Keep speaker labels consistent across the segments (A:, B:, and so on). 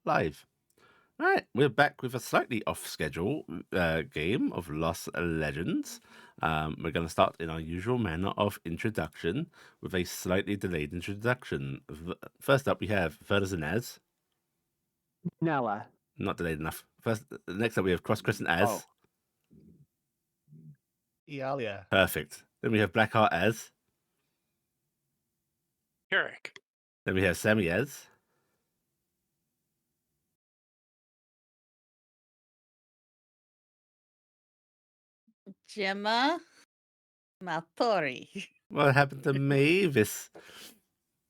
A: live. All right, we're back with a slightly off-schedule game of Lost Legends. We're going to start in our usual manner of introduction with a slightly delayed introduction. First up, we have Verdazin as.
B: Nella.
A: Not delayed enough. Next up, we have Cross Crescent as.
C: Iala.
A: Perfect. Then we have Blackheart as.
C: Taryc.
A: Then we have Sammi as.
D: Gemma Maltori.
A: What happened to Mavis?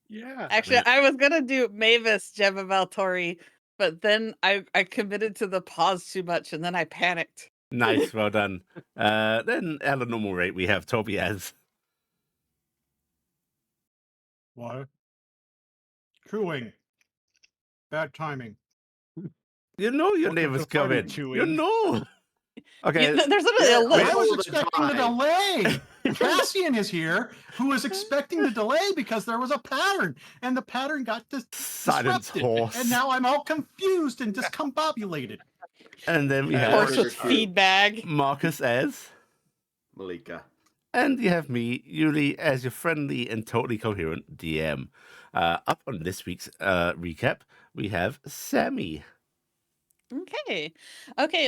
C: Yeah.
D: Actually, I was gonna do Mavis Gemma Maltori, but then I committed to the pause too much, and then I panicked.
A: Nice, well done. Then at a normal rate, we have Tobias.
E: What? Chewing. Bad timing.
A: You know your
E: Welcome
A: name was
E: to Fighting
A: coming. You
C: Chewing.
A: know. Okay.
D: There's a
E: I
D: list.
E: was expecting the delay. Cassian is here, who was expecting the delay because there was a pattern, and the pattern got
A: Silence
E: disrupted.
A: horse.
E: And now I'm all confused and discombobulated.
A: And then we
D: Horse
A: have
D: with feed bag.
A: Markus as.
F: Melikka.
A: And you have me, Yuli, as your friendly and totally coherent DM. Up on this week's recap, we have Sammi.
D: Okay.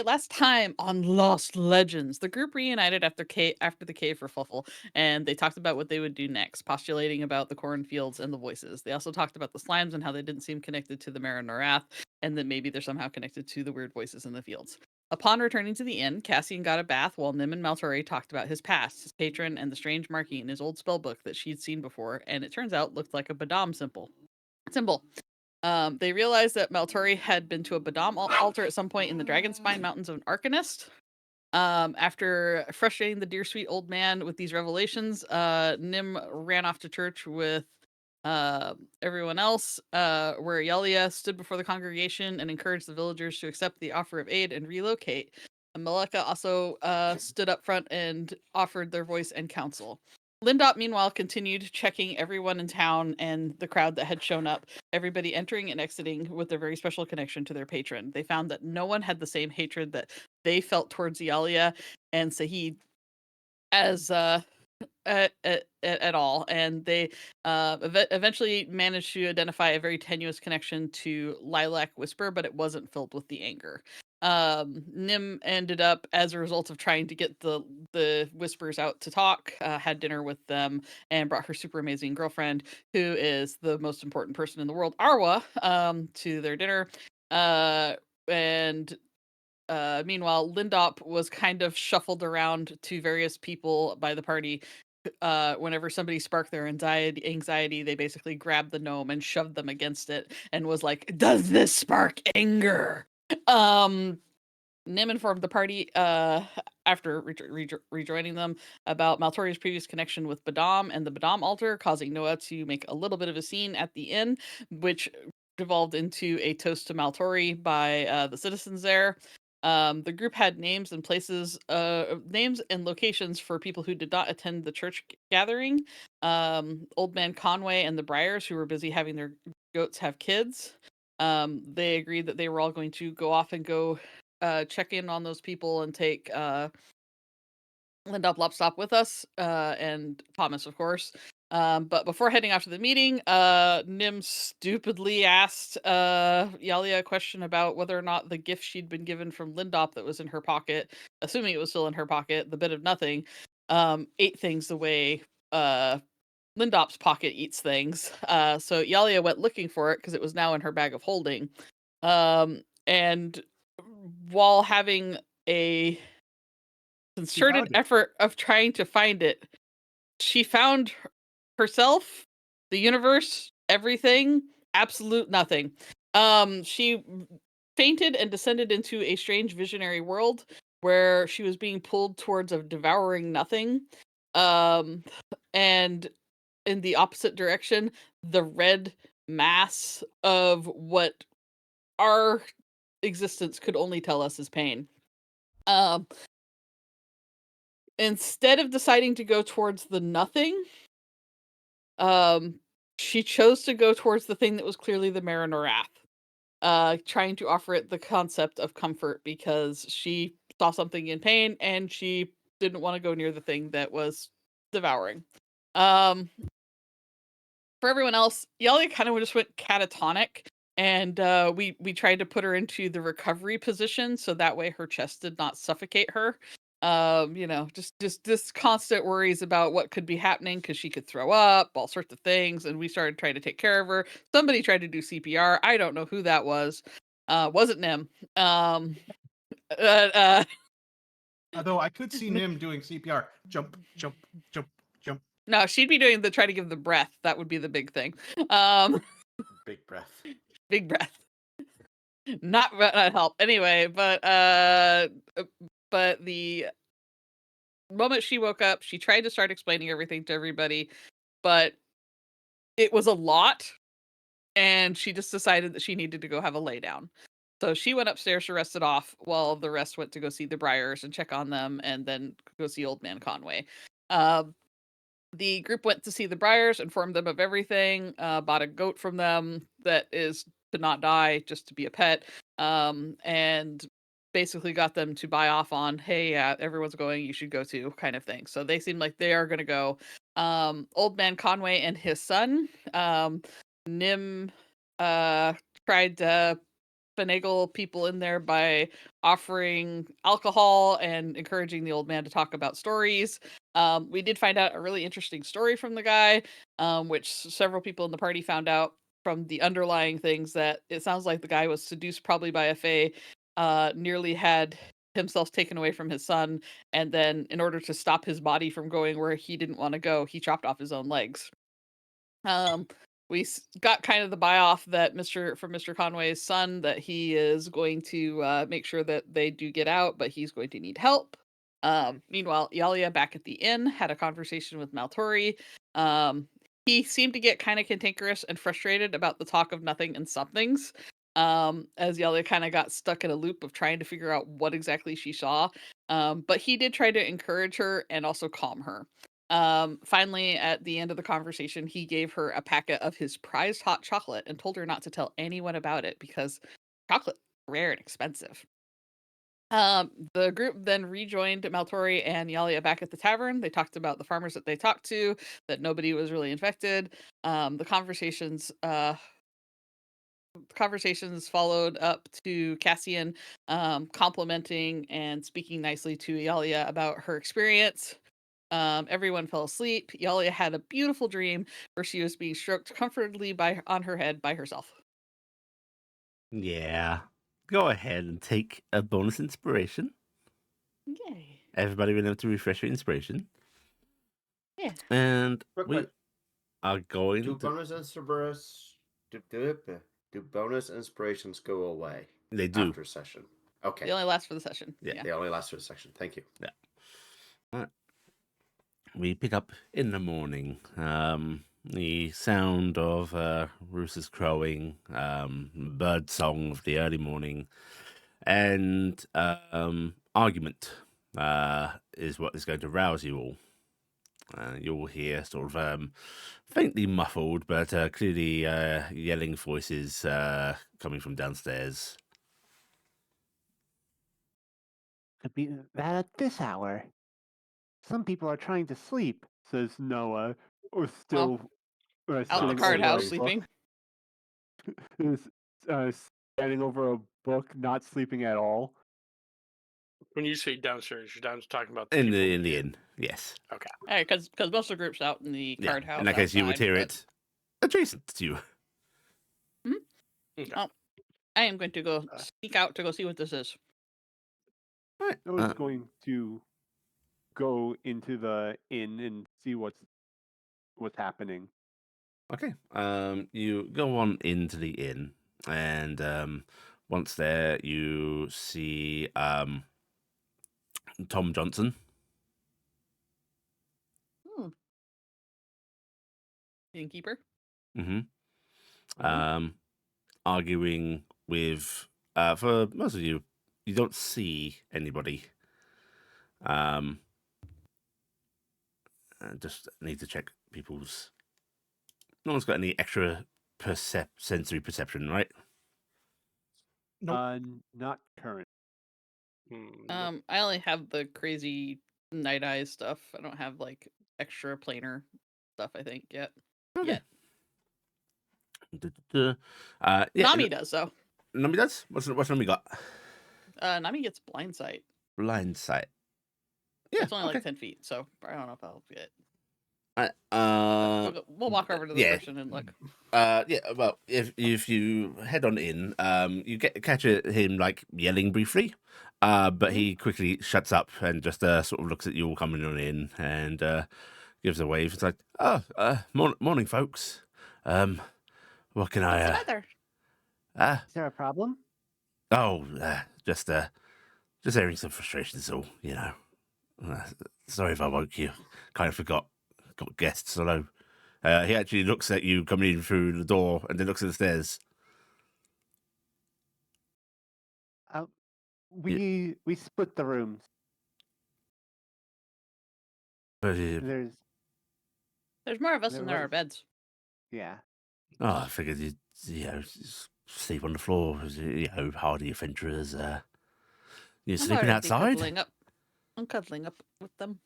D: Last time on Lost Legends, the group reunited after the cave for Fuffle, and they talked about what they would do next, postulating about the cornfields and the voices. They also talked about the slimes and how they didn't seem connected to the Mara Norath, and that maybe they're somehow connected to the weird voices in the fields. Upon returning to the inn, Cassian got a bath while Nim and Maltori talked about his past, his patron, and the strange marking in his old spellbook that she'd seen before, and it turns out looked like a Badam symbol. They realized that Maltori had been to a Badam altar at some point in the Dragonspine Mountains of an Arcanist. After frustrating the dear sweet old man with these revelations, Nim ran off to church with everyone else, where Iala stood before the congregation and encouraged the villagers to accept the offer of aid and relocate. Melikka also stood up front and offered their voice and counsel. Lindop, meanwhile, continued checking everyone in town and the crowd that had shown up, everybody entering and exiting with their very special connection to their patron. They found that no one had the same hatred that they felt towards Iala and Sahid as at all, and they eventually managed to identify a very tenuous connection to Lilac Whisper, but it wasn't filled with the anger. Nim ended up, as a result of trying to get the Whispers out to talk, had dinner with them and brought her super amazing girlfriend, who is the most important person in the world, Arwa, to their dinner. And meanwhile, Lindop was kind of shuffled around to various people by the party. Whenever somebody sparked their anxiety, they basically grabbed the gnome and shoved them against it and was like, "Does this spark anger?" Nim informed the party after rejoining them about Maltori's previous connection with Badam and the Badam altar, causing Noah to make a little bit of a scene at the inn, which devolved into a toast to Maltori by the citizens there. The group had names and places, names and locations for people who did not attend the church gathering. Old Man Conway and the Briars, who were busy having their goats have kids. They agreed that they were all going to go off and go check in on those people and take Lindop Lopstop with us, and Thomas, of course. But before heading off to the meeting, Nim stupidly asked Yalia a question about whether or not the gift she'd been given from Lindop that was in her pocket, assuming it was still in her pocket, the bit of nothing, ate things the way Lindop's pocket eats things. So Yalia went looking for it because it was now in her bag of holding. And while having a concerted effort of trying to find it, she found herself, the universe, everything, absolute nothing. She fainted and descended into a strange visionary world where she was being pulled towards a devouring nothing. And in the opposite direction, the red mass of what our existence could only tell us is pain. Instead of deciding to go towards the nothing, she chose to go towards the thing that was clearly the Mara Norath. trying to offer it the concept of comfort because she saw something in pain and she didn't want to go near the thing that was devouring. For everyone else, Iala kind of just went catatonic, and we tried to put her into the recovery position so that way her chest did not suffocate her. Just this constant worries about what could be happening because she could throw up, all sorts of things, and we started trying to take care of her. Somebody tried to do CPR. I don't know who that was. Wasn't Nim. Um,
E: Although I could see Nim doing CPR. Jump, jump, jump, jump.
D: no, she'd be doing the try to give the breath. That would be the big thing. Um,
C: Big breath.
D: big breath. Not help anyway, but the moment she woke up, she tried to start explaining everything to everybody, but it was a lot, and she just decided that she needed to go have a lay down. So she went upstairs to rest it off while the rest went to go see the Briars and check on them, and then go see Old Man Conway. The group went to see the Briars, informed them of everything, bought a goat from them that is to not die, just to be a pet, and basically got them to buy off on, hey, yeah, everyone's going, you should go too, kind of thing. So they seem like they are going to go. Old Man Conway and his son, Nim, tried to finagle people in there by offering alcohol and encouraging the old man to talk about stories. We did find out a really interesting story from the guy, which several people in the party found out from the underlying things that it sounds like the guy was seduced probably by a fae, nearly had himself taken away from his son, and then in order to stop his body from going where he didn't want to go, he chopped off his own legs. We got kind of the buy off that Mr. Conway's son that he is going to make sure that they do get out, but he's going to need help. Meanwhile, Iala back at the inn had a conversation with Maltori. He seemed to get kind of cantankerous and frustrated about the talk of nothing and somethings. As Iala kind of got stuck in a loop of trying to figure out what exactly she saw. But he did try to encourage her and also calm her. Finally, at the end of the conversation, he gave her a packet of his prized hot chocolate and told her not to tell anyone about it because chocolate rare and expensive. The group then rejoined Maltori and Iala back at the tavern. They talked about the farmers that they talked to, that nobody was really infected. The conversations followed up to Cassian complimenting and speaking nicely to Iala about her experience. Everyone fell asleep. Iala had a beautiful dream where she was being stroked comfortably on her head by herself.
A: Yeah. Go ahead and take a bonus inspiration.
D: Yay.
A: Everybody remember to refresh your inspiration.
D: Yeah.
A: And
F: Quick,
A: we
F: quick.
A: are going
F: Do
A: to...
F: bonus inspirations go away
A: They do.
F: after session? Okay.
D: They only last for the session.
A: Yeah.
D: Yeah.
F: They only last for the session. Thank you.
A: Yeah. All right. We pick up in the morning. The sound of roosters crowing, bird song of the early morning, and argument is what is going to rouse you all. You'll hear sort of faintly muffled, but clearly yelling voices coming from downstairs.
B: Could be that at this hour. Some people are trying to sleep, says Noah, or still
D: Out in
B: sitting
D: the
F: Not
D: card
B: over
D: house
B: a
D: sleeping.
B: book. Standing over a book, not sleeping at all.
C: When you say downstairs, you're down talking about
A: In
C: people
A: the inn, yes.
C: Okay.
D: Hey, because most of the group's out in the
A: Yeah.
D: card house.
A: In that case, you would
D: outside,
A: hear
D: but-
A: it adjacent to you.
C: Okay.
D: Oh, I am going to go sneak out to go see what this is.
A: All right.
B: Noah's going to go into the inn and see what's happening.
A: Okay. You go on into the inn, and once there, you see Tom Johnson.
D: Innkeeper.
A: Mm-hmm. Arguing with. For most of you, you don't see anybody. Just need to check people's. No one's got any extra sensory perception, right?
C: Nope.
B: Not current.
C: Nope.
D: I only have the crazy night eyes stuff. I don't have like extra planar stuff. I think yet.
A: Okay.
D: Yet.
A: Yeah,
D: Nami does though.
A: Nami does. What's Nami got?
D: Nami gets blind sight.
A: Blind sight. Yeah.
D: It's only
A: okay.
D: like 10 feet, so I don't know if I'll get.
A: Alright,
D: We'll walk over to the
A: yeah.
D: person and look.
A: Yeah. Well, if you head on in, you catch him like yelling briefly, but he quickly shuts up and just sort of looks at you all coming on in and gives a wave. It's like, oh, morning, folks. What can
D: What's the
A: I?
D: matter?
B: Is there a problem?
A: Oh, just airing some frustrations. All you know. Sorry if I woke you. Kind of forgot. Got guests. Hello. He actually looks at you coming in through the door and then looks at the stairs.
B: We split the rooms.
A: But,
B: There's
D: There's more of us
B: There
D: than there are
B: was-
D: beds.
B: yeah.
A: I figured you'd, sleep on the floor. Hardy adventurers. You're
D: I'm
A: sleeping
D: already
A: outside?
D: Cuddling up. I'm cuddling up with them.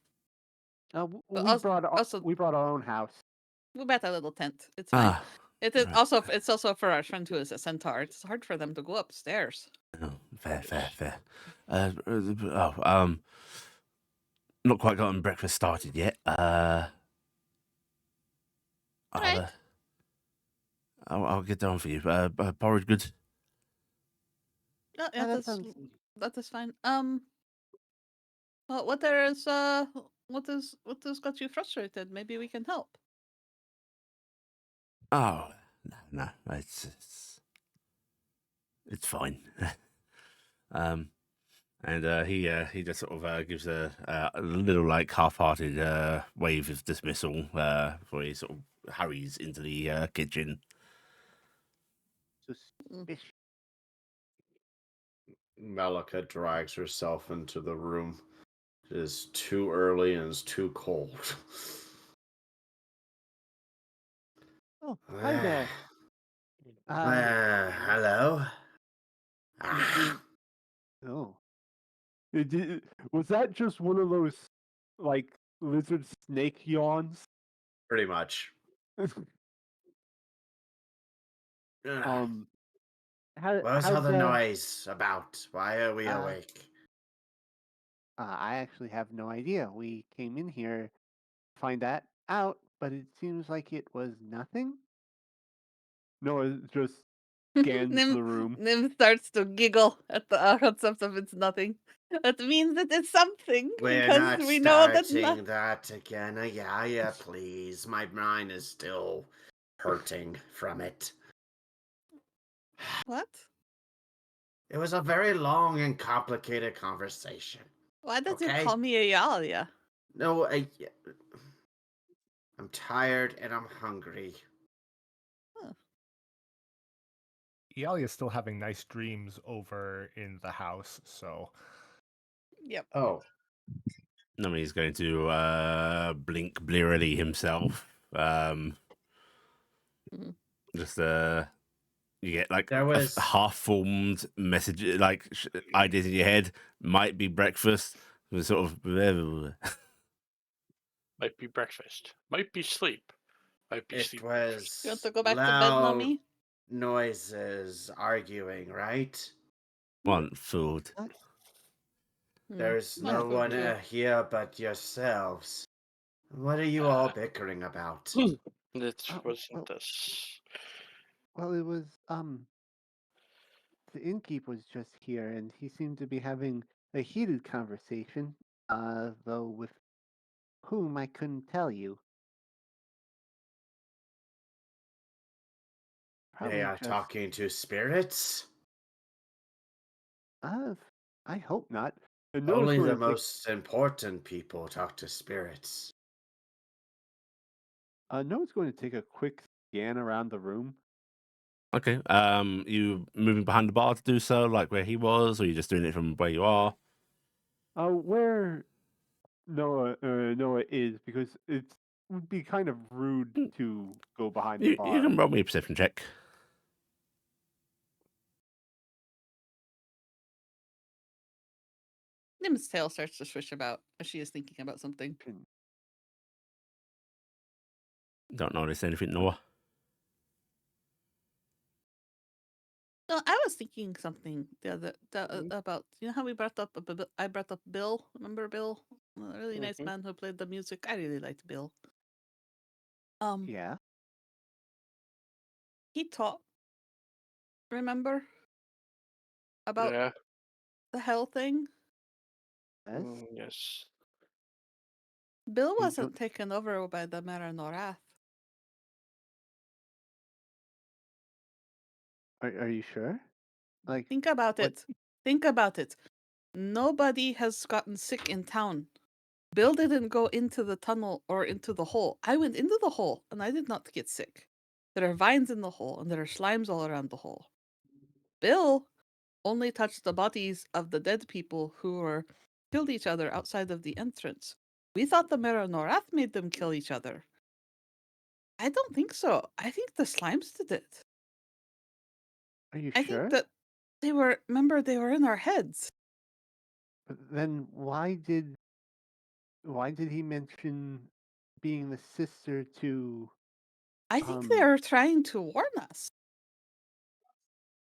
B: We
D: also-
B: brought our own house.
D: We bet a little tent. It's fine.
A: Ah,
D: It is
A: right.
D: also it's also for our friend who is a centaur. It's hard for them to go upstairs.
A: Oh, fair. Not quite gotten breakfast started yet.
D: Right.
A: I'll get down for you. Porridge good?
D: No,
B: Yeah,
D: that is fine. Well, what has got you frustrated? Maybe we can help.
A: Oh, no, it's fine. And he just sort of gives a little like half-hearted wave of dismissal before he sort of hurries into the kitchen.
B: Suspicious.
F: Melikka drags herself into the room. It is too early and it's too cold.
B: Oh, hi there.
F: Hello? Ah,
B: Oh. Was that just one of those like lizard snake yawns?
F: pretty much. What's all the noise about? Why are we awake?
B: I actually have no idea. We came in here to find that out, but it seems like it was nothing. Noah just scans the room.
D: Nim starts to giggle at the concept of it's nothing. That means that it's something
F: We're
D: because
F: not
D: we know that.
F: starting that again. Yeah, please. My mind is still hurting from it.
D: What?
F: It was a very long and complicated conversation.
D: Why does
F: Okay.
D: it call me Iala?
F: No, I'm tired and I'm hungry.
G: Iala is still having nice dreams over in the house, so.
D: Yep.
F: Oh,
A: I mean, he's going to blink blearily himself. Just you get like
F: There was-
A: a half-formed message, like ideas in your head. Might be breakfast. Sort of.
C: Might be breakfast. Might be sleep. Might be
F: it
C: sleep.
F: was
D: You want to go back to bed,
F: loud
D: Nami?
F: noises arguing, right?
A: Want food?
F: There's
D: Want
F: no
D: food
F: one
D: too.
F: here but yourselves. What are you all bickering about?
C: It
B: Oh,
C: wasn't
B: well-
C: us.
B: Well, it was the innkeep was just here, and he seemed to be having a heated conversation. Though with whom I couldn't tell you.
F: They are talking to spirits?
B: I hope not. And Noah's
F: Only
B: going
F: the
B: to take-
F: most important people talk to spirits.
B: Noah's going to take a quick scan around the room.
A: Okay. You moving behind the bar to do so, like where he was, or you just doing it from where you are?
B: Where Noah is, because it would be kind of rude to go behind the
A: You
B: bar.
A: can roll me a perception check.
D: Nim's tail starts to swish about as she is thinking about something.
A: Don't notice anything, Noah.
D: No, I was thinking something about how we brought up I brought up Bill. Remember Bill, a really nice man who played the music. I really liked Bill.
B: Yeah.
D: He taught. Remember about
C: Yeah.
D: the hell thing?
B: Yes.
C: Yes.
D: Bill
B: You
D: wasn't
B: don't-
D: taken over by the Maranorath.
B: Are you sure? Like,
D: Think about
B: what?
D: it. Think about it. Nobody has gotten sick in town. Bill didn't go into the tunnel or into the hole. I went into the hole and I did not get sick. There are vines in the hole and there are slimes all around the hole. Bill only touched the bodies of the dead people who were killed each other outside of the entrance. We thought the Maranorath made them kill each other. I don't think so. I think the slimes did it.
B: Are you
D: I think
B: sure?
D: that they were in our heads.
B: But then why did he mention being the sister to
D: I think they are trying to warn us.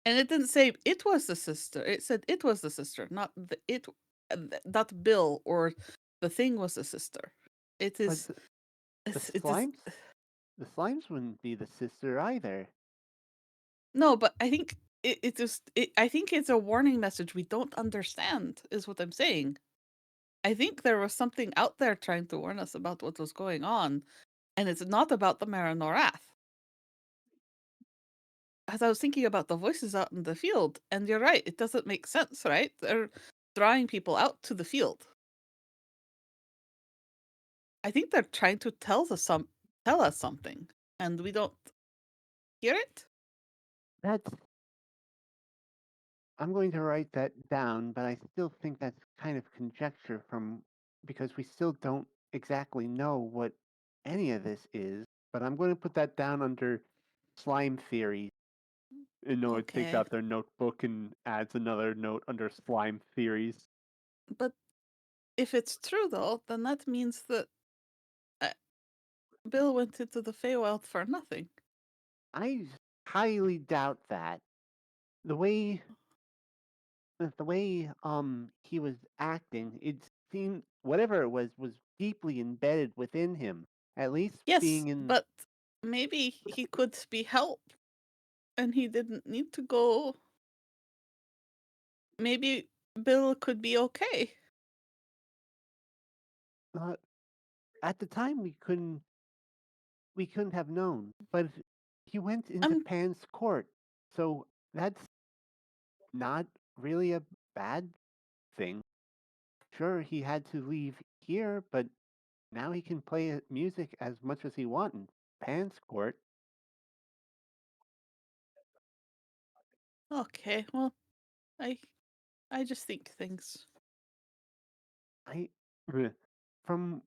D: And it didn't say it was the sister. It said it was the sister, not not Bill or the thing was the sister. It
B: but
D: is.
B: the
D: It is.
B: slimes? The slimes wouldn't be the sister either.
D: No, but I think I think it's a warning message we don't understand. Is what I'm saying. I think there was something out there trying to warn us about what was going on, and it's not about the Maranorath. As I was thinking about the voices out in the field, and you're right, it doesn't make sense, right? They're drawing people out to the field. I think they're trying to tell us something, and we don't hear it.
B: That's I'm going to write that down, but I still think that's kind of conjecture because we still don't exactly know what any of this is. But I'm going to put that down under slime theory. And Noah takes
D: Okay,
B: out their notebook and adds another note under slime theories.
D: but if it's true though, then that means that uh, Bill went into the Feywild for nothing.
B: I highly doubt that. The way he was acting, it seemed whatever it was deeply embedded within him. At least
D: Yes,
B: being in
D: but maybe he could be helped, and he didn't need to go. Maybe Bill could be okay.
B: uh, at the time we couldn't have known, but he went into
D: I'm
B: Pan's court, so that's not really a bad thing. Sure, he had to leave here, but now he can play music as much as he wants in Pan's court.
D: okay. Well, I I just think things.
B: I uh, from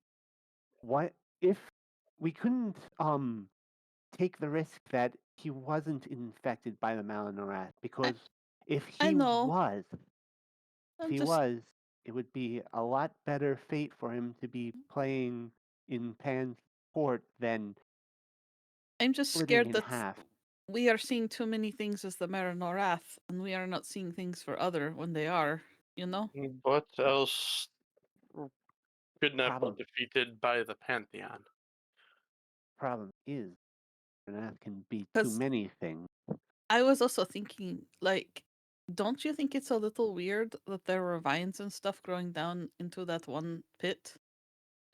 B: what if we couldn't take the risk that he wasn't infected by the Malinorath,
D: I
B: because if
D: I
B: he
D: know.
B: was, if
D: I'm
B: he
D: just
B: was, it would be a lot better fate for him to be playing in Pan's court than
D: I'm just
B: splitting
D: scared
B: in
D: that
B: half.
D: we are seeing too many things as the Maranorath, and we are not seeing things for other when they are. You know,
C: What else kidnapped or
B: Problem
C: defeated by the Pantheon?
B: problem is, Malinorath can be too
D: because
B: many things.
D: I was also thinking, like, don't you think it's a little weird that there were vines and stuff growing down into that one pit,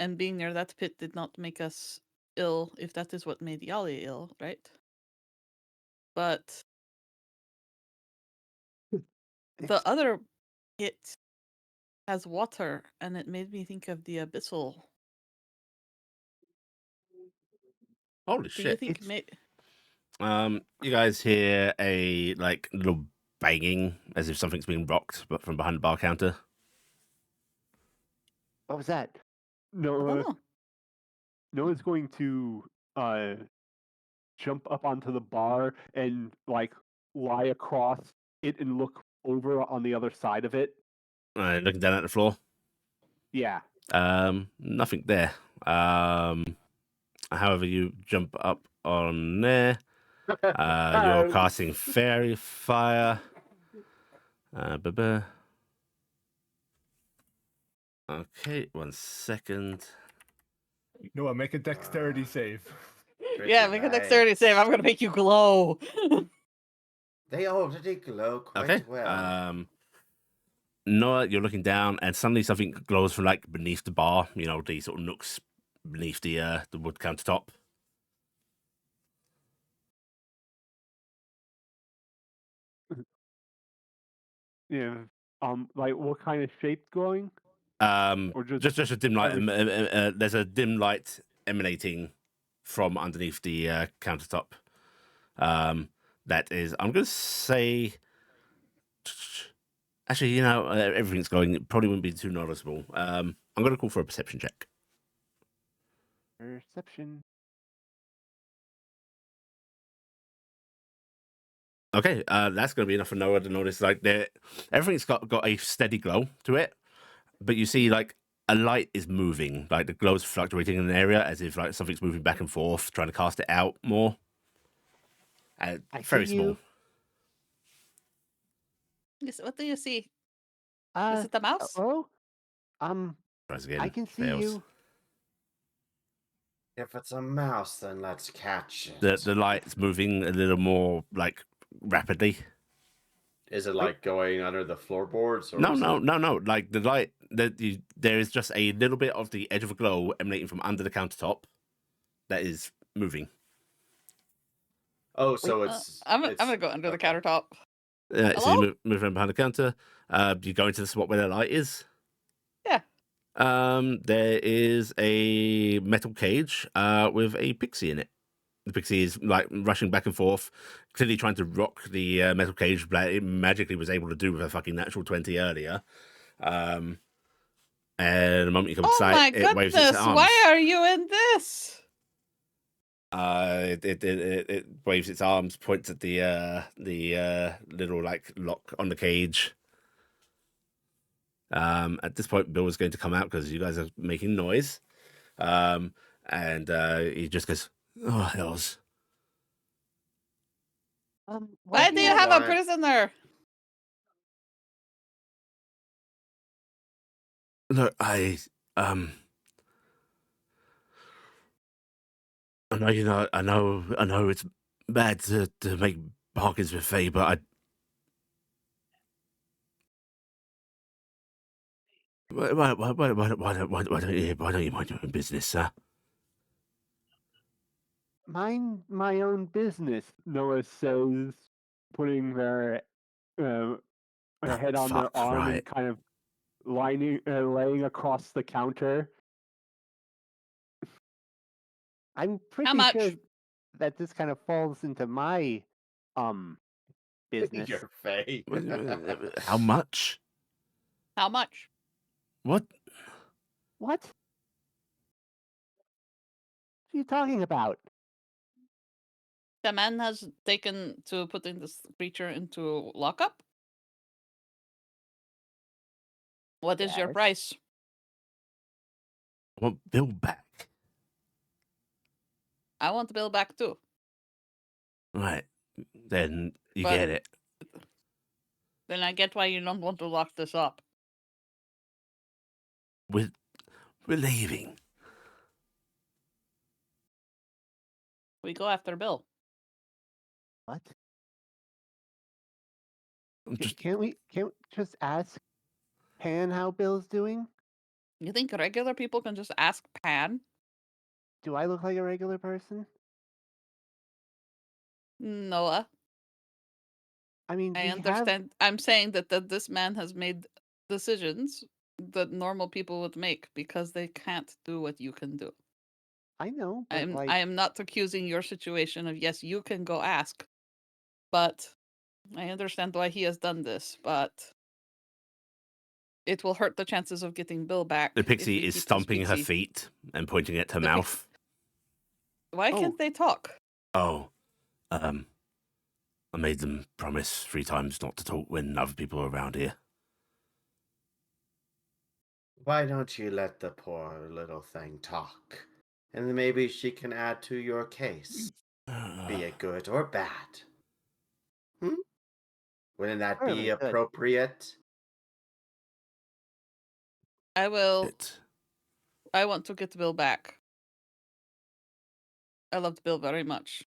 D: and being near that pit did not make us ill, if that is what made Yali ill, right? But
B: It's
D: the other pit has water, and it made me think of the abyssal.
A: Holy
D: Do you
A: shit!
D: think
B: it's
A: You guys hear a like little banging as if something's being rocked, but from behind the bar counter.
B: what was that?
D: I don't
B: Noah
D: know.
B: Noah's going to uh jump up onto the bar and like lie across it and look over on the other side of it.
A: Looking down at the floor.
B: Yeah.
A: Nothing there. However, you jump up on there. You're casting Fairy Fire. Okay, 1 second.
G: Noah, make a dexterity save.
D: Yeah, make a dexterity save. I'm gonna make you glow.
F: They already glow quite
A: Okay.
F: well.
A: Noah, you're looking down, and suddenly something glows from like beneath the bar. You know, the sort of nooks beneath the wood countertop.
B: Yeah. Like what kind of shape going? Or
A: Just a dim light.
B: every-
A: There's a dim light emanating from underneath the countertop. That is, I'm going to say. Actually, you know, everything's going. It probably wouldn't be too noticeable. I'm going to call for a perception check.
B: Perception.
A: Okay, that's going to be enough for Noah to notice. Like, everything's got a steady glow to it, but you see, like, a light is moving. Like, the glow's fluctuating in an area as if like something's moving back and forth, trying to cast it out more.
B: I
A: Very
B: see
A: small.
B: you.
D: Yes, what do you see? Is it the mouse?
B: Oh.
A: Tries again.
B: I can see
A: fails.
B: you.
F: If it's a mouse, then let's catch it.
A: The light's moving a little more like rapidly.
F: Is it like going under the floorboards? Or
A: No.
F: is
A: Like the light, there is just a little bit of the edge of a glow emanating from under the countertop that is moving.
F: Oh, so it's.
D: I'm gonna go under the
F: okay.
D: countertop.
A: So
D: Hello?
A: you move around behind the counter. You go into the spot where the light is.
D: Yeah.
A: There is a metal cage with a pixie in it. The pixie is like rushing back and forth, clearly trying to rock the metal cage, but it magically was able to do with a fucking natural 20 earlier. And the moment you come
D: Oh my
A: inside, it waves its
D: goodness!
A: arms.
D: Why are you in this?
A: It waves its arms, points at the little like lock on the cage. At this point, Bill is going to come out because you guys are making noise. And he just goes, "Oh hells!"
D: Why do you have a prisoner?
A: Look, I know I know it's bad to make bargains with Faye, but why don't you mind your own business, sir?
B: Mind my own business, Noah says, putting their head on their
A: Fuck's
B: arm
A: right.
B: and kind of laying across the counter. I'm pretty
D: much?
B: sure that this kind of falls into my business.
F: Your face.
A: How much?
D: How much?
A: What?
B: What? What are you talking about?
D: The man has taken to putting this creature into lockup. What is your
B: Yes.
D: price?
A: I want Bill back.
D: I want the bill back too.
A: Right. Then you
D: But-
A: get it.
D: Then I get why you don't want to lock this up.
A: We're leaving.
D: We go after Bill.
B: What?
A: I'm just
B: Can't we just ask Pan how Bill's doing?
D: You think regular people can just ask Pan?
B: Do I look like a regular person?
D: Noah,
B: I mean,
D: I
B: we have.
D: understand. I'm saying that this man has made decisions that normal people would make because they can't do what you can do.
B: I know, but like,
D: I am not accusing your situation of yes, you can go ask, but I understand why he has done this, but it will hurt the chances of getting Bill back.
A: the
D: if
A: pixie
D: we
A: is
D: keep this
A: stomping her
D: pixie.
A: feet and pointing at her
D: The
A: mouth.
D: Why
B: Oh.
D: can't they talk?
A: Oh, I made them promise 3 times not to talk when other people are around here.
F: Why don't you let the poor little thing talk? And then maybe she can add to your case, be it good or bad. Hmm? Wouldn't that be
B: Surely good.
F: appropriate?
D: I will.
A: It.
D: I want to get Bill back. I loved Bill very much.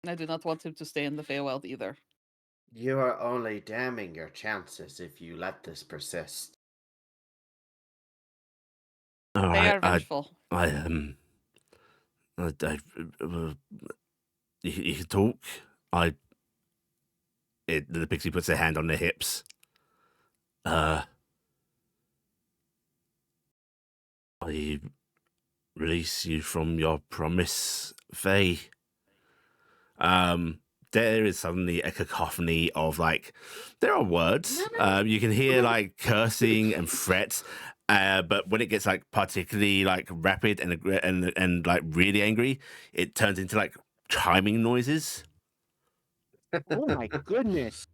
D: I do not want him to stay in the Feywild either.
F: You are only damning your chances if you let this persist.
A: All
D: They
A: right.
D: are vengeful.
A: You can talk. The pixie puts their hand on their hips. I release you from your promise, Faye. There is suddenly a cacophony of there are words. You can hear cursing and threats. But when it gets particularly rapid and really angry, it turns into chiming noises.
B: Oh my goodness.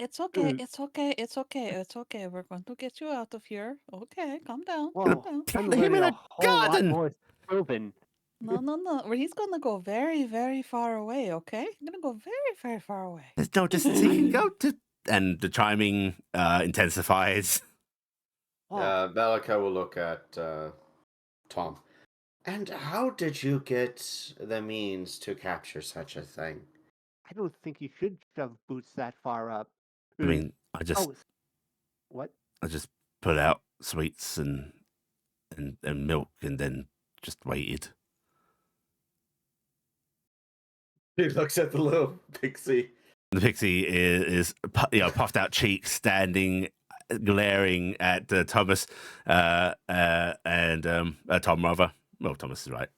D: It's okay. It's okay. It's okay. It's okay. We're going to get you out of here. Okay, calm down.
B: Whoa.
D: Calm down.
B: I'm
A: Plant him
B: learning
A: in
B: a
A: a
B: whole lot
A: garden.
B: more Sylvan.
D: No. Well, he's gonna go very, very far away. Okay, he's gonna go very, very far away.
A: There's no distance he can go to. And the chiming intensifies.
B: Whoa.
F: Melikka will look at Tom. And how did you get the means to capture such a thing?
B: I don't think you should shove boots that far up.
A: I mean, I
B: Oh, what?
A: just put out sweets and milk and then just waited.
F: He looks at the little pixie.
A: The pixie is puffed out cheeks, standing, glaring at Thomas and Tom rather. Well, Thomas is right.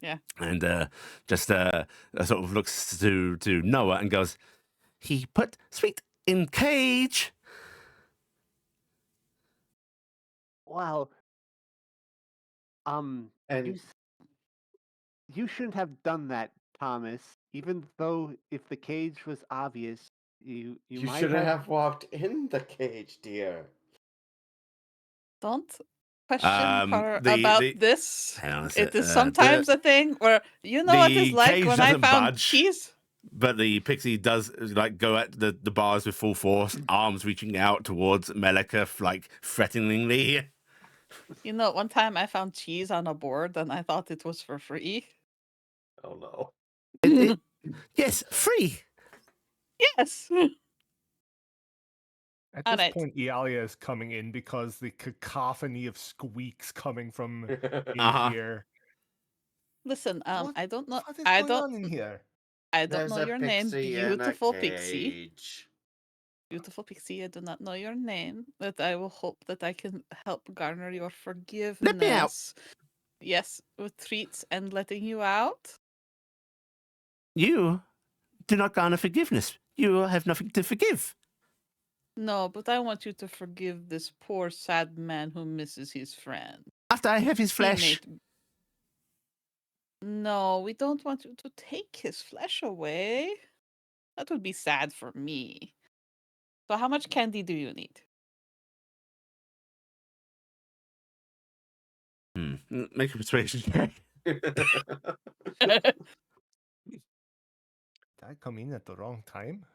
D: Yeah.
A: And just sort of looks to Noah and goes, "He put sweet in cage."
B: Wow.
F: And
B: You shouldn't have done that, Thomas. Even though if the cage was obvious, you
F: you
B: might
F: shouldn't have walked in the cage, dear.
D: Don't question her
A: the-
D: about
A: the-
D: this.
A: Hang on a
D: It
A: sec,
D: is sometimes a thing where you know what it's
A: the
D: like
A: cage
D: when I
A: doesn't
D: found
A: budge.
D: cheese.
A: But the pixie does go at the bars with full force, arms reaching out towards Melikka, threateningly.
D: You know, one time I found cheese on a board and I thought it was for free.
F: Oh no.
A: Yes, free.
D: Yes.
G: At
D: All
G: this
D: right.
G: point, Iala is coming in because the cacophony of squeaks coming from in
A: Uh-huh.
G: here.
D: Listen,
G: What
D: I don't know.
G: What is
D: I
G: going
D: don't.
G: on in here?
D: I don't
F: There's
D: know
F: a
D: your name,
F: pixie in a
D: beautiful pixie.
F: cage.
D: Beautiful pixie. I do not know your name, but I will hope that I can help garner your forgiveness.
A: Let me out.
D: Yes, with treats and letting you out.
A: You do not garner forgiveness. You have nothing to forgive.
D: No, but I want you to forgive this poor, sad man who misses his friend.
A: After I have his
D: He
A: flesh,
D: made- No, we don't want you to take his flesh away. That would be sad for me. So how much candy do you need?
A: Make a persuasion check.
G: Did I come in at the wrong time?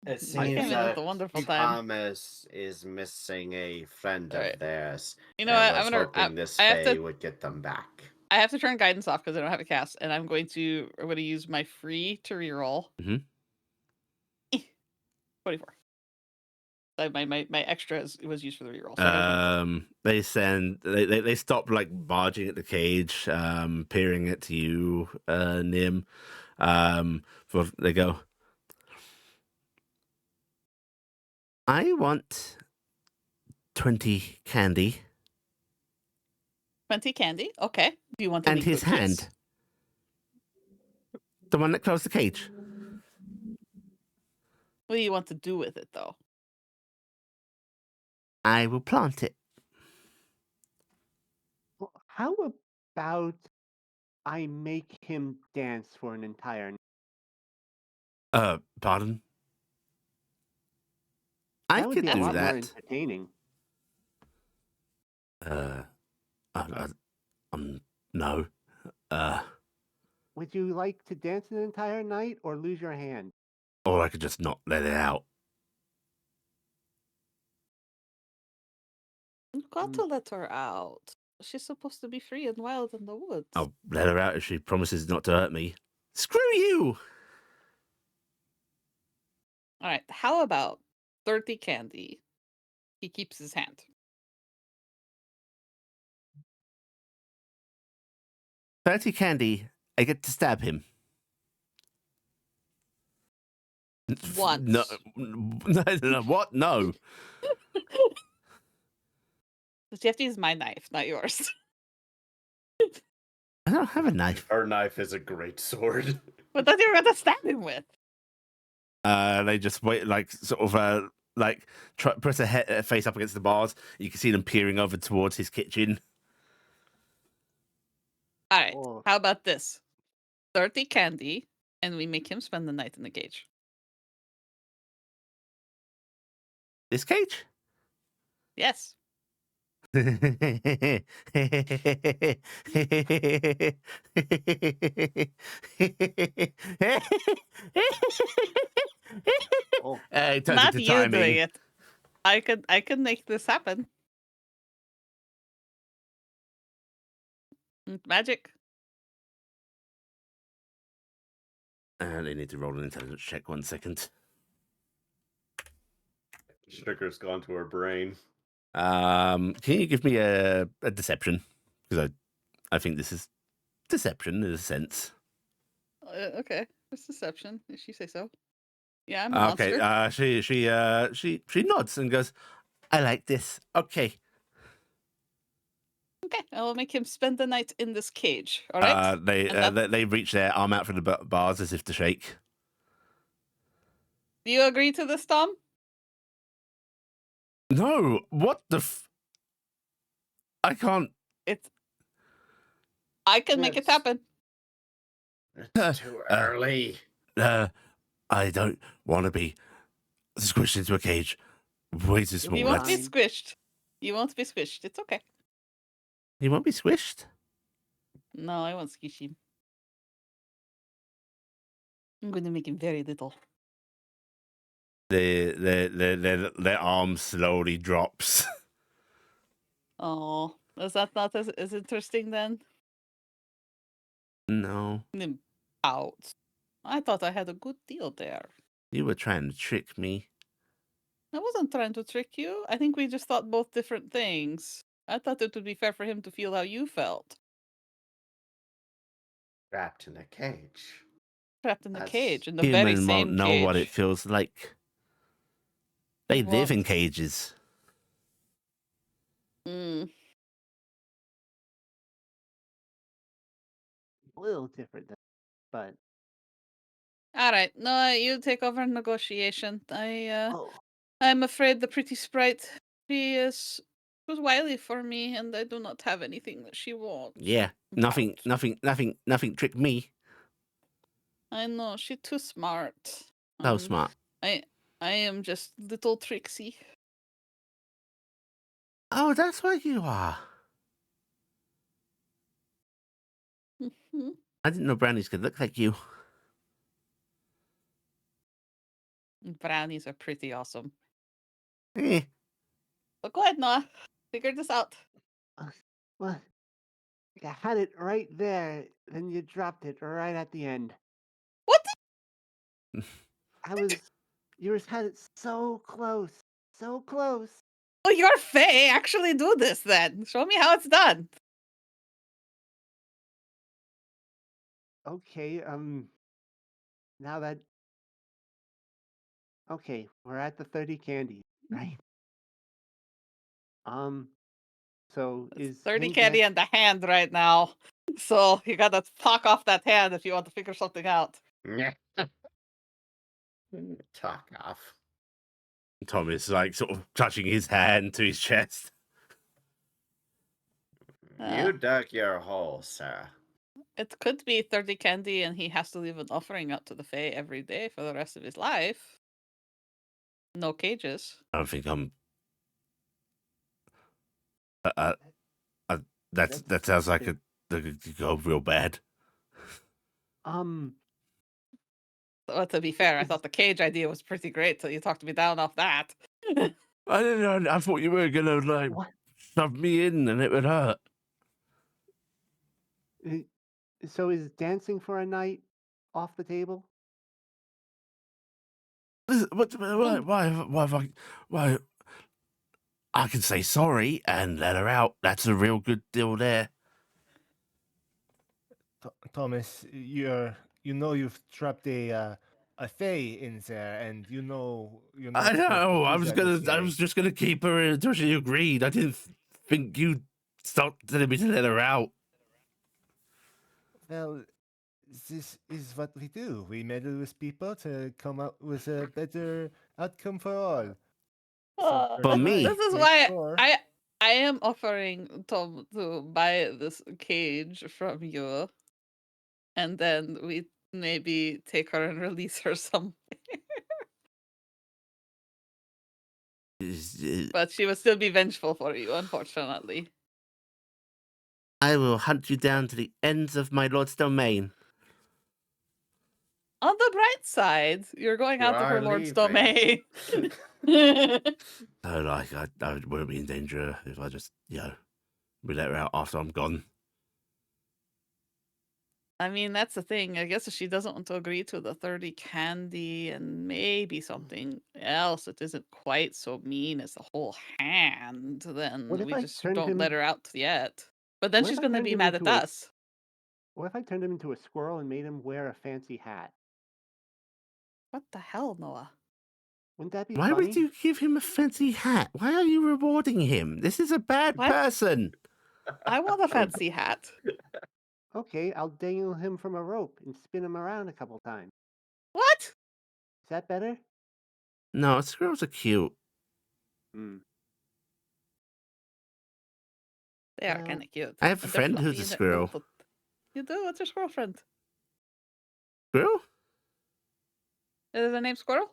F: It
D: You
F: seems
D: came in
F: that
D: at the wonderful time.
F: Thomas is missing a friend
D: All right.
F: of theirs.
D: You know
F: and
D: what?
F: was hoping this
D: I have
F: Fae
D: to.
F: would get them back.
D: I have to turn guidance off because I don't have it cast, and I'm going to use my free to reroll.
A: Mhm.
D: 44. My extra was used for the reroll. So I gotta
A: They stop barging at the cage, peering at you, Nim. They go, I want 20 candy
D: 20 candy. Okay. Do you want
A: and
D: any
A: his
D: cookies?
A: hand. The one that closed the cage.
D: What do you want to do with it, though?
A: I will plant it.
B: Well, how about I make him dance for an entire night?
A: Pardon? I
B: That would
A: could
B: be a
A: do
B: lot more
A: that.
B: entertaining.
A: No.
B: Would you like to dance an entire night or lose your hand?
A: Or I could just not let it out.
D: You've got to let her out. She's supposed to be free and wild in the woods.
A: I'll let her out if she promises not to hurt me. Screw you!
D: All right, how about 30 candy? He keeps his hand.
A: Dirty candy. I get to stab him.
D: Once.
A: No. What? No.
D: But you have to use my knife, not yours.
A: I don't have a knife.
F: Our knife is a great sword.
D: But that's what you're going to stab him with.
A: They just wait, like, sort of, put a face up against the bars. You can see them peering over towards his kitchen.
D: All right,
B: Oh.
D: how about this? 30 candy, and we make him spend the night in the cage.
A: This cage?
D: Yes.
B: Oh.
A: It turns
D: Not
A: into
D: you
A: timing.
D: doing it. I could make this happen. Magic.
A: They need to roll an intelligence check 1 second.
F: Sugar's gone to her brain.
A: Can you give me a deception? Because I think this is deception in a sense.
D: Okay, it's deception. If you say so. Yeah, I'm a monster.
A: Okay. She nods and goes, "I like this." Okay.
D: Okay, I will make him spend the night in this cage. All right.
A: They reach their arm out for the bars as if to shake.
D: Do you agree to this, Tom?
A: No, what the? I can't.
D: I can make it
F: Yes.
D: happen.
F: It's too early.
A: I don't want to be squished into a cage. Way too small.
D: You won't be
B: Fine.
D: squished. You won't be squished. It's okay.
A: You won't be squished.
D: No, I won't squish him. I'm going to make him very little.
A: Their arm slowly drops.
D: Oh, is that not as interesting then?
A: No,
D: Out. I thought I had a good deal there.
A: you were trying to trick me.
D: I wasn't trying to trick you. I think we just thought both different things. I thought it would be fair for him to feel how you felt.
F: Trapped in a cage.
D: Trapped in the
F: That's-
D: cage, in the very
A: Human
D: same
A: won't know
D: cage.
A: what it feels like. They live in
D: Won't.
A: cages.
D: Mm.
B: A little different, but
D: All right, no, you take over negotiation.
B: oh,
D: I'm afraid the pretty sprite, she was wily for me, and I do not have anything that she wants.
A: Yeah, nothing tricked me.
D: I know, she's too smart.
A: So
D: and
A: smart.
D: I am just little tricksy.
A: Oh, that's what you are.
D: Mhm.
A: I didn't know brownies could look like you.
D: Brownies are pretty awesome.
A: Eh.
D: But go ahead, Noah. Figure this out.
B: well, I had it right there. Then you dropped it right at the end.
D: What?
B: You just had it so close, so close.
D: Oh, you're Faye. Actually do this then. Show me how it's done.
B: Okay, now that okay, we're at the 30 candy, right? So is
D: 30
B: him
D: candy
B: connect-
D: in the hand right now. So you gotta talk off that hand if you want to figure something out.
F: Talk off.
A: Tom is like sort of touching his hand to his chest.
F: You dug your hole, sir.
D: It could be 30 candy and he has to leave an offering out to the Fae every day for the rest of his life. No cages.
A: I don't think I'm. that sounds like it could go real bad.
D: Well, to be fair, I thought the cage idea was pretty great till you talked me down off that.
A: I didn't know. I thought you were gonna like
B: What?
A: shove me in and it would hurt.
B: So is dancing for a night off the table?
A: Why? I can say sorry and let her out. That's a real good deal there.
G: Thomas, you know you've trapped a fae in there, and you know you're not.
A: I know. I
G: supposed to do
A: was
G: that this
A: I
G: way.
A: was just gonna keep her until she agreed. I didn't think you'd start telling me to let her out.
G: Well, this is what we do. We meddle with people to come up with a better outcome for all. So
A: For me.
D: This is
G: make
D: why
G: sure-
D: I am offering Tom to buy this cage from you, and then we maybe take her and release her somewhere. But she would still be vengeful for you, unfortunately.
A: I will hunt you down to the ends of my lord's domain.
D: On the bright side, you're going
F: You
D: out of her
F: are
D: lord's
F: leaving.
D: domain.
A: So, like, I wouldn't be in danger if I just, we let her out after I'm gone.
D: I mean, that's the thing. I guess if she doesn't want to agree to the 30 candy and maybe something else that isn't quite so mean as the whole hand, then
B: What if
D: we
B: I
D: just
B: turned
D: don't
B: him-
D: let her out yet. But then
B: What if
D: she's
B: I
D: going to
B: turned
D: be
B: him
D: mad at
B: into a-
D: us.
B: What if I turned him into a squirrel and made him wear a fancy hat?
D: What the hell, Noah?
B: Wouldn't that be
A: Why
B: funny?
A: would you give him a fancy hat? Why are you rewarding him? This is a bad
D: What?
A: person.
D: I want a fancy hat.
B: Okay, I'll dangle him from a rope and spin him around a couple times.
D: What?
B: Is that better?
A: No, squirrels are cute.
B: Hmm.
D: They are
B: Well,
D: kind of cute.
A: I have a
D: and they're
A: friend who's
D: fluffy
A: a
D: and they're
A: squirrel.
D: little- You do? What's your squirrel friend?
A: Squirrel?
D: Is their name Squirrel?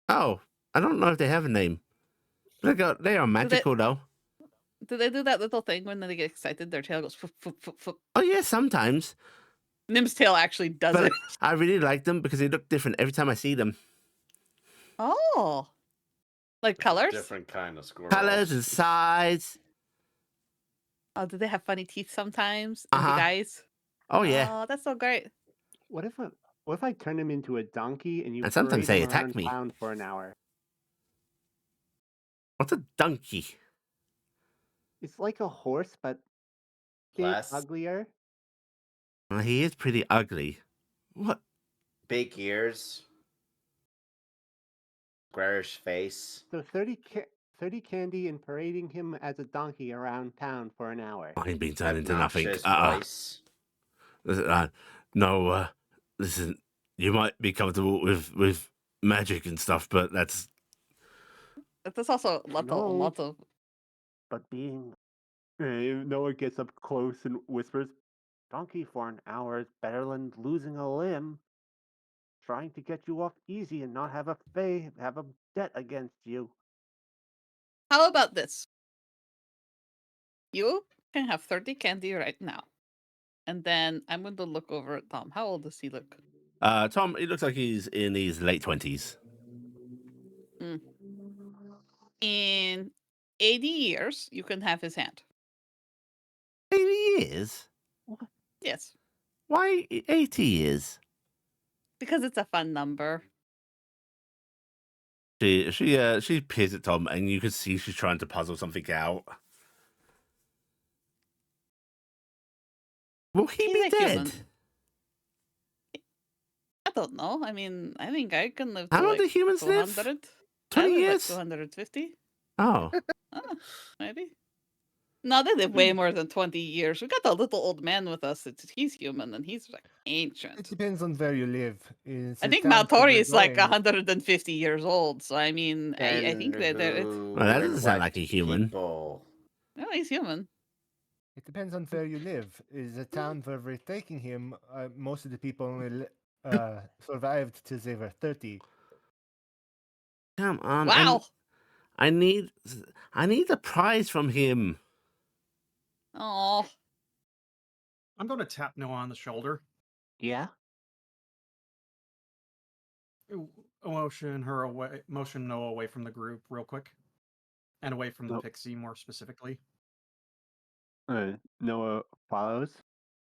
A: Oh, I don't know if they have a name. They are magical, though.
D: Do they do that little thing when they get excited? Their tail goes foop, foop, foop, foop.
A: Oh, yeah, sometimes.
D: Nim's tail actually does
A: But
D: it.
A: I really like them because they look different every time I see them.
D: Oh. Like colors?
F: Different kind of squirrel.
A: Colors and size.
D: Oh, do they have funny teeth sometimes? And big
A: Uh-huh.
D: eyes?
A: Oh, yeah.
D: Oh, that's so great.
B: What if I turned him into a donkey and you
A: And sometimes
B: parade
A: they
B: him
A: attack
B: around
A: me.
B: town for an hour?
A: What's a donkey?
B: It's like a horse, but a bit
F: Less.
B: uglier.
A: Well, he is pretty ugly. What?
F: Big ears. Squarish face.
B: So 30 candy and parading him as a donkey around town for an hour.
A: I ain't been turned into nothing.
F: Obnoxious voice.
A: No, listen, you might be comfortable with magic and stuff, but that's...
D: But there's also lots
B: No.
D: of
B: But being... Noah gets up close and whispers, "Donkey for an hour is better than losing a limb. Trying to get you off easy and not have a debt against you."
D: How about this? You can have 30 candy right now. And then I'm going to look over at Tom. How old does he look?
A: Tom, it looks like he's in his late 20s.
D: In 80 years, you can have his hand.
A: 80 years?
D: Yes.
A: Why 80 years?
D: Because it's a fun number.
A: She peers at Tom, and you can see she's trying to puzzle something out. Will he
D: He's
A: be
D: a
A: dead?
D: human. I don't know. I mean, I think I can live
A: How
D: to
A: long do
D: like
A: humans
D: 200.
A: live?
D: I
A: 20
D: live
A: years?
D: like 250.
A: Oh.
D: Maybe. No, they live way more than 20 years. We got a little old man with us. He's human and he's like
G: It
D: ancient.
G: depends on where you live.
D: I think Maltori is like 150 years old. So I mean, I think that
F: Who
A: Well, that
F: and
A: doesn't sound
F: what
A: like a human.
F: people?
D: no, he's human.
G: It depends on where you live. Is a town where we're taking him? Most of the people only survived till they were 30.
A: Come on.
D: Wow.
A: I need a prize from him.
D: Oh,
E: I'm going to tap Noah on the shoulder.
B: Yeah?
E: Motion Noah away from the group real quick. And away from the
B: Nope.
E: pixie more specifically.
B: Noah follows.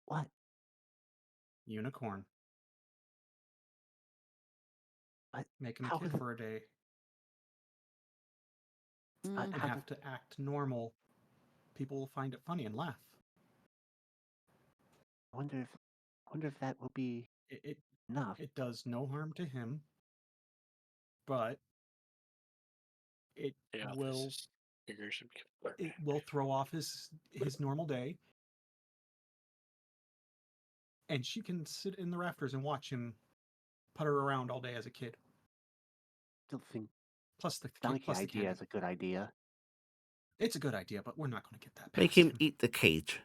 B: What?
E: Unicorn.
B: What?
E: Make him
B: How
E: kid
B: is it-
E: for a day.
D: mm,
B: how
E: Have to act normal. People will find it funny and laugh.
B: I wonder if that will be
E: It
B: enough.
E: it does no harm to him, but it
C: Yeah,
E: will
C: this is figures should be blurred.
E: it will throw off his normal day. And she can sit in the rafters and watch him putter around all day as a kid.
B: Still think
E: Plus the
B: donkey idea
E: candy.
B: is a good idea.
E: It's a good idea, but we're not going to get that past
A: Make him eat the cage.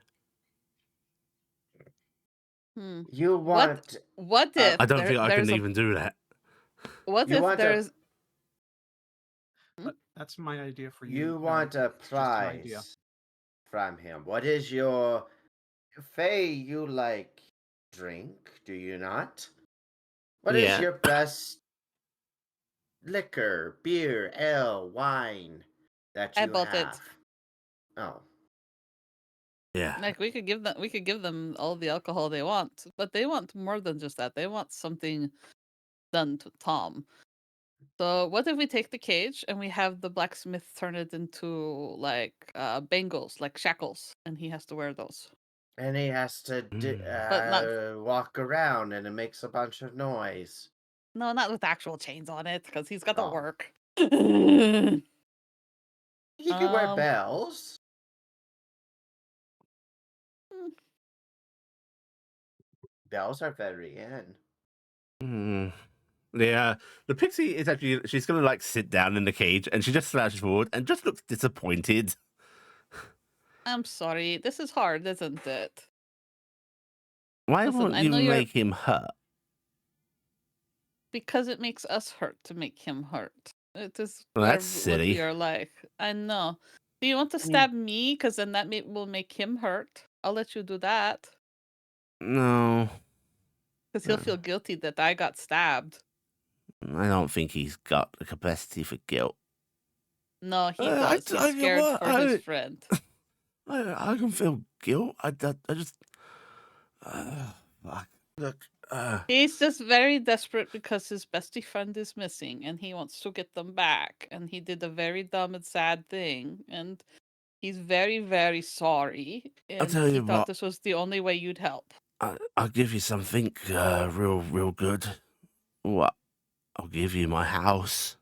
D: hmm.
F: You want
D: What if
A: I don't think I
D: there's
A: can
D: a
A: even do that.
D: what
F: You
D: if
F: want a-
D: there's
E: But that's my idea for you.
F: you want a
E: It's just an idea.
F: prize from him. What is your Faye? You like drink, do you not? What is
A: Yeah.
F: your best liquor, beer, ale, wine that
D: I
F: you
D: bought it.
F: have? Oh,
A: Yeah.
D: like we could give them all the alcohol they want, but they want more than just that. They want something done to Tom. So what if we take the cage and we have the blacksmith turn it into like bangles, like shackles, and he has to wear those.
F: and he has to
D: But not
F: walk around, and it makes a bunch of noise.
D: no, not with actual chains on it, because he's got to
F: Oh.
D: work.
F: He can wear
D: Um,
F: bells.
D: mm,
F: Bells are very in.
A: Mm. Yeah, the pixie is actually, she's going to like sit down in the cage and she just slouches forward and just looks disappointed.
D: I'm sorry. This is hard, isn't it?
A: Why
D: Listen,
A: won't
D: I
A: you
D: know you're-
A: make him hurt?
D: Because it makes us hurt to make him hurt. It is
A: Well, that's
D: what we
A: silly.
D: are like. I know. Do you want to
B: I mean-
D: stab me? Because then that will make him hurt. I'll let you do that.
A: No,
D: Because he'll feel guilty that I got stabbed.
A: I don't think he's got the capacity for guilt.
D: No, he
A: I-
D: does. He's
A: I-
D: scared
A: what?
D: for his friend.
A: I can feel guilt. I just. Fuck. Look.
D: He's just very desperate because his bestie friend is missing and he wants to get them back. And he did a very dumb and sad thing. And he's very, very sorry. And
A: tell
D: he
A: you
D: thought
A: what.
D: this was the only way you'd help.
A: I'll give you something real good. What? I'll give you my house.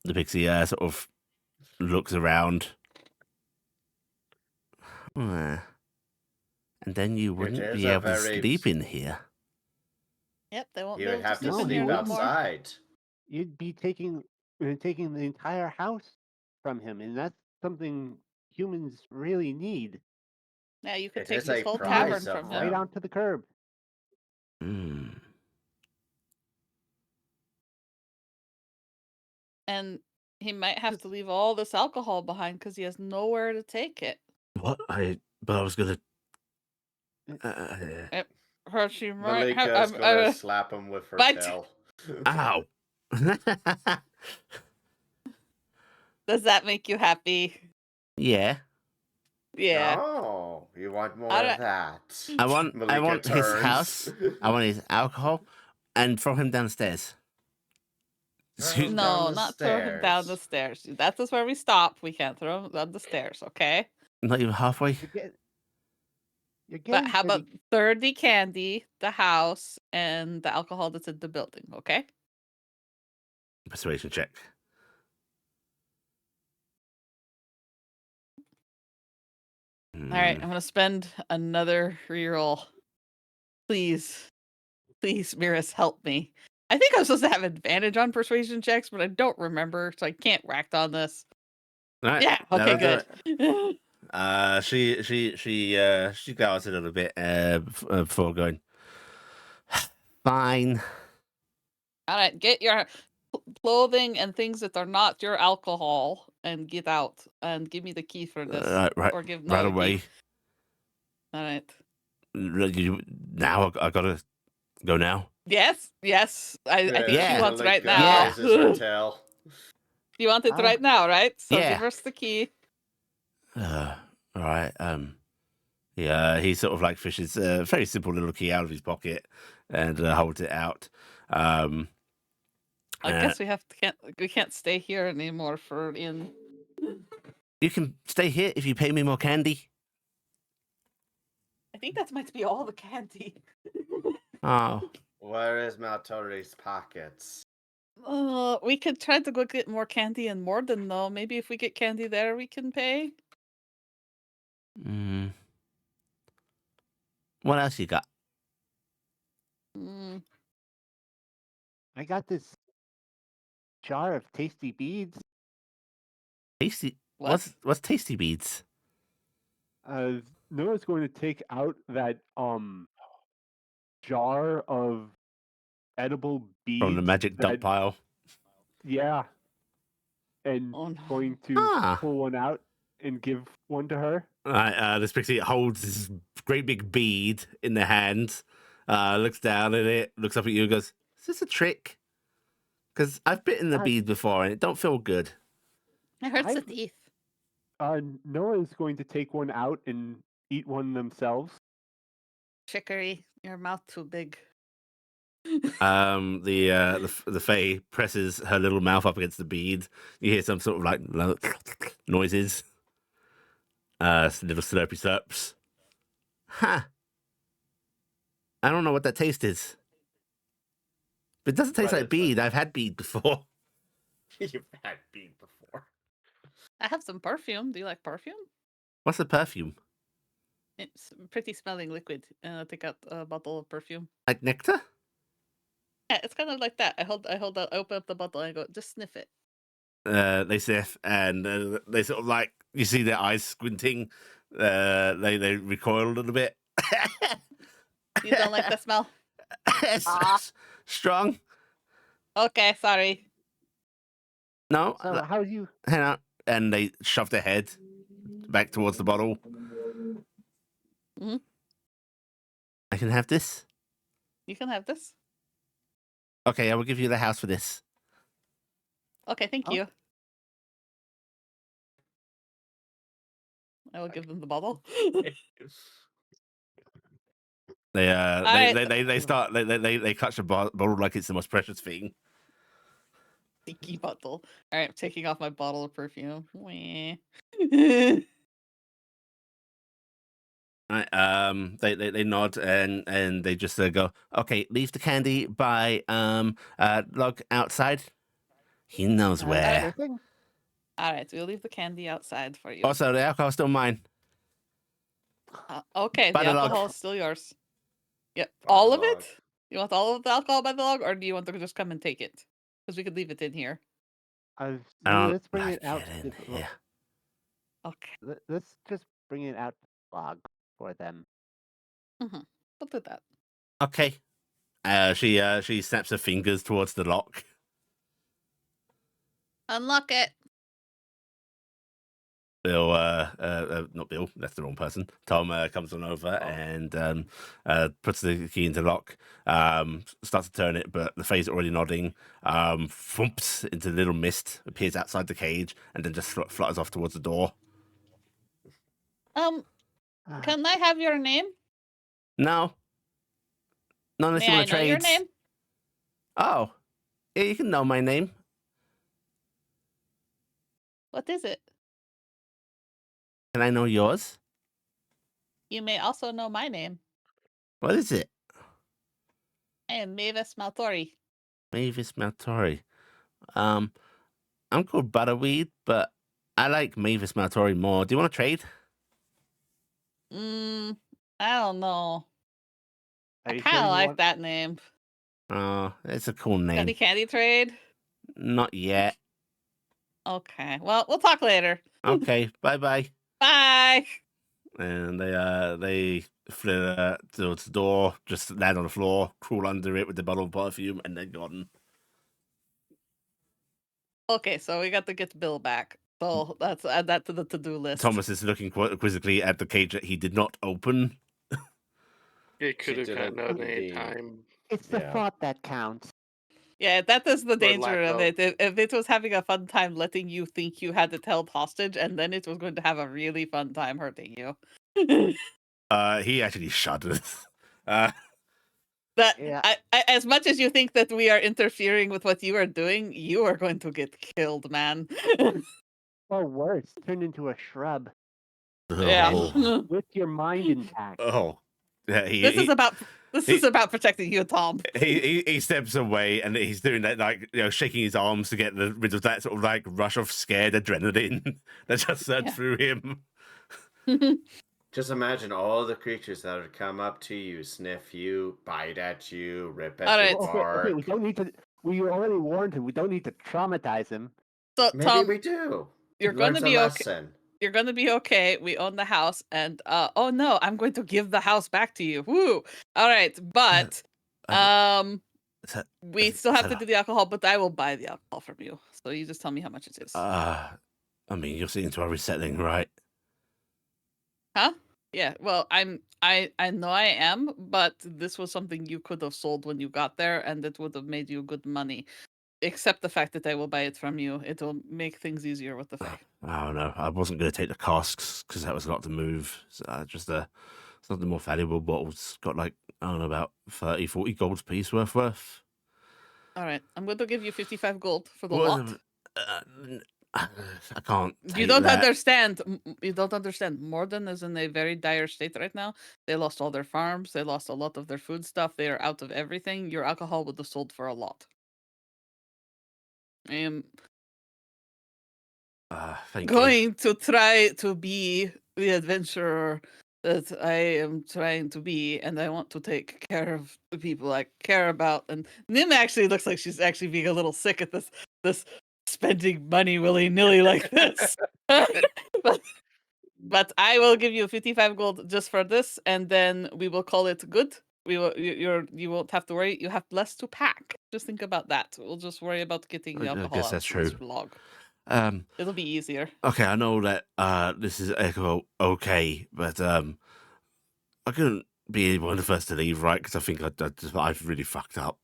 A: The pixie sort of looks around. And then you wouldn't
F: is
A: be
F: a
A: able to
F: very-
A: sleep in here.
D: Yep, they won't
F: You
D: be
F: would
D: able to
F: have to
D: sleep in
F: sleep
D: here no more.
F: outside.
B: You'd be taking the entire house from him, and that's something humans really need.
D: Yeah, you could
F: It
D: take
F: is
D: this
F: a
D: whole
F: prize
D: tavern
F: of
D: from
F: them.
D: him.
B: Right onto the curb.
A: Mm.
D: And he might have to leave all this alcohol behind because he has nowhere to take it.
A: What? But I was gonna.
D: She might have.
F: Malika's gonna slap him with her
D: bite.
F: tail.
A: Ow!
D: Does that make you happy?
A: Yeah.
D: Yeah.
F: Oh, you want more
D: Alright.
F: of that?
A: I want
F: Melikka
A: his
F: turns.
A: house. I want his alcohol, and throw him downstairs.
F: Throw him
D: No,
F: down the
D: not throw him down the stairs. That is where we stop. We can't throw him down the stairs, okay?
A: Not even halfway.
B: You're getting
D: But how about
B: pretty-
D: 30 candy, the house, and the alcohol that's in the building, okay?
A: Persuasion check.
D: All right, I'm going to spend another reroll. Please, Miris, help me. I think I'm supposed to have advantage on persuasion checks, but I don't remember, so I can't rack on this.
A: All right,
D: Yeah, okay,
A: that'll do
D: good.
A: it. She growls a little bit before going. Fine.
D: All right, get your clothing and things that are not your alcohol and get out and give me the key for this.
A: right
D: Or give
A: right
D: the
A: away.
D: key. All right.
A: Now I gotta go now.
D: Yes, yes. I think she
A: Yeah.
D: wants right
F: Melikka
D: now.
F: raises her tail.
D: You want it
B: Ah.
D: right now, right? So
A: Yeah.
D: give us the key.
A: All right. Yeah. He sort of like fishes a very simple little key out of his pocket and holds it out.
D: I
A: Uh,
D: guess we can't stay here anymore for in.
A: You can stay here if you pay me more candy.
D: I think that might be all the candy.
A: Oh.
F: Where is Maltori's pockets?
D: We could try to go get more candy in Morden, though. Maybe if we get candy there, we can pay.
A: Mm. What else you got?
D: Mm,
B: I got this jar of tasty beads.
A: Tasty.
D: what?
A: What's tasty beads?
B: Noah's going to take out that jar of edible beads
A: From the magic dump
B: that-
A: pile.
B: Yeah, and
D: Oh no.
B: going to
A: Ah.
B: pull one out and give one to her.
A: This pixie holds this great big bead in their hand, looks down at it, looks up at you and goes, "Is this a trick? Because I've bitten the
B: Uh,
A: bead before and it don't feel good."
D: It hurts the
B: I've-
D: teeth.
B: Noah is going to take one out and eat one themselves.
D: Chicory, your mouth too big.
A: The Fae presses her little mouth up against the bead. You hear some sort of like noises. Little slurpy slurps. Ha! I don't know what that taste is. But it doesn't taste
F: What
A: like
F: is
A: bead. I've had bead before.
F: You've had bead before.
D: I have some perfume. Do you like perfume?
A: What's the perfume?
D: It's pretty smelling liquid. Take out a bottle of perfume.
A: Like nectar?
D: Yeah, it's kind of like that. I open up the bottle and I go, just sniff it.
A: They sniff and they sort of like, you see their eyes squinting. They recoil a little bit.
D: You don't like the smell?
A: It's
D: Ah.
A: strong.
D: Okay, sorry.
A: No,
B: So how do you?
A: hang on. And they shove their head back towards the bottle.
D: Mhm.
A: I can have this.
D: You can have this.
A: Okay, I will give you the house for this.
D: Okay, thank
B: Oh.
D: you. I will give them the bottle.
A: They
D: Alright.
A: they start they clutch the bottle like it's the most precious thing.
D: Sticky bottle. All right, I'm taking off my bottle of perfume. Wah.
A: Right, they nod and they just go, okay, leave the candy by log outside. He knows
B: Sure
A: where.
B: thing.
D: All right, we'll leave the candy outside for you.
A: Also, the alcohol's still mine.
D: Okay,
A: By
D: the
A: the log.
D: alcohol is still yours. Yep,
F: By
D: all
F: the
D: of
F: log.
D: it. You want all of the alcohol by the log, or do you want to just come and take it? Because we could leave it in here.
A: I don't
B: Let's bring
A: like
B: it out.
A: in
B: to-
A: here.
D: Okay,
B: Let's just bring it out to the log for them.
D: we'll do that.
A: Okay. She snaps her fingers towards the lock.
D: Unlock it.
A: Bill, not Bill, that's the wrong person. Tom comes on over and puts the key into the lock, starts to turn it, but the Fae's already nodding, thumps into the little mist, appears outside the cage, and then just flutters off towards the door.
B: Ah,
D: Can I have your name?
A: No. Not unless
D: May
A: you
D: I
A: want to
D: know
A: trade.
D: your name?
A: Oh. Yeah, you can know my name.
D: What is it?
A: Can I know yours?
D: You may also know my name.
A: What is it?
D: I am Mavis Maltori.
A: Mavis Maltori. I'm called Butterweed, but I like Mavis Maltori more. Do you want to trade?
D: I don't know.
B: are
D: I
B: you
D: kind
B: sure
D: of
B: you
D: like
B: want-
D: that name.
A: Oh, it's a cool
D: Got any
A: name.
D: candy trade?
A: Not yet.
D: Okay. Well, we'll talk later.
A: Okay, bye.
D: Bye.
A: And they flit towards the door, just land on the floor, crawl under it with the bottle of perfume, and then gone.
D: Okay, so we got to get Bill back. So that's add that to the to-do list.
A: Thomas is looking quite quizzically at the cage that he did not open.
C: It could have
F: didn't
C: gotten out any
F: indeed.
C: time.
B: It's the
F: Yeah.
B: thought that counts.
D: Yeah, that is the
C: Or
D: danger
C: lack
D: of
C: of.
D: it. If it was having a fun time letting you think you had it held hostage, and then it was going to have a really fun time hurting you.
A: He actually shudders.
D: That
B: Yeah.
D: as much as you think that we are interfering with what you are doing, you are going to get killed, man.
B: Or worse, turn into a shrub
D: Yeah.
A: Oh.
B: with your mind intact.
A: Oh. Yeah,
D: This is about protecting you, Tom.
A: he steps away and he's doing that, like, shaking his arms to get rid of that sort of like rush of scared adrenaline that just surged
D: Yeah.
A: through him.
F: Just imagine all the creatures that would come up to you, sniff you, bite at you, rip at
D: All
F: your
D: right.
F: bark.
B: Okay, we don't need to. We already warned him. We don't need to traumatize him.
D: So
F: Maybe
D: Tom,
F: we do.
D: you're
F: He
D: gonna
F: learns
D: be
F: a
D: okay.
F: lesson.
D: You're gonna be okay. We own the house, and oh no, I'm going to give the house back to you. Woo! All right, but we still have to do the alcohol, but I will buy the alcohol from you. So you just tell me how much it is.
A: I mean, you're seeing to our resettling, right?
D: Huh? Yeah. Well, I know I am, but this was something you could have sold when you got there, and it would have made you good money. Except the fact that I will buy it from you. It will make things easier with the Fae.
A: I don't know. I wasn't going to take the casks because that was a lot to move. So just something more valuable bottles. Got like, I don't know, about 30, 40 golds piece worth.
D: All right, I'm going to give you 55 gold for the
A: What-
D: lot.
A: I can't take
D: You don't
A: that.
D: understand. You don't understand. Morden is in a very dire state right now. They lost all their farms. They lost a lot of their food stuff. They are out of everything. Your alcohol would have sold for a lot. I am
A: Thank you.
D: going to try to be the adventurer that I am trying to be, and I want to take care of the people I care about. And Nim actually looks like she's actually being a little sick at this spending money willy-nilly like this. But I will give you 55 gold just for this, and then we will call it good. We will you won't have to worry. You have less to pack. Just think about that. We'll just worry about getting the
A: I
D: alcohol
A: guess
D: out
A: that's
D: to this
A: true.
D: log.
A: Um,
D: It'll be easier.
A: okay, I know that this is okay, but I couldn't be one of the first to leave, right? Because I think I've really fucked up.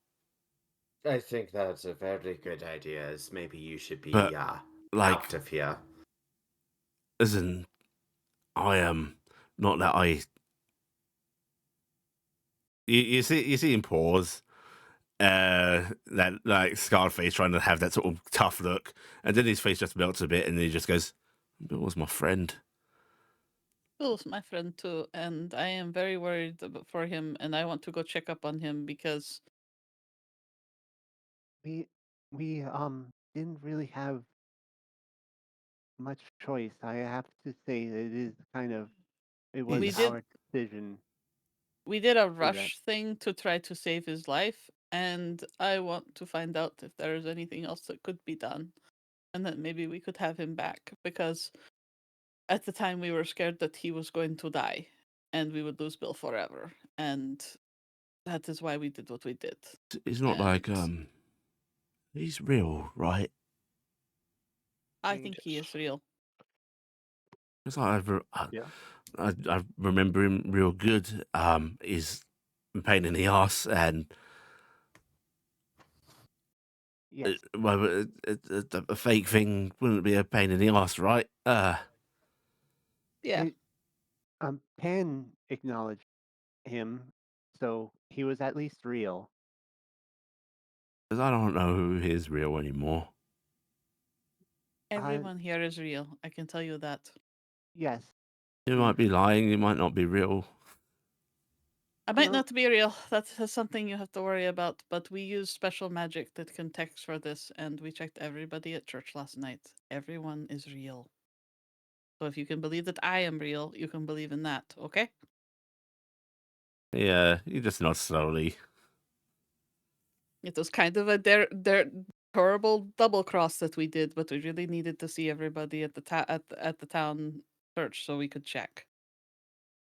F: I think that's a very good idea. As maybe you should be
A: But, like,
F: out of here.
A: listen, I am not that I. You see him pause, that like scarred face trying to have that sort of tough look, and then his face just melts a bit, and he just goes, "Bill was my friend."
D: Bill's my friend too, and I am very worried for him, and I want to go check up on him because
B: We didn't really have much choice. I have to say that it was
D: We did-
B: our decision.
D: we did a
B: that.
D: rush thing to try to save his life, and I want to find out if there is anything else that could be done, and that maybe we could have him back, because at the time we were scared that he was going to die, and we would lose Bill forever, and that is why we did what we did.
A: It's not like
D: And-
A: he's real, right?
D: I think he is real.
A: It's like
B: Yeah.
A: I remember him real good. He's a pain in the ass, and
B: Yes.
A: a fake thing wouldn't be a pain in the ass, right?
D: Yeah.
B: Pan acknowledged him, so he was at least real.
A: Because I don't know who is real anymore.
D: Everyone here is real. I can tell you that.
B: Yes.
A: He might be lying. He might not be real.
D: I might
B: No.
D: not be real. That's something you have to worry about. But we use special magic that can text for this, and we checked everybody at church last night. Everyone is real. So if you can believe that I am real, you can believe in that. Okay?
A: Yeah, he just nods slowly.
D: It was kind of a horrible double cross that we did, but we really needed to see everybody at the town church so we could check.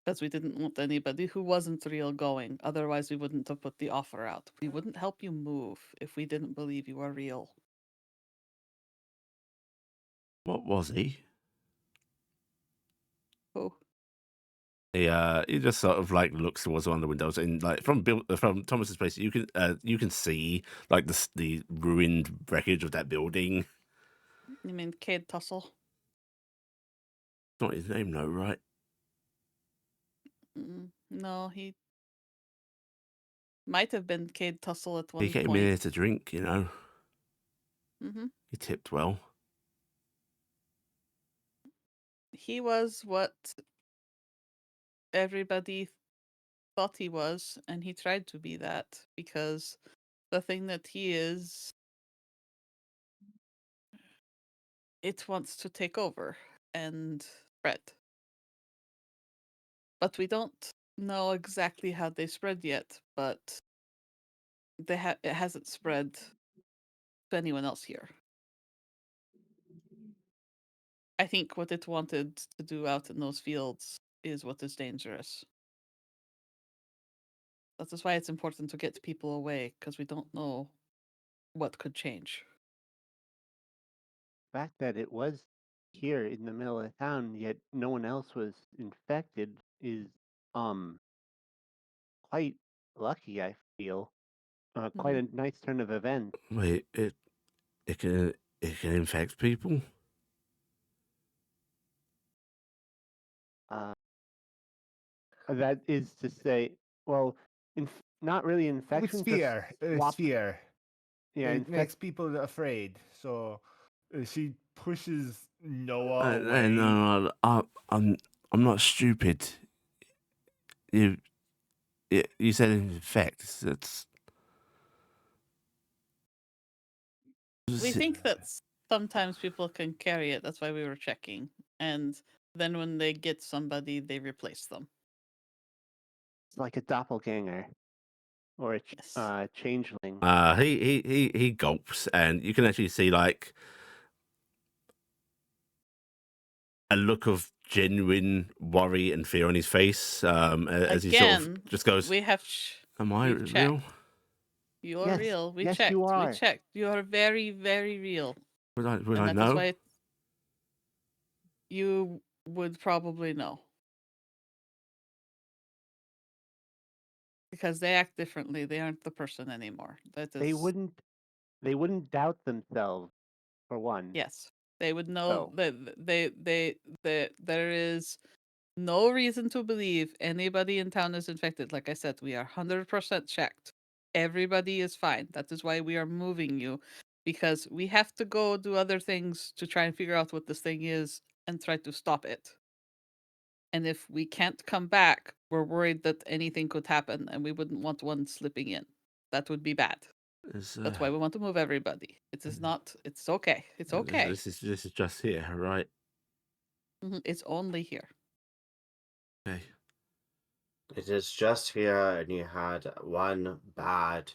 D: Because we didn't want anybody who wasn't real going. Otherwise, we wouldn't have put the offer out. We wouldn't help you move if we didn't believe you were real.
A: What was he?
D: Oh,
A: He just sort of like looks towards one of the windows, and like from Thomas's place, you can see like the ruined wreckage of that building.
D: you mean Cade Tussle?
A: Not his name, though, right?
D: No, he might have been Cade Tussle at one
A: He came in
D: point.
A: here to drink, you know.
D: Mm-hmm.
A: He tipped well.
D: He was what everybody thought he was, and he tried to be that because the thing that he is, it wants to take over and spread. But we don't know exactly how they spread yet, but it hasn't spread to anyone else here. I think what it wanted to do out in those fields is what is dangerous. That is why it's important to get people away, because we don't know what could change.
B: The fact that it was here in the middle of town, yet no one else was infected, is quite lucky. I feel quite a nice turn of events.
A: Wait, it can infect people.
B: That is to say, well, not really
G: It's
B: infection,
G: fear.
B: just
G: It's fear.
B: Yeah,
G: It makes people afraid. So she pushes Noah
A: No,
G: away.
A: no, I'm not stupid. You said infect. That's.
D: We think that sometimes people can carry it. That's why we were checking. And then when they get somebody, they replace them.
B: It's like a doppelganger or a
D: Yes.
B: changeling.
A: He gulps, and you can actually see like a look of genuine worry and fear on his face. As he sort
D: Again,
A: of just goes,
D: we have
A: "Am I
D: we've
A: real?
D: checked. You're
B: Yes,
D: real. We
B: yes,
D: checked.
B: you
D: We
B: are.
D: checked. You are very, very real.
A: Would I
D: And that is
A: know?"
D: why you would probably know. Because they act differently. They aren't the person anymore. That is
B: They wouldn't doubt themselves, for one.
D: Yes. They would know
B: So
D: that there is no reason to believe anybody in town is infected. Like I said, we are 100% checked. Everybody is fine. That is why we are moving you, because we have to go do other things to try and figure out what this thing is and try to stop it. And if we can't come back, we're worried that anything could happen and we wouldn't want one slipping in. That would be bad. That's why we want to move everybody. It is not, it's okay. It's okay.
A: This is just here, right?
D: It's only here.
A: Okay.
F: It is just here, and you had one bad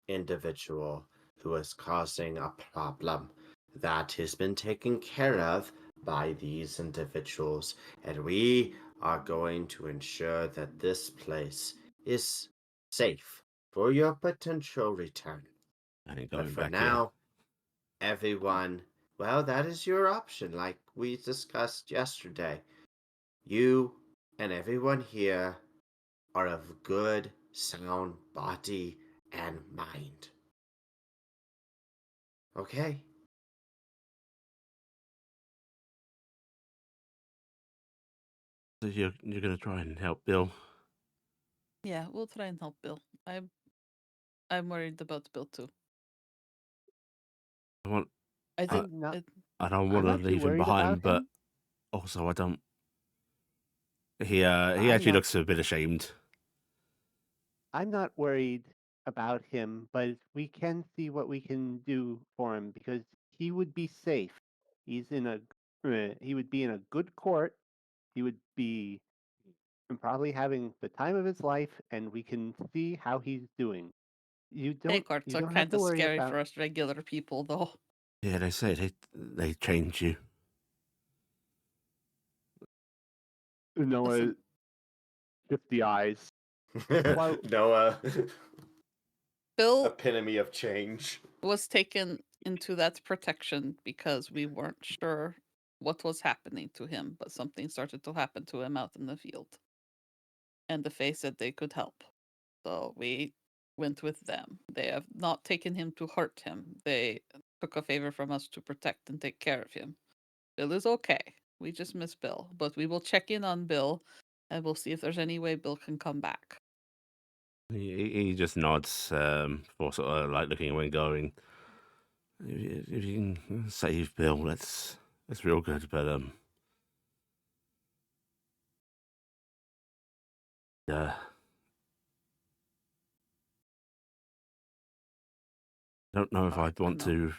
F: individual who is causing a problem that has been taken care of by these individuals, and we are going to ensure that this place is safe for your potential return.
A: I ain't
F: But
A: going
F: for
A: back
F: now, everyone, well, that is your option, like we discussed yesterday. You and everyone here are of good, sound body and mind. Okay?
A: here. So you're gonna try and help Bill.
D: Yeah, we'll try and help Bill. I'm worried about Bill too.
A: I want.
D: I think
B: I'm not.
A: I don't
B: I'm
A: want to
B: not too
A: leave him
B: worried about
A: behind, but
B: him.
A: also I don't. He
B: I'm
A: actually
B: not-
A: looks a bit ashamed.
B: I'm not worried about him, but we can see what we can do for him because he would be safe. He would be in a good court. He would be probably having the time of his life, and we can see how he's doing. You don't
D: courts are
B: have
D: kind
B: to
D: of
B: worry
D: scary
B: about.
D: for us regular people, though.
A: Yeah, they say they change you.
B: Noah,
D: Listen.
B: shift the eyes. Well-
F: Noah,
D: Bill
F: epitome of change.
D: was taken into that protection because we weren't sure what was happening to him, but something started to happen to him out in the field. And the Fae said they could help. So we went with them. They have not taken him to hurt him. They took a favor from us to protect and take care of him. Bill is okay. We just miss Bill. But we will check in on Bill and we'll see if there's any way Bill can come back.
A: He just nods, before sort of like looking away and going, if you can save Bill, that's real good, but I don't know if I'd want to,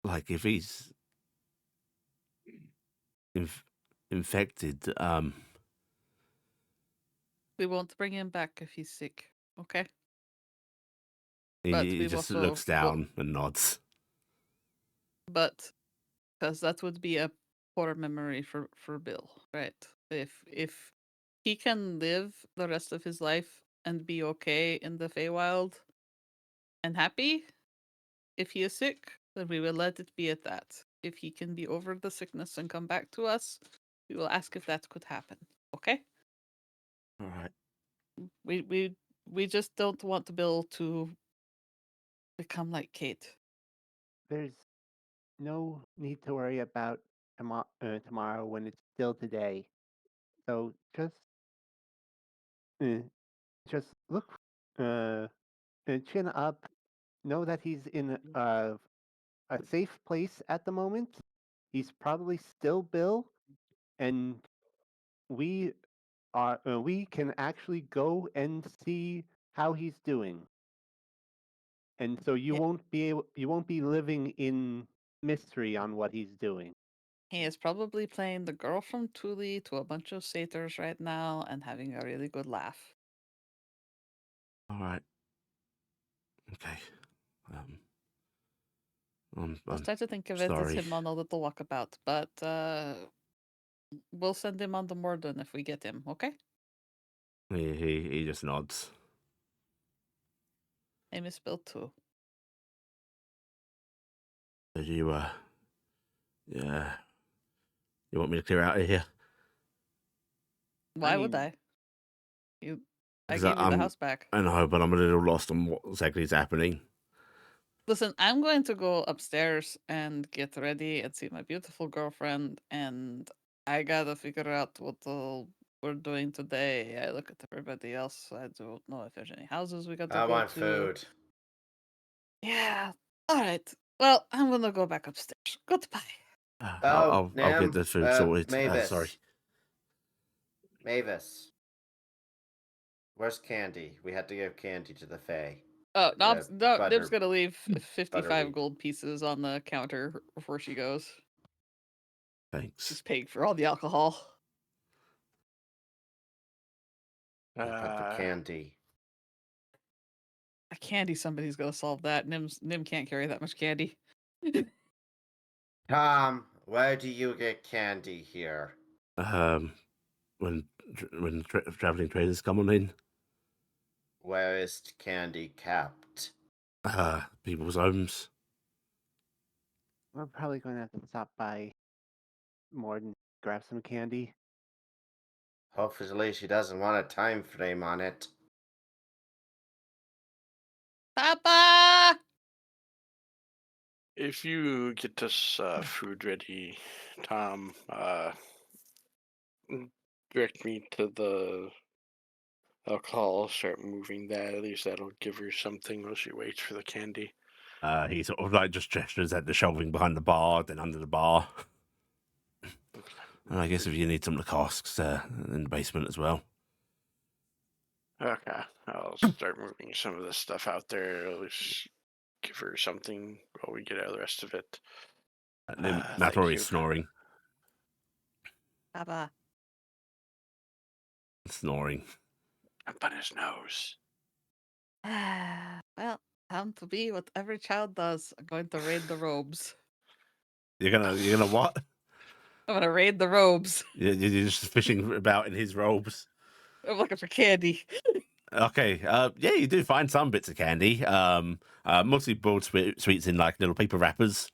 A: like, if he's infected,
D: We won't bring him back if he's sick, okay?
A: he
D: But we've
A: just
D: also-
A: looks down and nods.
D: But because that would be a poor memory for Bill, right? If he can live the rest of his life and be okay in the Feywild and happy, if he is sick, then we will let it be at that. If he can be over the sickness and come back to us, we will ask if that could happen. Okay?
A: All right.
D: We just don't want Bill to become like Kate.
B: There's no need to worry about tomorrow when it's still today. So just look, chin up. Know that he's in a safe place at the moment. He's probably still Bill, and we we can actually go and see how he's doing. And so you
D: Yeah.
B: won't be living in mystery on what he's doing.
D: He is probably playing the girl from Thule to a bunch of satyrs right now and having a really good laugh.
A: All right. Okay.
D: I'll
A: I'm
D: try to think of it as
A: sorry.
D: him on a little walkabout, but we'll send him on the Morden if we get him, okay?
A: He just nods.
D: I miss Bill too.
A: Did you yeah, you want me to clear out of here?
D: Why would
B: mean-
D: I? I
A: 'Cause
D: gave you the
A: I'm-
D: house back.
A: I know, but I'm a little lost on what exactly is happening.
D: Listen, I'm going to go upstairs and get ready and see my beautiful girlfriend, and I gotta figure out what we're doing today. I look at everybody else. I don't know if there's any houses we got to
F: I
D: go
F: want
D: to.
F: food.
D: Yeah. All right. Well, I'm gonna go back upstairs. Goodbye.
A: I'll
F: Nam,
A: get the food sorted.
F: Mavis.
A: Sorry.
F: Mavis. Where's Candy? We had to give Candy to the Fae.
D: Oh, Nib's
F: butter-
D: gonna leave 55
F: butterweed.
D: gold pieces on the counter before she goes.
A: Thanks.
D: She's paying for all the alcohol.
F: What about the candy?
D: A candy, somebody's gonna solve that. Nim can't carry that much candy.
F: Tom, where do you get candy here?
A: When traveling traders come on in,
F: Where is candy kept?
A: people's homes.
B: We're probably going to have to stop by Morden, grab some candy.
F: Hopefully she doesn't want a time frame on it.
D: Papa!
C: If you get us food ready, Tom, direct me to the alcohol. Start moving that. At least that'll give her something while she waits for the candy.
A: He sort of like just gestures at the shelving behind the bar, then under the bar. And I guess if you need some of the casks, in the basement as well.
C: Okay, I'll start moving some of this stuff out there. At least give her something while we get out the rest of it. Thank
A: Mathor
C: you.
A: is snoring.
D: Papa.
A: Snoring.
C: Up on his nose.
D: Well, time to be what every child does. I'm going to raid the robes.
A: You're gonna what?
D: I'm gonna raid the robes.
A: You're just fishing about in his robes.
D: I'm looking for candy.
A: Okay. Yeah, you do find some bits of candy. Mostly boiled sweets in like little paper wrappers.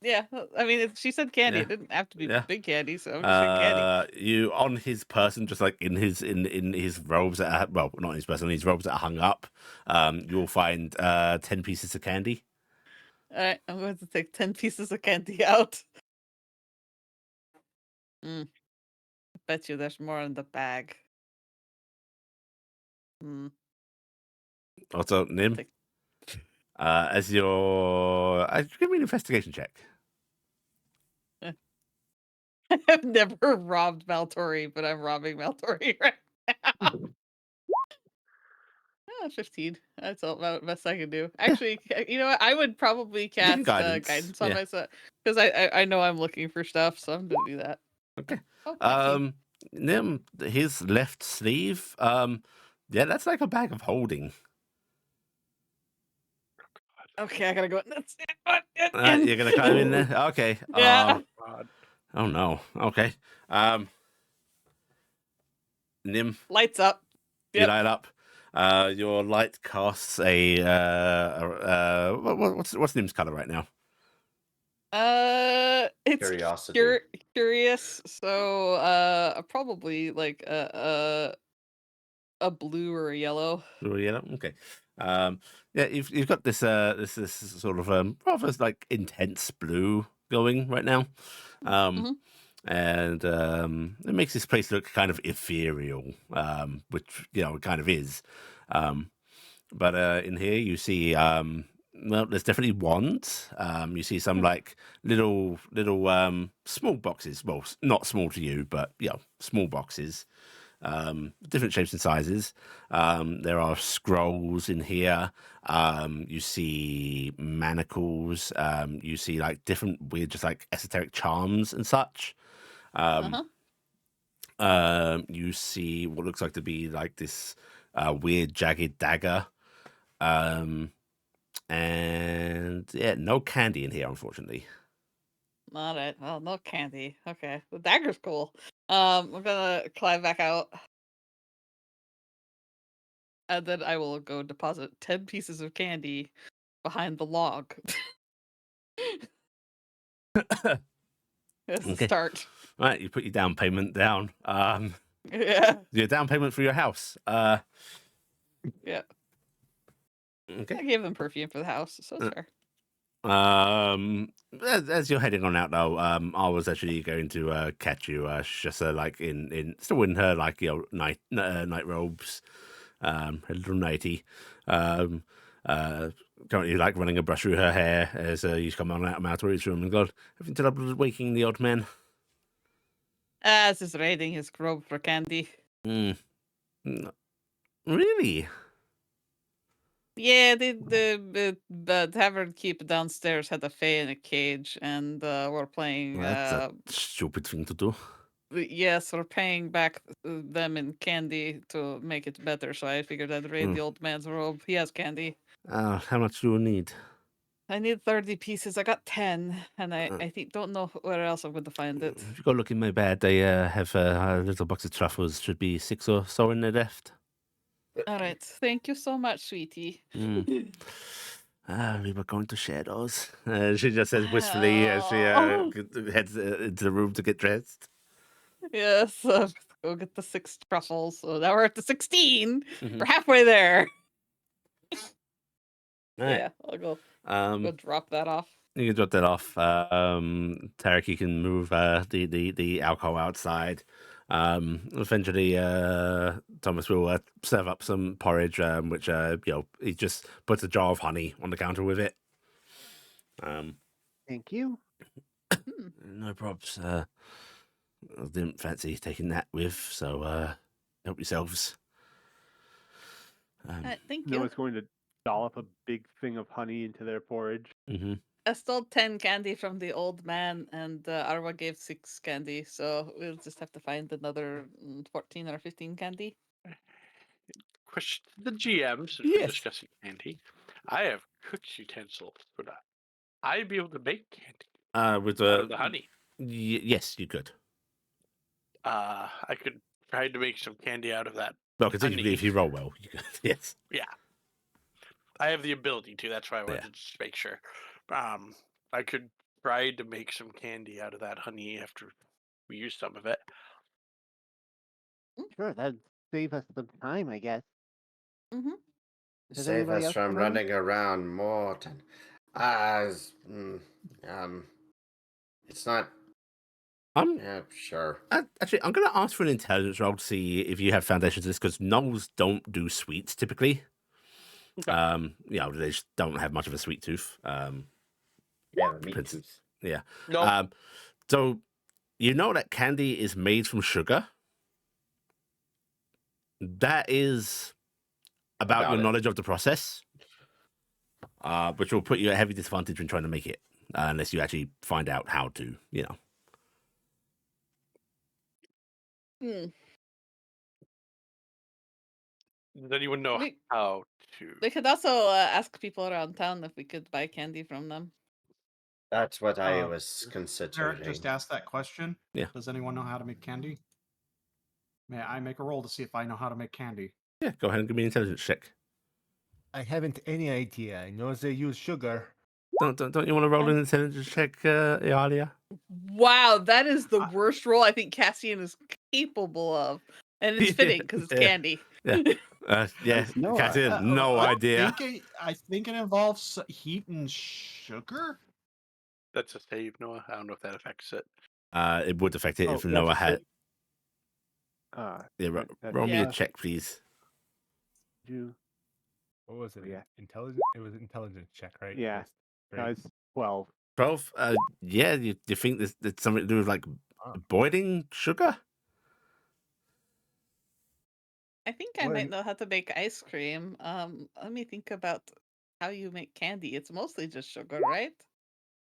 D: Yeah, I mean, she said candy.
A: Yeah.
D: It didn't have to be
A: Yeah.
D: big candy, so I'm just saying candy.
A: You on his person, just like in his robes that are, well, not his person, his robes that are hung up. You'll find 10 pieces of candy.
D: All right, I'm going to take 10 pieces of candy out. I bet you there's more in the bag.
A: Also, Nim,
D: Take-
A: as your give me an investigation check.
D: I've never robbed Maltori, but I'm robbing Maltori right now. 15. That's all about best I can do. Actually, you know what? I would probably
A: can
D: cast
A: guidance,
D: on
A: yeah.
D: myself because I know I'm looking for stuff, so I'm gonna do that.
A: Okay.
D: Oh, thank you.
A: Nim, his left sleeve, yeah, that's like a bag of holding.
D: Okay, I gotta go. That's
A: You're gonna climb in there? Okay.
D: Yeah.
C: God.
A: Oh no. Okay. Nim,
D: Lights up.
A: you
D: Yep.
A: light up. Your light casts a what's Nim's color right now?
D: It's
F: Curiosity.
D: curious. So, probably like a blue or a yellow.
A: Blue or yellow? Okay. Yeah, you've got this this sort of rather like intense blue going right now. And it makes this place look kind of ethereal, which it kind of is. But in here you see well, there's definitely wands. You see some like little small boxes. Well, not small to you, but small boxes. Different shapes and sizes. There are scrolls in here. You see manacles. You see like different weird, just like esoteric charms and such. You see what looks like to be like this weird jagged dagger. And yeah, no candy in here, unfortunately.
D: Not it. Well, no candy. Okay, the dagger's cool. I'm gonna climb back out, and then I will go deposit 10 pieces of candy behind the log. As a
A: Okay.
D: start.
A: Right, you put your down payment down.
D: Yeah.
A: Your down payment for your house.
D: Yeah.
A: Okay.
D: I gave them perfume for the house, so it's fair.
A: As you're heading on out though, I was actually going to catch you. Just like still in her like night robes, her little nightie. Currently like running a brush through her hair as you come on out of Maltori's room and God, have you trouble waking the old man?
D: As is raiding his robe for candy.
A: Really?
D: Yeah, the tavern keep downstairs had a fae in a cage, and we're playing.
A: That's a stupid thing to do.
D: Yes, we're paying back them in candy to make it better. So I figured I'd raid the old man's robe. He has candy.
A: How much do you need?
D: I need 30 pieces. I got 10, and I think don't know where else I'm going to find it.
A: If you go look in my bed, I have a little box of truffles. Should be 6 or so in there left.
D: All right, thank you so much, sweetie.
A: We were going to share those. She just says wistfully as she heads into the room to get dressed.
D: Yes, go get the 6 truffles. So now we're at the 16.
A: Mhm.
D: We're halfway there.
A: Right.
D: Yeah, I'll go drop that off.
A: You can drop that off. Taryc, you can move the alcohol outside. Eventually, Thomas will serve up some porridge, which he just puts a jar of honey on the counter with it.
B: Thank you.
A: No props. I didn't fancy taking that with, so help yourselves.
D: Thank
B: No
D: you.
B: one's going to dollop a big thing of honey into their porridge.
D: I stole 10 candy from the old man, and Arwa gave 6 candy, so we'll just have to find another 14 or 15 candy.
C: Question to the GM, since
A: Yes.
C: we're discussing candy. I have cooked utensils. Would I be able to make candy
A: With
C: out of the honey?
A: Yes, you could.
C: I could try to make some candy out of that.
A: Well, particularly
C: honey.
A: if you roll well, you could. Yes.
C: Yeah. I have the ability to. That's why I wanted
A: Yeah.
C: to just make sure. I could tried to make some candy out of that honey after we used some of it.
B: Sure, that'd save us some time, I guess.
D: Mm-hmm.
B: Does
F: Save
B: anybody
F: us
B: else
F: from
B: have any?
F: running around more. It's not.
A: I'm
F: Yeah, sure.
A: actually I'm going to ask for an intelligence roll to see if you have foundations to this, because gnolls don't do sweets typically.
C: Okay.
A: They just don't have much of a sweet tooth.
F: Yeah, meat
A: Prince-
F: tooth.
A: Yeah.
C: No.
A: So you know that candy is made from sugar. That is about your
F: About it.
A: knowledge of the process, which will put you at a heavy disadvantage when trying to make it, unless you actually find out how to.
D: Hmm.
C: Does anyone know
D: We-
C: how to?
D: We could also ask people around town if we could buy candy from them.
F: That's what I was
E: Eric
F: considering.
E: just asked that question.
A: Yeah.
E: Does anyone know how to make candy? May I make a roll to see if I know how to make candy?
A: Yeah, go ahead and give me an intelligence check.
G: I haven't any idea. I know they use sugar.
A: Don't you want to roll an intelligence check, Iala?
D: Wow, that is the worst role I think Cassian is capable of. And it's fitting because it's
A: Yeah.
D: candy.
A: Yeah.
B: No,
A: Cassian, no idea.
E: I think it involves heat and sugar.
C: That's a save, Noah. I don't know if that affects it.
A: It would affect it if
B: that's
A: Noah
B: a
A: had.
B: save.
A: Yeah,
B: That-
A: roll me a
D: Yeah.
A: check, please.
B: You,
G: What was it?
B: Yeah.
G: Intelligence. It was an intelligence check, right?
B: Yeah.
G: Yes. Great.
B: it's 12.
A: 12. Yeah. You think there's something to do with like
G: Oh.
A: boiling sugar?
D: I think I
G: Well,
D: might know how to make ice cream. Let me think about how you make candy. It's mostly just sugar, right?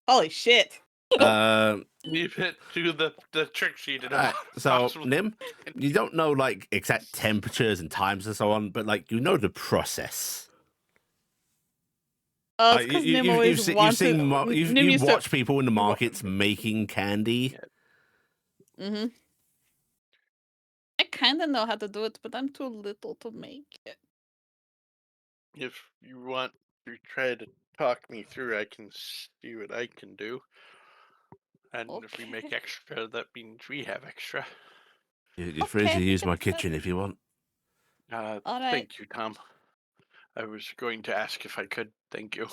D: Holy shit!
C: Leave it to the trick sheet. And
A: Alright, so Nim, you don't know like exact temperatures and times and so on, but like you know the process.
D: Oh, it's because Nim always wanted. Nim
A: You've
D: used
A: watched people in the
C: wa-
A: markets making candy.
D: Mm-hmm. I kind of know how to do it, but I'm too little to make it.
C: if you want to try to talk me through, I can see what I can do. And if we make
D: Okay.
C: extra, that means we have extra.
A: You're free to
D: Okay,
A: use my
D: that's
A: kitchen
D: fine.
A: if you want.
D: All right.
C: Thank you, Tom. I was going to ask if I could. Thank you.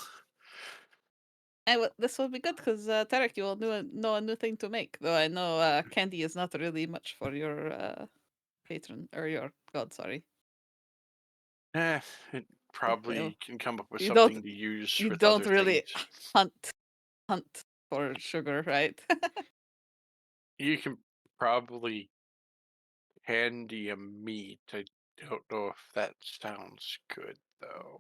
D: This will be good because Taryc, you will know a new thing to make. Though I know candy is not really much for your patron or your god. Sorry.
C: It probably
D: know,
C: can come up with
D: you
C: something
D: don't-
C: to use
D: You
C: with
D: don't
C: other
D: really
C: things.
D: hunt for sugar, right?
C: You can probably candy a meat. I don't know if that sounds good though.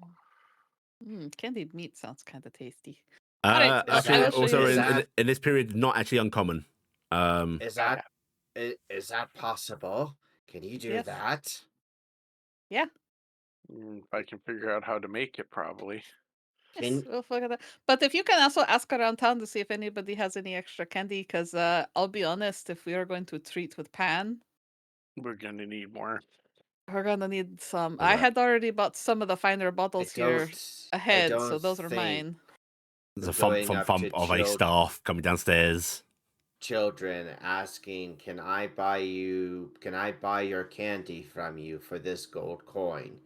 D: Candied meat sounds kind of tasty.
A: Uh,
D: Alright, I will show
A: also
D: you.
A: in this period, not actually uncommon.
F: Is that possible? Can you do
D: Yes.
F: that?
D: Yeah.
C: If I can figure out how to make it, probably.
D: Yes, we'll figure that. But if you can also ask around town to see if anybody has any extra candy, because I'll be honest, if we are going to treat with Pan,
C: We're gonna need more.
D: we're gonna need some.
A: Yeah.
D: I had already bought some of the finer bottles here ahead, so
F: don't
D: those are
F: think
D: mine.
A: There's a
F: going
A: thump
F: up to
A: of a staff coming downstairs.
F: children asking, "Can I buy your candy from you for this gold coin?"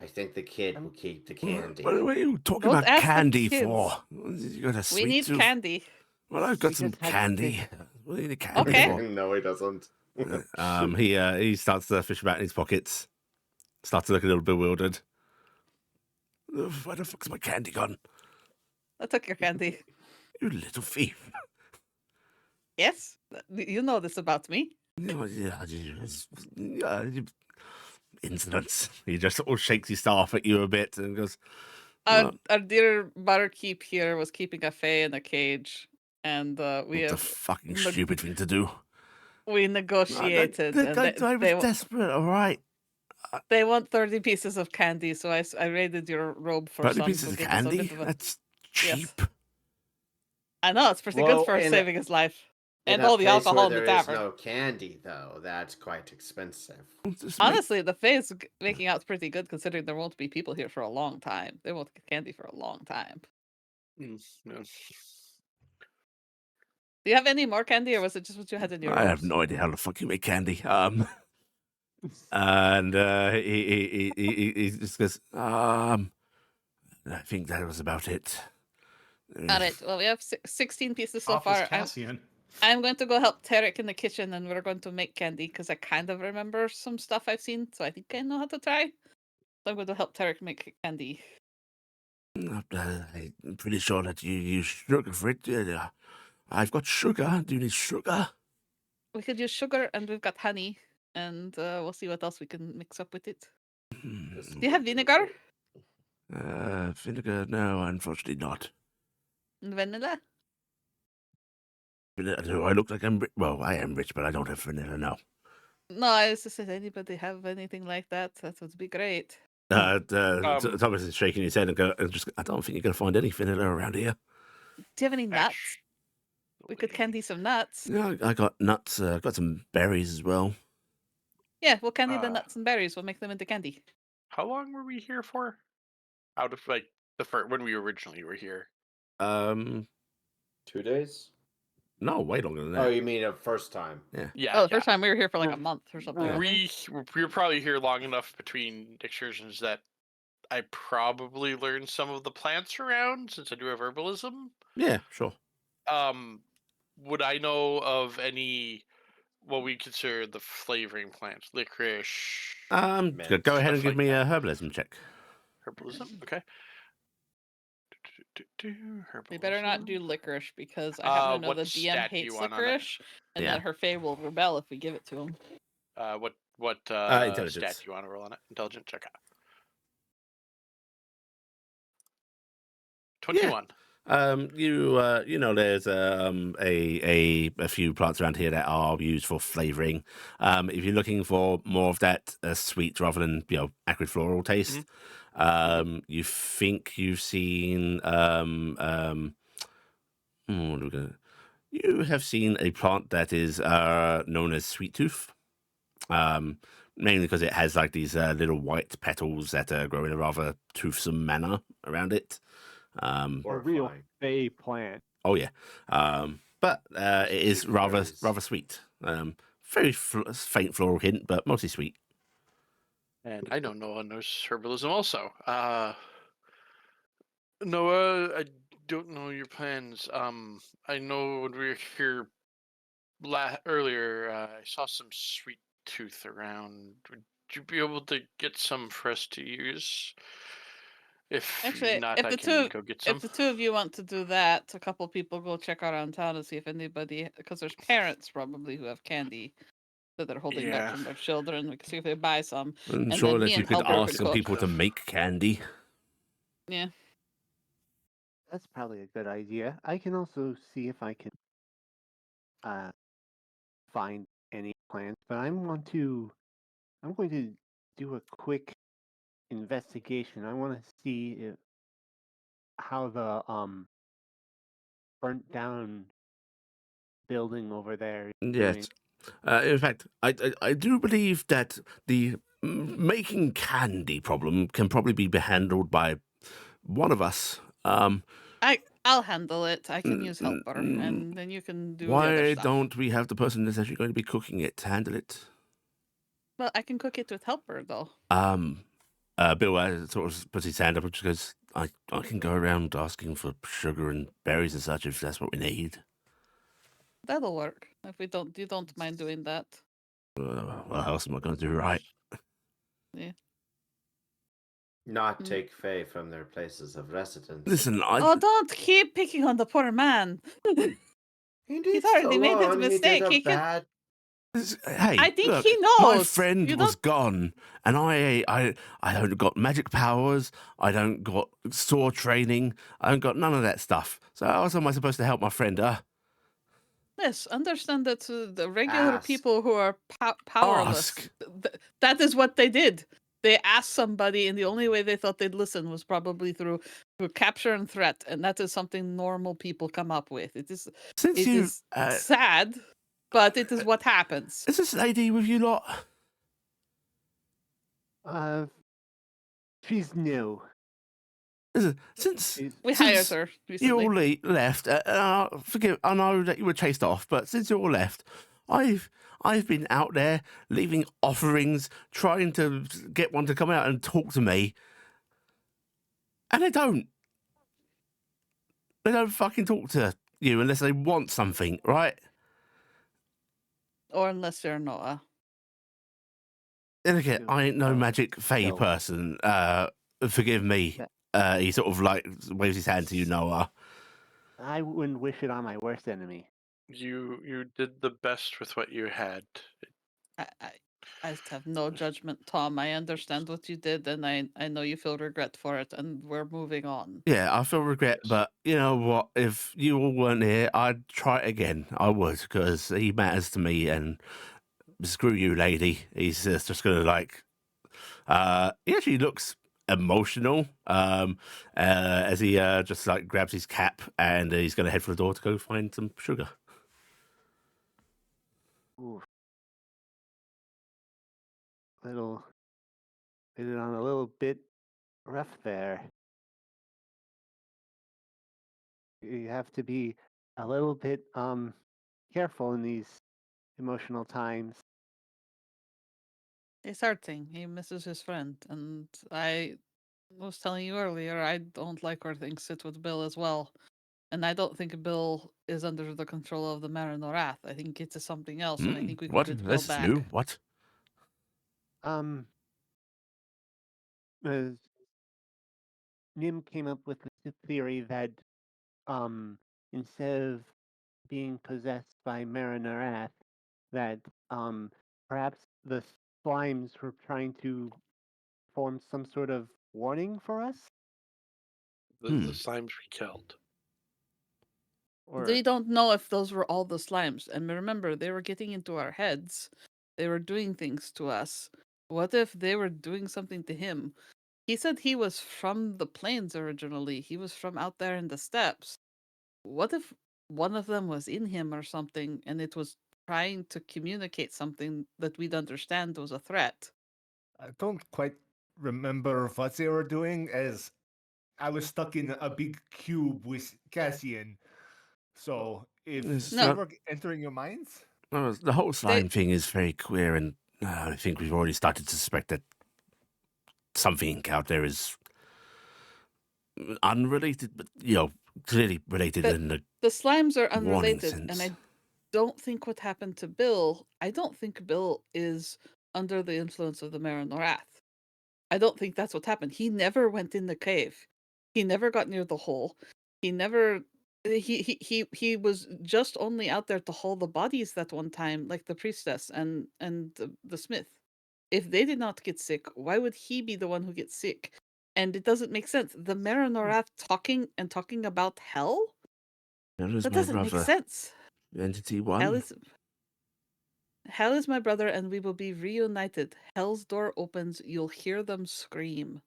F: I think the kid will keep the candy.
A: What are you talking
D: Don't
A: about
D: ask the
A: candy
D: kids.
A: for? You got a
D: We
A: sweet
D: need
A: tooth?
D: candy.
A: Well, I've got
B: We
A: some
B: just had
A: candy. What do you need candy
D: Okay.
A: for?
F: No, he doesn't.
A: He starts to fish about in his pockets. Starts to look a little bewildered. Where the fuck's my candy gone?
D: I took your candy.
A: You little thief.
D: Yes, you know this about me.
A: Insolence. He just sort of shakes his staff at you a bit and goes,
D: Our dear barkeep here was keeping a fae in a cage, and we
A: "What a
D: have
A: fucking stupid thing to do."
D: we negotiated. And
A: I was desperate, all right.
D: they want 30 pieces of candy, so I raided your robe for
A: 30
D: some.
A: pieces
D: So
A: of
D: give us a
A: candy?
D: bit of a...
A: That's
D: Yes.
A: cheap.
D: I know it's pretty
F: Well,
D: good for
F: in a-
D: saving his life,
F: In
D: and
F: a
D: all the
F: place
D: alcohol
F: where
D: in the
F: there is
D: tavern.
F: no candy, though, that's quite expensive.
D: Honestly, the fae is making out pretty good considering there won't be people here for a long time. They won't get candy for a long time.
C: No.
D: Do you have any more candy, or was it just what you had in your
A: I have
D: rooms?
A: no idea how the fuck you make candy. And he just goes, I think that was about it.
D: All right. Well, we have 16 pieces so
E: Offers
D: far.
E: Cassian.
D: I'm going to go help Taryc in the kitchen, and we're going to make candy because I kind of remember some stuff I've seen, so I think I know how to try. So I'm going to help Taryc make candy.
A: I'm pretty sure that you use sugar for it. I've got sugar. Do you need sugar?
D: We could use sugar, and we've got honey, and we'll see what else we can mix up with it. Do you have vinegar?
A: Vinegar? No, unfortunately not.
D: And vanilla?
A: Do I look like I'm rich? Well, I am rich, but I don't have vanilla, no.
D: No, I was just said, anybody have anything like that? That would be great.
A: Thomas is shaking his head and go, I don't think you're going to find any vanilla around here.
D: Do you have any nuts? We could candy some nuts.
A: Yeah, I got nuts. Got some berries as well.
D: Yeah, we'll candy the nuts and berries. We'll make them into candy.
C: How long were we here for? Out of like the first when we originally were here.
F: 2 days?
A: No, way longer than that.
F: Oh, you mean a first time?
A: Yeah.
C: Yeah.
D: Oh, the first time we were here for like a month or something.
B: Yeah.
D: weren't we?
C: We were probably here long enough between excursions that I probably learned some of the plants around since I do have herbalism.
A: Yeah, sure.
C: Would I know of any what we consider the flavoring plants? Licorice.
A: Go ahead and give
C: like
A: me
C: that.
A: a herbalism check.
C: Herbalism? Okay.
D: We better not do licorice because I happen to know
C: what
D: the DM
C: stat do you
D: hates
C: want on it?
D: licorice, and
A: Yeah.
D: then her fae will rebel if we give it to him.
C: What
A: Intelligence.
C: stat do you want to roll on it? Intelligence, check out. 21.
A: You know, there's a few plants around here that are used for flavoring. If you're looking for more of that sweet rather than acrid floral taste, you think you've seen you have seen a plant that is known as sweet tooth. Mainly because it has like these little white petals that grow in a rather toothsome manner around it.
B: A real fey plant.
A: Oh yeah, but it is
F: Sweet
A: rather
F: berries.
A: sweet. Very faint floral hint, but mostly sweet.
C: And I know Noah knows herbalism also. Noah, I don't know your plans. I know when we were here earlier, I saw some sweet tooth around. Would you be able to get some for us to use? If
D: Actually,
C: not,
D: if
C: I
D: the
C: can go get some.
D: if the two of you want to do that, a couple people go check around town and see if anybody, because there's parents probably who have candy that they're holding back
C: Yeah.
D: from their children. We can see if they buy some.
A: I'm
D: And
A: sure
D: then
A: that
D: me
A: you
D: and
A: could
D: Helper
A: ask
D: could
A: some
D: go-
A: people to make candy.
D: Yeah.
B: That's probably a good idea. I can also see if I can find any plants, but I'm going to do a quick investigation. I want to see how the burnt down building over there is doing.
A: Yes. In fact, I do believe that the making candy problem can probably be handled by one of us.
D: I'll handle it. I can use Helper, and then you can do the other
A: Why
D: stuff.
A: don't we have the person that's actually going to be cooking it handle it?
D: Well, I can cook it with Helper though.
A: Bill sort of puts his hand up and just goes, I can go around asking for sugar and berries and such if that's what we need.
D: That'll work. If you don't mind doing that.
A: What else am I going to do right?
D: Yeah.
F: Not take Fae from their places of residence.
A: Listen,
D: Oh, don't keep picking on the poor man. He's already made his mistake. He can.
A: Hey,
D: I think
A: look,
D: he knows.
A: my friend
D: You
A: was
D: don't-
A: gone, and I don't got magic powers. I don't got sword training. I don't got none of that stuff. So how else am I supposed to help my friend?
D: Yes, understand that the regular
F: Ask.
D: people who are powerless.
A: Ask.
D: That is what they did. They asked somebody, and the only way they thought they'd listen was probably through capture and threat, and that is something normal people come up with. It is sad, but it is what happens.
A: Is this lady with you lot?
B: She's new.
A: Listen, since
D: We hired
A: since
D: her
A: you
D: recently.
A: all left, forgive, I know that you were chased off, but since you all left, I've been out there leaving offerings, trying to get one to come out and talk to me, and they don't. They don't fucking talk to you unless they want something, right?
D: Or unless you're Noah.
A: And again, I ain't no
B: Oh,
A: magic fae
B: no.
A: person. Forgive me. He sort of like waves his hand to you, Noah.
B: I wouldn't wish it on my worst enemy.
C: You did the best with what you had.
D: I have no judgment, Tom. I understand what you did, and I know you feel regret for it, and we're moving on.
A: Yeah, I feel regret,
C: Yes.
A: but you know what? If you all weren't here, I'd try it again. I would, because he matters to me, and screw you, lady. He's just gonna like. He actually looks emotional. As he just like grabs his cap and he's gonna head for the door to go find some sugar.
B: Oof. Little, did it on a little bit rough there. You have to be a little bit careful in these emotional times.
D: It's hurting. He misses his friend, and I was telling you earlier, I don't like where things sit with Bill as well. And I don't think Bill is under the control of the Mariner Wrath. I think it's something else, and I think we could
A: What?
D: get Bill
A: This is
D: back.
A: new. What?
B: Nim came up with the theory that instead of being possessed by Marinarath, that perhaps the slimes were trying to form some sort of warning for us,
C: The slimes we killed.
B: or
D: They don't know if those were all the slimes. And remember, they were getting into our heads. They were doing things to us. What if they were doing something to him? He said he was from the plains originally. He was from out there in the steppes. What if one of them was in him or something, and it was trying to communicate something that we'd understand was a threat?
G: I don't quite remember what they were doing, as I was stuck in a big cube with Cassian. So if
A: It's
G: they
D: No.
G: were entering your minds,
A: the whole slime thing is very queer, and I think we've already started to suspect that something out there is unrelated, but clearly related in the
D: The slimes are
A: warning
D: unrelated,
A: sense.
D: and I don't think what happened to Bill. I don't think Bill is under the influence of the Marinorath. I don't think that's what happened. He never went in the cave. He never got near the hole. He never. He was just only out there to haul the bodies that one time, like the priestess and the smith. If they did not get sick, why would he be the one who gets sick? And it doesn't make sense. The Marinorath talking about hell?
A: That is
D: That
A: my
D: doesn't make
A: brother.
D: sense.
A: Entity
D: Hell
A: one.
D: is my brother, and we will be reunited. Hell's door opens, you'll hear them scream.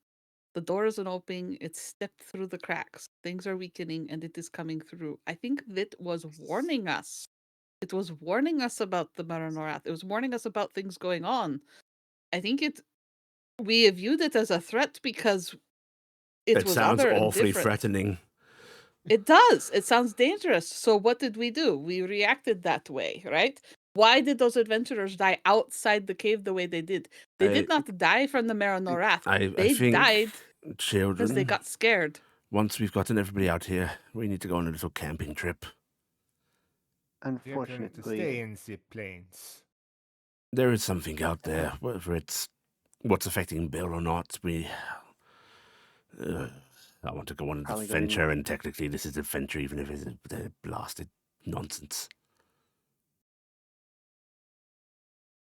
D: The door isn't opening, it's stepped through the cracks. Things are weakening, and it is coming through. I think that was warning us. It was warning us about the Maranorath. It was warning us about things going on. I think we viewed it as a threat because it was
A: sounds
D: other and
A: awfully
D: different.
A: threatening.
D: It does. It sounds dangerous. So what did we do? We reacted that way, right? Why did those adventurers die outside the cave the way they did? They did not die from the Maranorath.
A: I
D: They
A: think
D: died because
A: children.
D: they got scared.
A: Once we've gotten everybody out here, we need to go on a little camping trip.
G: we are planning to
B: unfortunately,
G: stay in the plains.
A: There is something out there, whether it's what's affecting Bill or not. I want to go on an
B: Probably going-
A: adventure, and technically this is adventure, even if it's blasted nonsense.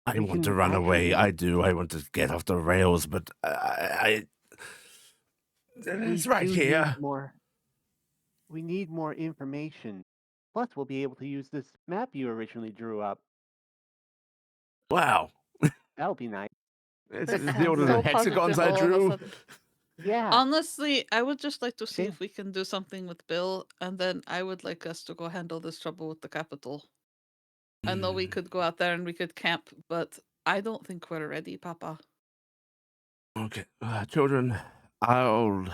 A: I
B: We
A: want to
B: can
A: run away.
B: actually-
A: I do. I want to get off the rails, but it's right
B: do
A: here.
B: need more. We need more information. Plus, we'll be able to use this map you originally drew up.
A: Wow.
B: That'll be nice.
A: It's
D: That
A: the
D: sounds
A: order
D: so
A: of hexagons
D: positive
A: I
D: all of a
A: drew.
D: sudden.
B: Yeah.
D: Honestly, I would just like to see
B: Same.
D: if we can do something with Bill, and then I would like us to go handle this trouble with the capital. I know we could go out there and we could camp, but I don't think we're ready, Papa.
A: Okay, children, I'll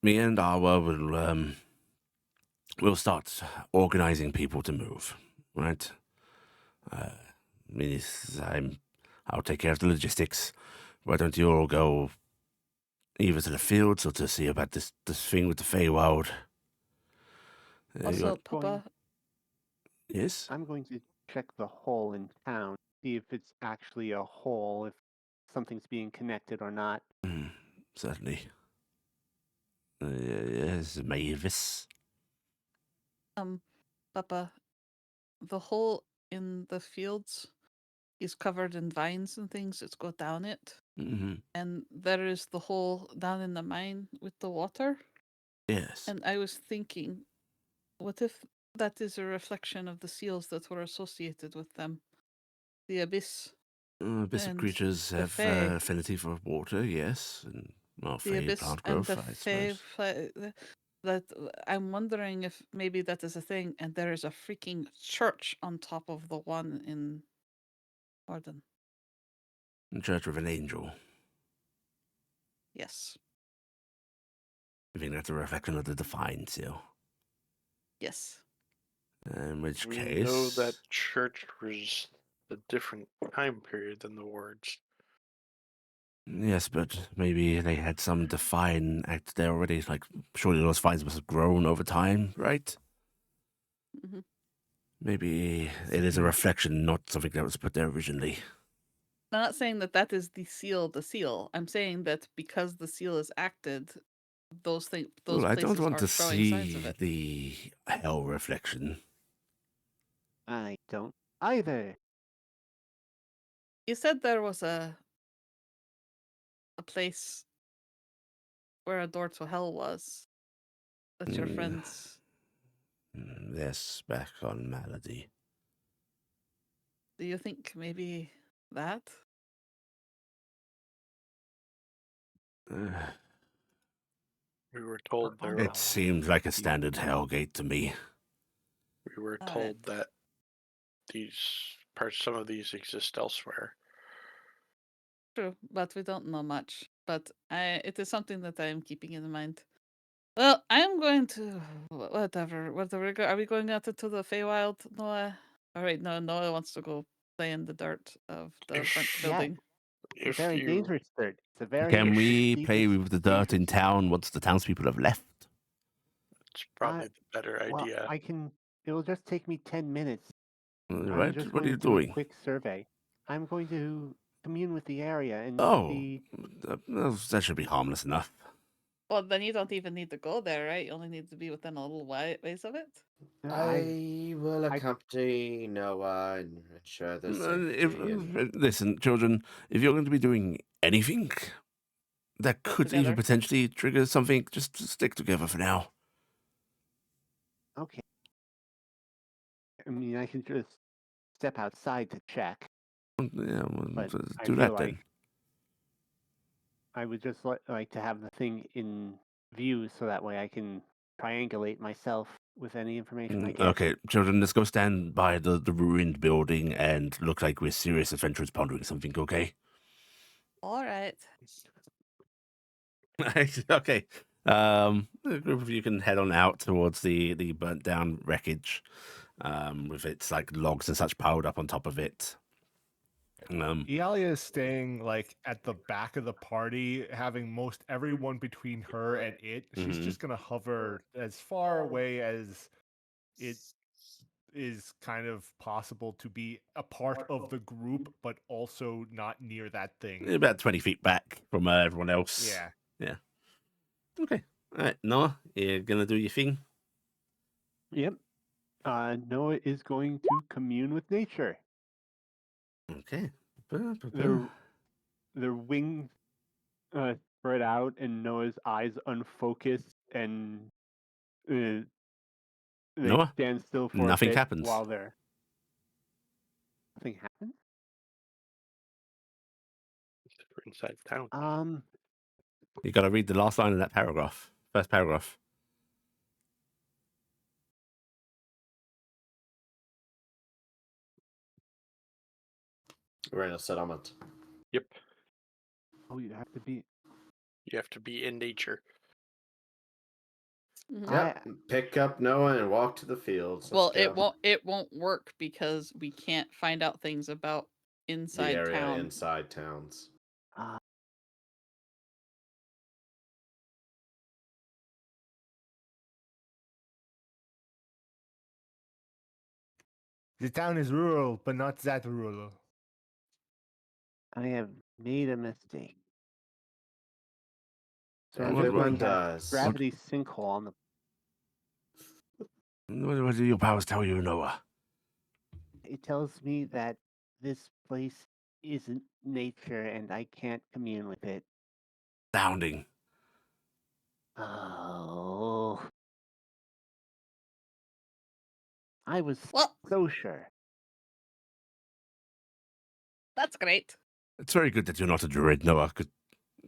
A: Me and Awa will start organizing people to move, right? I'll take care of the logistics. Why don't you all go either to the fields or to see about this thing with the Feywild?
D: Also,
B: Going-
D: Papa,
A: Yes?
B: I'm going to check the hole in town, see if it's actually a hole, if something's being connected or not.
A: Certainly. Yes, Mavis.
D: Papa, the hole in the fields is covered in vines and things. Let's go down it.
A: Mm-hmm.
D: And there is the hole down in the mine with the water.
A: Yes.
D: And I was thinking, what if that is a reflection of the seals that were associated with them? The abyss.
A: Abyss
D: and
A: creatures
D: the
A: have
D: Fae.
A: affinity for water, yes. And, well,
D: The
A: Fey
D: abyss
A: plant
D: and
A: growth,
D: the
A: I
D: Fae.
A: suppose.
D: That I'm wondering if maybe that is a thing, and there is a freaking church on top of the one in Orden.
A: Church of an Angel.
D: Yes.
A: I think that's a reflection of the Defined Seal.
D: Yes.
A: In which
C: We
A: case...
C: know that church was a different time period than the wards.
A: Yes, but maybe they had some Define act there already. Like, surely those finds must have grown over time, right?
D: Mhm.
A: Maybe it is a reflection, not something that was put there originally.
D: I'm not saying that that is the seal. I'm saying that because the seal is acted, those
A: Well, I don't
D: places
A: want
D: are
A: to
D: showing signs of
A: see
D: it.
A: the hell reflection.
B: I don't either.
D: You said there was a place where a door to hell was. That your
A: Mm.
D: friends.
A: Yes, back on Malady.
D: Do you think maybe that?
C: We were told there.
A: It seems like a standard Hellgate to me.
C: We were
D: All
C: told
D: right.
C: that some of these exist elsewhere.
D: True, but we don't know much. But it is something that I am keeping in mind. Well, I am going to whatever. Are we going out into the Feywild, Noah? All right, no, Noah wants to go play in the dirt of the front
C: If-
D: building.
B: It's a
C: If
B: very
C: you
B: dangerous dirt. It's a very
A: Can we play
B: dangerous-
A: with the dirt in
B: dangerous-
A: town once the townspeople have left?
C: it's probably the better
B: Well,
C: idea.
B: I can. It will just take me 10 minutes. I'm
A: Right?
B: just
A: What are
B: going
A: you
B: to do a
A: doing?
B: quick survey. I'm going to commune with the area and
A: Oh,
B: see.
A: that should be harmless enough.
D: Well, then you don't even need to go there, right? You only need to be within a little ways of it.
F: I will accompany Noah and ensure the safety. And
A: Listen, children, if you're going to be doing anything that could even
D: together.
A: potentially trigger something, just stick together for now.
B: Okay. I mean, I can just step outside to check,
A: Yeah, well,
B: but I
A: do
B: feel
A: that then.
B: like I would just like to have the thing in view so that way I can triangulate myself with any information I get.
A: Okay, children, let's go stand by the ruined building and look like we're serious adventurers pondering something, okay?
D: All right.
A: Okay. The group of you can head on out towards the burnt down wreckage, with its like logs and such piled up on top of it.
G: Iala is staying like at the back of the party, having most everyone between her and it. She's
A: Mhm.
G: just gonna hover as far away as it is kind of possible to be a part of the group, but also not near that thing.
A: About 20 feet back from everyone else.
G: Yeah.
A: Yeah. Okay. All right, Noah, you're gonna do your thing.
B: Yep. Noah is going to commune with nature.
A: Okay.
B: Their wings spread out, and Noah's eyes unfocused, and they
A: Noah,
B: stand still for
A: nothing
B: a bit
A: happens.
B: while they're. Nothing happens.
C: We're inside town.
A: You got to read the last line of that paragraph. First paragraph.
F: we're in a settlement.
C: Yep.
B: Oh, you have to be.
C: You have to be in nature.
D: Mhm.
F: Yep. Pick up Noah and walk to the fields. Let's
D: Well,
F: go.
D: it won't work because we can't find out things about
F: The
D: inside
F: area
D: town.
F: inside towns.
G: The town is rural, but not that rural.
B: I have made a mistake. So I'm
F: Everyone
B: looking at
F: does.
B: gravity sinkhole on the.
A: What do your powers tell you, Noah?
B: It tells me that this place isn't nature and I can't commune with it.
A: Astounding.
B: Oh. I was
D: Well,
B: so sure.
D: that's great.
A: It's very good that you're not a druid, Noah,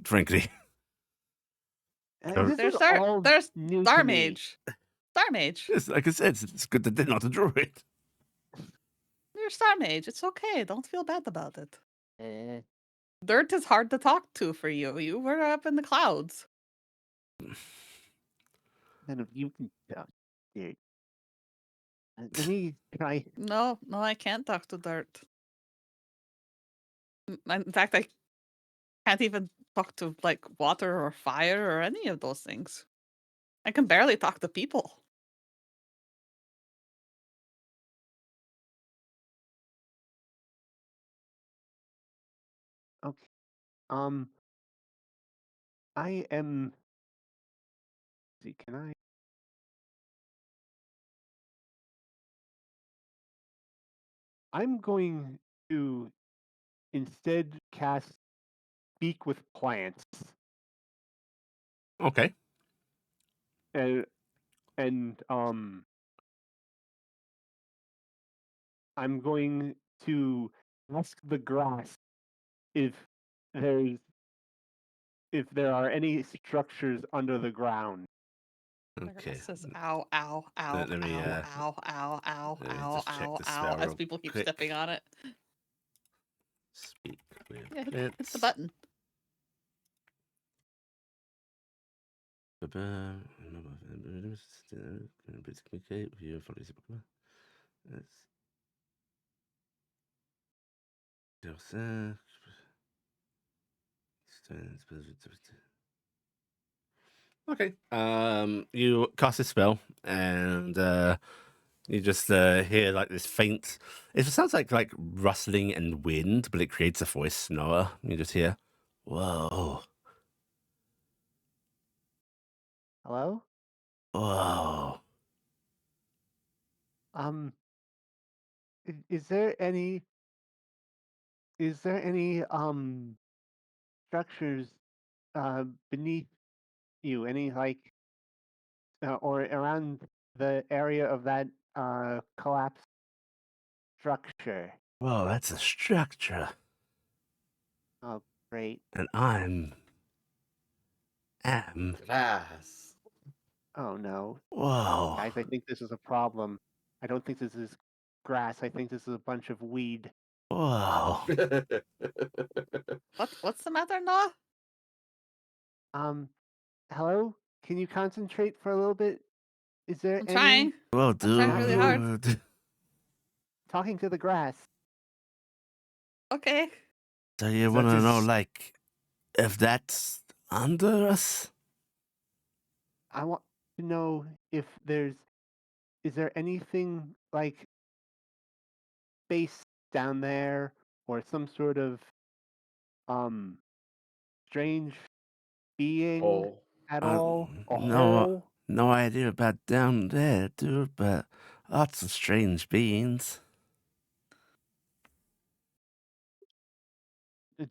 A: frankly.
B: This is all
D: There's
B: new
D: Star
B: to me.
D: Mage. Star Mage.
A: Yes, like I said, it's good that they're not a druid.
D: You're Star Mage. It's okay. Don't feel bad about it.
B: Eh,
D: Dirt is hard to talk to for you. You were up in the clouds.
B: none of you can talk, dude. Let me try.
D: No, I can't talk to dirt. In fact, I can't even talk to like water or fire or any of those things. I can barely talk to people.
B: Okay. I am. See, can I? I'm going to instead cast Speak with Plants,
A: Okay.
B: and I'm going to ask the grass if there's if there are any structures under the ground.
A: Okay.
D: Says ow, ow, ow,
A: Let me,
D: ow, ow, ow, ow,
A: let me
D: ow,
A: just check
D: ow,
A: the
D: ow,
A: spell
D: as
A: real
D: people keep
A: quick.
D: stepping on it.
A: Speak with
D: Yeah, hit the
A: plants.
D: button.
A: Communicate with you and follow this book. Okay. You cast a spell and you just hear like this faint. It sounds like rustling and wind, but it creates a voice. Noah, you just hear, "Whoa,
B: Hello?
A: whoa."
B: Is there any structures beneath you? Any or around the area of that collapsed structure?
A: Whoa, that's a structure,
B: Oh, great.
A: and am.
F: Grass.
B: Oh no,
A: Whoa,
B: guys, I think this is a problem. I don't think this is grass. I think this is a bunch of weed.
A: whoa.
D: What's the matter, Noah?
B: Hello? Can you concentrate for a little bit? Is there
D: I'm
B: any
D: trying.
A: Well,
D: I'm trying really hard.
A: dude.
B: talking to the grass?
D: Okay.
A: So you
G: That
A: want to know,
G: is-
A: like, if that's under us?
B: I want to know if is there anything like space down there or some sort of um strange being
F: Hole.
B: at all? A
A: No,
B: hole?
A: no idea about down there, dude, but lots of strange beings.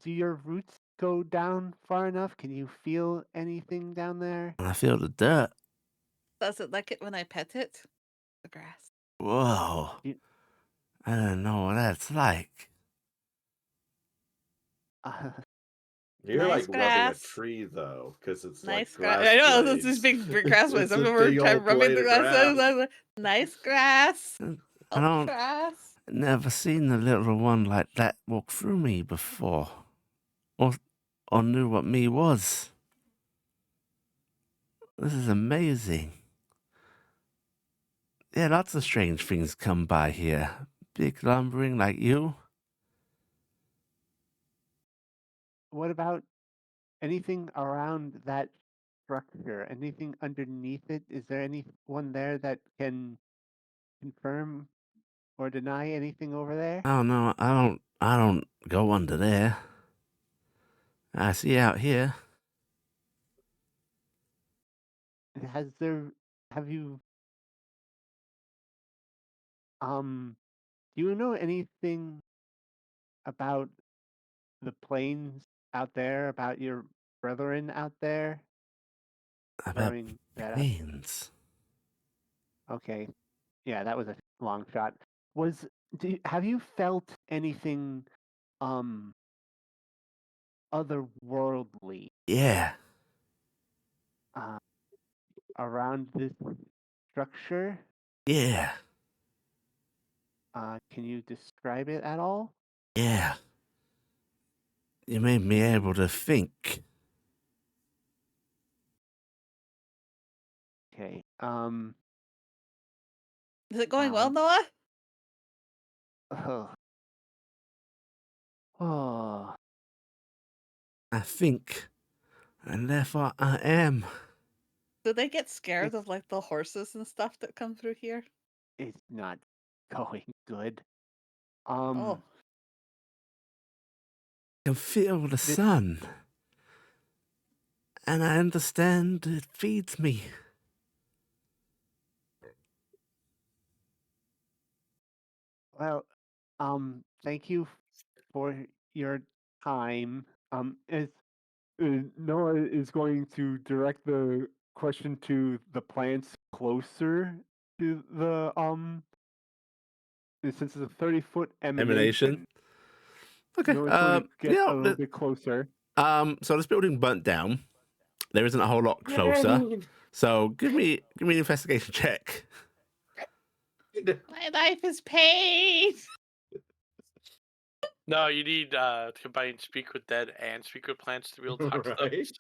B: Do your roots go down far enough? Can you feel anything down there?
A: I feel the dirt.
D: Does it like it when I pet it? The grass.
A: Whoa.
B: You-
A: I don't know what that's like.
B: Uh,
F: You're
D: Nice
F: like rubbing a
D: grass.
F: tree though, because it's
D: Nice
F: like
D: grass.
F: grass
D: I know
F: blades.
D: that's these big grass blades.
F: It's
D: I'm
F: a
D: over
F: big
D: trying
F: old
D: rubbing
F: blade
D: the
F: of
D: grass. I
F: grass.
D: was like, nice grass.
A: I
D: Oh,
A: don't,
D: grass.
A: never seen a little one like that walk through me before. Or knew what me was. This is amazing. Yeah, lots of strange things come by here. Big lumbering like you.
B: What about anything around that structure? Anything underneath it? Is there anyone there that can confirm or deny anything over there?
A: Oh no, I don't go under there. I see out here.
B: Have you do you know anything about the planes out there, about your brethren out there?
A: About
B: Throwing that out.
A: planes.
B: Okay. Yeah, that was a long shot. Have you felt anything um otherworldly
A: Yeah,
B: uh, around this structure?
A: yeah,
B: Can you describe it at all?
A: yeah. You made me able to think.
B: Okay.
D: Is it going well,
B: Um.
D: Noah?
B: Oh. Oh.
A: I think, and therefore I am.
D: Do they get scared
B: It's
D: of like the horses and stuff that come through here?
B: it's not going good.
D: Oh,
A: I can feel the
B: This
A: sun, and I understand it feeds me.
B: well, thank you for your time. As Noah is going to direct the question to the plants closer to the since it's a 30-foot
A: Emanation.
B: emanation.
A: Okay.
B: Noah's going to get
A: Yeah.
B: a little bit closer.
A: So this building burnt down. There isn't a whole lot closer. So give me an investigation check.
D: my life is pain.
C: No, you need to combine speak with dead and speak with plants to be able to talk to them.
F: Right?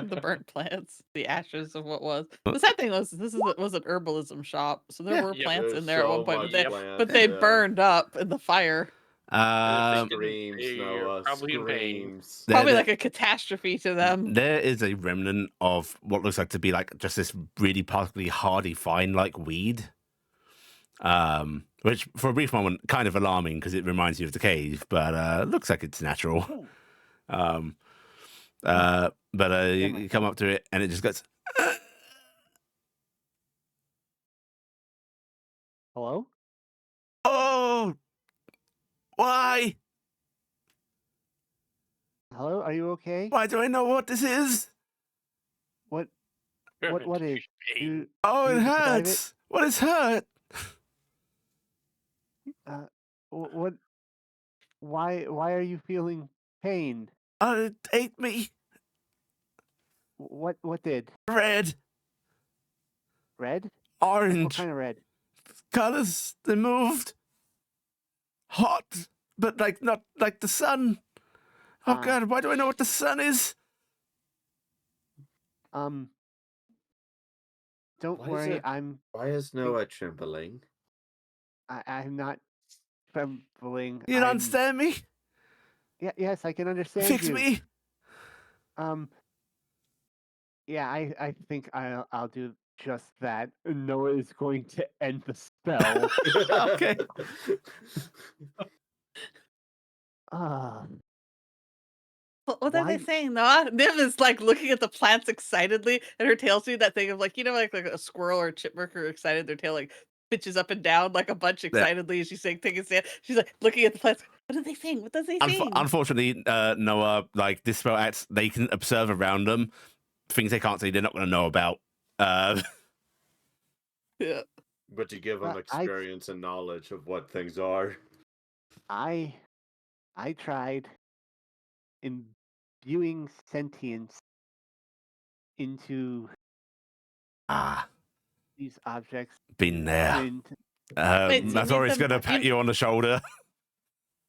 D: The burnt plants, the ashes of what was. The sad thing was, was an herbalism shop, so there
A: Yeah.
D: were
C: Yep.
D: plants
F: There's
D: in there at one
F: so
D: point,
F: much
C: Yep.
D: but they
F: plants, yeah.
D: burned up in the fire.
C: And if they didn't,
F: Screams,
C: you're
F: Noah.
C: probably in pain.
F: Screams.
D: Probably
A: There-
D: like a catastrophe to them.
A: there is a remnant of what looks like to be like just this really particularly hardy vine like weed. Which for a brief moment kind of alarming because it reminds you of the cave, but looks like it's natural. Um, but you come up to it and it just goes.
B: Hello?
A: Oh, why?
B: Hello? Are you okay?
A: Why do I know what this is?
B: What
C: You're in
B: what is?
C: pain.
B: You,
A: Oh,
B: can
A: it
B: you describe
A: hurts. What is hurt?
B: What? Why are you feeling pain?
A: Oh, it ate me.
B: What did?
A: Red,
B: Red? Like
A: orange,
B: what kind of red?
A: colors. They moved. Hot, but like not like the sun. Oh
B: Ah.
A: God, why do I know what the sun is?
B: Don't
F: Why is
B: worry.
F: it- Why is Noah trembling?
B: I'm not trembling.
A: You don't understand me?
B: Yes, I can understand
A: Fix
B: you.
A: me.
B: Yeah, I think I'll do just that. Noah is going to end the spell.
A: Okay.
B: Ah,
D: What are they
B: Why-
D: saying, Noah? Niv is like looking at the plants excitedly, and her tail's doing that thing of like, like a squirrel or a chipmunk are excited, their tail like pitches up and down like a bunch excitedly as she's saying, take a stand. She's like looking at the plants. What are they saying? What does they saying?
A: Unfortunately, Noah, like this spell acts, they can observe around them things they can't see. They're not going to know about.
D: Yeah.
F: But you give them experience and knowledge of what things are.
B: I tried imbuing sentience into these objects.
A: Been there.
B: And
D: Wait, so you
A: That's
D: made
A: always
D: them-
A: going to pat you on the shoulder.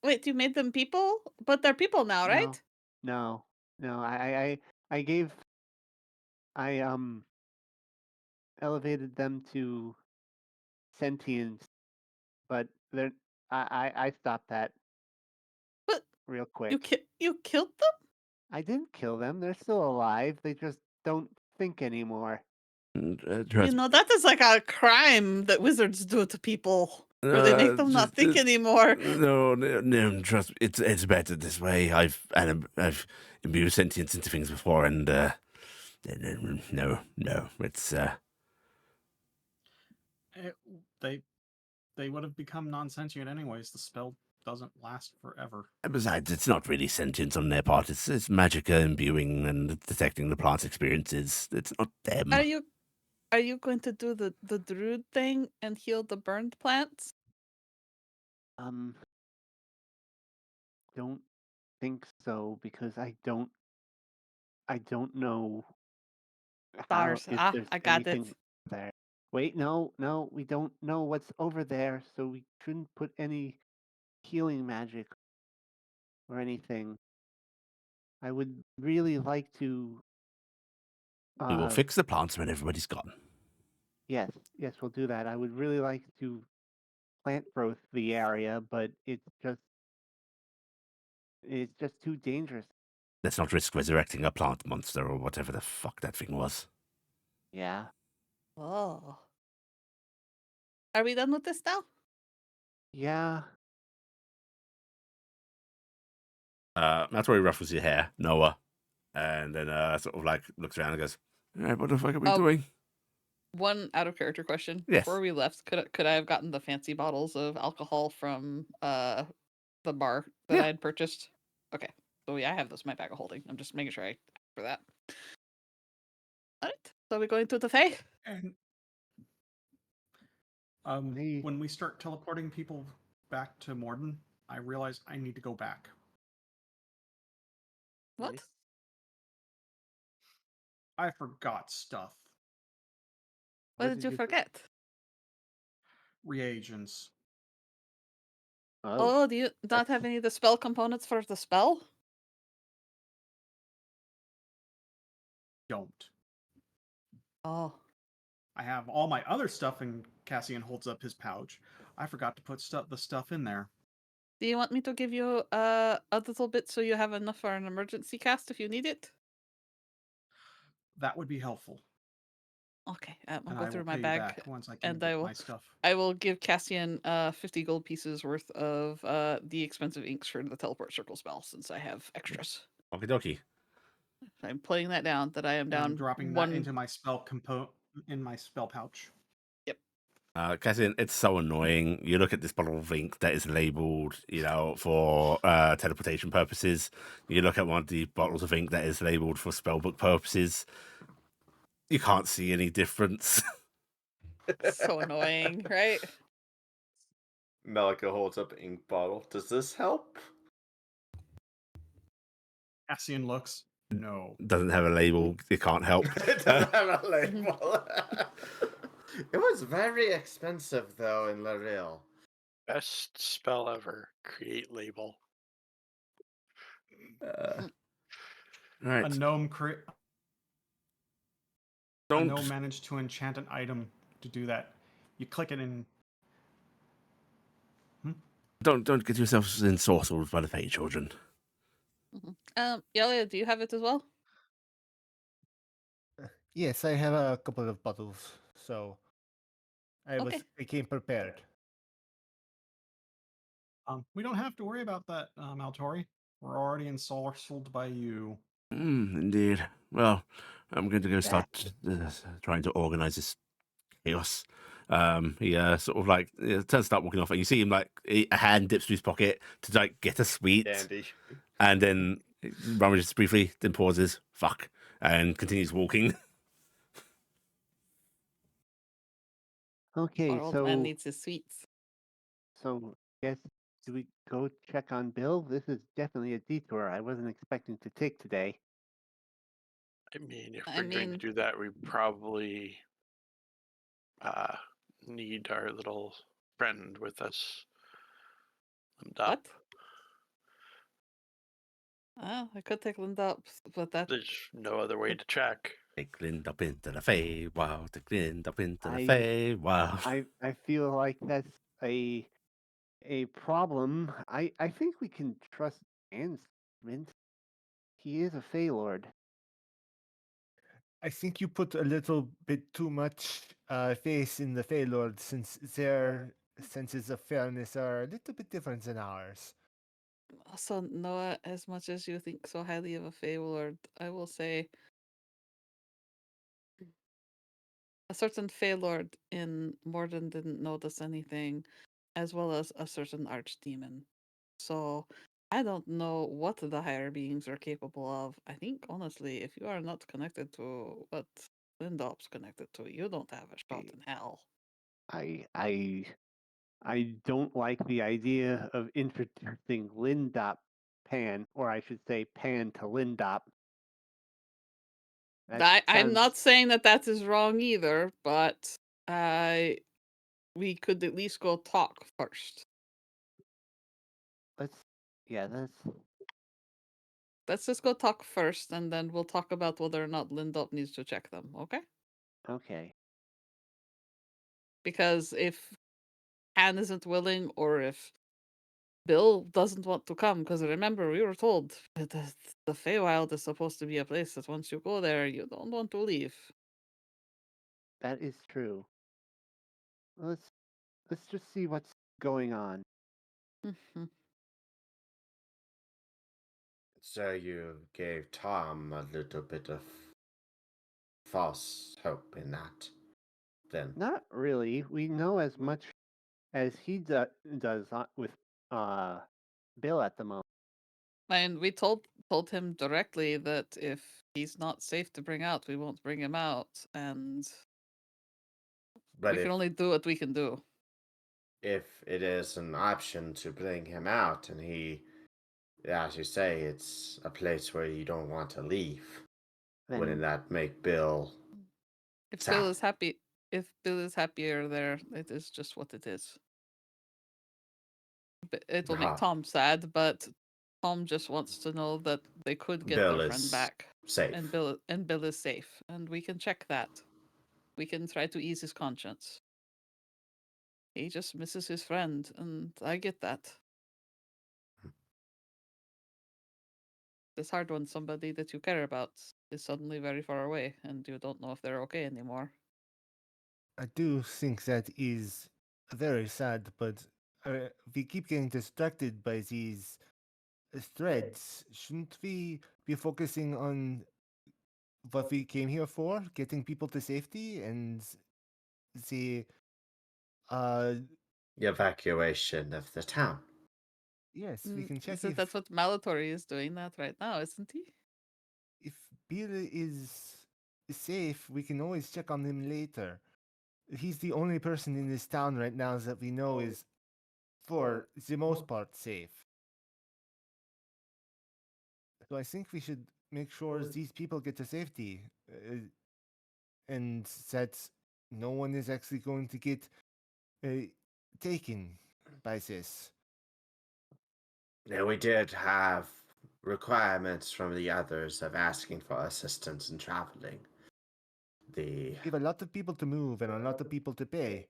D: Wait, you made them people? But they're people now, right?
B: no, I gave I elevated them to sentience, but they're I stopped that
D: But
B: real quick.
D: you killed them?
B: I didn't kill them. They're still alive. They just don't think anymore.
A: Trust me.
D: That is like a crime that wizards do to people, where they make them not think anymore.
A: No, trust me. It's better this way. I've imbued sentience into things before, and no, it's
E: They would have become non-sentient anyways. The spell doesn't last forever.
A: besides, it's not really sentience on their part. It's Magicka imbuing and detecting the plant's experiences. It's not them.
D: Are you going to do the druid thing and heal the burned plants?
B: Don't think so because I don't know how
D: Stars.
B: if there's
D: I got
B: anything
D: it.
B: there. Wait, no, we don't know what's over there, so we shouldn't put any healing magic or anything. I would really like to.
A: We will fix the plants when everybody's gone.
B: Yes, we'll do that. I would really like to plant growth the area, but it's just too dangerous.
A: Let's not risk resurrecting a plant monster or whatever the fuck that thing was.
B: Yeah.
D: Oh. Are we done with this now?
B: Yeah.
A: That's where he ruffles your hair, Noah, and then sort of like looks around and goes, "All right, what the fuck are we doing?"
D: One out of character question.
A: Yes.
D: Before we left, could I have gotten the fancy bottles of alcohol from the bar that
A: Yeah.
D: I had purchased? Okay. So yeah, I have those in my bag of holding. I'm just making sure I ask for that. Alright. So we're going to the Fae?
E: And
B: Hey.
E: when we start teleporting people back to Morden, I realize I need to go back.
D: What?
B: Nice.
E: I forgot stuff.
D: What did you forget?
E: Reagents.
B: Oh.
D: Do you not have any of the spell components for the spell?
E: Don't.
D: Oh.
E: I have all my other stuff, and Cassian holds up his pouch. I forgot to put the stuff in there.
D: Do you want me to give you a little bit so you have enough for an emergency cast if you need it?
E: That would be helpful.
D: Okay, I'll
E: And
D: go
E: I
D: through
E: will
D: my
E: pay you
D: bag,
E: back once I can
D: and
E: get my stuff.
D: I will give Cassian 50 gold pieces worth of the expensive inks for the teleport circle spell since I have extras.
A: Okie dokie.
D: I'm putting that down. That I am
E: And
D: down
E: I'm dropping
D: one.
E: that into my in my spell pouch.
D: Yep.
A: Cassian, it's so annoying. You look at this bottle of ink that is labeled, for teleportation purposes. You look at one of the bottles of ink that is labeled for spellbook purposes. You can't see any difference.
D: So annoying, right?
F: Melikka holds up an ink bottle. Does this help?
E: Cassian looks. No.
A: Doesn't have a label. It can't help.
F: It doesn't have a label. It was very expensive, though, in Laril.
C: Best spell ever. Create label.
A: Right.
E: A gnome
A: Don't
E: managed to enchant an item to do that. You click it and
A: don't get yourselves ensorcelled by the Fey children.
D: Iala, do you have it as well?
G: Yes, I have a couple of bottles, so I came prepared.
E: we don't have to worry about that, Altori. We're already ensorcelled by you.
A: Indeed. Well, I'm going to go start trying to organize this chaos. He sort of like turns to start walking off, and you see him like a hand dips to his pocket to like get a sweet,
F: Dandy.
A: and then rummages briefly, then pauses, fuck, and continues walking.
B: Okay,
D: Our old man needs his sweets.
B: So, guess do we go check on Bill? This is definitely a detour I wasn't expecting to take today.
C: I mean, if we're going to do that, we probably need our little friend with us.
D: What? I could take Linda up, but that
C: There's no other way to check.
A: Take Lindop into the Feywild. Take Lindop into the
B: I-
A: Feywild.
B: I feel like that's a problem. I think we can trust Ansmint. He is a Fey Lord.
G: I think you put a little bit too much faith in the Feylord since their senses of fairness are a little bit different than ours.
D: also Noah, as much as you think so highly of a Fey Lord, I will say a certain Fey Lord in Morden didn't notice anything, as well as a certain archdemon. So I don't know what the higher beings are capable of. I think honestly, if you are not connected to what Lindop's connected to, you don't have a shot in hell.
B: I don't like the idea of introducing Lindop Pan, or I should say Pan to Lindop. That
D: I'm
B: sounds-
D: not saying that that is wrong either, but we could at least go talk first.
B: Let's
D: Let's just go talk first, and then we'll talk about whether or not Lindop needs to check them, okay?
B: okay.
D: Because if Han isn't willing, or if Bill doesn't want to come, because remember, we were told that the Feywild is supposed to be a place that once you go there, you don't want to leave.
B: That is true. Let's just see what's going on.
D: Mhm.
F: So you gave Tom a little bit of false hope in that, then.
B: Not really. We know as much as he does with Bill at the moment.
D: And we told him directly that if he's not safe to bring out, we won't bring him out, and
F: But
D: we can only do what we can do.
F: if it is an option to bring him out, and he, as you say, it's a place where you don't want to leave, wouldn't
B: Then
F: that make Bill
D: If
F: sad?
D: Bill is happy, if Bill is happier there, it is just what it is. It will make
F: Ah,
D: Tom sad, but Tom just wants to know that they could get
F: Bill
D: their friend
F: is
D: back,
F: safe.
D: and Bill is safe, and we can check that. We can try to ease his conscience. He just misses his friend, and I get that. It's hard when somebody that you care about is suddenly very far away, and you don't know if they're okay anymore.
G: I do think that is very sad, but we keep getting distracted by these threads. Shouldn't we be focusing on what we came here for, getting people to safety and the
F: The evacuation of the town.
G: yes, we can check
D: So
G: if
D: that's what Malatory is doing that right now, isn't he?
G: if Bill is safe, we can always check on him later. He's the only person in this town right now that we know is, for the most part, safe. So I think we should make sure these people get to safety, and that no one is actually going to get taken by this.
F: Yeah, we did have requirements from the others of asking for assistance in traveling. The
G: We have a lot of people to move and a lot of people to pay.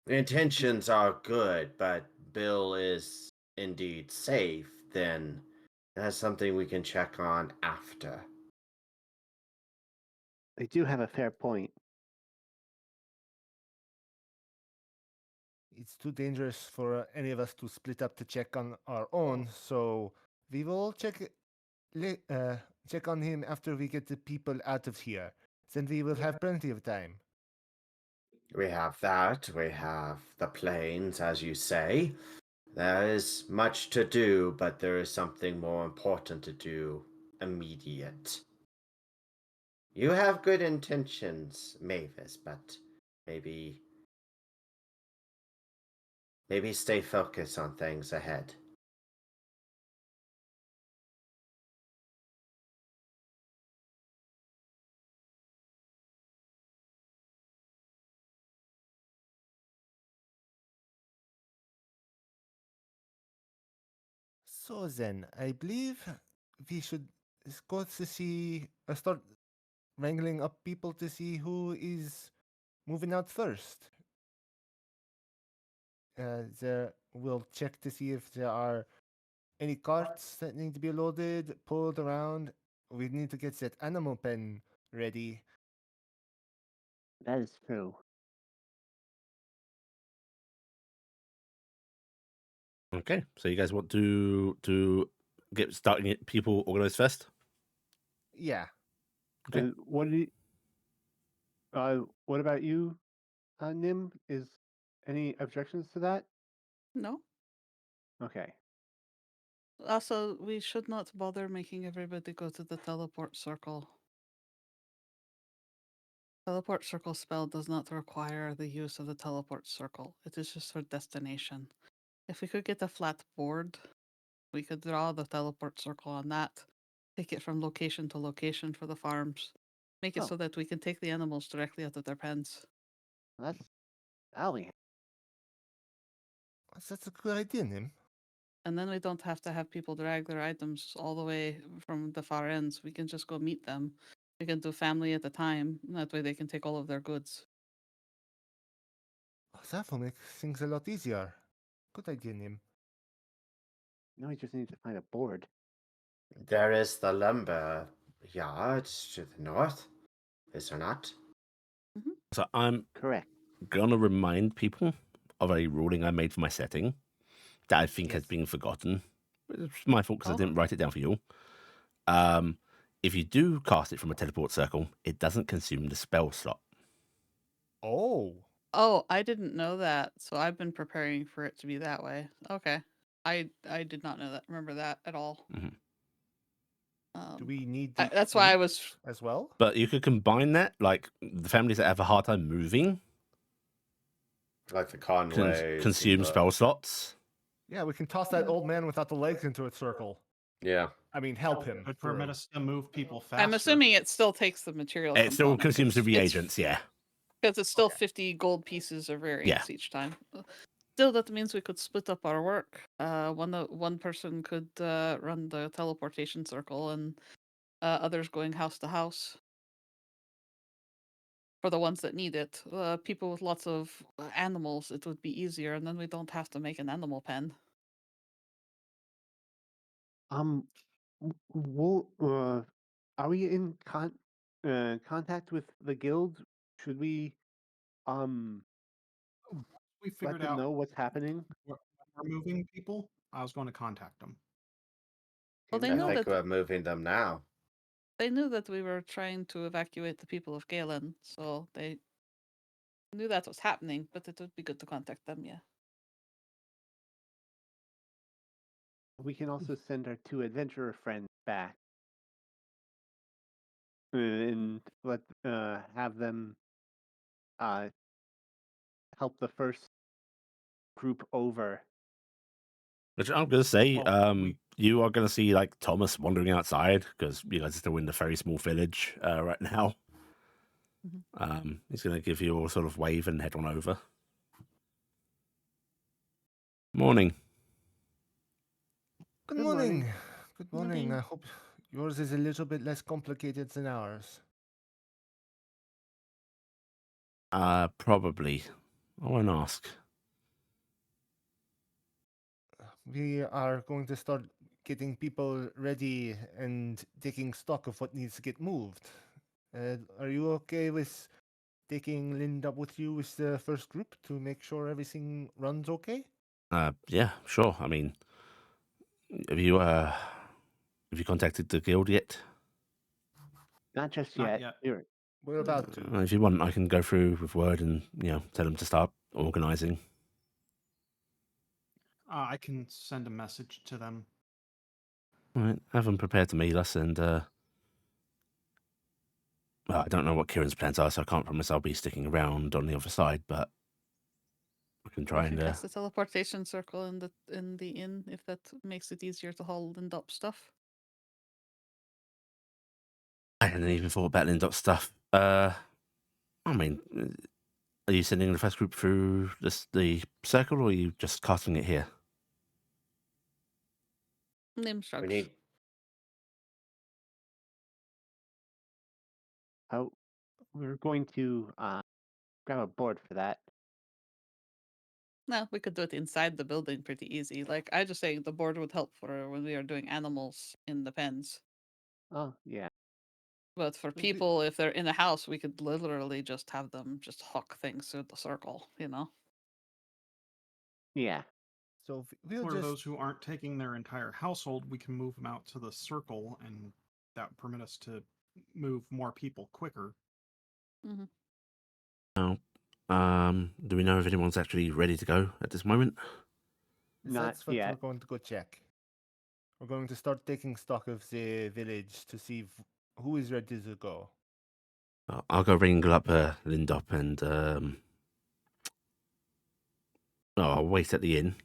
F: intentions are good, but Bill is indeed safe, then that's something we can check on after.
B: they do have a fair point.
G: It's too dangerous for any of us to split up to check on our own, so we will check on him after we get the people out of here. Then we will have plenty of time.
F: We have that, we have the planes, as you say. There is much to do, but there is something more important to do immediate. You have good intentions, Mavis, but maybe stay focused on things ahead.
G: So then, I believe we should go to see, start wrangling up people to see who is moving out first. We'll check to see if there are any carts that need to be loaded, pulled around. We need to get that animal pen ready.
B: That is true.
A: Okay, so you guys want to get starting it, people organized first?
G: Yeah.
A: Okay.
B: And what about you, Nim? Is any objections to that?
D: No.
B: Okay.
D: Also, we should not bother making everybody go to the teleport circle. Teleport circle spell does not require the use of the teleport circle. It is just for destination. If we could get a flat board, we could draw the teleport circle on that, take it from location to location for the farms, make it
B: Oh.
D: so that we can take the animals directly out of their pens.
B: That'll be.
G: That's a good idea, Nim.
D: And then we don't have to have people drag their items all the way from the far ends. We can just go meet them. We can do family at a time. That way they can take all of their goods.
G: That will make things a lot easier. Good idea, Nim.
B: Now we just need to find a board.
F: There is the lumber yard to the north, is there not?
A: So I'm
B: Correct.
A: gonna remind people of a ruling I made for my setting that I think has
G: Yes.
A: been forgotten. It's my fault because
D: Oh.
A: I didn't write it down for you all. If you do cast it from a teleport circle, it doesn't consume the spell slot.
G: Oh.
D: Oh, I didn't know that. So I've been preparing for it to be that way. Okay. I did not know that. Remember that at all.
A: Mhm.
G: Do we need the
D: That's why I
G: ink
D: was.
G: as well?
A: But you could combine that, like the families that have a hard time moving
F: Like the Conways.
A: consume spell slots.
G: Yeah, we can toss that old man without the legs into a circle.
F: Yeah.
G: I mean, help him.
E: But
G: through.
E: permit us to move people faster.
D: I'm assuming it still takes the material.
A: It still
D: component.
A: consumes the
D: It's-
A: reagents, yeah.
D: Because it's still
G: Okay.
D: 50 gold pieces of variance each time. Still, that means we could split up our work. One person could run the teleportation circle, and others going house to house. For the ones that need it, people with lots of animals, it would be easier, and then we don't have to make an animal pen.
B: Are we in contact with the guild? Should we
E: We
B: let
E: figured
B: them
E: out
B: know what's happening?
E: we're moving people. I was going to contact them.
D: Well,
B: Okay,
D: they
F: I
D: know
F: think
D: that
F: we're moving them now.
D: they knew that we were trying to evacuate the people of Galen, so they knew that was happening. But it would be good to contact them. Yeah.
B: we can also send our 2 adventurer friends back and have them help the first group over.
A: Which I'm gonna say,
E: Well,
A: you are gonna see like Thomas wandering outside because you guys are still in the very small village right now. He's gonna give you all sort of wave and head on over. Morning.
G: Good
B: Good
G: morning.
B: morning.
G: Good morning.
D: Morning.
G: I hope yours is a little bit less complicated than ours.
A: Probably. I won't ask.
G: We are going to start getting people ready and taking stock of what needs to get moved. Are you okay with taking Linda with you with the first group to make sure everything runs okay?
A: Yeah, sure. I mean, have you contacted the guild yet?
B: Not just
E: Not
B: yet.
E: yet.
B: You're-
G: We're about to.
A: If you want, I can go through with word and tell them to start organizing.
E: I can send a message to them.
A: All right, have them prepared to meet us, and well, I don't know what Kieran's plans are, so I can't promise I'll be sticking around on the other side, but I can try
D: We
A: and
D: can cast the teleportation circle in the inn if that makes it easier to haul Linda up stuff.
A: I hadn't even thought about Lindot stuff. I mean, are you sending the first group through the circle, or are you just casting it here?
D: Name
F: We
D: shrugs.
F: need.
B: Oh, we're going to grab a board for that.
D: No, we could do it inside the building pretty easy. Like I just saying the board would help for when we are doing animals in the pens.
B: Oh, yeah.
D: But for
G: We-
D: people, if they're in the house, we could literally just have them just huck things through the circle, you know?
B: Yeah.
G: So we'll
E: For
G: just
E: those who aren't taking their entire household, we can move them out to the circle, and that would permit us to move more people quicker.
D: Mm-hmm.
A: Now, do we know if anyone's actually ready to go at this moment?
B: Not
G: that's what we're
B: yet.
G: going to go check. We're going to start taking stock of the village to see who is ready to go.
A: I'll go ring up Lindop and I'll wait at the inn.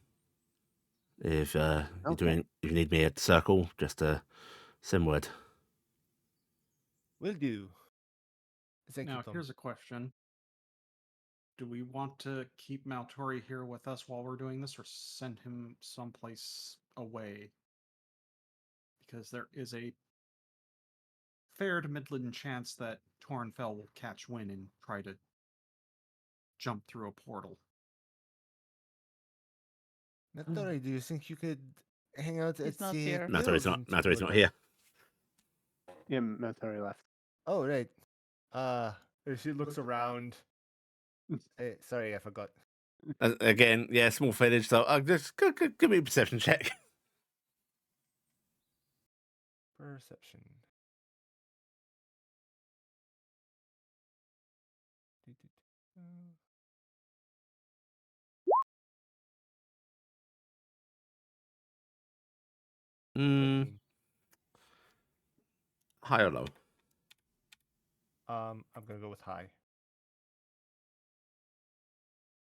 A: If you're
B: Okay.
A: if you need me at the circle, just send word.
G: Will do. Thank you,
E: Now,
G: Tom.
E: here's a question. Do we want to keep Maltori here with us while we're doing this, or send him someplace away? Because there is a fair to middling chance that Tornfell will catch wind and try to jump through a portal.
G: Natori, do you think you could hang out
D: He's
G: at
D: not
G: the
D: here.
A: Matori's
G: guild
A: not. Matori's
G: until-
A: not here.
B: Yeah, Matori left.
G: Oh, right. She looks around. Sorry, I forgot.
A: Again, yeah, small village. So just give me a perception check.
G: Perception.
A: Mm,
G: 13.
A: high or low?
G: I'm gonna go with high.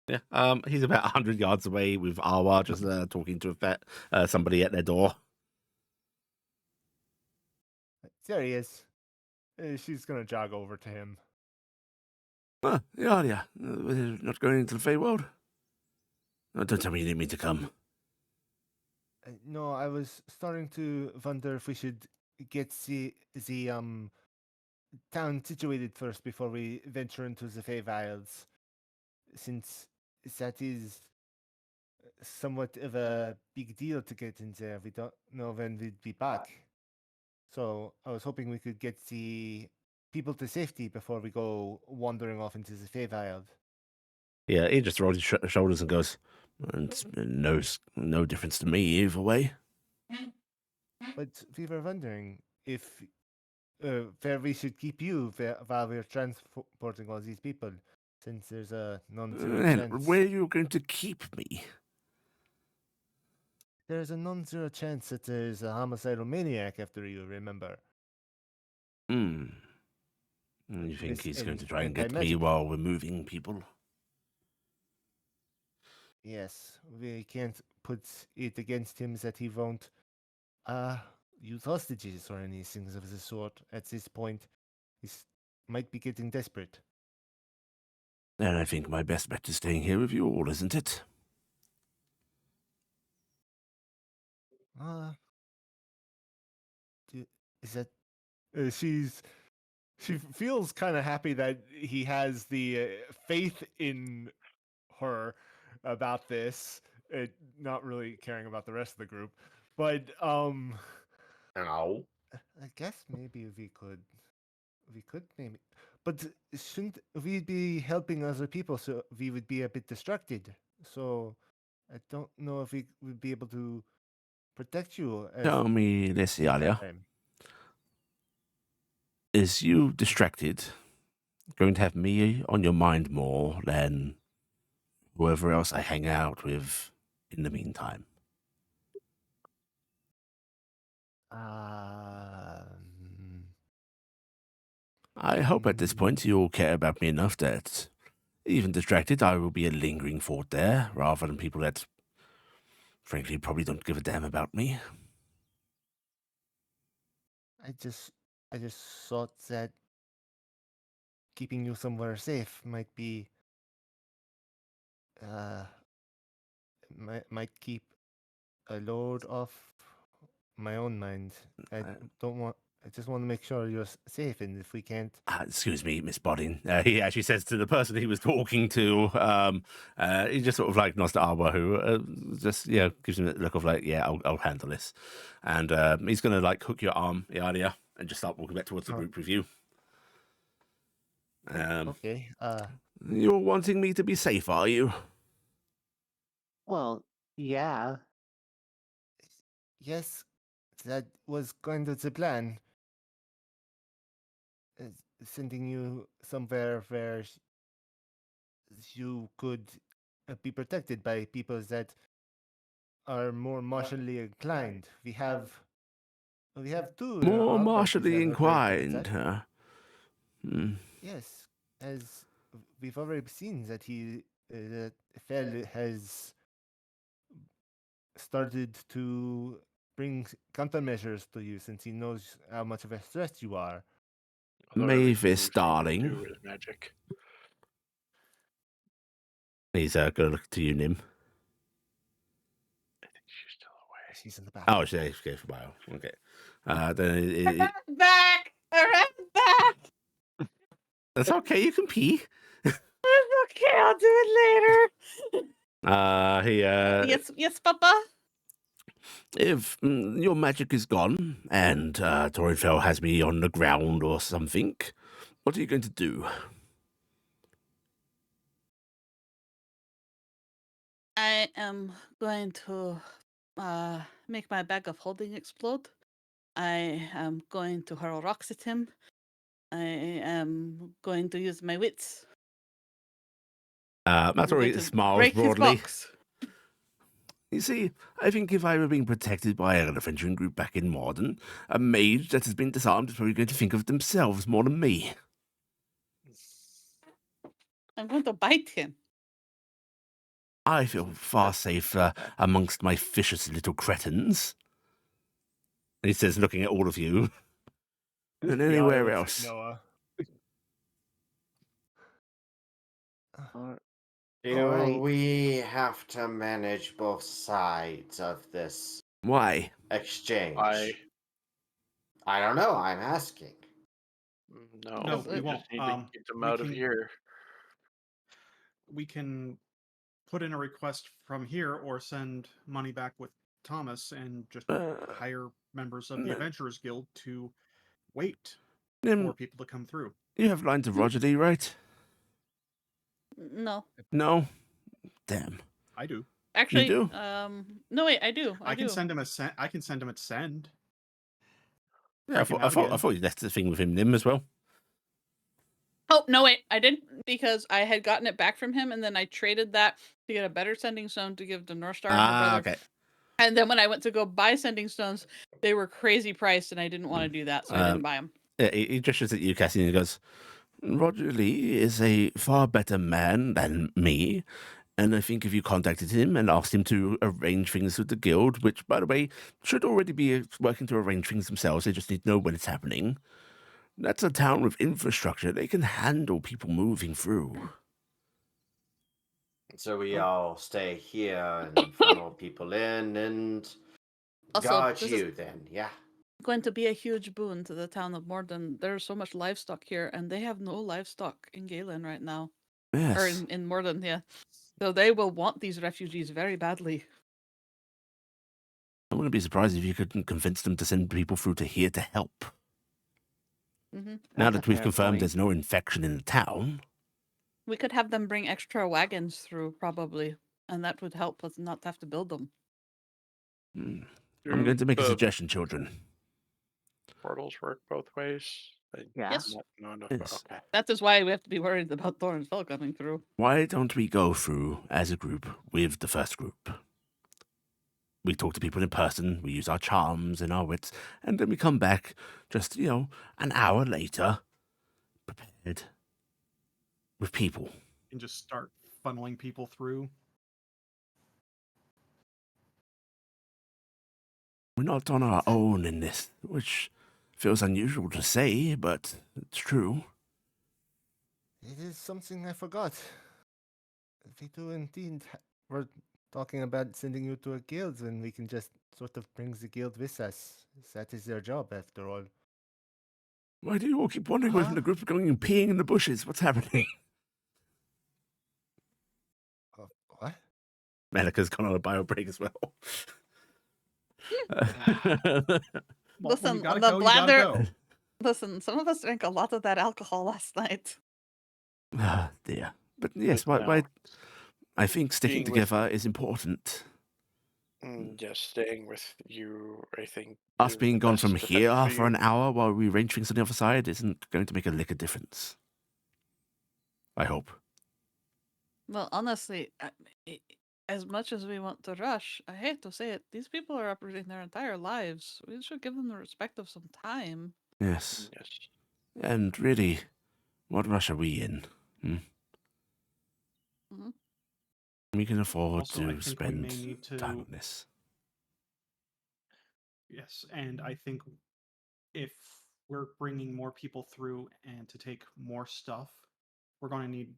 A: Yeah. He's about 100 yards away with Awa just talking to somebody at their door.
G: There he is. She's gonna jog over to him.
A: Yeah. We're not going into the Feywild. Oh, don't tell me you need me to come.
G: No, I was starting to wonder if we should get the town situated first before we venture into the Feywilds, since that is somewhat of a big deal to get in there. We don't know when we'd be back. So I was hoping we could get the people to safety before we go wandering off into the Feywild.
A: Yeah, he just rolls his shoulders and goes, "It's no difference to me either way."
G: But we were wondering if where we should keep you while we're transporting all these people, since there's a non-zero chance.
A: Where are you going to keep me?
G: There's a non-zero chance that there's a homicidal maniac after you. Remember?
A: Hmm. You think
G: This
A: he's going
G: and
A: to try and get me
G: anti-magic.
A: while we're moving people?
G: Yes, we can't put it against him that he won't use hostages or any things of the sort at this point. He might be getting desperate.
A: Then I think my best bet is staying here with you all, isn't it?
G: Uh, is that she feels kind of happy that he has the faith in her about this, not really caring about the rest of the group. But
F: Ow.
G: I guess maybe we could maybe, but shouldn't we be helping other people so we would be a bit distracted? So I don't know if we would be able to protect you as
A: Tell me this, Iala.
G: time.
A: Is you distracted going to have me on your mind more than whoever else I hang out with in the meantime? I hope at this point you'll care about me enough that, even distracted, I will be a lingering thought there, rather than people that, frankly, probably don't give a damn about me.
G: I just thought that keeping you somewhere safe might be uh might keep a load off my own mind. I
A: Uh,
G: don't want. I just want to make sure you're safe, and if we can't,
A: Excuse me, Miss Bodding. He actually says to the person he was talking to, he just sort of like nods to Arwa, who just gives him a look of like, yeah, I'll handle this, and he's gonna like hook your arm, Iala, and just start walking back towards the
G: Oh.
A: group with you.
G: okay.
A: You're wanting me to be safe, are you?
B: Well, yeah.
G: Yes, that was kind of the plan. uh, Sending you somewhere where you could be protected by people that are more martially inclined. We have two.
A: More
G: Our parties
A: martially
G: that are very good at
A: inclined,
G: that.
A: huh? Hmm.
G: Yes, as we've already seen that that Fel has started to bring countermeasures to you since he knows how much of a threat you are.
C: Although everything
A: Mavis
C: we seem to
A: Starting.
C: do is magic.
A: He's gonna look to you, Nim.
C: I think she's still away.
G: She's in the back.
A: Oh, she's okay for a while. Okay. Then
D: Back! Around back!
A: that's okay. You can pee.
D: It's okay, I'll do it later. Yes, Papa.
A: If your magic is gone and Torinfell has me on the ground or something, what are you going to do?
D: I am going to make my bag of holding explode. I am going to hurl rocks at him. I am going to use my wits. I'm
A: Matori
D: going to
A: smiles
D: break
A: broadly.
D: his box.
A: You see, I think if I were being protected by an adventuring group back in Morden, a mage that has been disarmed is probably going to think of themselves more than me.
D: I'm going to bite him.
A: I feel far safer amongst my vicious little cretins. And he says, looking at all of you, than
G: Iala
A: anywhere
G: looks at
A: else.
G: Noah.
B: Or,
F: Do
B: right.
F: we have to manage both sides of this
A: Why?
F: exchange?
C: I
F: I don't know. I'm asking.
C: No,
E: No,
C: we
E: we won't.
C: just need to get them
E: we
C: out of
E: can-
C: here.
E: We can put in a request from here or send money back with Thomas and just hire members of the Adventurers Guild to wait for people to come through.
A: You have lines of Roger D, right?
D: No.
A: No? Damn.
E: I do.
D: Actually,
A: do?
D: no wait, I do.
E: I can send him a send. I can send him a send.
A: Yeah, I thought you left the thing with him, Nim, as well.
D: Oh, no wait, I didn't, because I had gotten it back from him and then I traded that to get a better sending stone to give to North Star and her brother.
A: Okay.
D: And then when I went to go buy sending stones, they were crazy priced and I didn't want to do that, so I didn't buy them.
A: Yeah, he gestures at you, Cassian, and he goes, Roger Lee is a far better man than me. And I think if you contacted him and asked him to arrange things with the guild, which, by the way, should already be working to arrange things themselves, they just need to know when it's happening. That's a town with infrastructure. They can handle people moving through.
F: So we all stay here and funnel people in and
D: Also,
F: guard
D: this
F: you then, yeah.
D: Going to be a huge boon to the town of Morden. There's so much livestock here, and they have no livestock in Galen right now.
A: Yes.
D: Or in Morden, yeah. So they will want these refugees very badly.
A: I wouldn't be surprised if you could convince them to send people through to here to help.
D: Mm-hmm.
A: Now
B: That's a
A: that we've
B: fair
A: confirmed
B: point.
A: there's no infection in the town.
D: We could have them bring extra wagons through, probably, and that would help us not have to build them.
A: I'm going to make a
C: the
A: suggestion, children.
C: Portals work both ways.
B: Yeah.
D: Yes.
C: Not enough.
A: Yes.
C: Okay.
D: That is why we have to be worried about Thorin's Fell coming through.
A: Why don't we go through as a group with the first group? We talk to people in person, we use our charms and our wits, and then we come back just, an hour later, prepared with people.
E: And just start funneling people through.
A: We're not on our own in this, which feels unusual to say, but it's true.
G: It is something I forgot. We do indeed. We're talking about sending you to a guild, and we can just sort of brings the guild with us. That is their job, after all.
A: Why do you all keep wandering away from the group of going and peeing in the bushes? What's happening?
G: What?
A: Melikka's gone on a bio break as well.
E: Well, when
D: Listen,
E: you gotta
D: the
E: go,
D: bladder.
E: you gotta go.
D: Listen, some of us drank a lot of that alcohol last night.
A: Ah, dear. But yes,
C: But
A: why?
C: no,
A: I think sticking
C: being with-
A: together is important.
C: Yes, staying with you, I think.
A: Us
C: is
A: being
C: the
A: gone
C: best
A: from
C: defense
A: here for
C: you.
A: an hour while we arrange things on the other side isn't going to make a lick of difference. I hope.
D: Well, honestly, as much as we want to rush, I hate to say it, these people are uprooting their entire lives. We should give them the respect of some time.
A: Yes.
C: Yes.
A: And really, what rush are we in?
D: Mhm.
A: We can afford
E: Also, I
A: to
E: think we may
A: spend
E: need
A: time
E: to.
A: on this.
E: Yes, and I think if we're bringing more people through and to take more stuff, we're going to need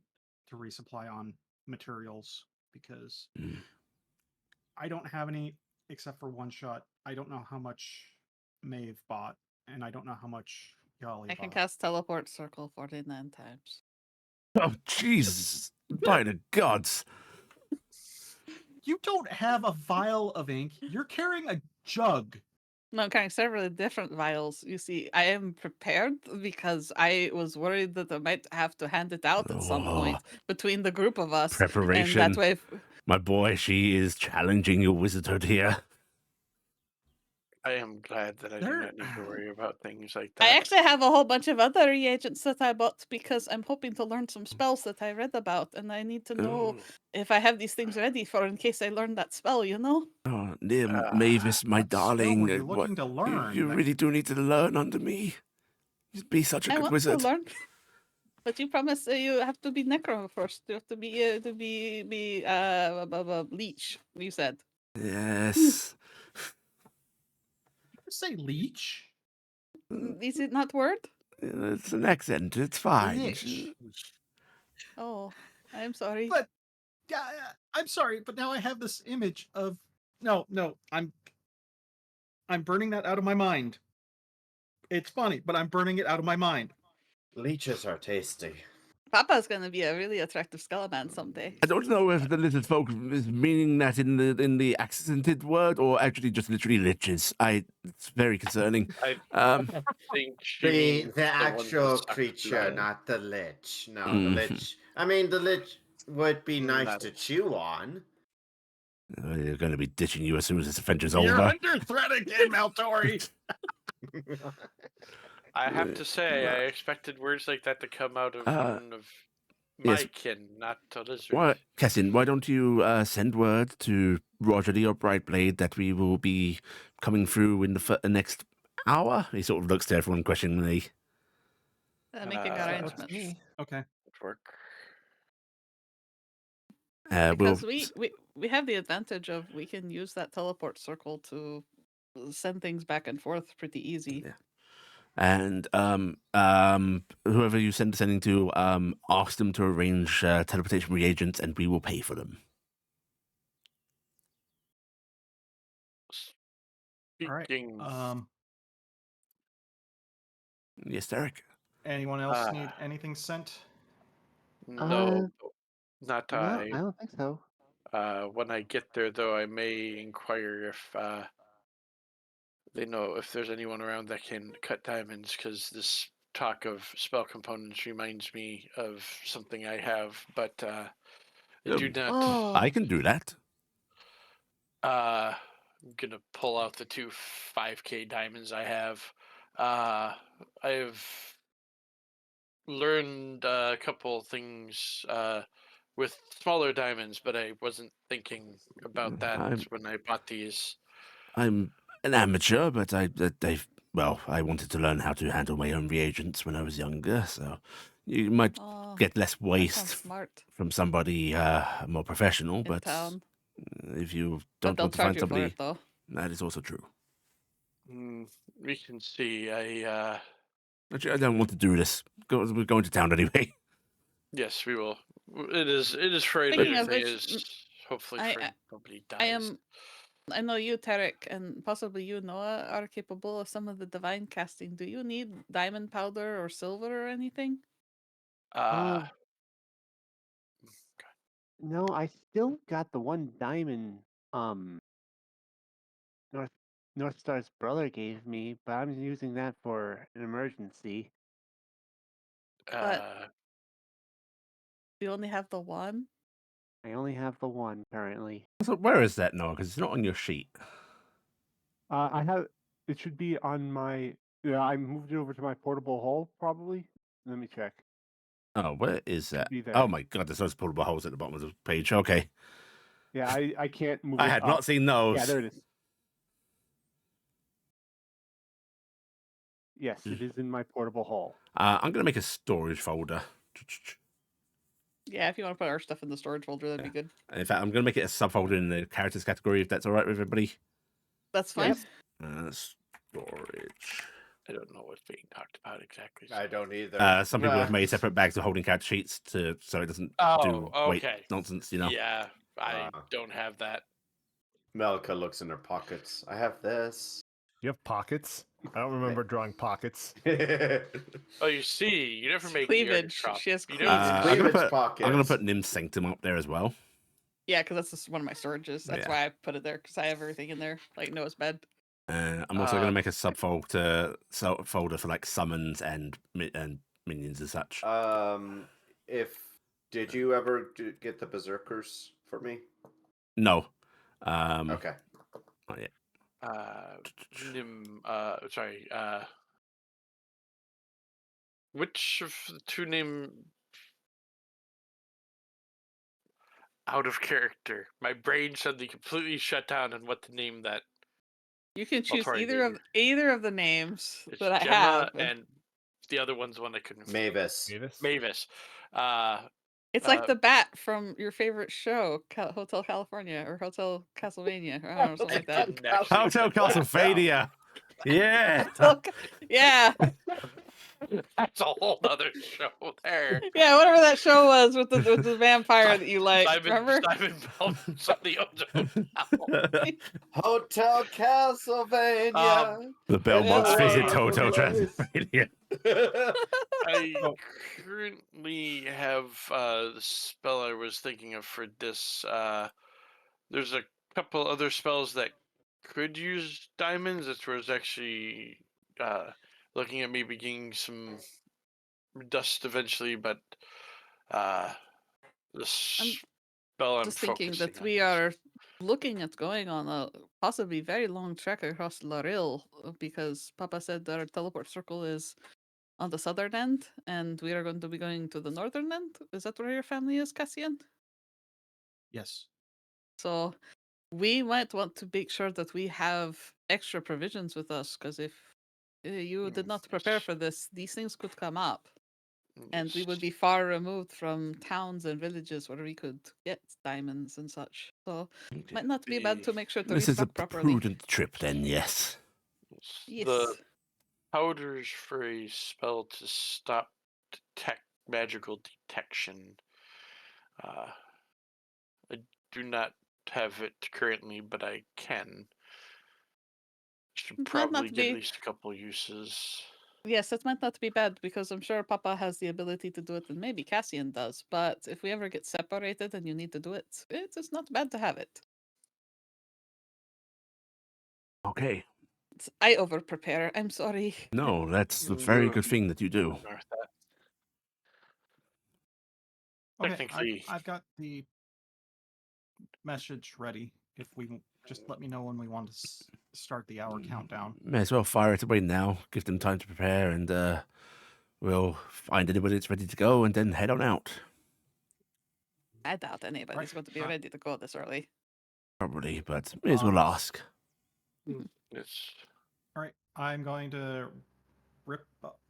E: to resupply on materials because
A: Mm.
E: I don't have any except for one shot. I don't know how much Maeve bought, and I don't know how much Yali
D: I can
E: bought.
D: cast Teleport Circle 49 times.
A: Oh, Jesus! By the gods!
E: You don't have a vial of ink. You're carrying a jug.
D: No, I'm carrying several different vials. You see, I am prepared because I was worried that I might have to hand it out at some point between the group of us.
A: Preparation.
D: And that way,
A: My boy, she is challenging your wizardhood here.
C: I am glad that I do
E: There-
C: not need to worry about things like that.
D: I actually have a whole bunch of other reagents that I bought because I'm hoping to learn some spells that I read about, and I need to know
C: Ooh.
D: if I have these things ready for in case I learn that spell, you know?
A: Oh, dear
C: Ah,
A: Mavis, my
E: what spell
A: darling.
E: were you looking to learn?
A: You
E: That-
A: really do need to learn under me. You'd be such a
D: I
A: good
D: want
A: wizard.
D: to learn. But you promised you have to be necro first. You have to be leech. You said.
A: Yes.
E: Did you say leech?
D: Is it not word?
A: It's an accent. It's fine.
E: Lich.
D: Oh, I'm sorry.
E: But yeah, I'm sorry, but now I have this image of no, I'm burning that out of my mind. It's funny, but I'm burning it out of my mind.
F: Leeches are tasty.
D: Papa's gonna be a really attractive skeleton someday.
A: I don't know if the lizard folk is meaning that in the accented word or actually just literally liches. It's very concerning.
C: I think she
F: The
C: means
F: the
C: one that
F: actual
C: sucks
F: creature,
C: blood.
F: not the lich. No, the
A: Mhm.
F: lich. I mean, the lich would be nice
C: Not
F: to
C: it.
F: chew on.
A: They're going to be ditching you as soon as this adventure's
E: You're
A: over.
E: under threat again, Maltori.
C: I have to say, I expected words like that to come out of one of
A: yes.
C: my kin, not a lizard.
A: Why, Cassian, why don't you send word to Roger Lee or Brightblade that we will be coming through in the next hour? He sort of looks to everyone questioningly.
D: Making
C: That's
D: arrangements.
G: Me.
E: Okay.
C: Would work.
D: Because we have the advantage of we can use that teleport circle to send things back and forth pretty easy.
A: Yeah. And whoever you sending to, ask them to arrange teleportation reagents, and we will pay for them.
E: All right.
C: Speaking,
A: Yes, Taryc.
E: Anyone else need anything sent?
C: no, not
B: No,
C: I.
B: I don't think so.
C: When I get there, though, I may inquire if they know if there's anyone around that can cut diamonds, because this talk of spell components reminds me of something I have, but I do not.
D: Oh,
A: I can do that.
C: I'm gonna pull out the two 5K diamonds I have. I've learned a couple things with smaller diamonds, but I wasn't thinking about that when I bought these.
A: I'm an amateur, but I wanted to learn how to handle my own reagents when I was younger, so you might get less
D: that sounds
A: waste
D: smart.
A: from somebody more professional,
D: In
A: but
D: town.
A: if you
D: But
A: don't
D: they'll
A: want to
D: charge
A: find
D: you
A: somebody,
D: for it, though.
A: that is also true.
C: We can see.
A: Actually, I don't want to do this. We're going to town anyway.
C: Yes, we will. It is Friday.
D: Speaking of
C: Everything
D: which,
C: is hopefully
D: I-
C: Friday. Nobody dies.
D: I am I know you, Taryc, and possibly you, Noah, are capable of some of the divine casting. Do you need diamond powder or silver or anything?
B: No, I still got the one diamond North Star's brother gave me, but I'm using that for an emergency.
C: uh,
D: You only have the one?
B: I only have the one currently.
A: So where is that, Noah? Because it's not on your sheet.
B: I have. It should be on my. Yeah, I moved it over to my portable hull, probably. Let me check.
A: Oh, where is
B: Should
A: that?
B: be there.
A: Oh my god, there's those portable holes at the bottom of the page. Okay.
B: Yeah, I can't move it.
A: I had not seen those.
B: Yeah, there it is. Yes, it is in my portable hull.
A: I'm going to make a storage folder.
D: Yeah, if you want to put our stuff in the storage folder, that'd be good.
A: In fact, I'm going to make it a subfolder in the characters category, if that's all right with everybody.
D: That's fine.
B: Yes.
A: Storage.
C: I don't know what's being talked about exactly.
F: I don't either.
A: Some people have made separate bags of holding character sheets so it doesn't do weight nonsense, you know.
C: Yeah, I don't have that.
F: Melikka looks in her pockets. I have this.
G: You have pockets? I don't remember drawing pockets.
C: Oh, you see, you never make
D: Cleavage.
C: The
D: She has
C: you
D: cleavage.
C: never-
A: I'm gonna
F: Cleavage
A: put
F: pockets.
A: Nim's Sanctum up there as well.
D: Yeah, because that's just one of my storages. That's
A: Yeah.
D: why I put it there, because I have everything in there, like Noah's bed.
A: I'm also going to make a subfolder folder for like summons and minions and such.
F: Did you ever get the berserkers for me?
A: No.
F: Okay.
A: Not yet.
C: Nim, sorry, which of the two name out of character? My brain suddenly completely shut down on what to name that.
D: You can choose
C: Altari
D: either of the names
C: It's
D: that I
C: Gemma
D: have.
C: and the other one's one I couldn't.
F: Mavis.
C: Mavis.
D: It's like the bat from your favorite show, Hotel California or Hotel Castlevania, or I don't know, something like that.
A: Hotel Castlevania. Yeah.
D: Yeah.
C: That's a whole other show there.
D: Yeah, whatever that show was with the vampire that you liked. Remember?
C: Simon
F: Hotel Castlevania.
A: The Belmonts visit Hotel Transylvania.
C: I currently have the spell I was thinking of for this. There's a couple other spells that could use diamonds. That's where I was actually looking at maybe getting some dust eventually, but the spell I'm
D: just thinking that
C: focusing
D: we
C: on
D: are looking at going on a possibly very long trek across Laril because Papa said our teleport circle is on the southern end and we are going to be going to the northern end. Is that where your family is, Cassian?
E: Yes.
C: So
D: we might want to make sure that we have extra provisions with us because if you did not prepare for this, these things could come up. And we would be far removed from towns and villages where we could get diamonds and such. So it might not be bad to make sure to
A: This is a
D: restock properly.
A: prudent trip, then, yes.
D: Yes.
C: The powders for a spell to stop magical detection. I do not have it currently, but I can. Should probably get at least a couple uses.
D: Yes, that might not be bad because I'm sure Papa has the ability to do it and maybe Cassian does. But if we ever get separated and you need to do it, it's not bad to have it.
A: Okay.
D: I over prepare. I'm sorry.
A: No, that's a very good thing that you do.
E: Okay,
C: Technically,
E: I've got the message ready. If we just let me know when we want to start the hour countdown.
A: May as well fire it away now. Give them time to prepare, and we'll find anybody that's ready to go, and then head on out.
D: I doubt anybody's going to be ready to go this early.
A: Probably, but may as well ask.
C: Yes.
E: All right, I'm going to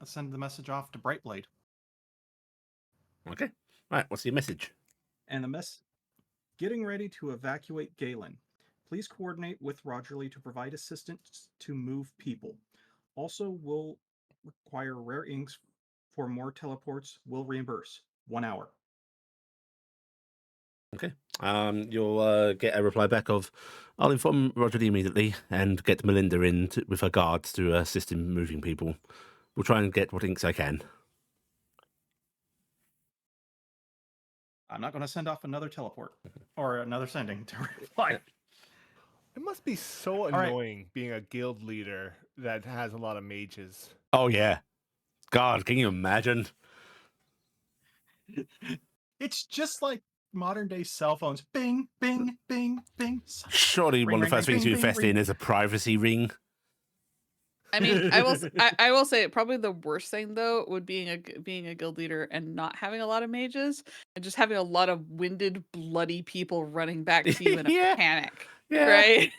E: send the message off to Brightblade.
A: Okay. Right, what's your message?
E: And the getting ready to evacuate Galen. Please coordinate with Rogerly to provide assistance to move people. Also, will require rare inks for more teleports. Will reimburse. 1 hour.
A: Okay. You'll get a reply back of, I'll inform Roger immediately and get Melinda in with her guards to assist in moving people. We'll try and get what inks I can.
E: I'm not going to send off another teleport or another sending to reply.
G: It must be so
E: right.
G: annoying being a guild leader that has a lot of mages.
A: Oh, yeah. God, can you imagine?
E: It's just like modern day cell phones. Bing, bing, bing, bing.
A: Surely
E: Ring,
A: one of the
E: ring,
A: first
E: ring,
A: things you
E: bing,
A: invest
E: bing,
A: in is a privacy ring.
D: I mean, I will say probably the worst thing though would being a guild leader and not having a lot of mages and just having a lot of winded, bloody people running back to you in a
A: Yeah.
D: panic,
A: Yeah.
D: right?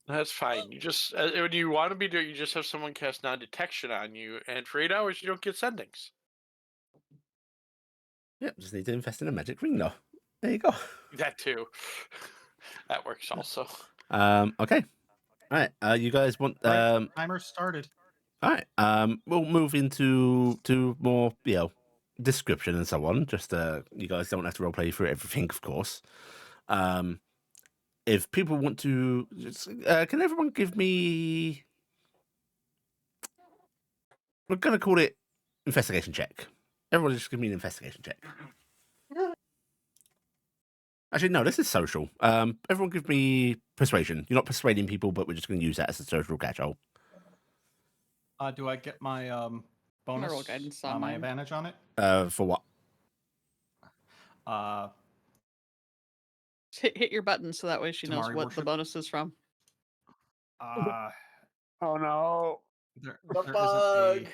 C: That's fine. You just when you want to be there, you just have someone cast non-detection on you, and for 8 hours you don't get sendings.
A: Yep, just need to invest in a magic ring though. There you go.
C: That too. That works also.
A: Okay. All right. You guys want
E: Right, timer started.
A: All right. We'll move into more, description and so on. Just you guys don't have to roleplay through everything, of course. If people want to, can everyone give me? We're gonna call it investigation check. Everyone just give me an investigation check. Actually, no, this is social. Everyone give me persuasion. You're not persuading people, but we're just going to use that as a social catch-all.
E: Do I get my
D: roll
E: bonus,
D: guidance on
E: my
D: mine.
E: advantage on it?
A: For what?
D: Hit your button so that way she knows
E: Tamari
D: what the
E: worship?
D: bonus is from.
B: Oh no.
E: There
F: The
E: isn't
F: bug.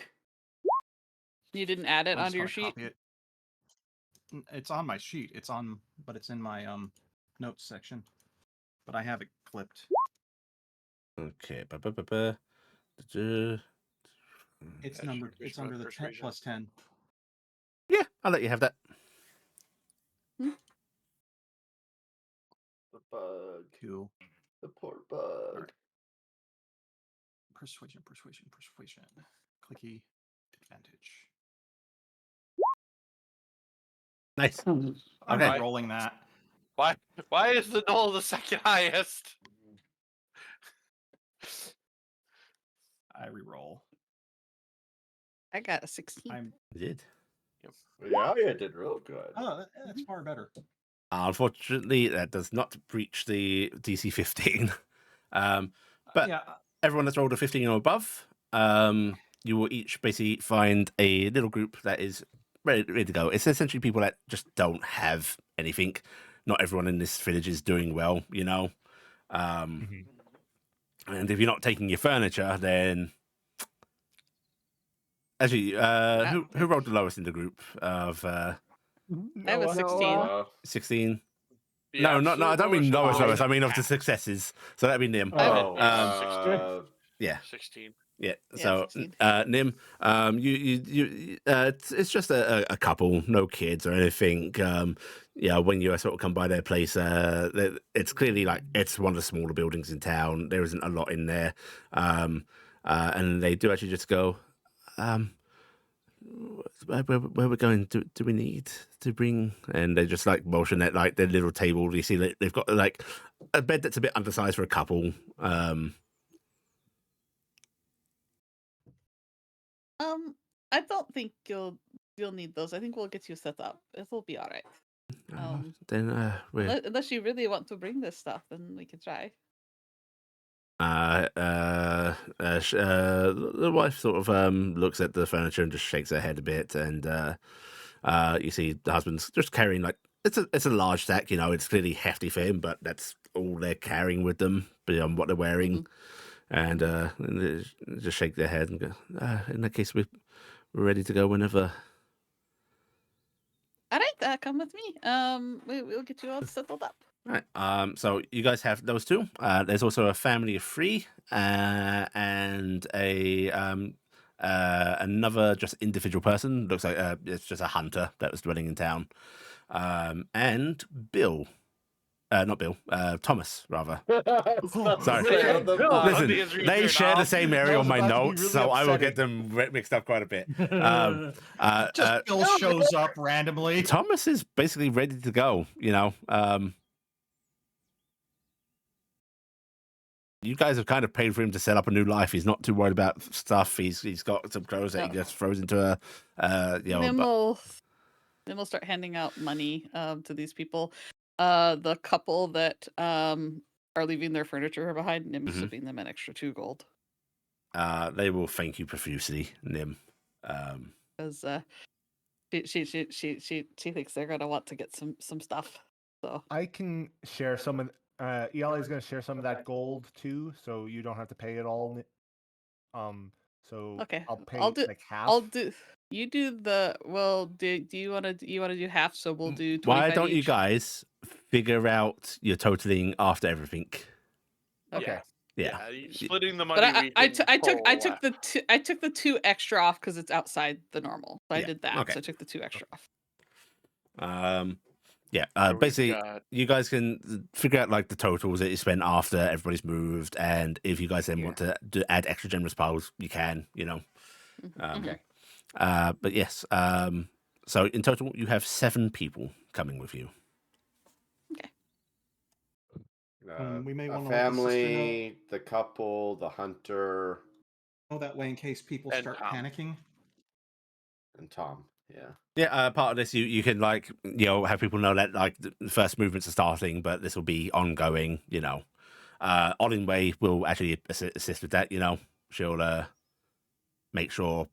D: You didn't add it
E: I'm just
D: onto your
E: gonna
D: sheet?
E: copy it. It's on my sheet. But it's in my notes section. But I have it clipped.
A: Okay.
E: It's
C: Yeah,
E: numbered.
C: sure,
E: It's under the 10
C: persuasion.
E: plus 10.
A: Yeah, I'll let you have that.
F: The bug.
E: Cool.
F: The poor bug.
E: Alright. Persuasion. Clicky advantage.
A: Nice.
E: I'm
A: Okay.
E: rolling that.
C: Why is the null the second highest?
E: I reroll.
D: I got a 16.
A: You did.
F: Yeah, you did real good.
E: Oh, that's far better.
A: Unfortunately, that does not breach the DC 15. But
E: yeah,
A: everyone that's rolled a 15 or above, you will each basically find a little group that is ready to go. It's essentially people that just don't have anything. Not everyone in this village is doing well, you know. And if you're not taking your furniture, then actually, who rolled the lowest in the group of
D: I have a 16.
A: 16?
C: The
A: No, I
C: absolute
A: don't mean lowest.
C: lowest
A: I mean of the
C: half.
A: successes. So that'd be Nim.
F: Oh,
A: Yeah.
C: 16.
A: Yeah.
D: Yeah,
A: So,
D: 16.
A: Nim, it's just a couple, no kids or anything. When you sort of come by their place, it's clearly like it's one of the smaller buildings in town. There isn't a lot in there, and they do actually just go, where we're going? Do we need to bring? And they just like motion at like their little table. You see, they've got like a bed that's a bit undersized for a couple.
D: I don't think you'll need those. I think we'll get you set up. It'll be all right.
A: Then
D: Unless you really want to bring this stuff, then we can try.
A: The wife sort of looks at the furniture and just shakes her head a bit, and you see the husband's just carrying like it's a large sack. You know, it's clearly hefty for him, but that's all they're carrying with them beyond what they're wearing. And they just shake their head and go, in that case, we're ready to go whenever.
D: All right, come with me. We'll get you all settled up.
A: Right. So you guys have those two. There's also a family of 3, and a another just individual person. Looks like it's just a hunter that was dwelling in town. And Bill. not Bill, Thomas rather. Sorry.
C: Bill,
A: Listen,
C: the answer is
A: they
C: here
A: share
C: now.
A: the same
G: That
A: area
G: was
A: on my
G: about to be
A: notes,
G: really
A: so I will get
G: upsetting.
A: them mixed up quite a bit.
E: Just Bill shows up randomly.
A: Thomas is basically ready to go. You guys have kind of paid for him to set up a new life. He's not too worried about stuff. He's got some clothes that he
D: No.
A: just throws into a
D: Then we'll start handing out money to these people. The couple that are leaving their furniture behind, Nim's
A: Mhm.
D: shipping them an extra 2 gold.
A: They will thank you profusely, Nim.
D: Because she thinks they're gonna want to get some stuff. So
G: I can share some of. Iala is going to share some of that gold too, so you don't have to pay it all. So
D: okay,
G: I'll pay
D: I'll do.
G: like half.
D: I'll do. You do the well. Do you want to do half? So we'll do 25
A: Why don't you
D: each.
A: guys figure out your totaling after everything?
G: Okay.
A: Yeah.
C: Splitting the money.
D: But I
C: took
D: took the 2 extra off because it's outside the normal. So I
A: Yeah,
D: did that.
A: okay.
D: So I took the 2 extra off.
A: Yeah.
C: So we've
A: Basically,
C: got-
A: you guys can figure out like the totals that you spent after everybody's moved, and if you guys then want to add extra generous piles, you can.
G: Okay.
A: But yes. So in total, you have 7 people coming with you.
E: We may
F: a
E: wanna let the sister
F: family, the couple, the hunter,
E: know that way in case people
C: And
E: start
C: Tom.
E: panicking.
F: and Tom. Yeah.
A: Yeah, part of this you can like have people know that like the first movements are starting, but this will be ongoing. Olin Way will actually assist with that. She'll make sure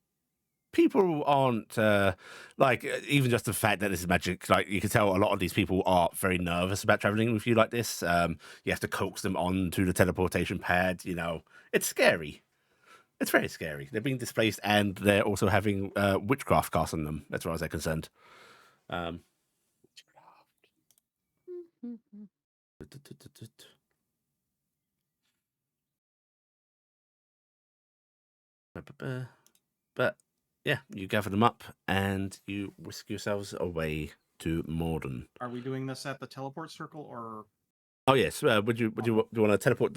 A: people aren't even just the fact that this is magic. Like you can tell, a lot of these people are very nervous about traveling with you like this. You have to coax them onto the teleportation pad. It's scary. It's very scary. They're being displaced, and they're also having witchcraft cast on them, as far as they're concerned. But yeah, you gather them up, and you whisk yourselves away to Morden.
E: Are we doing this at the teleport circle or?
A: Oh yes. Do you want to teleport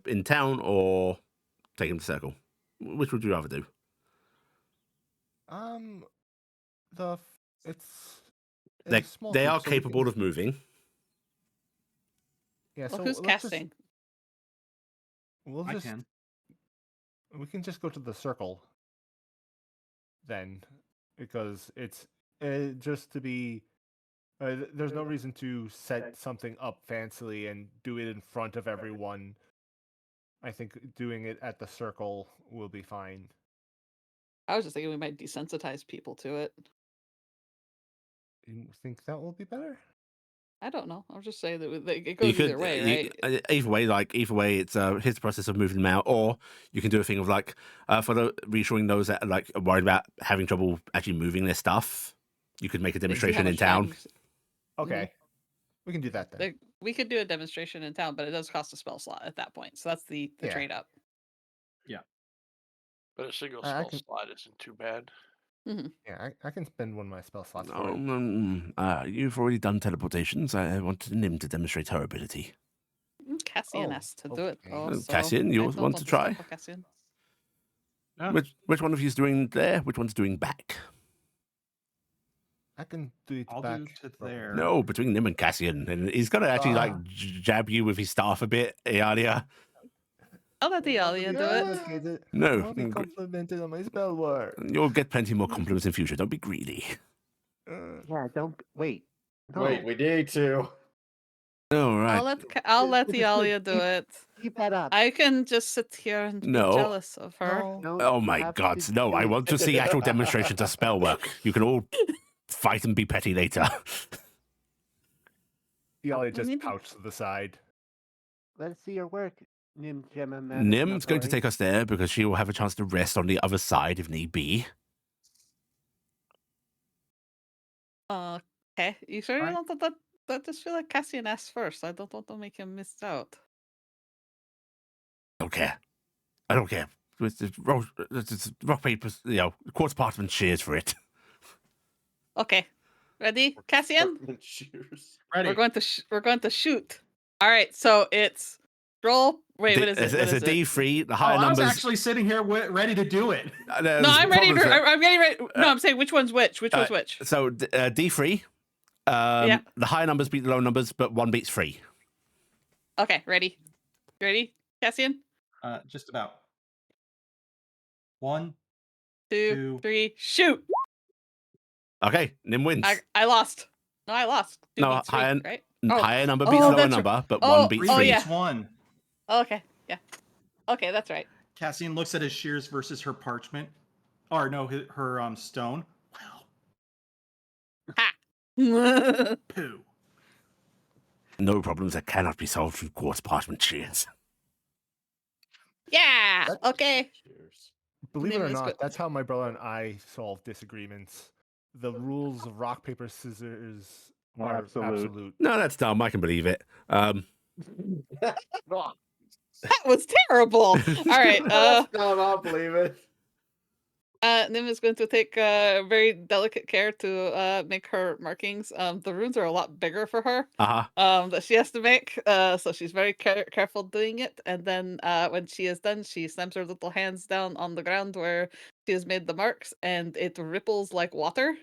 A: in town or take him to circle? Which would you rather do?
G: It's a small
A: They
G: group,
A: are
G: so we
A: capable
G: can-
A: of moving.
G: Yeah.
D: Well,
G: So
D: who's
G: let's
D: casting?
E: I can.
G: We can just go to the circle. Then, because it's just to be. There's no reason to set something up fancily and do it in front of everyone. I think doing it at the circle will be fine.
D: I was just thinking we might desensitize people to it.
G: You think that will be better?
D: I don't know. I'm just saying that it goes either way, right?
A: Either way, it's here's the process of moving them out, or you can do a thing of like for reassuring those that are worried about having trouble actually moving their stuff. You could make a demonstration in town.
G: Okay, we can do that then.
D: We could do a demonstration in town, but it does cost a spell slot at that point. So that's the
G: Yeah.
D: trade up.
C: But a single
G: I
C: spell
G: can-
C: slot isn't too bad.
G: Yeah, I can spend one of my spell slots for it.
A: You've already done teleportations. I wanted Nim to demonstrate her ability.
D: Cassian
G: Oh,
D: has to do it.
G: okay.
D: Also.
A: Cassian, you
D: I don't
A: want to try?
D: stop Cassian.
E: Yeah.
A: Which one of you is doing there? Which one's doing back?
G: I can do it
E: I'll
G: back.
E: do to there.
A: No, between Nim and Cassian, and he's gonna actually like jab you with his staff a bit, Iala.
D: I'll let the Alia do it.
A: No.
G: I'll be complimented on my spell work.
A: You'll get plenty more compliments in future. Don't be greedy.
B: Yeah, don't wait. No,
F: Wait, we need to.
A: All right.
D: I'll let
B: This
D: the
B: is good.
D: Alia do it.
B: keep that up.
D: I can just sit here and
A: No.
D: be jealous of her.
B: No,
A: Oh
B: you
A: my
B: have
A: God!
B: to
A: No,
B: do
A: I
B: it.
A: want to see actual demonstrations of spell work. You can all fight and be petty later.
G: Iala just
D: Maybe-
G: pouts to the side.
B: Let's see your work, Nim Gemma.
A: Nim's going to take us there because she will have a chance to rest on the other side if need be.
D: Okay, you sure you
E: Alright.
D: don't want that? Just feel like Cassian asked first. I don't want to make him miss out.
A: I don't care. I don't care. It's rock paper, quartz parchment cheers for it.
D: Okay, Ready, Cassian?
F: Workman shears.
E: Ready.
D: We're going to shoot. All right, so it's roll. Wait, what is it? What
A: It's
D: is
A: a
D: it?
A: D3. The
E: Oh,
A: higher
E: I was
A: numbers.
E: actually sitting here ready to do it.
A: There's
D: No, I'm ready.
A: problems with it.
D: I'm getting ready. No, I'm saying which one's which. Which was which?
A: So D3.
D: Yeah.
A: The higher numbers beat the low numbers, but one beats 3.
D: Okay, ready. Ready, Cassian?
E: Just about. 1,
D: 2,
E: Two.
D: 3, shoot!
A: Okay, Nim wins.
D: I lost. No, I lost. 2
A: No,
D: beats 3,
A: higher,
D: right?
A: higher number beats lower
D: that's
A: number, but
D: Oh,
A: one beats
E: 3
D: oh,
A: 3.
D: yeah.
E: beats 1.
D: Oh, okay, yeah. Okay, that's right.
E: Cassian looks at his shears versus her parchment. Or no, her stone. Wow.
D: Ha!
E: Poo.
A: No problems that cannot be solved through quartz parchment shears.
D: Yeah.
G: That-
D: Okay.
F: Shears.
G: Believe it or
D: Nim is
G: not,
D: good.
G: that's how my brother and I solve disagreements. The rules of rock, paper, scissors
B: Are
G: are
B: absolute.
G: absolute.
A: No, that's dumb. I can believe it.
D: That was terrible. All right.
F: No, I'll believe it.
D: Nim is going to take very delicate care to make her markings. The runes are a lot bigger for her. That she has to make. So she's very careful doing it. And then when she is done, she slams her little hands down on the ground where she has made the marks, and it ripples like water.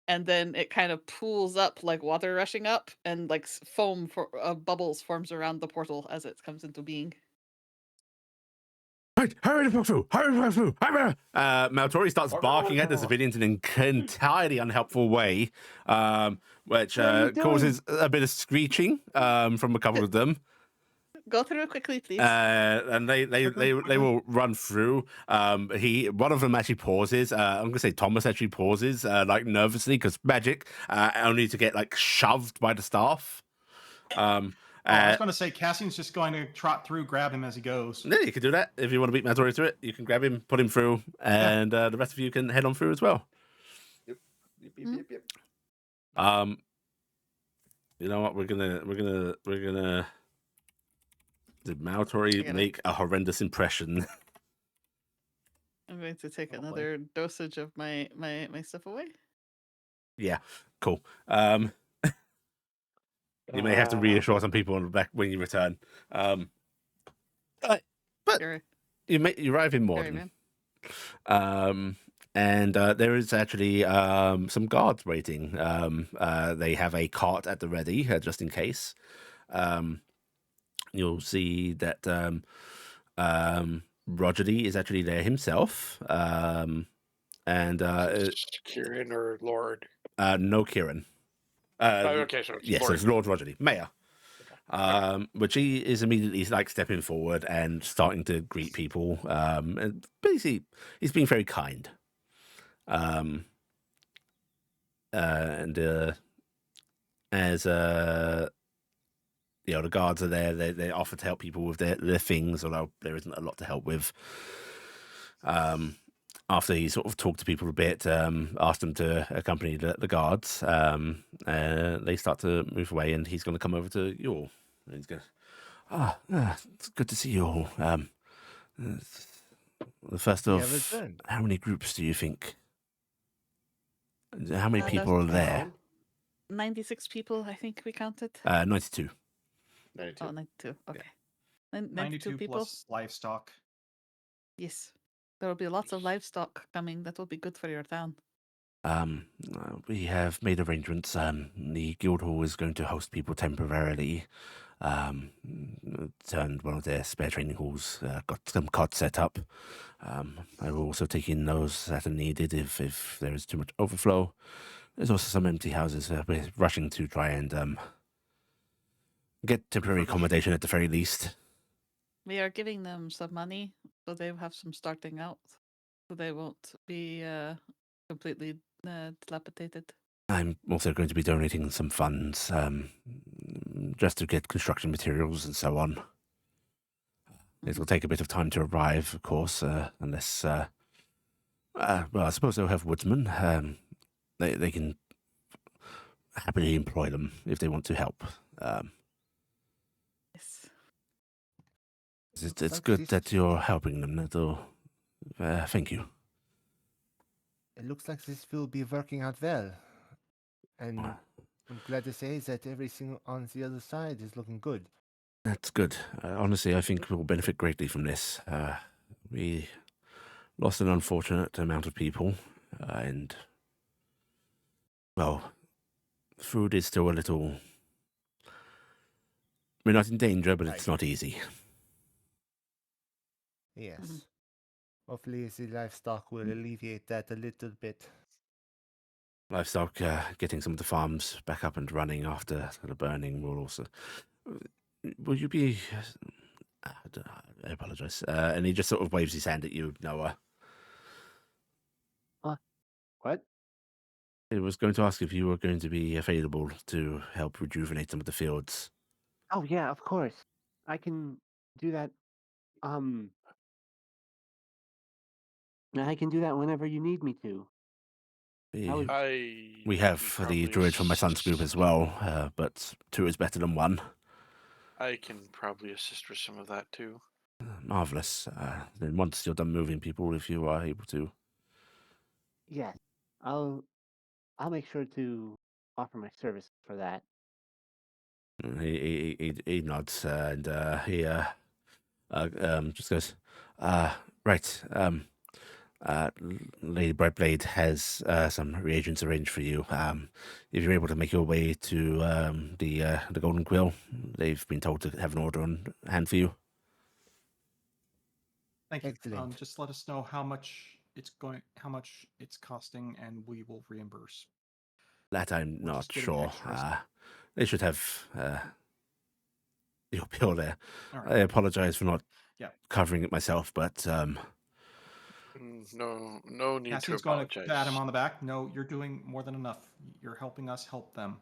D: And then it kind of pools up like water rushing up, and like foam for bubbles forms around the portal as it comes into being.
A: Right, hurry the through! Hurry the through! Maltori starts barking at the civilians in an entirely unhelpful way, which
B: What are you
A: causes a bit of screeching from a couple of them.
D: Go through quickly, please.
A: And they will run through. One of them actually pauses. I'm gonna say Thomas actually pauses, like nervously, because magic, only to get like shoved by the staff.
E: I was going to say Cassian's just going to trot through, grab him as he goes.
A: Yeah, you can do that if you want to beat Maltori to it. You can grab him, put him through, and the rest of you can head on through as well.
F: Yep.
A: You know what? We're gonna. Did Maltori make a horrendous impression?
D: I'm going to take
E: Probably.
D: another dosage of my stuff away.
A: Yeah, cool. You may have to reassure some people on the back when you return. But
D: Sure.
A: you arrive in
D: Sorry,
A: Morden.
D: man.
A: And there is actually some guards waiting. They have a cart at the ready, just in case. You'll see that Roger D is actually there himself. And
C: Kieran or Lord?
A: no Kieran.
C: Okay, so it's
A: Yes,
C: Lord.
A: it's Lord Roger D, Mayor. But she is immediately like stepping forward and starting to greet people. And basically, he's being very kind. And as the guards are there, they offer to help people with their things, although there isn't a lot to help with. After he sort of talked to people a bit, asked them to accompany the guards, they start to move away, and he's going to come over to you all. And he's going, it's good to see you all. The first of
G: returned.
A: how many groups do you think? How many
D: That's
A: people are there?
D: 96 people, I think we counted.
A: 92.
F: 92.
D: Oh, 92. Okay.
E: 92
D: people.
E: plus livestock.
D: Yes. There will be lots of livestock coming. That will be good for your town.
A: We have made arrangements. The guild hall is going to host people temporarily. Turned one of their spare training halls, got some cots set up. I will also take in those that are needed if there is too much overflow. There's also some empty houses. We're rushing to try and get temporary accommodation at the very least.
D: We are giving them some money, so they will have some starting out, so they won't be completely dilapidated.
A: I'm also going to be donating some funds just to get construction materials and so on. It will take a bit of time to arrive, of course, unless... well, I suppose they'll have woodsmen. They can happily employ them if they want to help.
D: Yes.
A: It's good that you're helping them. That'll, thank you.
G: It looks like this will be working out well. And I'm glad to say that everything on the other side is looking good.
A: That's good. Honestly, I think we'll benefit greatly from this. We lost an unfortunate amount of people, and, well, food is still a little... We're not in danger, but it's
G: Right.
A: not easy.
G: Yes. Hopefully the livestock will alleviate that a little bit.
A: Livestock, getting some of the farms back up and running after the burning will also... Will you be... I apologize. And he just sort of waves his hand at you, Noah.
B: What?
A: I was going to ask if you were going to be available to help rejuvenate some of the fields.
B: Oh yeah, of course. I can do that. I can do that whenever you need me to.
A: We,
B: I was
A: we have the druid from my son's group as well, but 2 is better than 1.
C: I can probably assist with some of that too.
A: Marvelous. Then once you're done moving people, if you are able to...
B: yes. I'll make sure to offer my service for that.
A: He nods and he just goes, right. Lady Brightblade has some reagents arranged for you. If you're able to make your way to the Golden Quill, they've been told to have an order on hand for you.
E: Thank you.
G: Excellent.
E: Just let us know how much it's costing, and we will reimburse.
A: That I'm
E: We're
A: not
E: just getting
A: sure.
E: extras.
A: They should have your bill there.
E: All
A: I
E: right.
A: apologize for not
E: Yeah.
A: covering it myself, but
C: No need
E: Cassian's
C: to
E: going
C: apologize.
E: to pat him on the back. No, you're doing more than enough. You're helping us help them.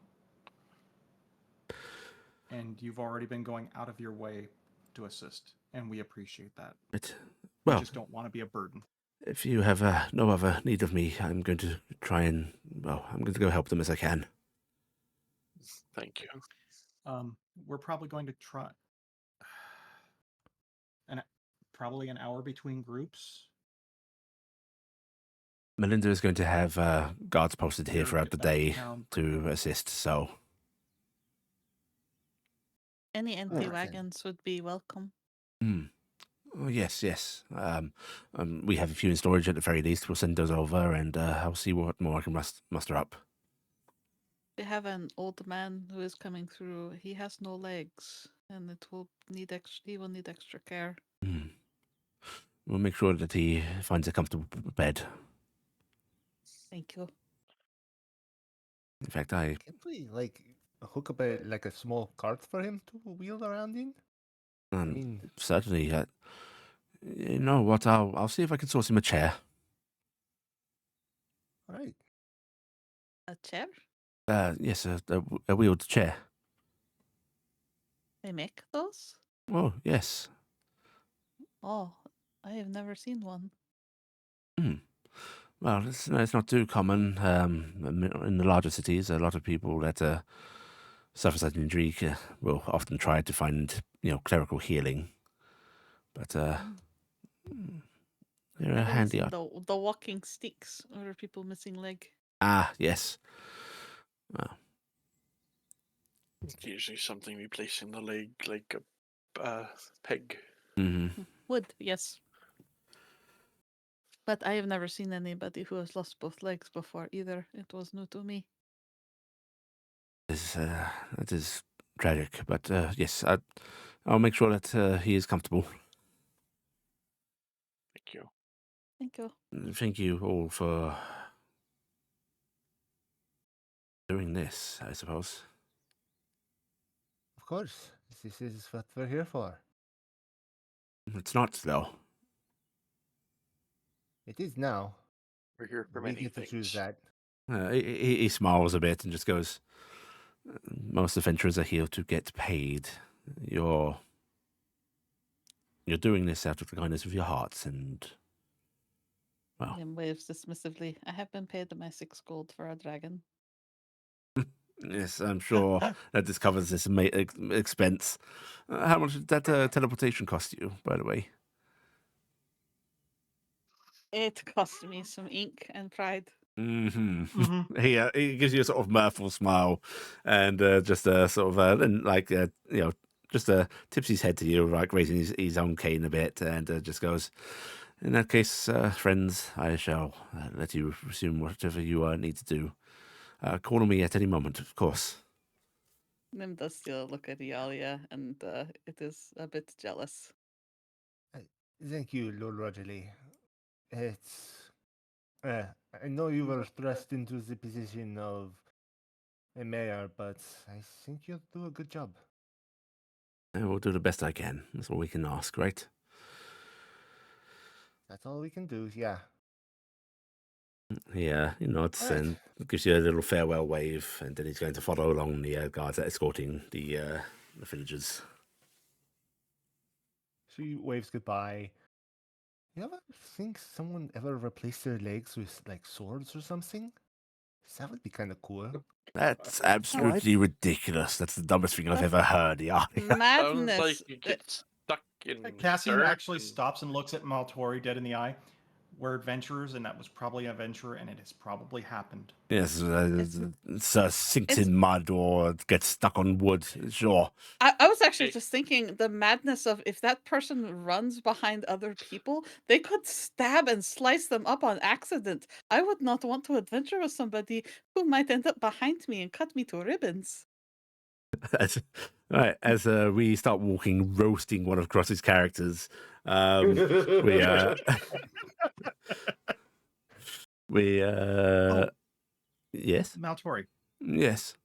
E: And you've already been going out of your way to assist, and we appreciate that. We
A: well,
E: just don't want to be a burden.
A: if you have no other need of me, I'm going to try and, well, I'm going to go help them as I can.
C: Thank you.
E: We're probably going to try probably an hour between groups.
A: Melinda is going to have guards posted here
E: We're
A: throughout the
E: back in
A: day
E: town.
A: to assist, so...
D: Any empty
B: Excellent.
D: wagons would be welcome.
A: Oh, yes. We have a few in storage at the very least. We'll send those over, and I'll see what more I can muster up.
D: We have an old man who is coming through. He has no legs, and he will need extra care.
A: We'll make sure that he finds a comfortable bed.
D: Thank you.
A: In fact, I
G: Can't we hook up a small cart for him to wheel around in? I mean,
A: certainly... you know what? I'll see if I can source him a chair.
G: all right.
D: A chair?
A: Yes, a wheeled chair.
D: They make those?
A: Oh, yes.
D: Oh, I have never seen one.
A: Well, it's not too common. In the larger cities, a lot of people that suffer such injury will often try to find, clerical healing. But they're a
D: I've only
A: handy
D: seen
A: art.
D: the walking sticks, or people missing leg.
A: Ah, yes. Well,
C: Usually something replacing the leg, like a peg.
D: Wood, yes. But I have never seen anybody who has lost both legs before either. It was new to me.
A: that is tragic. But yes, I'll make sure that he is comfortable.
C: Thank you.
D: Thank you.
A: Thank you all for doing this, I suppose.
G: Of course. This is what we're here for.
A: It's not, though.
G: It is now.
C: We're here for
G: We
C: many
G: get to choose
C: things.
G: that.
A: He smiles a bit and just goes, most adventurers are here to get paid. You're doing this out of the kindness of your hearts, and, well...
D: Liam waves dismissively. I have been paid my 6 gold for a dragon.
A: Yes, I'm sure that this covers this expense. How much did that teleportation cost you, by the way?
D: It cost me some ink and pride.
A: Mm-hmm. He gives you a sort of mirthful smile, and just a sort of and like just tips his head to you, like raising his own cane a bit, and just goes, "In that case, friends, I shall let you resume whatever you need to do. Call on me at any moment, of course."
D: Nim does still look at Iala, and it is a bit jealous.
G: Thank you, Lord Rogerly. It's. I know you were thrust into the position of a mayor, but I think you'll do a good job.
A: I will do the best I can. That's all we can ask, right?
G: That's all we can do, yeah.
A: Yeah, he nods
G: All right.
A: and gives you a little farewell wave, and then he's going to follow along the guards that are escorting the villagers.
G: She waves goodbye. You ever think someone ever replaced their legs with, like, swords or something? That would be kind of cool.
A: That's absolutely ridiculous. That's the dumbest thing I've ever heard. Yeah.
C: Sounds like
D: Madness.
C: you get stuck in
E: Cassian
C: dirt
E: actually
C: and-
E: stops and looks at Maltori dead in the eye. We're adventurers, and that was probably an adventure, and it has probably happened.
A: Yes, sinks
D: it's-
A: in mud or gets stuck on wood. Sure.
D: I was actually
C: Okay.
D: just thinking the madness of if that person runs behind other people, they could stab and slice them up on accident. I would not want to adventure with somebody who might end up behind me and cut me to ribbons.
A: As we start walking, roasting one of Cross's characters, we yes,
E: Maltori,
A: yes.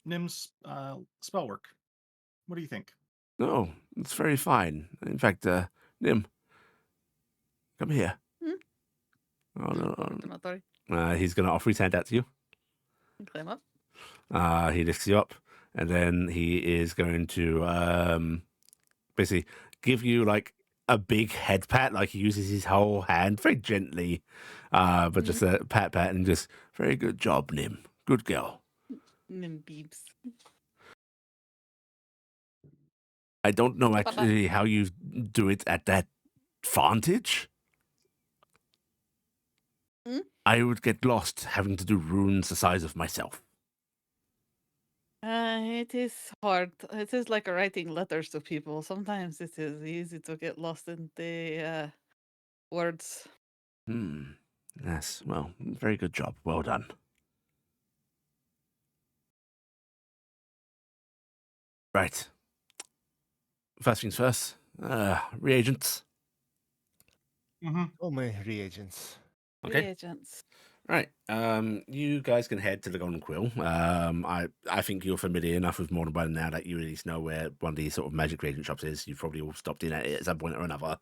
E: Nim's spell work. What do you think?
A: No, it's very fine. In fact, Nim, come here. Oh, no. He's going to offer his hand out to you.
D: Climb up.
A: He lifts you up, and then he is going to basically give you like a big head pat. Like he uses his whole hand very gently, but just a pat, and just very good job, Nim. Good girl.
D: Nim beeps.
A: I don't know actually how you do it at that vantage. I would get lost having to do runes the size of myself.
D: It is hard. It is like writing letters to people. Sometimes it is easy to get lost in the words.
A: Yes, well, very good job. Well done. Right. First things first. Reagents.
G: Oh, my reagents.
A: Okay.
D: Reagents.
A: Right. You guys can head to the Golden Quill. I think you're familiar enough with Morningbound now that you at least know where one of these sort of magic reagent shops is. You've probably all stopped in at it at some point or another.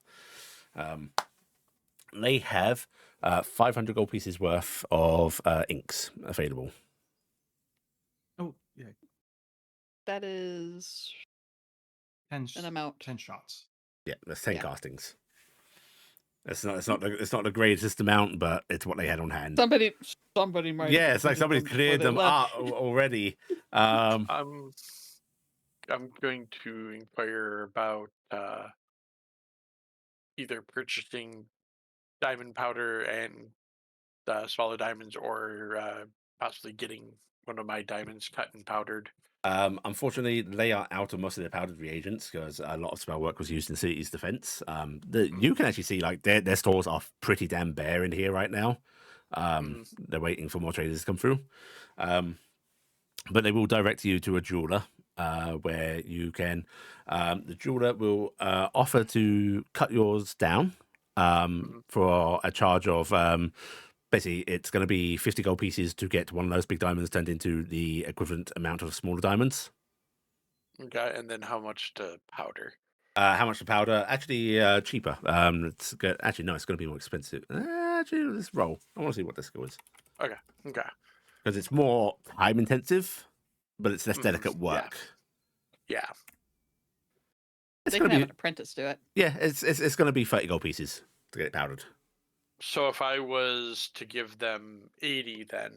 A: They have 500 gold pieces worth of inks available.
E: Oh, yeah.
D: That is
E: 10
D: an amount.
E: 10 shots.
A: Yeah, that's 10
D: Yeah.
A: castings. It's not the greatest amount, but it's what they had on hand.
D: Somebody might.
A: Yeah,
D: have
A: it's like
D: cleaned
A: somebody's
D: them before
A: cleared
D: they
A: them
D: left.
A: out already.
C: I'm going to inquire about either purchasing diamond powder and smaller diamonds, or possibly getting one of my diamonds cut and powdered.
A: Unfortunately, they are out of most of their powdered reagents because a lot of spell work was used in City's defense. You can actually see like their stores are pretty damn bare in here right now. They're waiting for more traders to come through. But they will direct you to a jeweler where you can. The jeweler will offer to cut yours down for a charge of. Basically, it's going to be 50 gold pieces to get one of those big diamonds turned into the equivalent amount of smaller diamonds.
C: Okay, and then how much to powder?
A: How much to powder? Actually, cheaper. It's good. Actually, no, it's going to be more expensive. Actually, let's roll. I want to see what this skill is
C: Okay.
A: because it's more time intensive, but it's less delicate work.
C: Yeah.
A: It's
D: They
A: going
D: can
A: to
D: have
A: be
D: an apprentice do it.
A: yeah. It's going to be 30 gold pieces to get it powdered.
C: So if I was to give them 80, then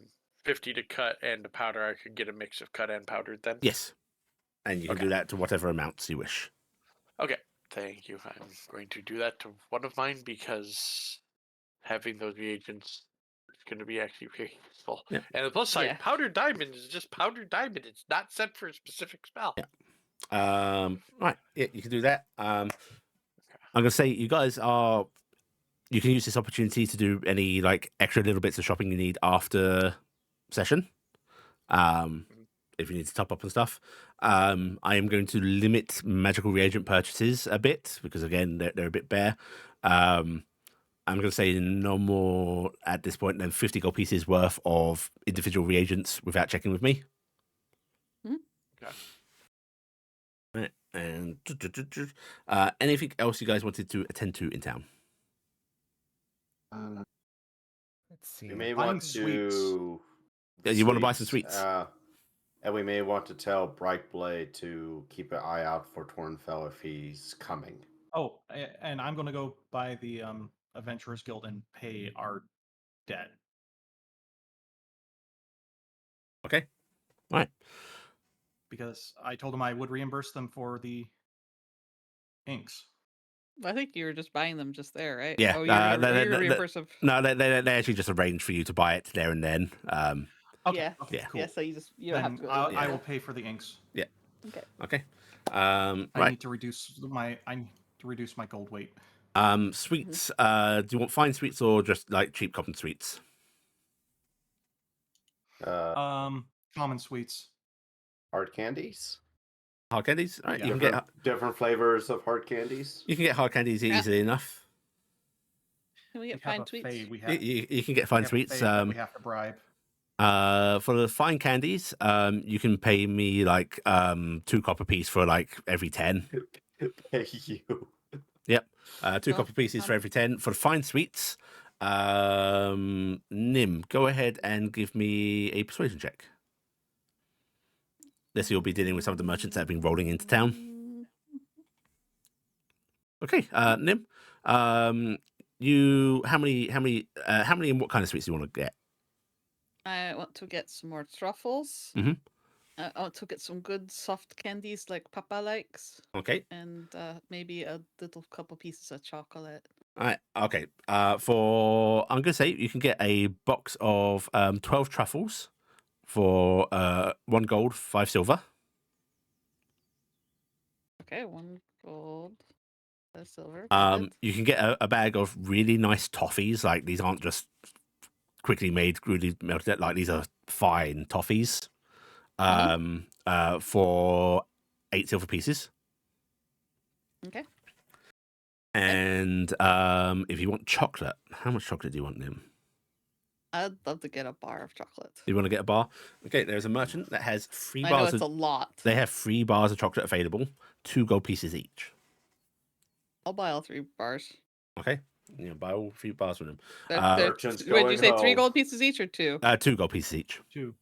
C: 50 to cut and to powder, I could get a mix of cut and powdered then?
A: Yes, and you can
C: Okay.
A: do that to whatever amounts you wish.
C: Okay, thank you. I'm going to do that to one of mine because having those reagents is going to be actually very useful.
A: Yeah.
C: And the plus side,
D: Yeah.
C: powdered diamond is just powdered diamond. It's not set for a specific spell.
A: Yeah. Right. Yeah, you can do that. I'm gonna say you guys are. You can use this opportunity to do any like extra little bits of shopping you need after session. If you need to top up and stuff. I am going to limit magical reagent purchases a bit because again they're a bit bare. I'm going to say no more at this point than 50 gold pieces worth of individual reagents without checking with me.
C: Okay.
A: Right. And anything else you guys wanted to attend to in town?
G: Let's see.
F: We may
E: Buying
F: want
E: sweets.
F: to.
A: Yeah, you want to buy some sweets?
F: And we may want to tell Brightblade to keep an eye out for Tornfell if he's coming.
E: Oh, and I'm going to go by the Adventurers Guild and pay our debt.
A: Okay. All right.
E: Because I told them I would reimburse them for the inks.
D: I think you were just buying them just there, right?
A: Yeah.
D: Oh, you're reimbursed of.
A: No, they actually just arranged for you to buy it there and then.
E: Okay,
D: Yeah.
E: okay,
A: Yeah.
E: cool.
D: Yeah, so you don't have
E: Then
D: to go.
E: I will pay for the inks.
A: Okay.
E: I
A: Right.
E: need to reduce my gold weight.
A: Sweets. Do you want fine sweets or just like cheap cotton sweets?
E: Common sweets.
F: Hard candies?
A: Hard candies. All right.
E: Yeah.
A: You can
F: Different flavors of hard candies?
A: get hard candies
D: Yeah.
A: easily enough.
D: Can we
E: We
D: get
E: have
D: fine
E: a
D: sweets?
E: fae. We have,
A: You can get fine
E: we have a
A: sweets.
E: fae that we have to bribe.
A: For the fine candies, you can pay me like 2 copper piece for like every 10.
F: Pay you.
A: Yep. 2
D: Oh,
A: copper pieces for
D: fine.
A: every 10. For the fine sweets, Nim, go ahead and give me a persuasion check. This you'll be dealing with some of the merchants that have been rolling into town. Okay, Nim, you how many and what kind of sweets do you want to get?
D: I want to get some more truffles.
A: Mhm.
D: I want to get some good soft candies like Papa likes,
A: Okay.
D: and maybe a little couple pieces of chocolate.
A: All right. Okay. For I'm gonna say you can get a box of 12 truffles for 1 gold, 5 silver.
D: Okay, 1 gold, 5 silver. Got it.
A: You can get a bag of really nice toffees. Like these aren't just quickly made, really melted. Like these are fine toffees. For 8 silver pieces.
D: Okay.
A: And if you want chocolate, how much chocolate do you want, Nim?
D: I'd love to get a bar of chocolate.
A: You want to get a bar? Okay, there's a merchant that has 3
D: I know
A: bars
D: it's
A: of.
D: a lot.
A: They have 3 bars of chocolate available, 2 gold pieces each.
D: I'll buy all 3 bars.
A: Okay, you buy all 3 bars from them.
F: Merchants
D: Wait, did you say
F: going
D: 3
F: home.
D: gold pieces each or 2?
A: 2 gold pieces each.
E: 2.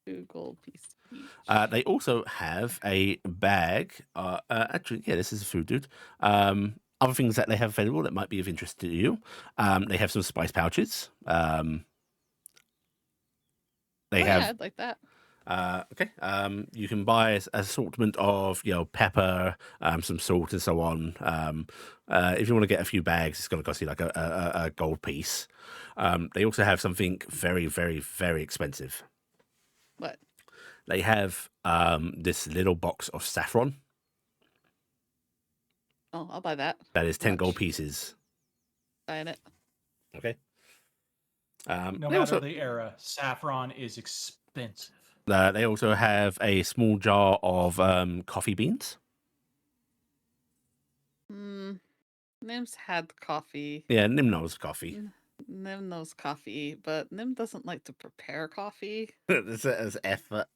D: 2 gold pieces each.
A: They also have a bag. Actually, yeah, this is a food dude. Other things that they have available that might be of interest to you. They have some spice pouches. They
D: Yeah,
A: have.
D: I'd like that.
A: Okay. You can buy an assortment of pepper, some salt, and so on. If you want to get a few bags, it's going to cost you like a gold piece. They also have something very, very, very expensive.
D: What?
A: They have this little box of saffron.
D: Oh, I'll buy that.
A: That is 10 gold
D: Much.
A: pieces.
D: Buying it.
A: Okay.
E: No
A: They
E: matter
A: also
E: the era, saffron is expensive.
A: they also have a small jar of coffee beans.
D: Nim's had coffee.
A: Yeah, Nim knows coffee.
D: Nim knows coffee, but Nim doesn't like to prepare coffee.
A: There's effort.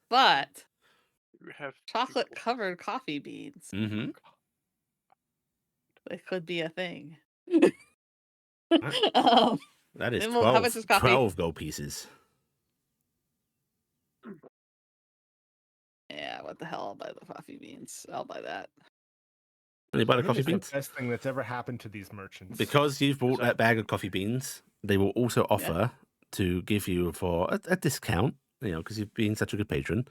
D: But
C: You have
D: chocolate covered coffee beans.
A: Mm-hmm.
D: It could be a thing.
A: That is
D: Nim will- how much is coffee?
A: 12 gold pieces.
D: Yeah, what the hell? I'll buy the coffee beans. I'll buy that.
A: When you buy the
G: I think
A: coffee
G: it's
A: beans?
G: the best thing that's ever happened to these merchants.
A: Because you've bought
E: So-
A: that bag of coffee beans, they will also offer to give you for a discount, because you've been such a good patron.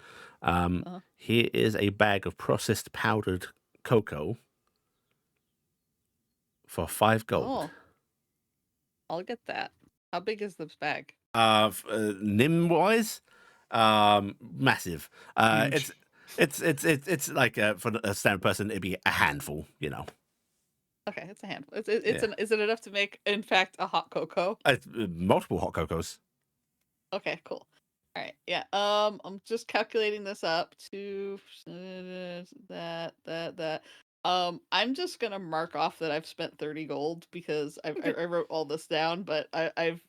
A: Here is a bag of processed powdered cocoa for 5 gold.
D: Oh, I'll get that. How big is this bag?
A: Nim wise, massive.
E: Huge.
A: It's like for a standard person, it'd be a handful. You know,
D: Okay, it's a handful. It's
A: Yeah.
D: is it enough to make, in fact, a hot cocoa?
A: it's multiple hot cocos.
D: Okay, cool. All right, yeah. I'm just calculating this up to that. I'm just gonna mark off that I've spent 30 gold because I wrote all this down, but I'm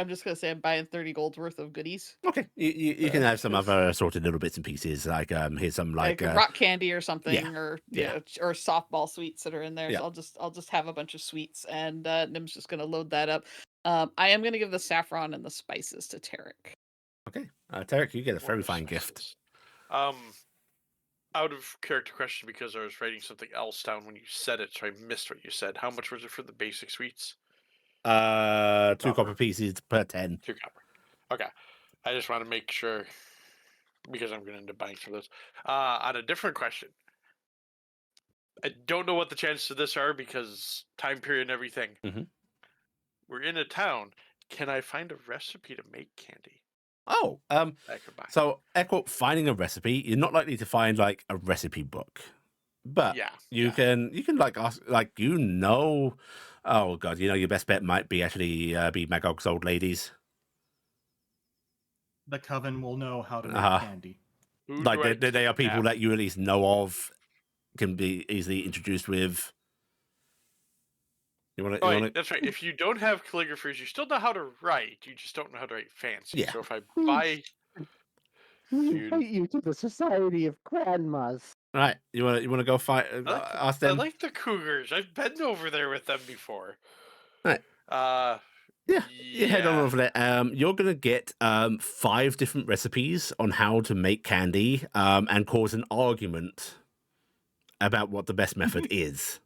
D: just gonna say I'm buying 30 gold's worth of goodies,
A: Okay, you can have some other assorted little bits and pieces. Like here's some
D: like rock candy or something, or
A: yeah.
D: or softball sweets that are in there.
A: Yeah.
D: So I'll just have a bunch of sweets, and Nim's just gonna load that up. I am gonna give the saffron and the spices to Taryc.
A: Okay, Taryc, you get a
C: What
A: very
C: are
A: fine gift.
C: spices? Out of character question, because I was writing something else down when you said it, so I missed what you said. How much was it for the basic sweets?
A: 2 copper pieces per 10.
C: 2 copper. Okay. I just want to make sure, because I'm going to end up buying some of those. On a different question, I don't know what the chances of this are because time period and everything.
A: Mhm.
C: We're in a town. Can I find a recipe to make candy?
A: Oh,
C: I could buy.
A: so Echo, finding a recipe, you're not likely to find like a recipe book, but
C: Yeah.
A: you can like ask, like oh god, your best bet might be actually be Magog's old ladies.
E: The coven will know how to make
A: Uh-huh.
E: candy.
C: Who
A: Like
C: do I
A: they are people
C: kidnap?
A: that you at least know of, can be easily introduced with. You want
C: Oh,
A: to?
C: wait, that's right. If you don't have calligraphers, you still know how to write. You just don't know how to write fancy.
A: Yeah.
C: So if I
B: We
C: buy,
B: we
C: Dude.
B: invite you to the Society of Grandmas.
A: All right, you want to go fight? Ask them.
C: I like the Cougars. I've been over there with them before.
A: Right. Yeah, you head on over there. You're gonna get 5 different recipes on how to make candy, and cause an argument about what the best method is.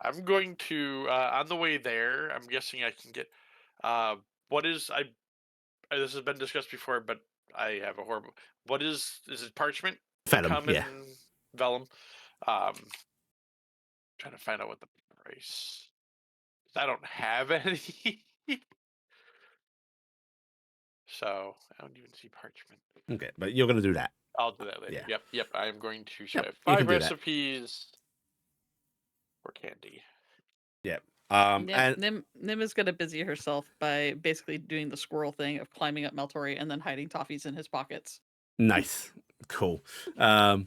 C: I'm going to on the way there. I'm guessing I can get. What is I? This has been discussed before, but I have a horrible. What is it? Parchment,
A: Vellum,
C: common
A: yeah.
C: vellum. Trying to find out what the price. I don't have any. So I don't even see parchment.
A: Okay, but you're gonna do that.
C: I'll do that later.
A: Yeah.
C: Yep. I am going to. So
A: Yep,
C: I have
A: you can
C: 5
A: do that.
C: recipes for candy.
A: Yeah.
D: Nim is gonna busy herself by basically doing the squirrel thing of climbing up Meltori and then hiding toffees in his pockets.
A: Nice, cool. And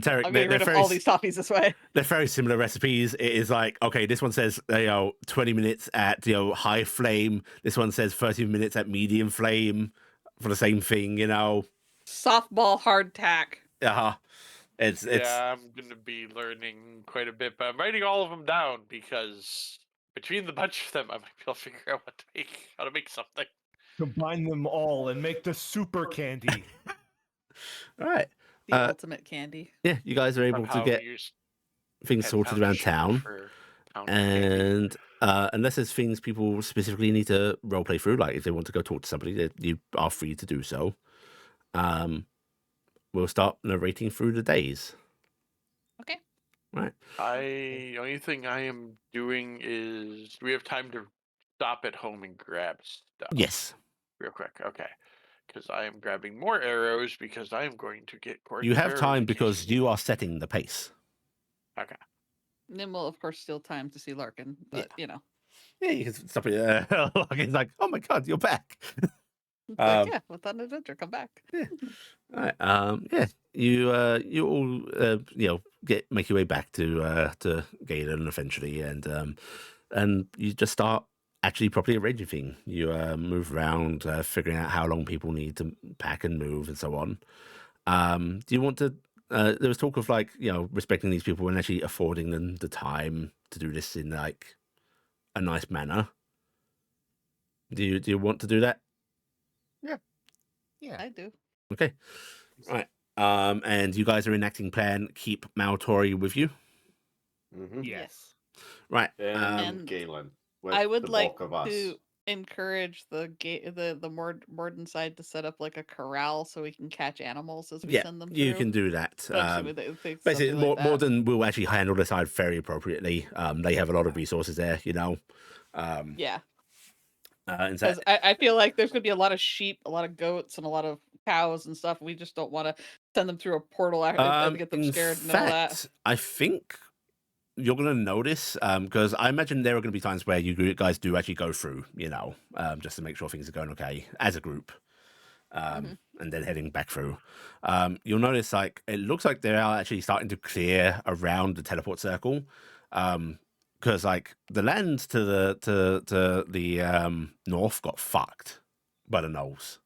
A: Taryc,
D: I'm getting rid of all these toffees this way.
A: They're very similar recipes. It is like, okay, this one says 20 minutes at high flame. This one says 30 minutes at medium flame for the same thing.
D: Softball hardtack.
A: It's
C: Yeah, I'm gonna be learning quite a bit, but I'm writing all of them down because between the bunch of them, I might be able to figure out how to make something.
G: Combine them all and make the super candy.
A: all right.
D: The ultimate candy.
A: Yeah, you guys are able to
C: Somehow
A: get
C: we use
A: things
C: 10
A: sorted
C: pounds
A: around
C: of sugar
A: town.
C: for a pound of candy.
A: And unless there's things people specifically need to roleplay through, like if they want to go talk to somebody, you are free to do so. We'll start narrating through the days.
D: Okay.
A: Right.
C: The only thing I am doing is, do we have time to stop at home and grab stuff?
A: Yes.
C: Real quick, okay. Because I am grabbing more arrows because I am going to get Corey.
A: You have time because you are setting the pace.
C: Okay.
D: Nim will, of course, steal time to see Larkin, but
A: Yeah, you can stop it. It's like, oh my god, you're back.
D: Like, yeah, with an adventure, come back.
A: Yeah. All right. Yeah. You all make your way back to Galen eventually, and you just start actually properly arranging things. You move around, figuring out how long people need to pack and move, and so on. Do you want to? There was talk of respecting these people and actually affording them the time to do this in like a nice manner. Do you want to do that?
G: Yeah.
D: I do.
A: Okay. Right. And you guys are enacting plan. Keep Maltori with you.
F: Mm-hmm.
G: Yes.
A: Right.
F: And
D: And
F: Galen with
D: I would
F: the
D: like
F: bulk of us.
D: to encourage the Morden side to set up like a corral so we can catch animals as we
A: Yeah,
D: send them
A: you
D: through?
A: can do that.
D: Something like
A: Basically,
D: that.
A: Morden will actually handle the side very appropriately. They have a lot of resources there,
D: Yeah,
A: and
D: because I feel like there's going to be a lot of sheep, a lot of goats, and a lot of cows and stuff. We just don't want to send them through a portal and get them
A: in
D: scared and all that.
A: fact, I think you're going to notice, because I imagine there are going to be times where you guys do actually go through, just to make sure things are going okay as a group, and then heading back through. You'll notice, like, it looks like they are actually starting to clear around the teleport circle, because like the land to the north got fucked by the gnolls,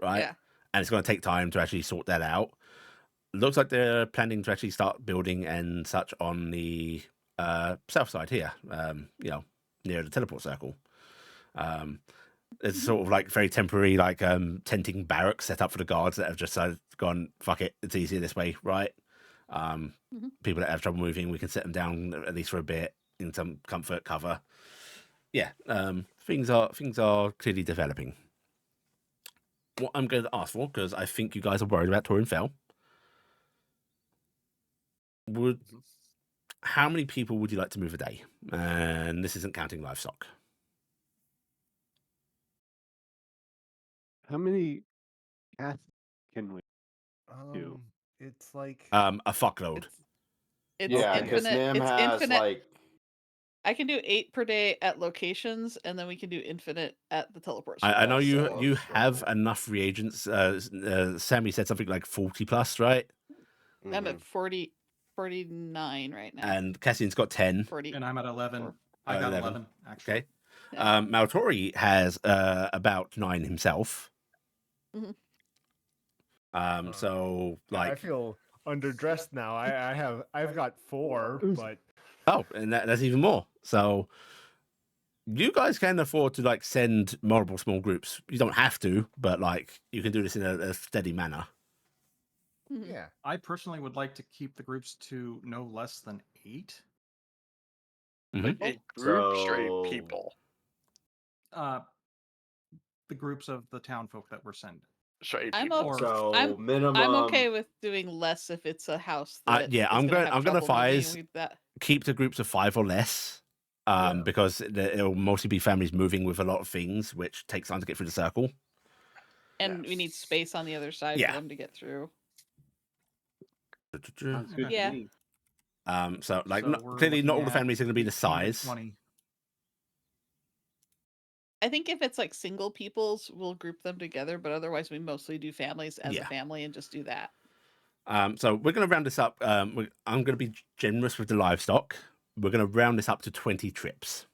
A: right?
D: Yeah.
A: And it's going to take time to actually sort that out. Looks like they're planning to actually start building and such on the south side here, near the teleport circle. It's sort of like very temporary, like tenting barracks set up for the guards that have just gone, fuck it, it's easier this way, right? People that have trouble moving, we can set them down at least for a bit in some comfort cover. Yeah, things are clearly developing. What I'm going to ask for, because I think you guys are worried about Torin Fell, how many people would you like to move a day? And this isn't counting livestock.
B: How many casts can we do?
G: It's like
A: A fuckload.
D: It's
F: Yeah, because
D: infinite.
F: Nim
D: It's
F: has
D: infinite.
F: like
D: I can do 8 per day at locations, and then we can do infinite at the teleport.
A: I know
D: circle,
A: you
D: so-
A: have enough reagents. Sammy said something like 40 plus, right?
D: I'm at 49 right now.
A: And Cassian's got 10.
D: 40.
E: And I'm at 11.
D: Or-
E: I got
A: 11.
E: 11, actually.
A: Okay. Maltori has about 9 himself.
D: Mhm.
A: So
G: I
A: like,
G: feel underdressed now. I've got 4, but
A: oh, and that's even more. So you guys can afford to like send multiple small groups. You don't have to, but like you can do this in a steady manner.
D: Mhm.
G: yeah.
E: I personally would like to keep the groups to no less than 8.
C: Like 8 groups or 8
F: So-
C: people.
E: The groups of the town folk that we're sending.
C: So 8
D: I'm
C: people.
D: up-
F: So
D: I'm-
F: minimum.
D: I'm okay with doing less if it's a house that
A: yeah,
D: is
A: I'm
D: gonna
A: gonna-
D: have
A: I'm gonna
D: trouble moving,
A: advise-
D: and that.
A: Keep the groups of 5 or less. Because it'll mostly be families moving with a lot of things, which takes time to get through the circle.
D: And we need space on the other side
A: Yeah.
D: for them to get through.
B: Sounds good
D: Yeah.
B: to me.
A: So like,
E: So we're
A: clearly not all
E: looking
A: the
E: at
A: families are going to be the
E: 15 to
A: size.
E: 20.
D: I think if it's like single peoples, we'll group them together, but otherwise we mostly do families as
A: Yeah.
D: a family and just do that.
A: So we're going to round this up. I'm going to be generous with the livestock. We're going to round this up to 20 trips.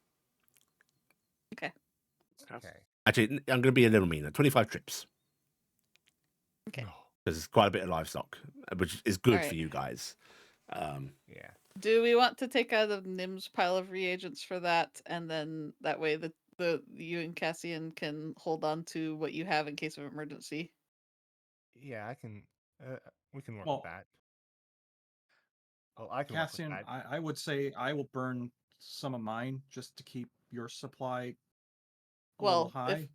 D: Okay.
G: Okay.
A: Actually, I'm going to be a little meaner. 25 trips.
D: Okay.
A: Because it's quite a bit of livestock, which is good for
D: Alright.
A: you guys.
G: Yeah.
D: Do we want to take out of Nim's pile of reagents for that, and then that way the you and Cassian can hold on to what you have in case of emergency?
G: Yeah, I can. We can work
E: Well,
G: with that. Well, I can work with
E: Cassian,
G: that.
E: I would say I will burn some of mine just to keep your supply a little
D: Well,
E: high.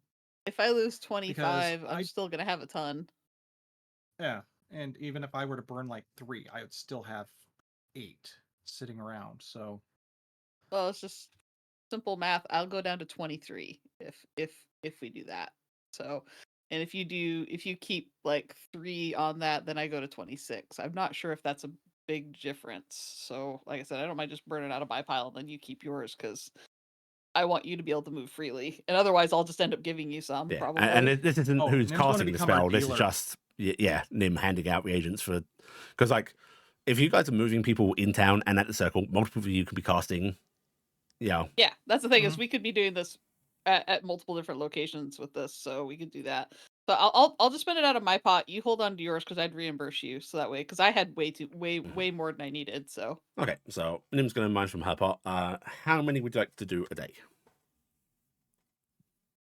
D: if I lose 25, I'm
E: I-
D: still gonna have a ton.
E: Yeah, and even if I were to burn like 3, I would still have 8 sitting around. So
D: Well, it's just simple math. I'll go down to 23 if we do that. So, and if you keep like 3 on that, then I go to 26. I'm not sure if that's a big difference. So, like I said, I don't mind just burning out of my pile and then you keep yours because I want you to be able to move freely. And otherwise, I'll just end up giving you some.
A: Yeah.
D: Probably.
A: And this isn't
E: Oh,
A: who's
E: Nim's gonna
A: casting the
E: become our
A: spell. This is
E: dealer.
A: just, yeah, Nim handing out reagents for. Because, like, if you guys are moving people in town and at the circle, multiple of you can be casting. Yeah.
D: Yeah, that's the thing is
E: Mhm.
D: we could be doing this at multiple different locations with this, so we could do that. So I'll just spend it out of my pot. You hold on to yours because I'd reimburse you, so that way because I had way more than I needed. So
A: Okay, so Nim's going to mine from her pot. How many would you like to do a day?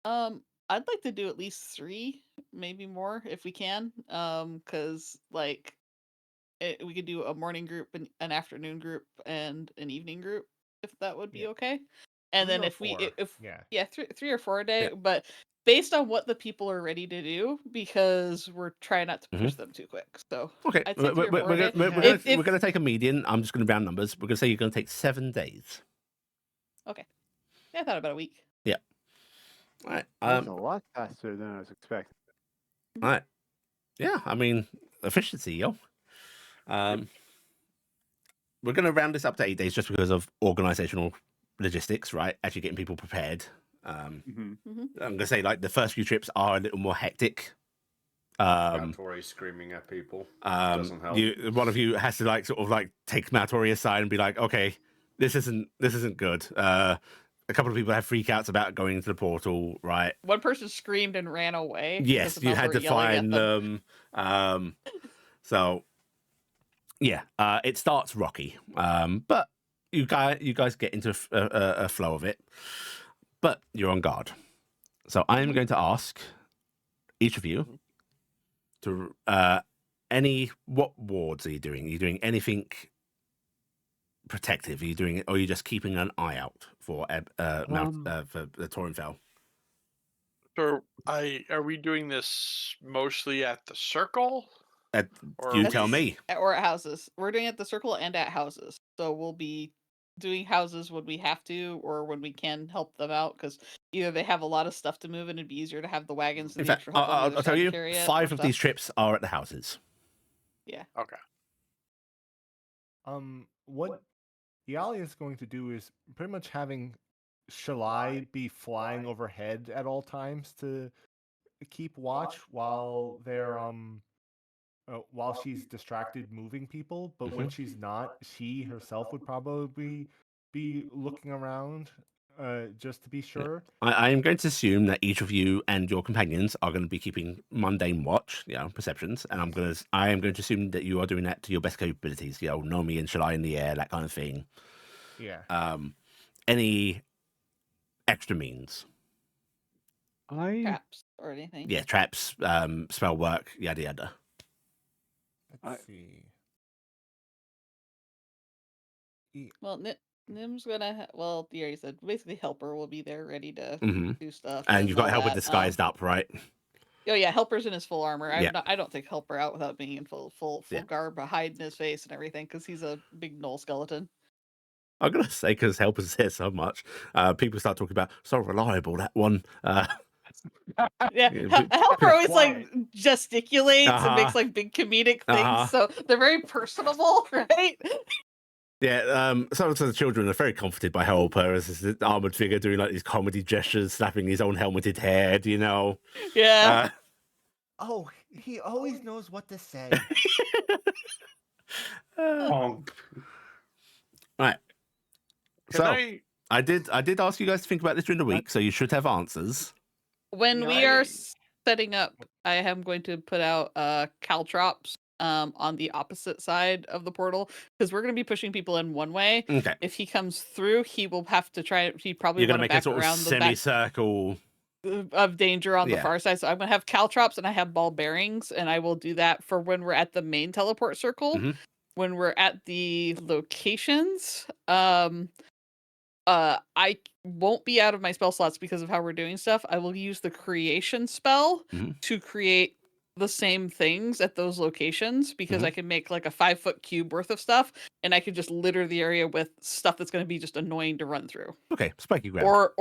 D: I'd like to do at least 3, maybe more if we can. Because like we could do a morning group, an afternoon group, and an evening group if that would be
G: Yeah.
D: okay. And
G: 3
D: then
G: or
D: if we
G: 4.
D: if
G: Yeah.
D: 3 or 4 a day, but based on what the people are ready to do, because we're trying not to push them too quick. So
A: Okay,
D: I'd say 3 or 4 a day.
A: we're gonna take a median. I'm just gonna round numbers. We're gonna say you're gonna take 7 days.
D: Okay. Yeah, I thought about a week.
A: Yeah. All right.
B: That's a lot faster than I was expecting.
A: All right. Yeah, I mean efficiency, yo. We're gonna round this up to 8 days just because of organizational logistics, right? Actually getting people prepared.
B: Mm-hmm.
A: I'm gonna say like the first few trips are a little more hectic.
F: Tori screaming at people doesn't help.
A: One of you has to like sort of like take Maltori aside and be like, okay, this isn't good. A couple of people have freakouts about going into the portal, right?
D: One person screamed and ran away.
A: Yes,
D: because
A: you
D: of
A: had to
D: Malfory yelling at
A: find them. So yeah, it starts rocky, but you guys get into a flow of it. But you're on guard, so I am going to ask each of you to what wards are you doing? Are you doing anything protective? Are you doing it, or are you just keeping an eye out for for the Torrenfell?
C: So, are we doing this mostly at the circle? Or
A: You
C: are
A: tell
C: we-
A: me.
D: Or at houses. We're doing it at the circle and at houses. So we'll be doing houses when we have to or when we can help them out because either they have a lot of stuff to move and it'd be easier to have the wagons and
A: In
D: the
A: fact,
D: extra help on the other
A: I'll tell
D: side to
A: you,
D: carry it.
A: 5
D: or
A: of these
D: stuff.
A: trips are at the houses.
D: Yeah.
C: Okay.
G: What Iala is going to do is pretty much having Shalai be flying overhead at all times to keep watch while they're while she's distracted moving people, but when she's not, she herself would probably be looking around just to be sure.
A: I am going to assume that each of you and your companions are going to be keeping mundane watch, perceptions, and I am going to assume that you are doing that to your best capabilities, Nomi and Shalai in the air, that kind of thing.
G: Yeah.
A: Any extra means?
D: Traps or anything.
A: Yeah, traps, spell work, yada yada.
G: Let's see.
D: Well, Nim's gonna. Well, you already said basically helper will be there ready to do stuff.
A: And you've got
D: all
A: helper
D: that.
A: disguised up, right?
D: Oh yeah, helper's in his full armor.
A: Yeah.
D: I don't take helper out without being in full
A: Yeah.
D: garb, hiding his face and everything because he's a big gnoll skeleton.
A: I'm gonna say because helper's here so much, people start talking about so reliable that one.
D: Yeah, helper always like gesticulates and makes like big comedic things, so they're very personable, right?
A: Yeah, some of the children are very comforted by Helper as this armored figure doing like these comedy gestures, snapping his own helmeted head,
D: Yeah.
G: Oh, he always knows what to say.
A: Right.
C: Can
A: So I did ask you guys to think about this during the week, so you should have answers.
D: When we are setting up, I am going to put out caltrops on the opposite side of the portal because we're going to be pushing people in one way.
A: Okay.
D: If he comes through, he will have to try. He probably
A: You're gonna
D: want to
A: make a
D: back
A: sort of
D: around the back
A: semicircle
D: of danger on the
A: Yeah.
D: far side. So I'm going to have caltrops and I have ball bearings, and I will do that for when we're at the main teleport circle.
A: Mhm.
D: When we're at the locations, I won't be out of my spell slots because of how we're doing stuff. I will use the creation spell to create the same things at those locations because I can make like a 5-foot cube worth of stuff, and I can just litter the area with stuff that's going to be just annoying to run through.
A: Okay, spiky ground.
D: Or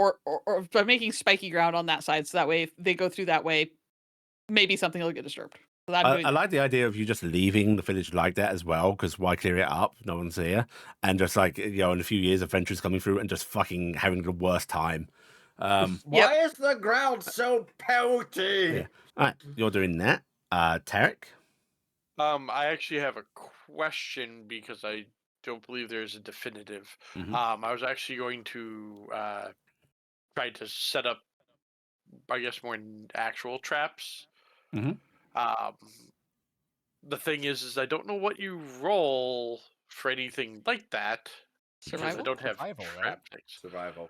D: by making spiky ground on that side, so that way if they go through that way, maybe something will get disturbed. So
A: I like the idea of you just leaving the village like that as well, because why clear it up? No one's here. And just like, in a few years, adventures coming through and just fucking having the worst time.
F: Why is the ground so pelty?
A: Yeah. All right, you're doing that. Taryc?
C: I actually have a question because I don't believe there's a definitive. I was actually going to try to set up, I guess, more actual traps. The thing is I don't know what you roll for anything like that because I
D: Survival?
C: don't have
G: Survival,
C: trap
G: right?
C: things.
F: Survival.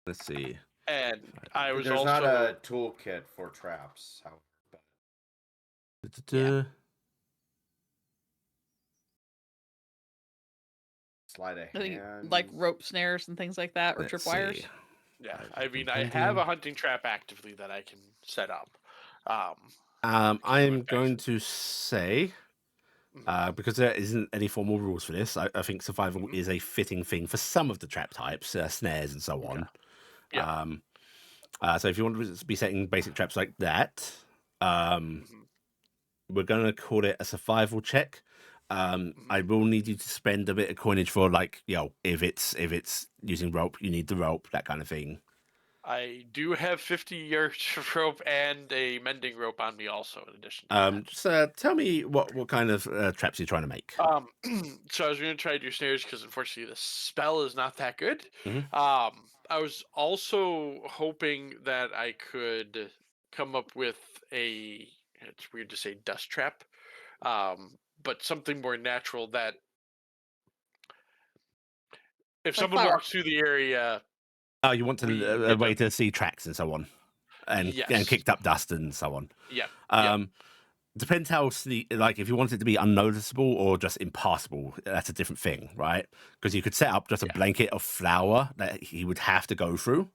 A: Let's see.
C: And I was
F: There's
C: also
F: not a toolkit for traps. sleight of
D: I think
F: hand.
D: like rope snares and things like that, or
A: Let's
D: tripwires.
A: see.
C: Yeah,
A: I've
C: I
A: been
C: mean, I have
A: hunting.
C: a hunting trap actively that I can set up.
A: I
C: Because it
A: am
C: would
A: going
C: actually-
A: to say,
C: Mhm.
A: because there isn't any formal rules for this, I think survival
C: Mhm.
A: is a fitting thing for some of the trap types, snares and so on.
C: Yeah.
A: So if you want to be setting basic traps like that,
C: Mhm.
A: we're going to call it a survival check. I will need you to spend a bit of coinage for, like, if it's using rope, you need the rope, that kind of thing.
C: I do have 50 yards of rope and a mending rope on me also, in addition to that.
A: Just tell me what kind of traps you're trying to make.
C: So I was going to try to do snares because unfortunately the spell is not that good.
A: Mhm.
C: I was also hoping that I could come up with it's weird to say dust trap, but something more natural that if
D: Like
C: someone
D: flour.
C: walks through the area,
A: Oh, you want
C: we
A: a
C: hit
A: way
C: them.
A: to see tracks and so on, and
C: Yes.
A: kicked up dust and so on.
C: Yep.
A: Depends how like if you want it to be unnoticeable or just impassable, that's a different thing, right? Because you could set up just a
C: Yeah.
A: blanket of flour that he would have to go through,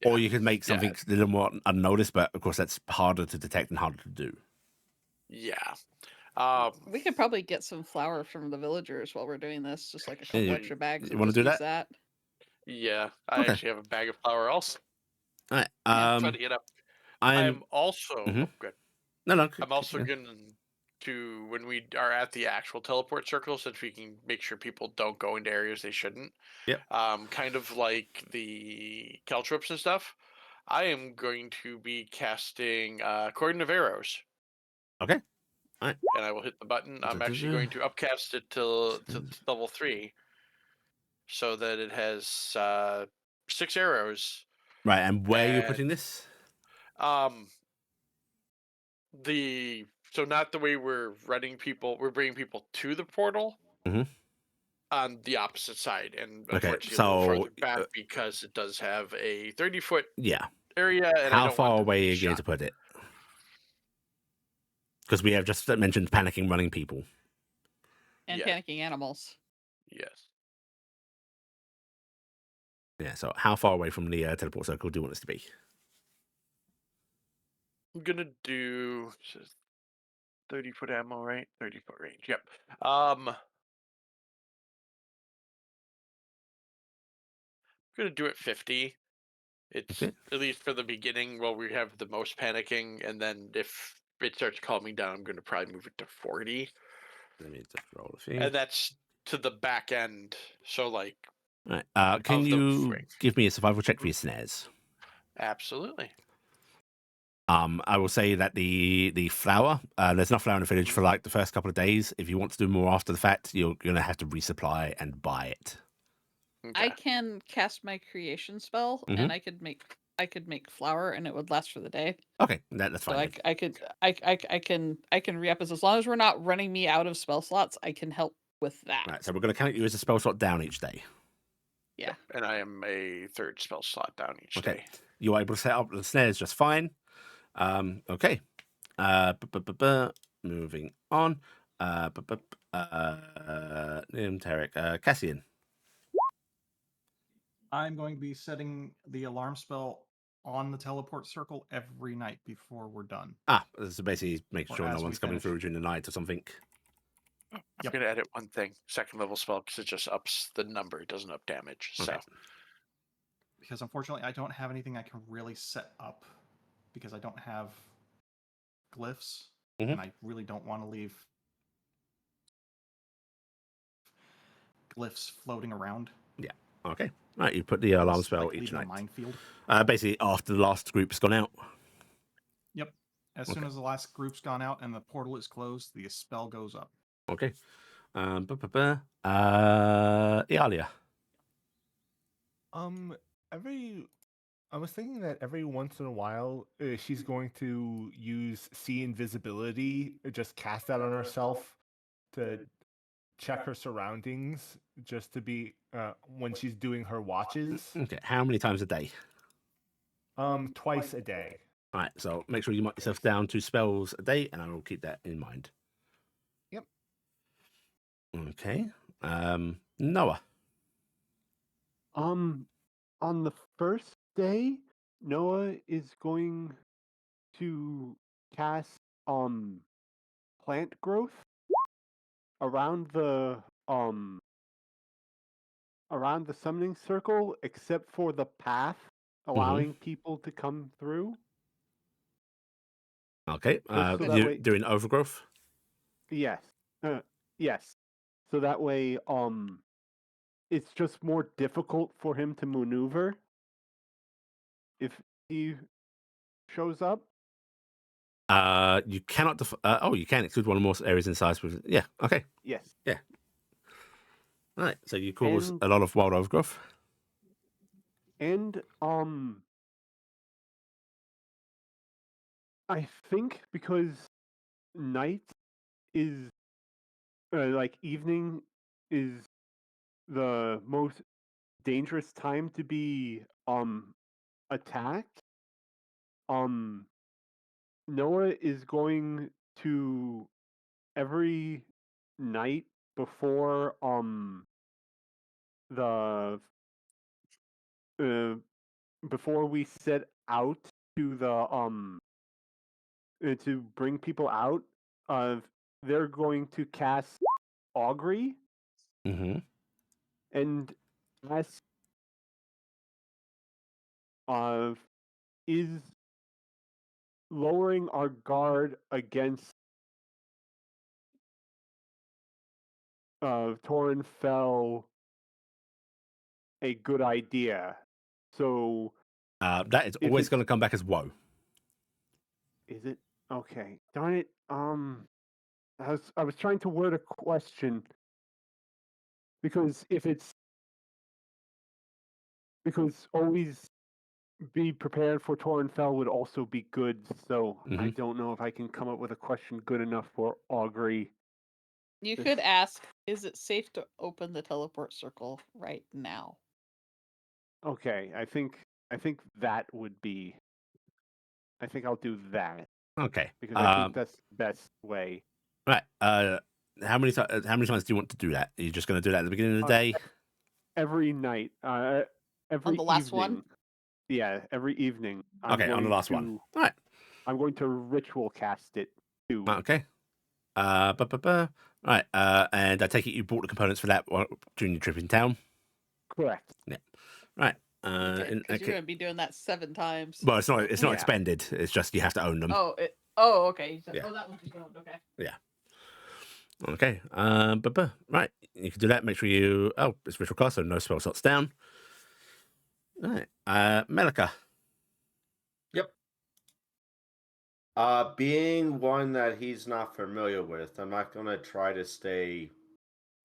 A: or you could make something a little more unnoticed, but of course that's harder to detect and harder to do.
C: Yeah.
D: We could probably get some flour from the villagers while we're doing this, just like a couple
A: you-
D: extra bags.
A: you
D: And
A: wanna
D: just
A: do
D: use
A: that?
C: Yeah. I
A: Okay.
C: actually have a bag of flour also.
A: All right.
C: Funny enough.
A: I'm
C: I'm also
A: Mhm.
C: good.
A: no.
C: I'm also going to, when we are at the actual teleport circle, since we can make sure people don't go into areas they shouldn't.
A: Yep.
C: Kind of like the caltrops and stuff. I am going to be casting Cordon of Arrows.
A: Okay. All right.
C: And I will hit the button. I'm actually going to upcast it to level 3, so that it has 6 arrows.
A: Right. And where are you
C: And
A: putting this?
C: So not the way we're bringing people to the portal.
A: Mhm.
C: On the opposite side, and
A: Okay,
C: unfortunately a little
A: so,
C: farther back because it does have a 30-foot
A: Yeah.
C: area, and I
A: How
C: don't
A: far
C: want them
A: away
C: to
A: are
C: be
A: you going
C: shot.
A: to put it? Because we have just mentioned panicking running people.
D: and
C: Yeah.
D: panicking animals.
C: Yes.
A: Yeah. So how far away from the teleport circle do you want us to be?
C: I'm gonna do 30-foot ammo, right? 30-foot range. Yep. I'm gonna do it 50. It's
A: Okay.
C: at least for the beginning while we have the most panicking, and then if it starts calming down, I'm gonna probably move it to 40.
A: Let me just roll a thing.
C: And that's to the back end. So like
A: All right. Can
C: of the
A: you
C: ring.
A: give me a survival check for your snares?
C: Absolutely.
A: I will say that the flour, there's enough flour in the village for like the first couple of days. If you want to do more after the fact, you're gonna have to resupply and buy it.
C: Okay.
D: I can cast my creation spell,
A: Mhm.
D: and I could make flour, and it would last for the day.
A: Okay, that's
D: So
A: fine.
D: I can re-up as long as we're not running me out of spell slots. I can help with that.
A: Right, so we're gonna count you as a spell slot down each day.
D: Yeah.
C: And I am a 3rd spell slot down each
A: Okay.
C: day.
A: You're able to set up the snares just fine. Okay. Moving on. Taryc, Cassian.
E: I'm going to be setting the alarm spell on the teleport circle every night before we're done.
A: So basically making
E: Or
A: sure no
E: as we
A: one's coming
E: finish.
A: through during the night or something.
C: I'm
E: Yep.
C: going to edit one thing. 2nd level spell, because it just ups the number. It doesn't up damage.
A: Okay.
C: So
E: Because unfortunately, I don't have anything I can really set up because I don't have glyphs,
A: Mhm.
E: and I really don't want to leave glyphs floating around.
A: Yeah. Okay. Right, you put the alarm
E: It's
A: spell
E: like
A: each
E: leaving
A: night.
E: a minefield.
A: Basically after the last group's gone out.
E: Yep. As soon
A: Okay.
E: as the last group's gone out and the portal is closed, the spell goes up.
A: Okay. Iala.
G: I was thinking that every once in a while she's going to use see invisibility, just cast that on herself to check her surroundings, just to be when she's doing her watches.
A: Okay. How many times a day?
G: Twice a day.
A: All right. So make sure you mark yourself down 2 spells a day, and I will keep that in mind.
G: Yep.
A: Okay. Noah.
B: On the first day, Noah is going to cast plant growth around the summoning circle, except for the path, allowing people to come through.
A: Okay.
B: Just so that way,
A: Doing overgrowth.
B: yes, yes. So that way, it's just more difficult for him to maneuver if he shows up.
A: You cannot. You can exclude one or more areas in size. With yeah. Okay.
B: Yes,
A: Right. So you cause
B: And-
A: a lot of wild overgrowth.
B: and I think because night is like evening is the most dangerous time to be attacked. Noah is going to every night before the uh, before we set out to the to bring people out, they're going to cast augury
A: Mm-hmm.
B: and ask is lowering our guard against Torin Fell a good idea. So
A: That is
B: if
A: always
B: it's
A: going to come back as woe.
B: is it okay? Darn it. I was trying to word a question because if it's because always be prepared for Torin Fell would also be good. So I
A: Mhm.
B: don't know if I can come up with a question good enough for augury.
D: You
B: This-
D: could ask, is it safe to open the teleport circle right now?
B: Okay, I think that would be. I think I'll do that
A: Okay.
B: because I think that's the best way.
A: Right. How many times do you want to do that? Are you just going to do that at the beginning of the
B: Uh,
A: day?
B: Every night, every
D: the last
B: evening.
D: one?
B: Yeah, every evening.
A: Okay, on the last one. All right.
B: I'm going to ritual cast it too.
A: Okay. Right. And I take it you bought the components for that during your trip in town.
B: Correct.
A: Right.
D: Because you're going to be doing that 7 times.
A: Well, it's not. It's not
B: Yeah.
A: expended. It's just you have to own them.
D: Oh, okay.
A: Yeah.
D: Oh, that one's just owned. Okay.
A: Okay. Right. You can do that. Make sure you. Oh, it's ritual class, so no spell slots down. Right. Melikka.
F: Yep. Being one that he's not familiar with, I'm not gonna try to stay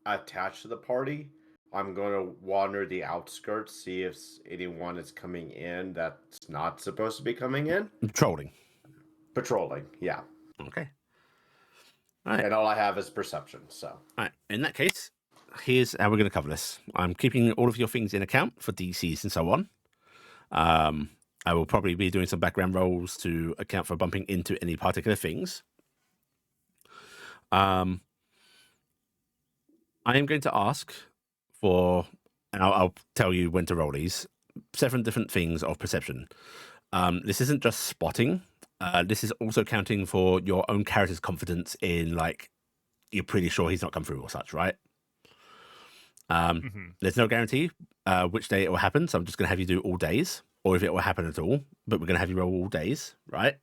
F: attached to the party. I'm gonna wander the outskirts, see if anyone is coming in that's not supposed to be coming in.
A: Trolling.
F: Patrolling, yeah.
A: Okay. All right.
F: And all I have is perception, so.
A: All right. In that case, here's how we're going to cover this. I'm keeping all of your things in account for DCs and so on. I will probably be doing some background rolls to account for bumping into any particular things. I am going to ask for, and I'll tell you when to roll these, 7 different things of perception. This isn't just spotting. This is also counting for your own character's confidence in, like, you're pretty sure he's not come through or such, right? There's no guarantee which day it will happen, so I'm just going to have you do all days, or if it will happen at all, but we're going to have you roll all days, right?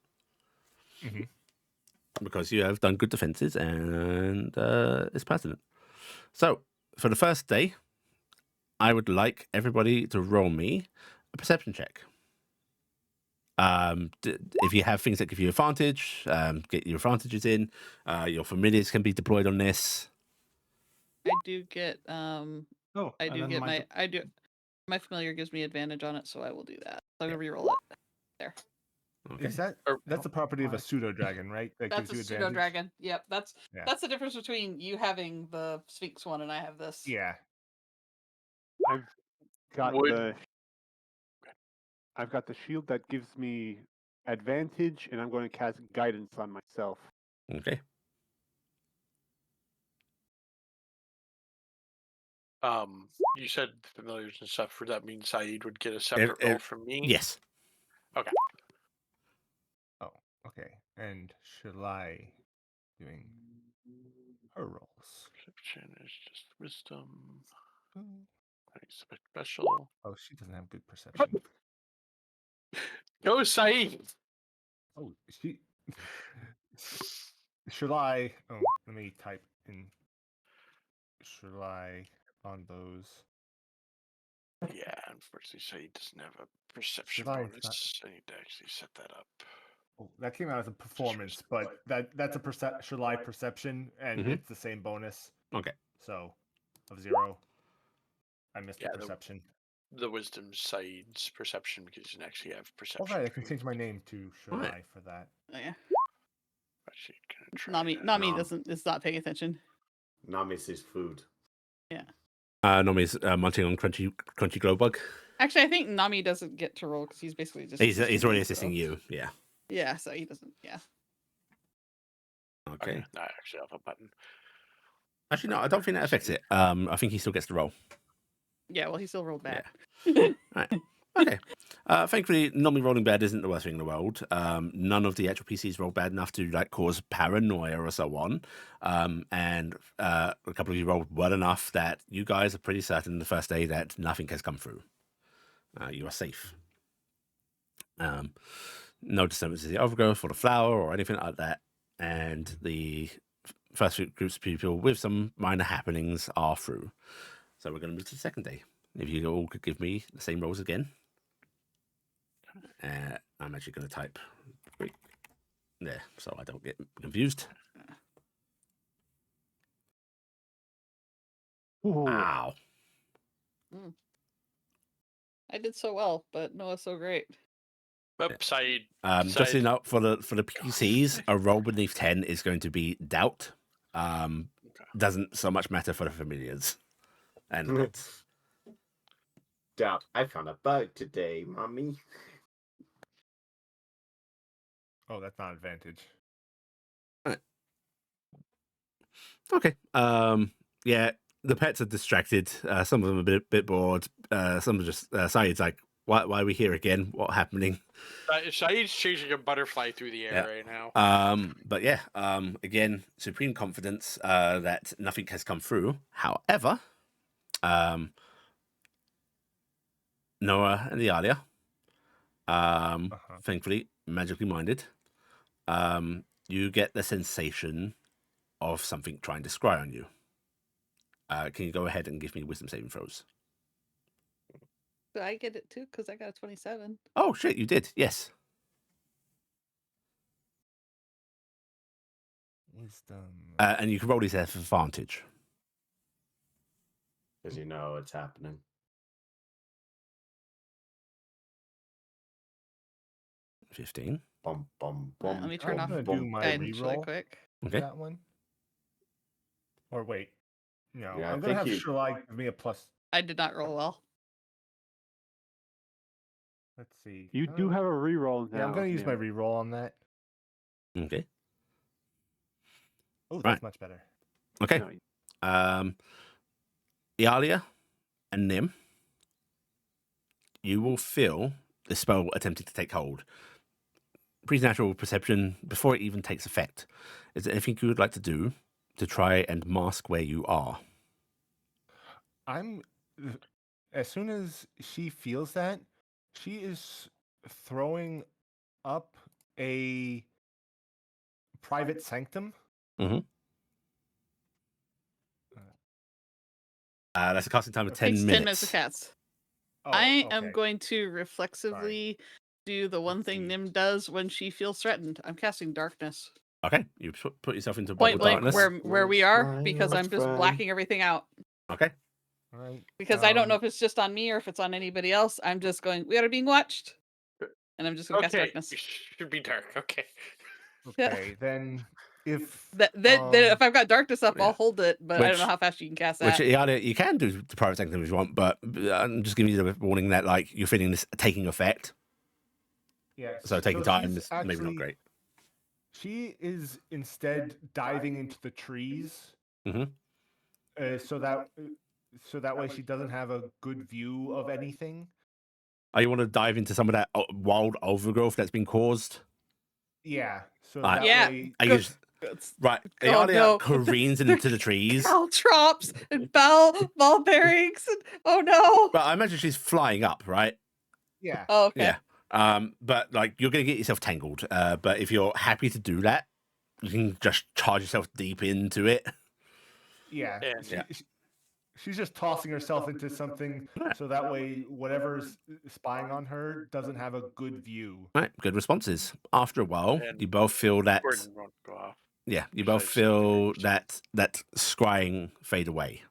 A: Because you have done good defenses and it's pertinent. So, for the first day, I would like everybody to roll me a perception check. If you have things that give you advantage, get your advantages in. Your familiars can be deployed on this.
D: I do get
E: Oh,
D: I
E: and
D: do
E: then
D: get my familiar gives me advantage on it, so I will do that. So I'm gonna reroll it. There.
A: Okay.
G: Is that
C: Or-
G: that's the property of a pseudo dragon, right? That
D: That's
G: gives
D: a
G: you
D: pseudo
G: advantage.
D: dragon. Yep,
G: Yeah.
D: that's the difference between you having the Sphinx one and I have this.
G: Yeah.
B: I've got
C: Would-
B: the shield that gives me advantage, and I'm going to cast guidance on myself.
A: Okay.
C: You said familiars and stuff. Would that mean Saeed would get a separate roll from me?
A: Yes.
C: Okay.
G: Oh, okay. And Shalai doing her rolls.
C: Perception is just wisdom.
G: Ooh.
C: Nice, special.
G: Oh, she doesn't have good perception.
C: Go, Saeed!
G: Oh, she. Shalai. Oh, let me type in Shalai on those.
C: Yeah, unfortunately, Saeed doesn't have a perception
G: Shalai is not.
C: bonus. I need to actually set that up.
G: Oh, that came out as a performance, but that's a Shalai perception, and
A: Mhm.
G: it's the same bonus.
A: Okay.
G: So, of 0. I missed
C: Yeah,
G: the perception.
C: The wisdom's Saeed's perception because he doesn't actually have
G: All
C: perception.
G: right, I can change my name to Shalai
A: Right.
G: for that.
D: Oh, yeah.
C: Actually, gonna try
D: Nami
C: that.
D: Nami
F: No.
D: is not paying attention.
F: Nami sees food.
A: Nomi's munching on crunchy glow bug.
D: Actually, I think Nami doesn't get to roll because he's basically just.
A: He's
D: assisting
A: already
D: me,
A: assisting
D: so-
A: you. Yeah.
D: Yeah, so he doesn't. Yeah.
A: Okay.
C: No, I actually have a button.
A: Actually, no, I don't think that affects it. I think he still gets the roll.
D: Yeah. Well, he still rolled bad.
A: Right. Okay. Thankfully, Nomi rolling bad isn't the worst thing in the world. None of the actual PCs roll bad enough to cause paranoia or so on. And a couple of you rolled well enough that you guys are pretty certain the first day that nothing has come through. You are safe. No disturbances in the overgrowth or the flower or anything like that. And the first few groups of people with some minor happenings are through. So we're going to move to the second day. If you all could give me the same rolls again. I'm actually going to type there so I don't get confused.
B: Ooh.
A: Wow.
D: I did so well, but Noah's so great.
C: But Saeed.
A: Just so you know, for the PCs, a roll beneath 10 is going to be doubt. Doesn't so much matter for the familiars. And wits.
F: Doubt. I found a bug today, mommy.
G: Oh, that's not advantage.
A: Okay. Yeah, the pets are distracted. Some of them are a bit bored. Some are just Saeed's like, why are we here again? What's happening?
C: Saeed's chasing a butterfly through the air
A: Yeah.
C: right now.
A: But yeah, again, supreme confidence that nothing has come through. However, Noah and Iala, thankfully, magically minded, you get the sensation of something trying to scry on you. Can you go ahead and give me wisdom saving throws?
D: So I get it too because I got a 27.
A: Oh shit, you did. Yes.
G: Wisdom.
A: And you can roll these at advantage.
F: Because you know it's happening.
A: 15.
F: Bum, bum,
D: Alright,
F: bum,
D: let me turn
G: I'm
D: off
G: gonna
F: bum,
G: do my
D: guidance really
G: reroll
D: quick.
G: for
A: Okay.
G: that one. Or wait, no,
F: Yeah, I
G: I'm gonna have
F: think you-
G: Shalai give me a plus.
D: I did not roll well.
G: Let's see.
B: You do have a reroll now.
G: Yeah, I'm gonna use my
B: Nim.
G: reroll on that.
A: Okay.
G: Oh, that's
A: Right.
G: much better.
A: Okay.
B: No,
A: Iala and Nim, you will feel the spell attempting to take hold. Preternatural perception before it even takes effect. Is there anything you would like to do to try and mask where you are?
G: As soon as she feels that, she is throwing up a private sanctum.
A: Mm-hmm. That's a casting time of 10
D: Takes
A: minutes.
D: 10 minutes to cast.
G: Oh,
D: I am
G: okay.
D: going to reflexively do the one
G: Let's
D: thing
G: see.
D: Nim does when she feels threatened. I'm casting darkness.
A: Okay, you put yourself into
D: Point
A: bubble
D: blank
A: darkness.
D: where we are
F: Fine,
D: because I'm
F: that's
D: just
F: fine.
D: blacking everything out.
A: Okay.
G: All right.
D: Because I don't know if it's just on me or if it's on anybody else. I'm just going, we are being watched. And I'm just going to cast
C: Okay,
D: darkness.
C: it should be dark. Okay.
D: Yeah.
G: Okay, then if
D: Then if I've got darkness up,
A: Yeah.
D: I'll hold it, but I don't know
A: Which-
D: how fast you can cast
A: Which
D: that.
A: Iala, you can do the private sanctum if you want, but I'm just giving you the warning that you're feeling this taking effect.
G: yeah,
A: So taking time
G: she's
A: is maybe not great.
G: She is instead diving into the trees.
A: Mhm.
G: So that so that way she doesn't have a good view of anything.
A: Oh, you want to dive into some of that wild overgrowth that's been caused?
G: Yeah, so
A: Alright.
G: that
D: Yeah.
G: way.
A: I
D: Go-
A: use
D: It's
A: right.
D: Oh,
A: Iala
D: no.
A: careens
D: They're
A: into the trees.
D: caltrops and ball bearings. And, oh no.
A: But I imagine she's flying up, right?
G: Yeah.
D: Oh, okay.
A: Yeah. But like you're gonna get yourself tangled. But if you're happy to do that, you can just charge yourself deep into it.
G: Yeah.
C: And-
G: She,
A: Yeah.
G: she's just tossing herself into something
A: Right.
G: so that way whatever's spying on her doesn't have a good view.
A: Right, good responses. After a while,
C: And
A: you both feel that.
C: Gordon won't go off.
A: Yeah, you both
C: besides
A: feel
C: the
A: that scrying fade away.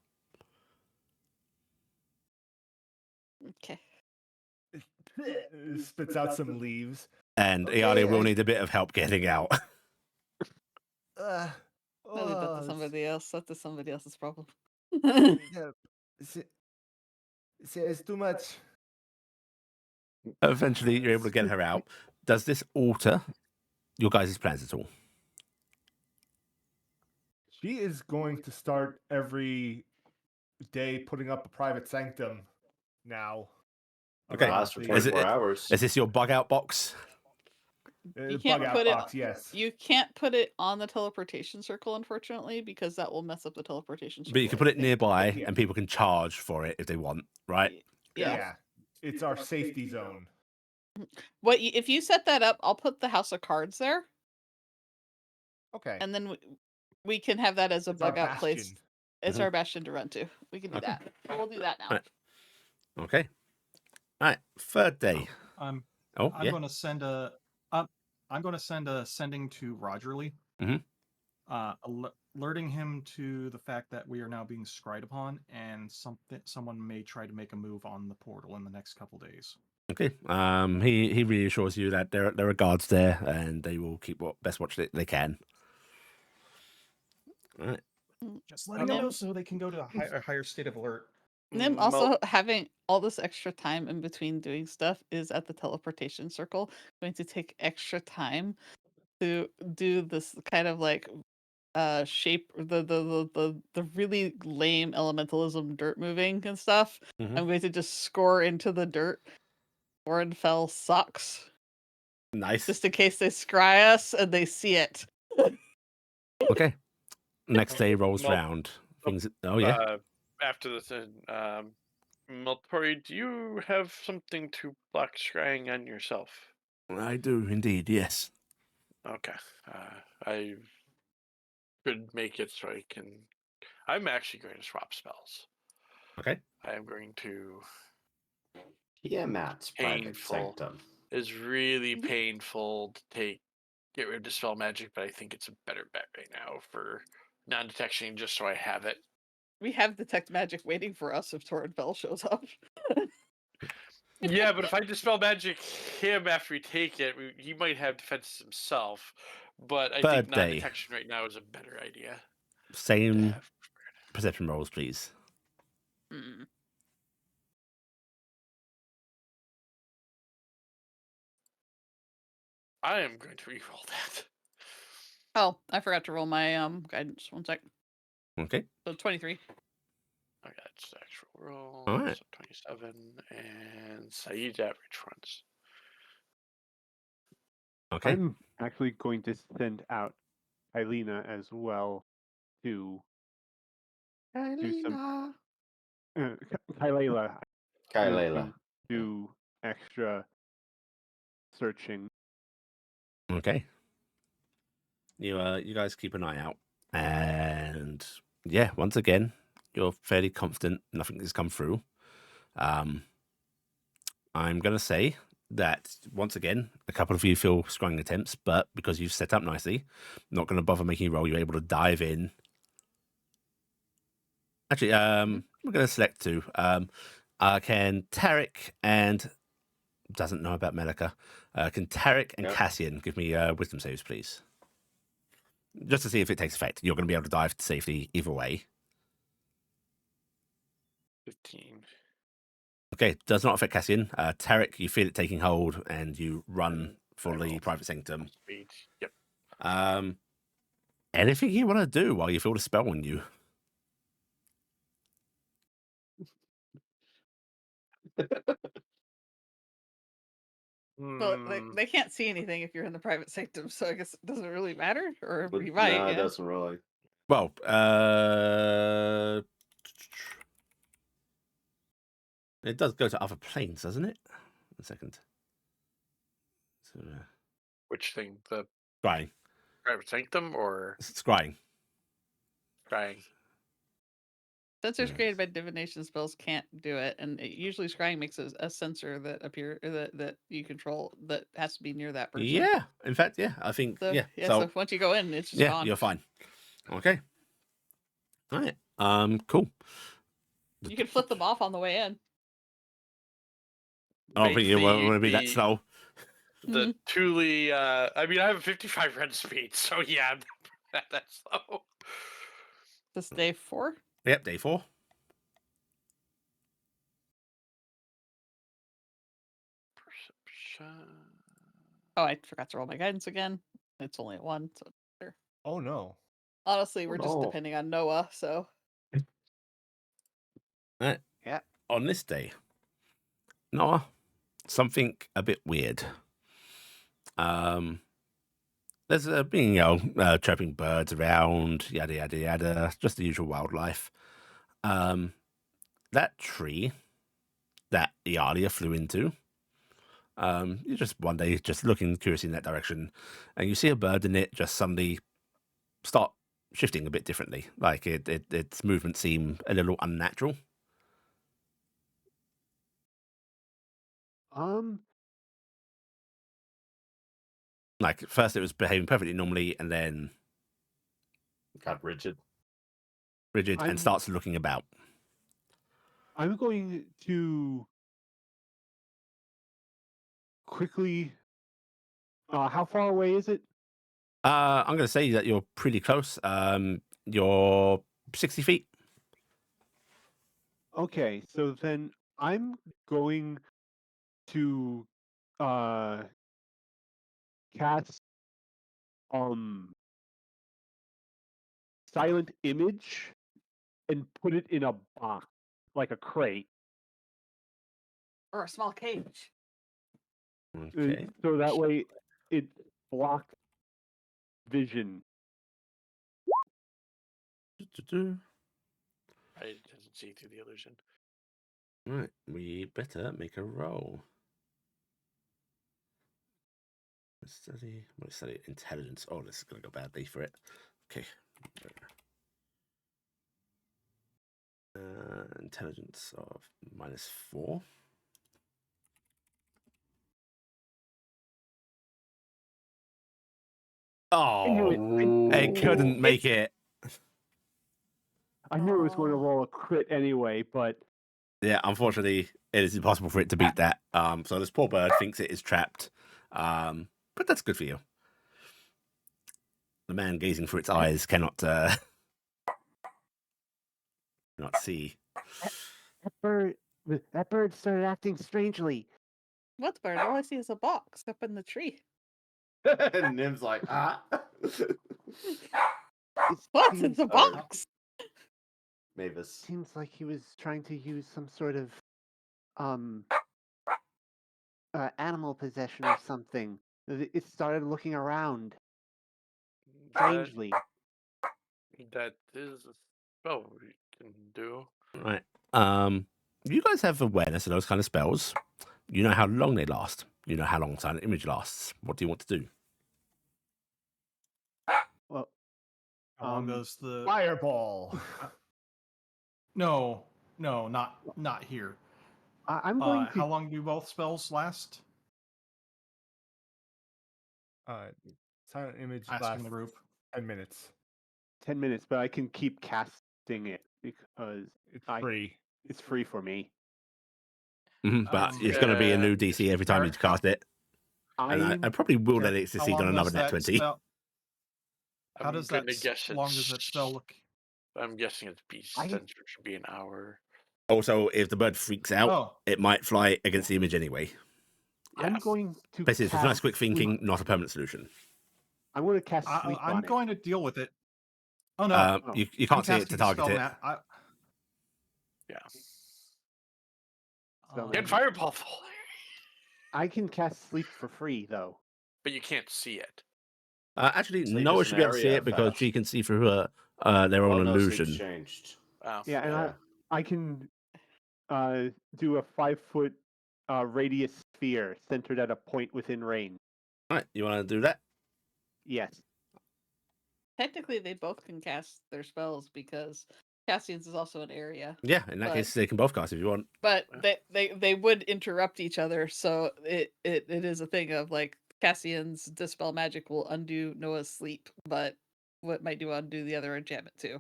D: Okay.
G: Spits out some leaves.
A: And
G: Okay,
A: Iala will
G: I-
A: need a bit of help getting out.
D: I'll leave that to
G: it's-
D: somebody else. That's somebody else's problem.
G: yeah, it's too much.
A: Eventually, you're able to get her out. Does this alter your guys' plans at all?
G: She is going to start every day putting up a private sanctum now.
A: Okay.
G: around
F: Lasts for
G: the-
F: 24 hours.
A: Is this your bug out box?
D: You can't
G: bug out
D: put it-
G: box, yes.
D: You can't put it on the teleportation circle, unfortunately, because that will mess up the teleportation circle.
A: But you can put
D: I
A: it
D: think.
A: nearby,
G: Yeah.
A: and people can charge for it if they want, right?
D: Yeah.
G: It's our safety zone.
D: If you set that up, I'll put the House of Cards there,
G: Okay.
D: and then we can have that as a
G: It's our
D: bug out place.
G: bastion.
D: It's
A: Mhm.
D: our bastion to run to. We can do
A: Okay.
D: that. We'll do that now.
A: Right. Okay. All right. Third day.
E: I'm
A: Oh,
E: I'm
A: yeah.
E: going to send a sending to Rogerly,
A: Mhm.
E: Alerting him to the fact that we are now being scryed upon, and someone may try to make a move on the portal in the next couple days.
A: Okay. He reassures you that there are guards there, and they will keep best watch they can. All right.
E: Just letting them know so they can go to a higher state of alert.
D: And then
C: Mo-
D: also having all this extra time in between doing stuff is at the teleportation circle going to take extra time to do this kind of like shape the really lame elementalism dirt moving and stuff.
A: Mhm.
D: I'm going to just score into the dirt. Orenfell sucks.
A: Nice.
D: Just in case they scry us and they see it.
A: Okay. Next day rolls
C: Well,
A: round. Things. Oh yeah.
C: After the thing, Maltori, do you have something to block scrying on yourself?
A: I do indeed. Yes.
C: Okay. I could make it so I can. I'm actually going to swap spells.
A: Okay.
C: I am going to.
F: Tiamat's private
C: Painful.
F: sanctum.
C: It's really painful to get rid of dispel magic, but I think it's a better bet right now for non-detection, just so I have it.
D: We have detect magic waiting for us if Torenfell shows up.
C: Yeah, but if I dispel magic him after we take it, he might have defenses himself. But I
A: Third
C: think
A: day.
C: non-detection right now is a better idea. to
A: Same
C: have.
A: perception rolls, please.
D: Hmm.
C: I am going to reroll that.
D: Oh, I forgot to roll my guidance. 1 sec.
A: Okay.
D: So 23.
C: Okay, that's the actual roll.
A: All right.
C: So 27 and Saeed's average runs.
A: Okay.
B: I'm actually going to send out Eileena as well to do some. Kylela.
F: Kylela.
B: Do extra searching.
A: Okay. You guys keep an eye out, and yeah, once again, you're fairly confident nothing has come through. I'm gonna say that once again, a couple of you feel scrying attempts, but because you've set up nicely, not gonna bother making a roll. You're able to dive in. Actually, we're gonna select two. Can Taryc and doesn't know about Melikka. Can Taryc and
F: Yep.
A: Cassian give me wisdom saves, please? Just to see if it takes effect. You're going to be able to dive to safety either way.
C: 15.
A: Okay, does not affect Cassian. Taryc, you feel it taking hold, and you run for
C: I
A: the
C: rolled
A: private sanctum.
C: Speed. Yep.
A: Anything you want to do while you feel the spell on you?
D: Well,
C: Hmm.
D: they can't see anything if you're in the private sanctum, so I guess it doesn't really matter. Or
F: But
D: you might,
F: no, it
D: yeah.
F: doesn't really.
A: Well, it does go to other planes, doesn't it? A second. So,
C: Which thing? The
A: scrying.
C: private sanctum or
A: Scrying.
C: scrying?
D: Sensors
A: Yes.
D: created by divination spells can't do it, and usually scrying makes a sensor that that you control that has to be near that person.
A: Yeah. In fact, yeah. I think
D: So,
A: yeah.
D: yeah.
A: So
D: So once you go in, it's just
A: yeah,
D: gone.
A: you're fine. Okay. All right. Cool.
D: You can flip them off on the way in.
A: I don't think you
C: the-
A: want to be that
C: the-
A: slow.
C: The Thule, I mean, I have a 55 red speed, so yeah, that's slow.
D: This day 4.
A: Yep. Day 4.
C: Perception.
D: Oh, I forgot to roll my guidance again. It's only at 1, so sure.
G: Oh no.
D: Honestly, we're just
F: no.
D: depending on Noah, so
A: All right.
B: Yeah.
A: On this day, Noah, something a bit weird. There's being chirping birds around, yada yada yada, just the usual wildlife. That tree that Iala flew into. You just one day just looking curiously in that direction, and you see a bird in it just suddenly start shifting a bit differently. Like its movements seem a little unnatural. Like at first it was behaving perfectly normally, and then
F: Got rigid.
A: rigid
B: I'm-
A: and starts looking about.
B: I'm going to quickly. How far away is it?
A: I'm going to say that you're pretty close. You're 60 feet.
B: Okay, so then I'm going to cast silent image and put it in a box, like a crate,
D: or a small cage.
A: Okay.
B: so that way it blocks vision.
C: I doesn't see through the illusion.
A: Right, we better make a roll. Study. What is study? Intelligence. Oh, this is going to go badly for it. Okay. Intelligence of -4. Oh, it couldn't make it.
B: I knew it was going to
D: Oh.
B: roll a crit anyway, but
A: Yeah, unfortunately, it is impossible for it to beat that. So this poor bird thinks it is trapped. But that's good for you. The man gazing through its eyes cannot not see.
B: that bird started acting strangely.
D: What bird? All I see is a box up in the tree.
F: And Nim's like, ah.
D: What's in the box?
F: Mavis.
B: Seems like he was trying to use some sort of animal possession or something. It started looking around strangely.
C: That is a spell we can do.
A: Right. You guys have awareness of those kind of spells. You know how long they last. You know how long silent image lasts. What do you want to do?
B: Well,
E: How long does the
G: Fireball.
E: No, not here.
B: I'm going to.
E: How long do both spells last?
G: Silent image
E: Asking
G: lasts
E: the group.
G: 10 minutes.
B: 10 minutes, but I can keep casting it because
G: It's free.
B: it's free for me.
A: But it's going to be a new DC every time you
E: Eric,
A: cast it. And I probably will let it
E: How
A: succeed
E: long
A: on another
E: does
A: net
E: that
A: 20.
E: spell- How
C: I'm
E: does
C: gonna
E: that
C: guess
E: long does that spell look?
C: I'm guessing its beast sensor should be an hour.
A: Also, if the bird freaks out,
E: Oh,
A: it might fly against the image anyway.
B: I'm
C: Yeah.
B: going to.
A: Basically, it's just nice
B: cast
A: quick
B: sleep-
A: thinking, not a permanent solution.
B: I'm going to cast sleep
E: I'm
B: on
E: going to deal with it. Oh no,
A: You
E: I'm
A: can't see it
E: casting
A: to
E: a
A: target
E: spell
A: it.
E: now.
C: Yeah.
B: So
C: Get
B: magic.
C: fireball.
B: I can cast sleep for free though.
C: But you can't see it.
A: Actually,
F: Sleep
A: Noah
F: is
A: should
F: an
A: be able to see
F: area
A: it because
F: effect.
A: she can see through their own
F: Oh, no, sleep's
A: illusion.
F: changed.
C: Oh.
B: Yeah, and
F: Yeah.
B: I can do a 5-foot radius sphere centered at a point within range.
A: All right, you want to do that?
B: Yes.
D: Technically, they both can cast their spells because Cassian's is also an area.
A: Yeah, in that
D: But-
A: case, they can both cast if you want.
D: But they would interrupt each other, so it is a thing of like Cassian's dispel magic will undo Noah's sleep, but what might do undo the other enchantment too.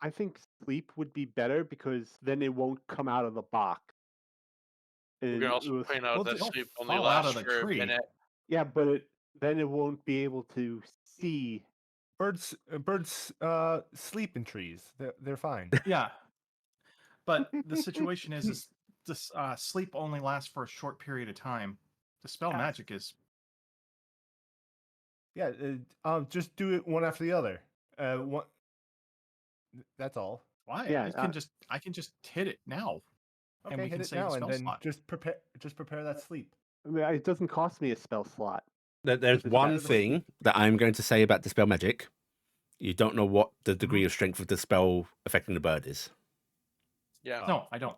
B: I think sleep would be better because then it won't come out of the box.
C: We
B: And
C: can
B: it
C: also
B: was-
C: point out
E: Well,
C: that
E: they don't
C: sleep only
E: fall out
C: lasts
E: of the
C: for a
E: tree.
C: minute.
B: yeah, but then it won't be able to see.
G: Birds sleep in trees. They're fine.
E: Yeah. But the situation is this sleep only lasts for a short period of time. Dispel magic is
G: Yeah, just do it one after the other. One. That's all.
E: why
B: Yeah,
E: I can just hit it now.
G: Okay,
E: we
G: hit
E: can
G: it
E: save a
G: now, and
E: spell
G: then
E: slot.
G: just prepare that sleep.
B: I mean, it doesn't cost me a spell slot.
A: There's
B: It's
A: one
B: better than-
A: thing that I'm going to say about Dispel Magic. You don't know what the degree of strength of the spell affecting the bird is.
C: Yeah.
E: No, I don't.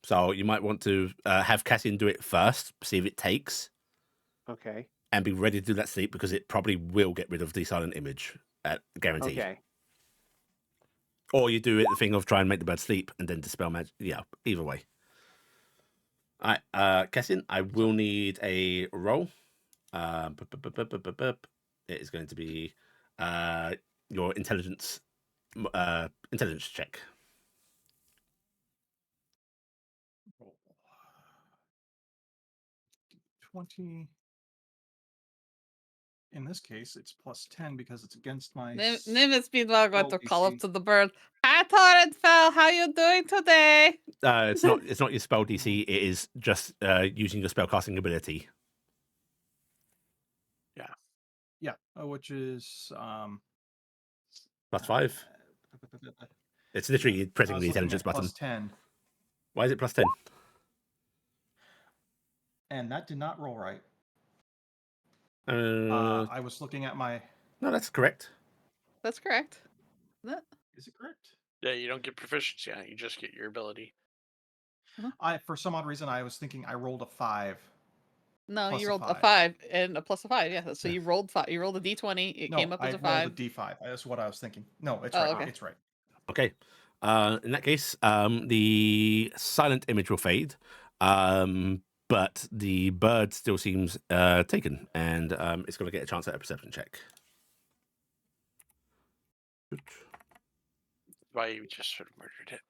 A: So you might want to have Cassian do it first, see if it takes,
B: Okay.
A: and be ready to do that sleep because it probably will get rid of the silent image, guaranteed.
B: Okay.
A: Or you do it the thing of try and make the bird sleep and then dispel magic. Yeah, either way. All right, Cassian, I will need a roll. It is going to be your intelligence check.
E: 20. In this case, it's plus 10 because it's against my.
D: Nimitz meanwhile going to call up
E: DC.
D: to the bird. Hi Torrentfell, how you doing today?
A: It's not your spell DC. It is just using your spellcasting ability.
E: Yeah, which is
A: +5. It's literally
E: I
A: pressing
E: was
A: the
E: looking
A: intelligence
E: at
A: button.
E: plus 10,
A: Why is it +10?
E: and that did not roll right.
A: No,
E: I was looking at my.
A: that's correct.
D: That's correct.
E: Is it correct?
C: Yeah, you don't get proficiency on it. You just get your ability.
E: For some odd reason, I was thinking I rolled a 5.
D: No,
E: Plus
D: you
E: a
D: rolled a
E: 5.
D: 5 and a plus a 5. Yeah, so
A: Yeah.
D: you rolled 5. You rolled a d20. It
E: No,
D: came up
E: I
D: as a
E: rolled
D: 5.
E: a d5. That's what I was thinking. No, it's
D: Oh,
E: right.
D: okay.
E: It's right.
A: Okay. In that case, the silent image will fade, but the bird still seems taken, and it's going to get a chance at a perception check.
C: Why you just sort of murdered it.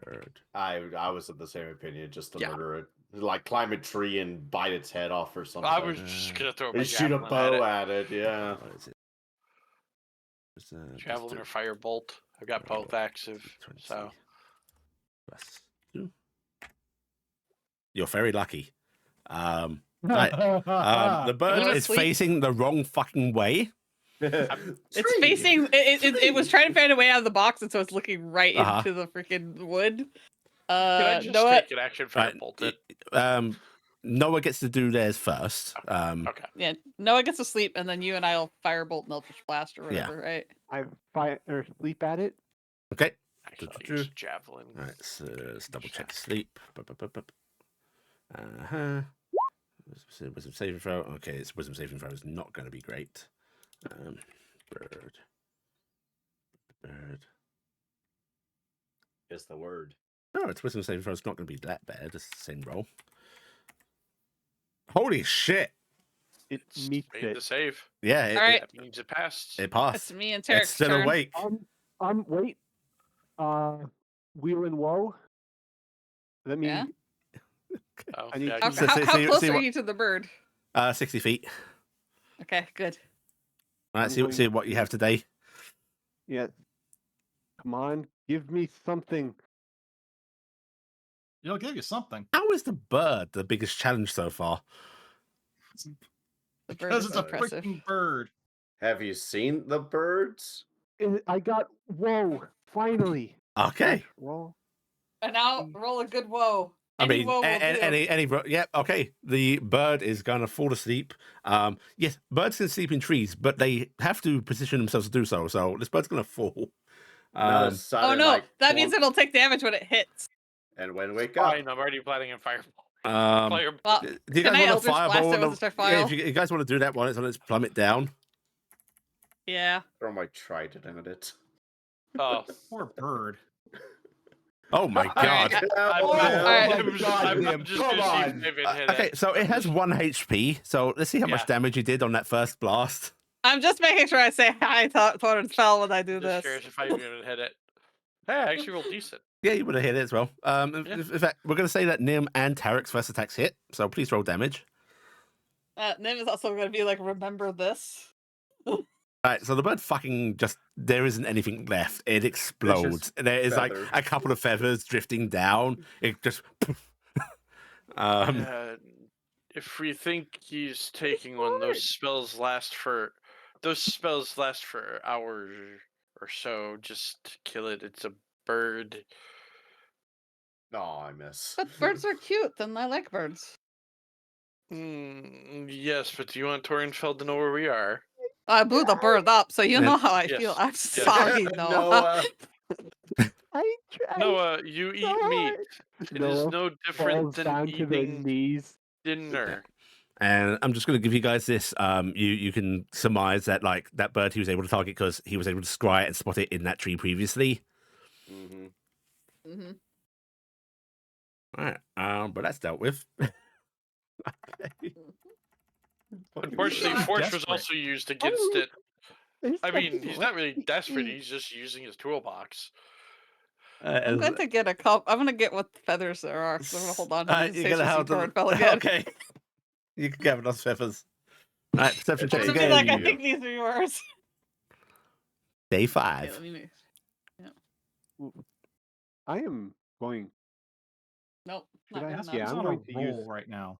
A: Bird.
F: I was of the same opinion, just to
C: Yeah.
F: murder it. Like climb a tree and bite its head off or something.
C: I was just gonna throw my
F: Or shoot a
C: javelin
F: bow
C: at
F: at it, yeah.
A: What is it? It's,
C: it. Javelin or firebolt. I've got both active, so
A: +2. You're very lucky. Right. The bird
D: wanna
A: is
D: sleep?
A: facing the wrong fucking way.
D: It's facing. It was trying to find a way out of the box, and so it's looking right
A: Uh-huh.
D: into the freaking wood.
C: can I just
D: Noah.
C: take an action
A: Right.
C: firebolt it?
A: Noah gets to do theirs first.
C: Okay.
D: Yeah, Noah gets to sleep, and then you and I'll firebolt and Eldritch Blast or
A: Yeah.
D: whatever, right?
B: I fire or sleep at it.
A: Okay.
C: Actually, I'll
A: True.
C: use javelin.
A: All right. So let's double check sleep. Uh-huh. Wisdom saving throw. Okay, its wisdom saving throw is not going to be great. Bird.
F: Is the word.
A: No, its wisdom saving throw is not going to be that bad. It's the same roll. Holy shit!
B: It
C: It's
B: meets
C: made
B: it.
C: the save.
A: Yeah,
D: All right.
C: That means it passed.
A: it passed.
D: It's me and
A: It's
D: Taryk's
A: still
D: turn.
A: awake.
B: Wait. Wheel and woe. Let me.
D: Yeah?
C: Oh,
B: I need
C: yeah,
B: to-
C: I
A: So-
C: can-
A: so-
D: How
A: see
D: close are
A: what-
D: you to the bird?
A: 60 feet.
D: Okay, good.
A: All right,
B: I'm
A: see
B: going
A: what you have today.
B: Yeah. Come on, give me something.
E: It'll give you something.
A: How is the bird the biggest challenge so far?
D: The bird
E: Because
D: is
E: it's a
D: impressive.
E: freaking bird.
F: Have you seen the birds?
B: I got whoa! Finally.
A: Okay.
B: Roll.
D: And now roll a good woe. Any woe will do.
A: Okay. The bird is going to fall asleep. Yes, birds can sleep in trees, but they have to position themselves to do so. So this bird's going to fall.
F: Not a
D: Oh
F: sudden,
D: no,
F: like,
D: that means
F: plump,
D: it'll take damage when it hits.
F: and when wake up.
C: Fine, I'm already planning on fireball.
D: Well,
A: Do you
D: can
A: guys
D: I
A: want to
D: Eldritch Blast
A: fireball?
D: it with a star
A: Yeah,
D: file?
A: if you guys want to do that one, it's on its plummet down.
D: Yeah.
F: Throw my trident at it.
C: Oh,
E: Poor bird.
A: Oh my
D: Alright,
A: god.
C: I'm
B: Oh,
C: just,
B: my
C: I'm,
B: God,
C: I'm
B: Nim,
C: just
B: come
C: gonna see
B: on.
C: if it hit
A: Okay,
C: it.
A: so it has 1 HP. So let's see how
C: Yeah.
A: much damage you did on that first blast.
D: I'm just making sure I say hi towards spell when I do
C: Just
D: this.
C: curious if I'm gonna hit it. Hey, I actually rolled decent.
A: Yeah, you would have hit it as well. In fact, we're going to say that Nim and Taryc's first attacks hit. So please roll damage.
D: Nim is also going to be like, remember this?
A: All right, so the bird fucking just, there isn't anything left. It explodes. There is like
F: feathers.
A: a couple of feathers drifting down. It just.
C: If we think he's taking one, those spells last for hours or so. Just kill it. It's a bird.
F: No, I miss.
D: But birds are cute, and I like birds.
C: Yes, but do you want Torrenfeld to know where we are?
D: I blew the bird up, so you know how I
C: Yes,
D: feel. I'm
C: yes.
D: soggy, Noah.
B: I tried.
C: Noah, you eat meat. It is
B: Noah
C: no different
B: falls
C: than
B: down to their
C: eating
B: knees.
C: dinner.
A: And I'm just going to give you guys this. You can surmise that like that bird he was able to target because he was able to scry it and spot it in that tree previously.
F: Mm-hmm.
D: Mm-hmm.
A: All right, but that's dealt with. Okay.
C: Unfortunately,
E: not
C: Force was
E: desperate.
C: also used against it.
B: This
C: I mean,
B: guy
C: he's not really
B: wants to
C: desperate.
B: eat.
C: He's just using his toolbox.
D: I'm going to get a cup. I'm going to get what feathers there are, because I'm going to hold on to these in
A: you're
D: case
A: gonna
D: we see
A: have to.
D: Torrenfeld again.
A: Okay, you can gather those feathers. All right, perception
F: It's
A: checks
D: I'm
F: a
D: going to be
A: again.
D: like, I think these are yours.
A: Day
D: Okay,
A: 5.
D: let me make...
B: I am going.
D: Nope,
B: Should
D: not
B: I
D: good
B: ask?
D: enough.
B: Yeah,
E: He's
B: I'm
E: on
B: going
E: a
B: to
E: roll
B: use.
E: right now.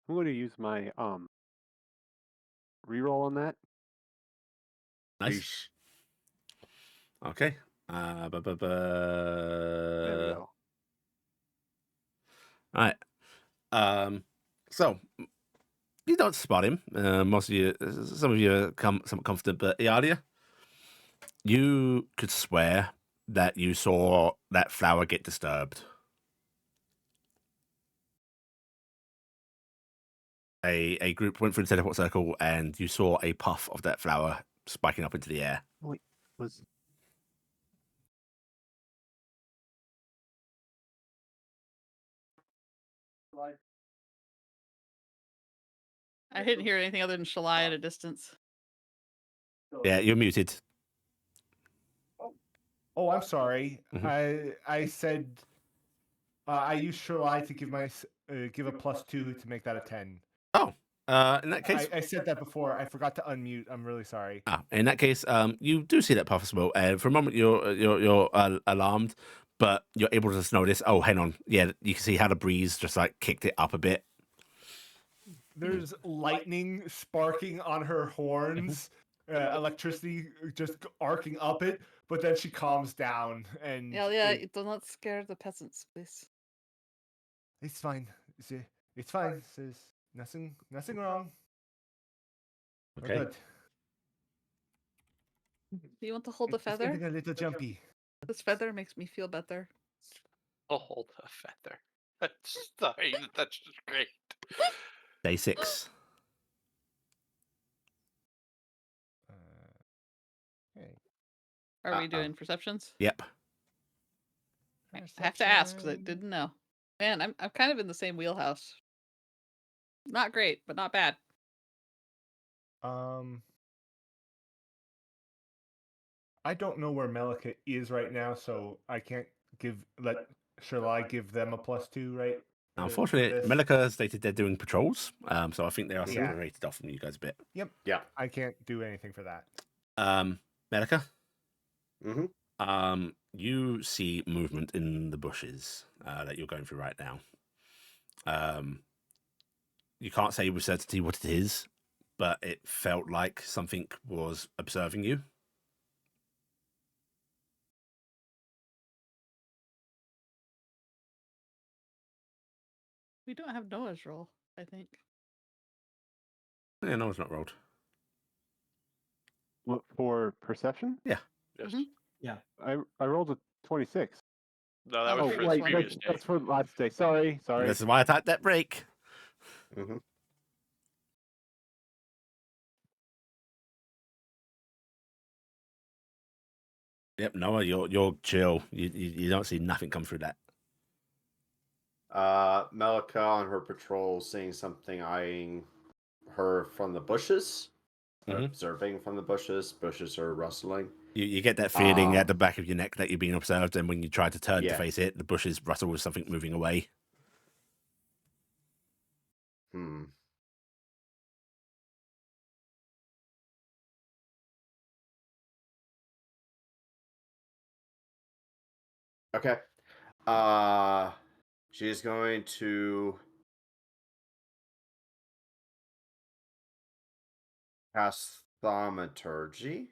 B: I'm going to use my reroll on that.
A: Nice. Okay.
B: There we go.
A: All right. So you don't spot him. Most of you, some of you are somewhat confident, but Iala, you could swear that you saw that flower get disturbed. A group went through the teleport circle, and you saw a puff of that flower spiking up into the air.
B: Wait, was
D: I didn't hear anything other than Shalai at a distance.
A: Yeah, you're muted.
G: Oh, I'm sorry.
A: Mhm.
G: I said I used Shulai to give my give a +2 to make that a 10.
A: Oh, in that case,
G: I said that before. I forgot to unmute. I'm really sorry.
A: in that case, you do see that puff of smoke. For a moment, you're alarmed, but you're able to just notice. Oh, hang on. Yeah, you can see how the breeze just like kicked it up a bit.
G: There's lightning sparking on her horns, electricity just arcing up it, but then she calms down and
D: Yeah, do not scare the peasants, please.
G: it's fine. It's fine. There's nothing wrong. We're
A: Okay.
G: good.
D: Do you want to hold the
G: It's
D: feather?
G: getting a little jumpy.
D: This feather makes me feel better.
C: I'll hold a feather. That's sorry, that's just great.
A: Day 6.
G: Hey.
D: Are we doing perceptions?
A: Yep.
D: I have to ask because I didn't know. Man, I'm kind of in the same wheelhouse. Not great, but not bad.
G: I don't know where Melikka is right now, so I can't shall I give them a +2, right?
A: Unfortunately,
G: this?
A: Melikka stated they're doing patrls, so I think they are
G: Yeah.
A: separated off from you guys a bit.
G: Yep.
F: Yeah.
G: I can't do anything for that.
A: Melikka,
F: Mm-hmm.
A: you see movement in the bushes that you're going through right now. You can't say with certainty what it is, but it felt like something was observing you.
D: We don't have Noah's roll, I think.
A: Yeah, no one's not rolled.
B: What, for perception?
A: Yeah.
C: Yes.
D: Mhm.
E: Yeah.
B: I rolled a 26.
C: No, that
D: Oh,
C: was
B: Oh,
C: for the
B: wait,
C: previous day.
B: that's for last day. Sorry.
A: This is why I typed that break.
F: Mm-hmm.
A: Yep, Noah, you're chill. You don't see nothing come through that.
F: Melikka on her patrol seeing something eyeing her from the bushes,
A: Mhm.
F: observing from the bushes. Bushes are rustling.
A: You get that feeling at
F: Um,
A: the back of your neck that you're being observed, and when you try to turn to
F: Yeah.
A: face it, the bushes rustle with something moving away.
F: Hmm. Okay. She's going to cast thaumaturgy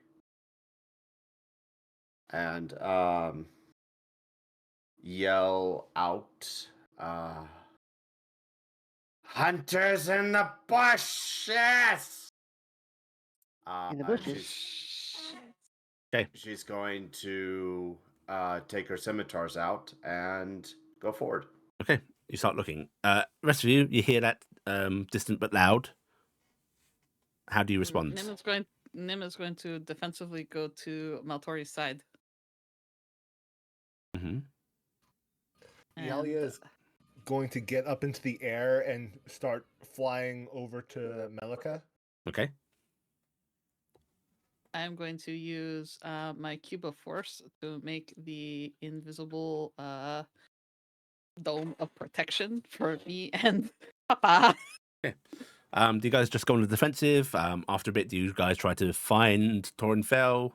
F: and yell out, "Hunters in the bushes!"
B: In the bushes.
F: She's going to take her scimitars out and go forward.
A: Okay, you start looking. Rest of you hear that distant but loud. How do you respond?
D: Nim is going to defensively go to Maltori's side.
A: Mm-hmm.
G: Ialia is going to get up into the air and start flying over to Melikka.
A: Okay.
D: I'm going to use my cube of force to make the invisible dome of protection for me and Papa.
A: Do you guys just go on the defensive? After a bit, do you guys try to find Torinfell?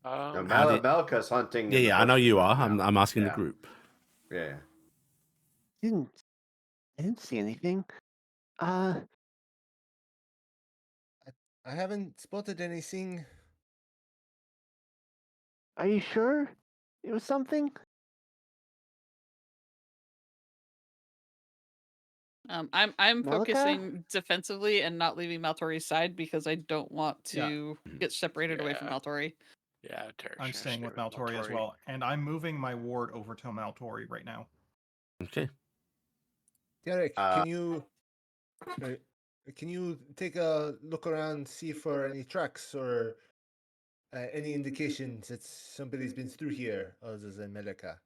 F: Now,
A: How do-
F: Melikka's hunting. in the
A: Yeah, I know
F: bushes
A: you
F: right
A: are.
F: now.
A: I'm asking the
F: Yeah.
A: group.
F: Yeah.
B: I didn't see anything.
G: I haven't spotted anything.
B: Are you sure it was something?
D: I'm
B: Melikka?
D: focusing defensively and not leaving Maltori's side because I don't want
E: Yeah.
D: to get separated away from
C: Yeah.
D: Maltori.
C: Yeah, Taryk's
E: I'm
C: gonna
E: staying
C: stay
E: with Maltori as well, and I'm moving my ward over to Maltori right now.
A: Okay.
G: Taryc,
F: Uh,
G: can you take a look around, see for any tracks or any indications that somebody's been through here other than Melikka?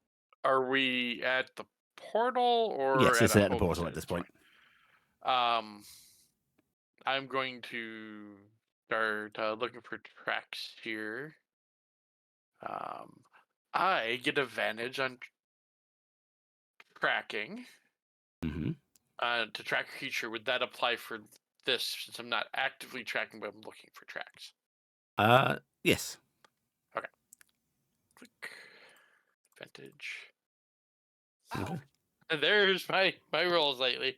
C: Are we at the portal or
A: Yes, it's
C: a
A: at the
C: home
A: portal at this point.
C: I'm going to start looking for tracks here. I get advantage on tracking.
A: Mm-hmm.
C: To track a creature. Would that apply for this since I'm not actively tracking, but I'm looking for tracks?
A: Yes.
C: Click. Advantage.
A: Okay.
C: And there's my rolls lately.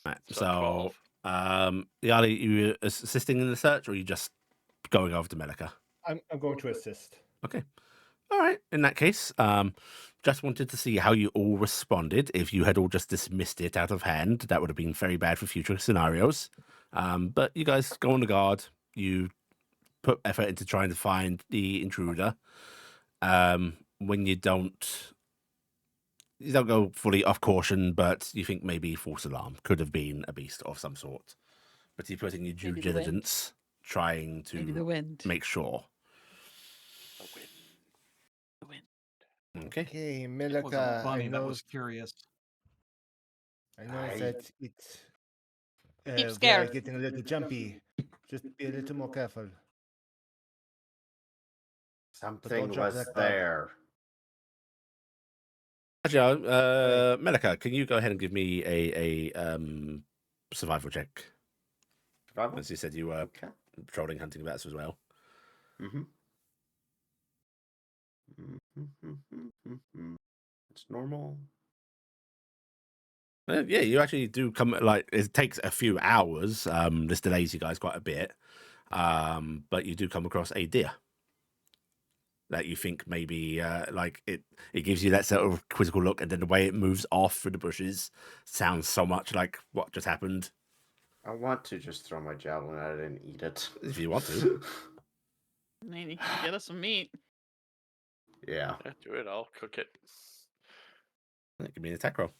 A: Right.
C: So 12.
A: Iala, you assisting in the search, or are you just going over to Melikka?
G: I'm going to assist.
A: Okay. All right. In that case, just wanted to see how you all responded. If you had all just dismissed it out of hand, that would have been very bad for future scenarios. But you guys go on the guard. You put effort into trying to find the intruder. When you don't go fully off caution, but you think maybe false alarm could have been a beast of some sort. But you're putting your due
D: Maybe the wind.
A: diligence, trying
D: Maybe the
A: to
D: wind.
A: make sure.
C: The wind.
D: The wind.
A: Okay.
G: Okay,
E: It was a
G: Melikka,
E: bunny that was curious.
G: I know
F: I-
G: that it's
D: Keep
G: we are
D: scared.
G: getting a little jumpy. Just be a little more careful.
F: Something
G: drop
F: was
G: that guard.
F: there.
A: Actually, Melikka, can you go ahead and give me a survival check?
F: Survival?
A: As you said, you were
F: Okay.
A: patrolling, hunting bats as well.
F: Mm-hmm. Mm-hmm. It's normal.
A: Yeah, you actually do come. Like, it takes a few hours. This delays you guys quite a bit. But you do come across a deer. that you think maybe like it gives you that sort of quizzical look, and then the way it moves off through the bushes sounds so much like what just happened.
F: I want to just throw my javelin at it and eat it.
A: If you want to.
D: I mean, you can get us some meat.
F: Yeah.
C: Yeah, do it. I'll cook it.
A: Give me an attack roll.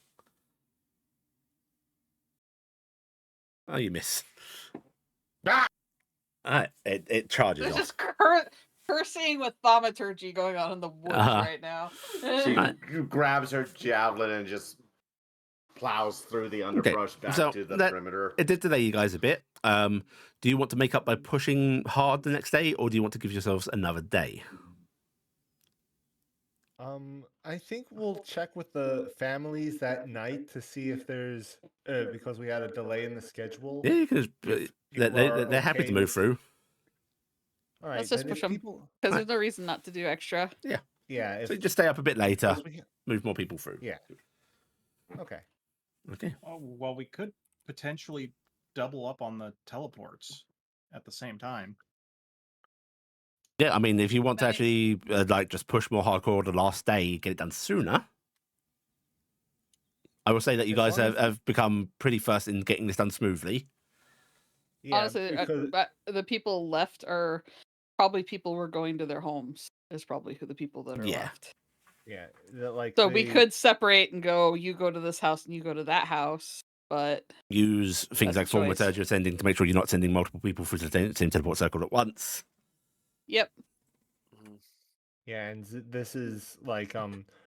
A: Oh, you miss.
F: Ah!
A: Alright, it charges
D: There's
A: off.
D: just cursing with thaumaturgy going on in the woods right now.
F: She
A: Right.
F: grabs her javelin and just plows through the underbrush back
A: so
F: to the
A: that-
F: perimeter.
A: It did delay you guys a bit. Do you want to make up by pushing hard the next day, or do you want to give yourselves another day?
G: I think we'll check with the families that night to see if there's because we had a delay in the schedule.
A: Yeah, you can just.
G: If
A: They're
G: people are
A: happy to
G: okay
A: move
G: with-
A: through.
G: All right,
D: Let's just
G: then if
D: push 'em.
G: people,
D: Because there's no reason not to do extra.
G: yeah, if
A: So you just stay up a bit later,
G: because we-
A: move more people through.
G: yeah, okay.
A: Okay.
E: Oh, well, we could potentially double up on the teleports at the same time.
A: Yeah, I mean, if you want to
D: I
A: actually like just push more hardcore the last day, get it done sooner. I will say that you
G: As
A: guys
G: long as-
A: have become pretty fast in getting this done smoothly.
G: Yeah,
D: Honestly,
G: because
D: the people left are probably people who are going to their homes. Is probably who the people that are
A: Yeah.
D: left.
G: yeah, like
D: So we
G: they-
D: could separate and go. You go to this house and you go to that house. But
A: Use things
D: That's a
A: like form
D: choice.
A: you're sending to make sure you're not sending multiple people through the same teleport circle at once.
D: yep,
G: Yeah, and this is like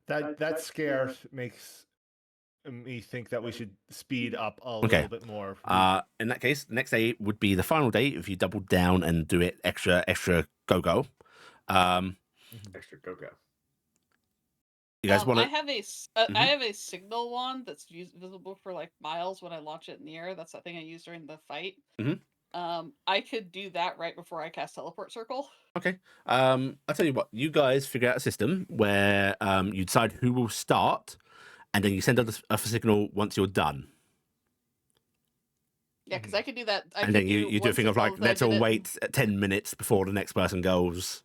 G: that scare makes me think that we should speed up a
A: Okay.
G: little bit more.
A: In that case, the next day would be the final day if you double down and do it extra go.
F: Extra go-go.
A: You guys want
D: I
A: to?
D: have a I have a signal wand that's visible for like miles when I launch it in the air. That's the thing I used during the fight.
A: Mhm.
D: I could do that right before I cast teleport circle.
A: Okay. I'll tell you what. You guys figure out a system where you decide who will start, and then you send out a signal once you're done.
D: Yeah, because I could do that.
A: And then you do a thing of like, let's all wait 10 minutes before the next person goes.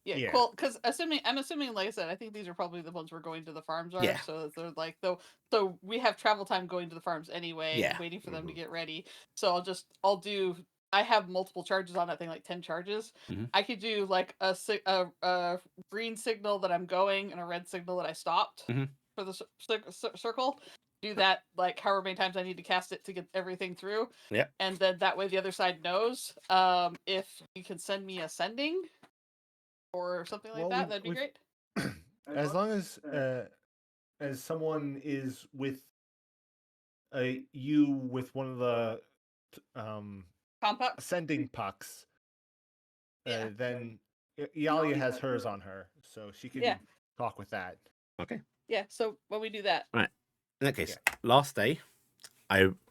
D: Yeah,
G: Yeah.
D: cool. Because I'm assuming, like I said, I think these are probably the ones we're going to the farms are.
A: Yeah.
D: So they're like, so we have travel time going to the farms anyway,
A: Yeah.
D: waiting for them to get ready. So I'll do. I have multiple charges on that thing, like 10 charges.
A: Mhm.
D: I could do like a green signal that I'm going and a red signal that I stopped
A: Mhm.
D: for the circle. Do that like however many times I need to cast it to get everything through.
A: Yeah.
D: And then that way the other side knows. If you can send me a sending or something like
G: Well,
D: that, that'd be great.
G: As long as someone is with you with one of the
D: Complex.
G: sending pucks,
D: Yeah.
G: then Iala has hers on her, so she can
D: Yeah.
G: talk with that.
A: Okay.
D: Yeah, so when we do that,
A: In that case, last day,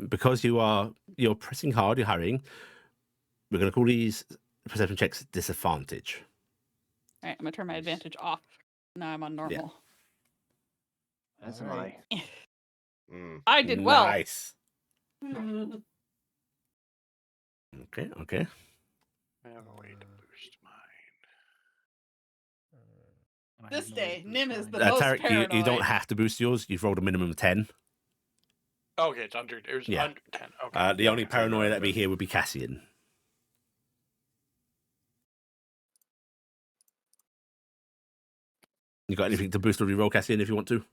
A: because you're pressing hard, you're hurrying. We're going to call these perception checks disadvantage.
D: all right, I'm gonna turn my advantage off. Now I'm on normal.
B: As
G: Alright.
B: am I.
F: Mm.
D: I did well.
A: Nice. Okay.
C: I have a way to boost mine.
E: And I
D: This
E: have no way to
D: day,
E: boost
D: Nim is
E: mine.
D: the most
A: Taryc, you don't
D: paranoid.
A: have to boost yours. You've rolled a minimum of 10.
C: Okay, it's under. It was
A: Yeah.
C: under 10. Okay.
A: The only paranoia that'd be here would be Cassian. You got anything to boost or reroll, Cassian, if you want to?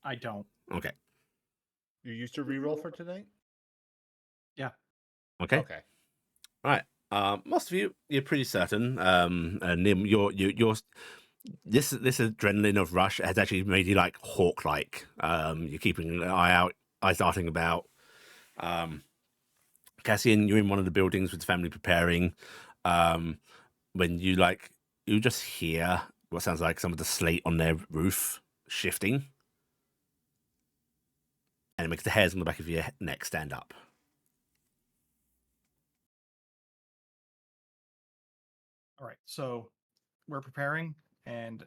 E: I don't.
A: Okay.
G: You used to reroll for tonight?
A: Okay.
G: Okay.
A: Right. Most of you're pretty certain. Nim, you're this adrenaline of rush has actually made you like hawk-like. You're keeping an eye out, eyes darting about. Cassian, you're in one of the buildings with the family preparing. When you just hear what sounds like some of the slate on their roof shifting, and it makes the hairs on the back of your neck stand up.
E: All right, so we're preparing, and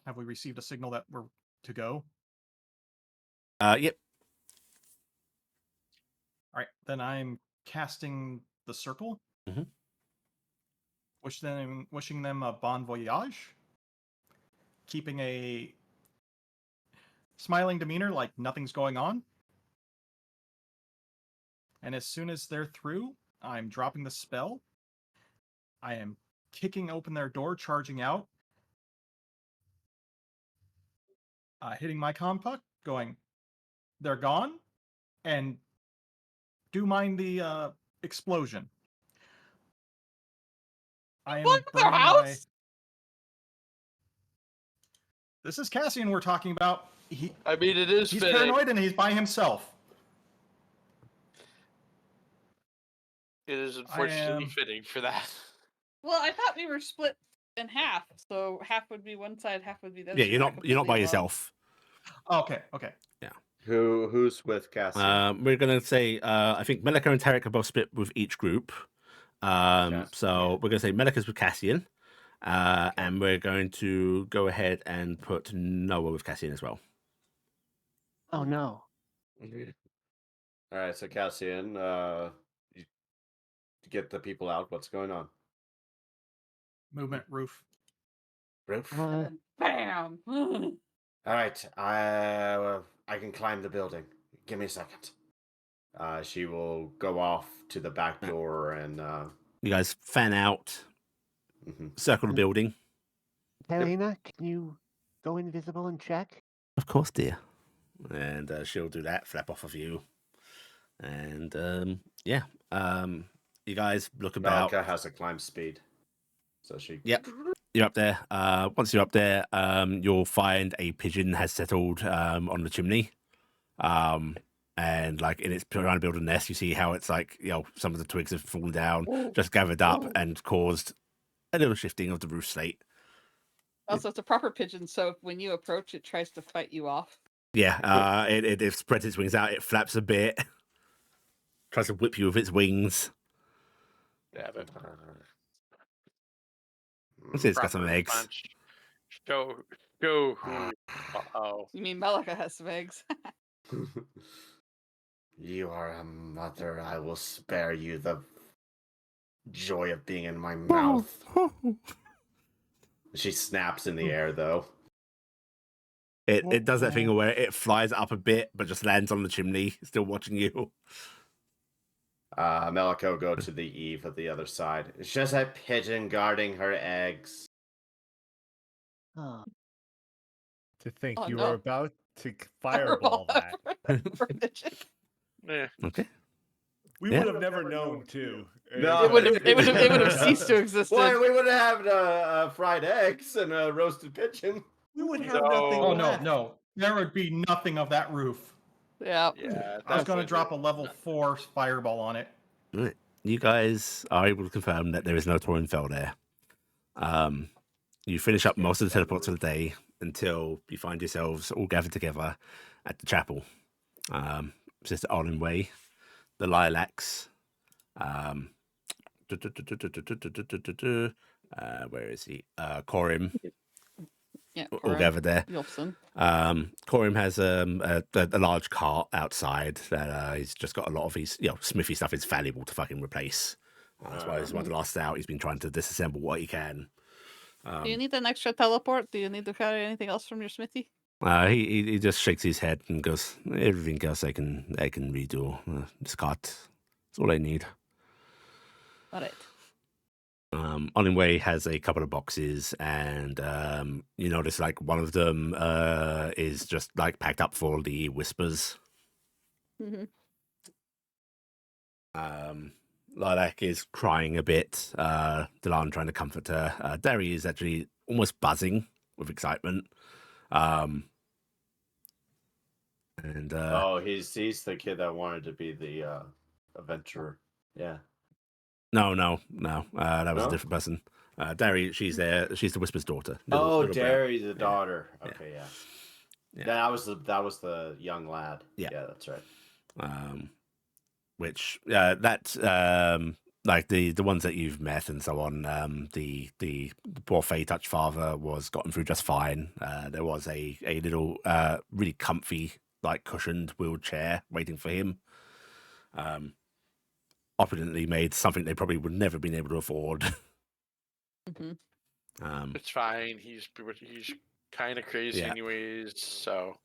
E: have we received a signal that we're to go?
A: Yep.
E: All right, then I'm casting the circle.
A: Mhm.
E: wishing them a bon voyage, keeping a smiling demeanor like nothing's going on. And as soon as they're through, I'm dropping the spell. I am kicking open their door, charging out, hitting my comm puck, going, they're gone, and do mind the explosion. I am
D: Blow up their
E: bringing my...
D: house?
E: This is Cassian we're talking about.
C: I mean, it is
E: He's
C: fitting.
E: paranoid and he's by himself.
C: It is unfortunately
E: am-
C: fitting for that.
D: Well, I thought we were split in half, so half would be one side, half would be the other.
A: Yeah,
D: so
A: you're not
D: completely
A: by
D: alone.
A: yourself.
E: Okay.
F: Who's with Cassian?
A: We're gonna say I think Melikka and Taryc are both split with each group.
F: Cassian,
A: So we're gonna say Melikka's with Cassian,
F: Okay.
A: and we're going to go ahead and put Noah with Cassian as well.
B: Oh no.
F: All right, so Cassian, you get the people out. What's going on?
E: Movement roof.
F: Roof.
B: Uh,
D: Bam!
F: All right, I can climb the building. Give me a second. She will go off to the back door and.
A: You guys fan out,
F: Mhm.
A: circle the building.
B: Helena, can you go invisible and check?
A: Of course, dear. And she'll do that, flap off of you. And you guys look about.
F: Melikka has a climb speed, so she.
A: Yep, you're up there. Once you're up there, you'll find a pigeon has settled on the chimney. And like in its trying to build a nest, you see how it's like, some of the twigs have fallen down, just gathered up and caused a little shifting of the roof slate.
D: Also, it's a proper pigeon, so when you approach, it tries to fight you off.
A: Yeah, it spreads its wings out, it flaps a bit, tries to whip you with its wings.
C: Damn it.
A: It's got some
C: Proper
A: eggs.
C: punch. Show who. Uh-oh.
D: You mean Melikka has some eggs?
F: You are a mother. I will spare you the joy of being in my mouth. She snaps in the air, though.
A: It does that thing where it flies up a bit, but just lands on the chimney, still watching you.
F: Melikka will go to the eave of the other side. It's just a pigeon guarding her eggs.
B: Oh,
G: To think
D: Oh,
G: you
D: no.
G: were about to fireball that.
D: For a pigeon.
C: Eh.
A: Okay.
G: We
A: Yeah.
G: would have never known, too.
F: No.
D: It would have ceased to exist.
F: Well, we would have had fried eggs and a roasted pigeon.
G: We would have
C: No.
G: nothing
E: Oh,
G: left.
E: no. There would be nothing of that roof.
D: Yeah.
C: Yeah.
E: I was
C: that
E: going to
C: would-
E: drop a level 4 fireball on it.
A: Right. You guys are able to confirm that there is no Tauren Fell there. You finish up most of the teleports for the day until you find yourselves all gathered together at the chapel. Sister Arlen Way, the Lilacs, where is he? Corim,
D: Yeah.
A: all gathered there.
D: Yulfson.
A: Corim has a large cart outside that he's just got a lot of his smithy stuff is valuable to fucking replace. That's why he's one of the last out. He's been trying to disassemble what he can.
D: Do you need an extra teleport? Do you need to carry anything else from your smithy?
A: He just shakes his head and goes, everything else I can redo. This cart, that's all I need.
D: All right.
A: Oningway has a couple of boxes, and you notice like one of them is just like packed up for the whispers.
D: Mm-hmm.
A: Lilac is crying a bit. Delan trying to comfort her. Derry is actually almost buzzing with excitement. And
F: He's the kid that wanted to be the adventurer. Yeah.
A: No. That was
F: No?
A: a different person. Derry, she's there. She's the Whisper's daughter.
F: Oh,
A: little brown.
F: Derry, the daughter.
A: Yeah.
F: Okay, yeah.
A: Yeah.
F: That was the young lad.
A: Yeah.
F: Yeah, that's right.
A: Which that's like the ones that you've met and so on. The poor Fey Touch father was gotten through just fine. There was a little really comfy like cushioned wheelchair waiting for him. Opulently made, something they probably would never been able to afford.
D: Mhm.
C: It's fine. He's kind of crazy
A: Yeah.
C: anyways. So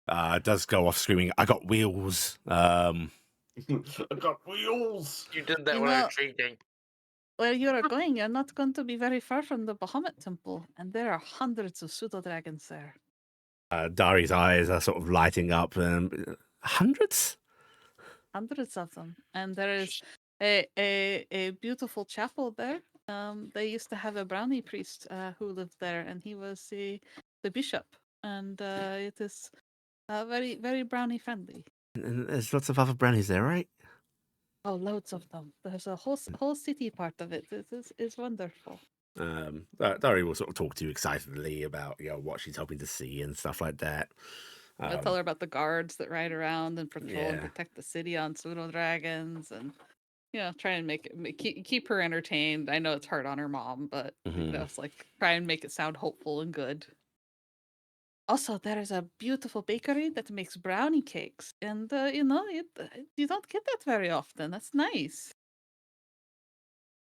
A: Does go off screaming, I got wheels.
F: I got wheels.
C: you did that
D: You
C: when I
D: know-
C: was drinking.
D: Where you're going, you're not going to be very far from the Bahamut Temple, and there are hundreds of pseudo dragons there.
A: Dari's eyes are sort of lighting up. Hundreds?
D: Hundreds of them. And there is a beautiful chapel there. They used to have a brownie priest who lived there, and he was the bishop. And it is very, very brownie friendly.
A: And there's lots of other brownies there, right?
D: Oh, loads of them. There's a whole city part of it. It is wonderful.
A: Dari will sort of talk to you excitedly about what she's hoping to see and stuff like that.
D: I'll tell her about the guards that ride around and patrol and
A: Yeah.
D: protect the city on pseudo dragons, and try and keep her entertained. I know it's hard on her mom, but it's like try and make it sound hopeful and good. Also, there is a beautiful bakery that makes brownie cakes, and you don't get that very often. That's nice.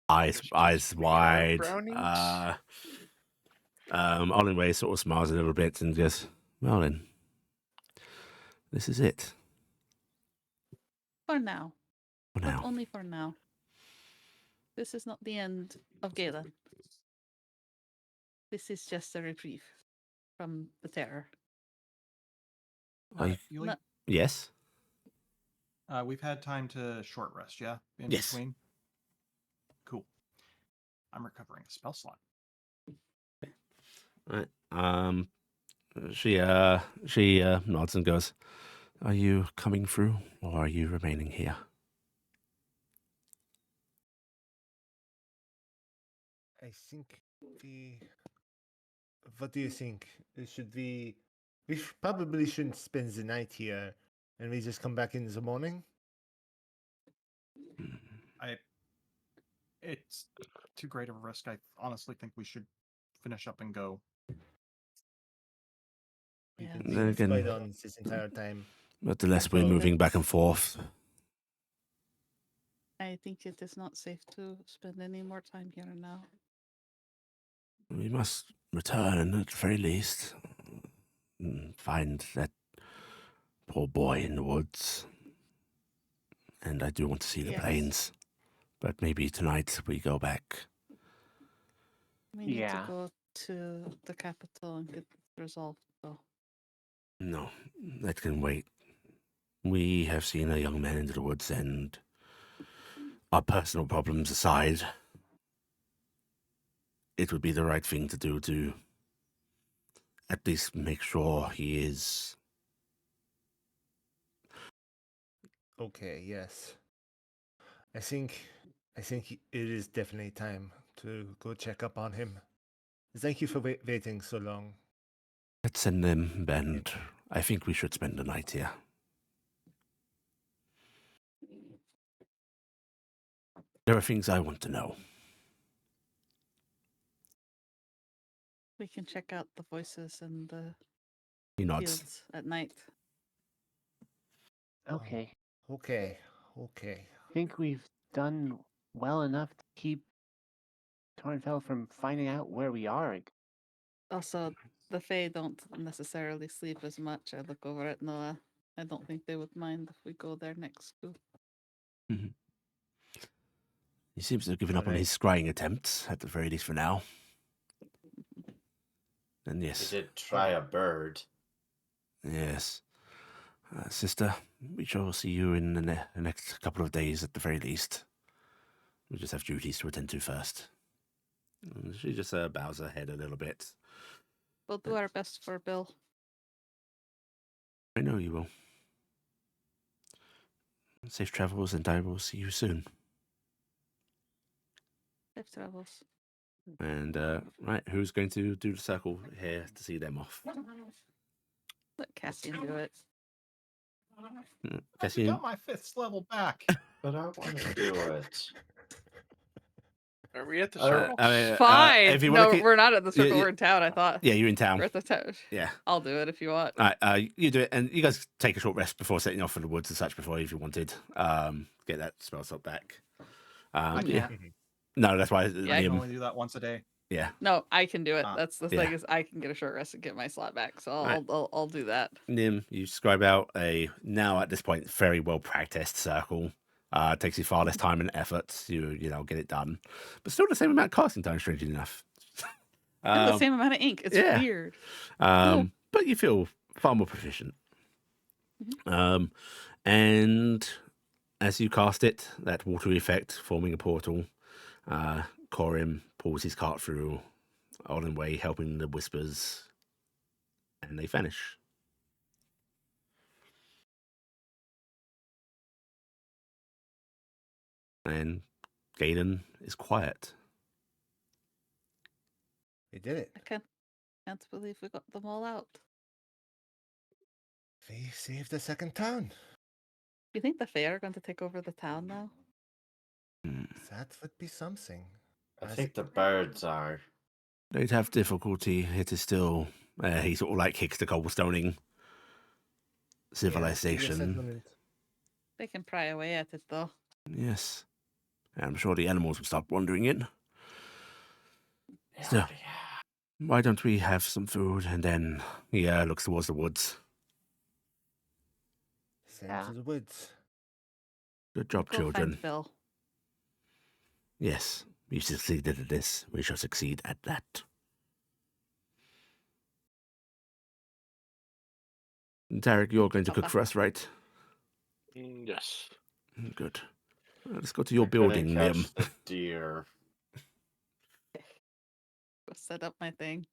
A: Eyes wide.
C: brownies?
A: Olinway sort of smiles a little bit and goes, well then, this is it.
D: For now.
A: For
D: But
A: now.
D: only for now. This is not the end of Galen. This is just a reprieve from the terror.
E: Yuli,
D: No-
A: Yes?
E: we've had time to short rest, yeah? In
A: Yes.
E: between? Cool. I'm recovering a spell slot.
A: Right. She nods and goes, are you coming through or are you remaining here?
G: I think what do you think? Should we probably shouldn't spend the night here and we just come back in the morning?
E: It's too great of a risk. I honestly think we should finish up and go.
G: We've
D: Yeah.
G: been
A: Then
G: being
A: again-
G: spied on this entire time.
A: But the less we're
G: So
A: moving back and
D: that's-
A: forth,
D: I think it is not safe to spend any more time here now.
A: we must return at the very least. And find that poor boy in the woods. And I do want to see the
D: Yes.
A: plains. But maybe tonight we go back.
D: We need
B: Yeah.
D: to go to the capital and get this resolved, though.
A: No, that can wait. We have seen a young man into the woods, and our personal problems aside, it would be the right thing to do to at least make sure he is.
G: Okay, yes. I think it is definitely time to go check up on him. Thank you for waiting so long.
A: Let's send them, and I think we should spend the night here. There are things I want to know.
D: We can check out the voices and the
A: He nods.
D: fields at night.
B: Okay.
G: Okay.
B: I think we've done well enough to keep Tornfell from finding out where we are.
D: Also, the Fae don't necessarily sleep as much. I look over at Noah. I don't think they would mind if we go there next too.
A: He seems to have given up on
G: Alright.
A: his scrying attempts, at the very least for now. And
F: He
A: yes,
F: did try a bird.
A: yes. Sister, we shall see you in the next couple of days at the very least. We just have duties to attend to first. And she just bows her head a little bit.
D: We'll do our best for Bill.
A: I know you will. Safe travels, and I will see you soon.
D: Safe travels.
A: And, right, who's going to do the circle here to see them off?
D: Let Cassian do it.
E: I
A: Cassian?
E: got my 5th level back.
F: But I want to do it.
C: Are we at the
F: I don't-
C: circle?
D: Fine.
A: if you
D: No,
A: wanna keep-
D: we're not at the circle.
A: yeah.
D: We're in town. I thought.
A: Yeah, you're in town.
D: We're at the town.
A: Yeah.
D: I'll do it if you want.
A: All right, you do it, and you guys take a short rest before setting off for the woods and such before if you wanted. Get that spell slot back.
D: Okay.
A: Yeah. No, that's why
E: I
D: Yeah,
E: can
A: Nim.
E: only do that once a day.
A: Yeah,
D: No, I can do it.
E: Ah.
D: That's the
A: Yeah.
D: thing is I can get a short rest and get my slot back. So
A: Right.
D: I'll do that.
A: Nim, you scribe out a now at this point very well practiced circle. It takes you far less time and effort to get it done, but still the same amount of casting time. Strangely enough,
D: And the same amount of ink. It's
A: yeah.
D: weird.
A: But you feel far more proficient. And as you cast it, that watery effect forming a portal, Corim pulls his cart through, all in way helping the whispers, and they vanish. And Galen is quiet.
G: We did it.
D: I can't believe we got them all out.
G: We saved the second town.
D: Do you think the Fae are going to take over the town now?
G: That would be something.
F: I
G: As
F: think the birds are.
A: They'd have difficulty. It is still, he sort of like kicks the cobblestoning civilization.
G: settlement.
D: They can pry away at it though.
A: Yes. I'm sure the animals will stop wandering in. So, why don't we have some food and then he looks towards the woods.
G: Send
B: Yeah.
G: to the woods.
A: Good job,
D: Go
A: children.
D: find Phil.
A: Yes, we succeeded at this. We shall succeed at that. Taryc, you're going to cook for us, right?
C: Yes.
A: Good. Let's go to your
F: I couldn't
A: building,
F: catch
A: Nim.
F: the deer.
D: Go set up my thing.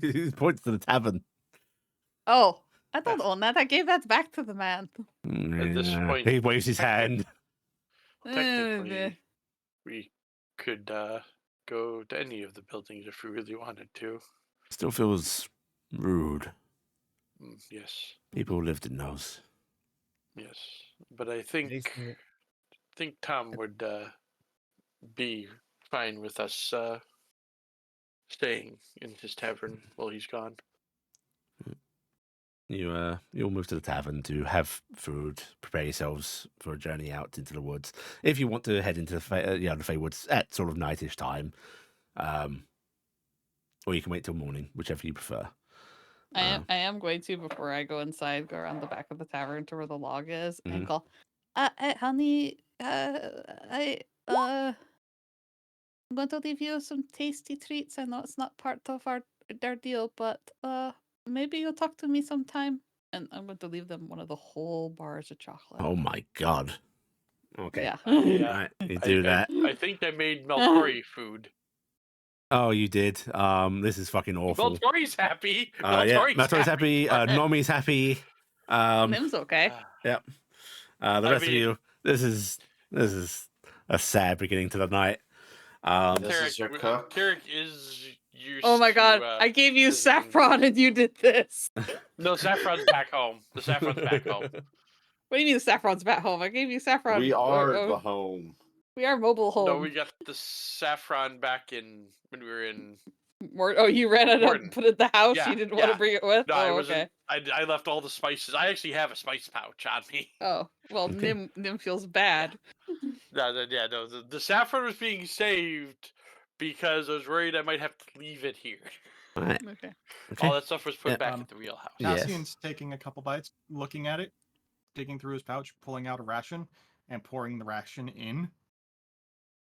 A: He points to the tavern.
D: Oh, I don't own that. I gave that back to the man.
C: At this point,
A: he waves his hand.
C: technically, we could go to any of the buildings if we really wanted to.
A: Still feels rude.
C: Yes,
A: People who lived in those.
C: yes. But I think Tom would be fine with us staying in his tavern while he's gone.
A: You'll move to the tavern to have food, prepare yourselves for a journey out into the woods. If you want to head into the Fey Woods at sort of nightish time, or you can wait till morning, whichever you prefer.
D: I am going to, before I go inside, go around the back of the tavern to where the log is
A: Mhm.
D: and call, hey, honey, I'm going to leave you some tasty treats. I know it's not part of our deal, but maybe you'll talk to me sometime. And I'm going to leave them one of the whole bars of chocolate.
A: Oh my god. Okay.
D: Yeah.
A: Right, you do that.
C: I think I made Meltori food.
A: Oh, you did. This is fucking awful.
C: Meltori's happy.
A: Yeah, Meltori's happy. Nomi's happy.
D: Nim's okay.
A: Yep. The rest of you, this is a sad beginning to the night.
F: This is your cook?
C: Taryc is used
D: Oh my god,
C: to,
D: I gave you
C: visiting-
D: saffron and you did this.
C: No, Saffron's back home. The Saffron's back home.
D: What do you mean the saffron's back home? I gave you saffron.
F: We are
D: Oh,
F: the home.
D: we are mobile home.
C: No, we got the Saffron back in when we were in.
D: Oh, you ran it up
C: Morden.
D: and put it in the house?
C: Yeah,
D: You didn't want to
C: yeah.
D: bring it with?
C: No,
D: Oh,
C: I
D: okay.
C: wasn't. I left all the spices. I actually have a spice pouch on me.
D: Oh, well,
A: Okay.
D: Nim feels bad.
C: No, the saffron was being saved because I was worried I might have to leave it here.
A: All right.
D: Okay.
A: Okay.
C: All that stuff was put
A: Yeah.
C: back at the wheelhouse.
A: Yes.
E: Cassian's taking a couple bites, looking at it, digging through his pouch, pulling out a ration, and pouring the ration in.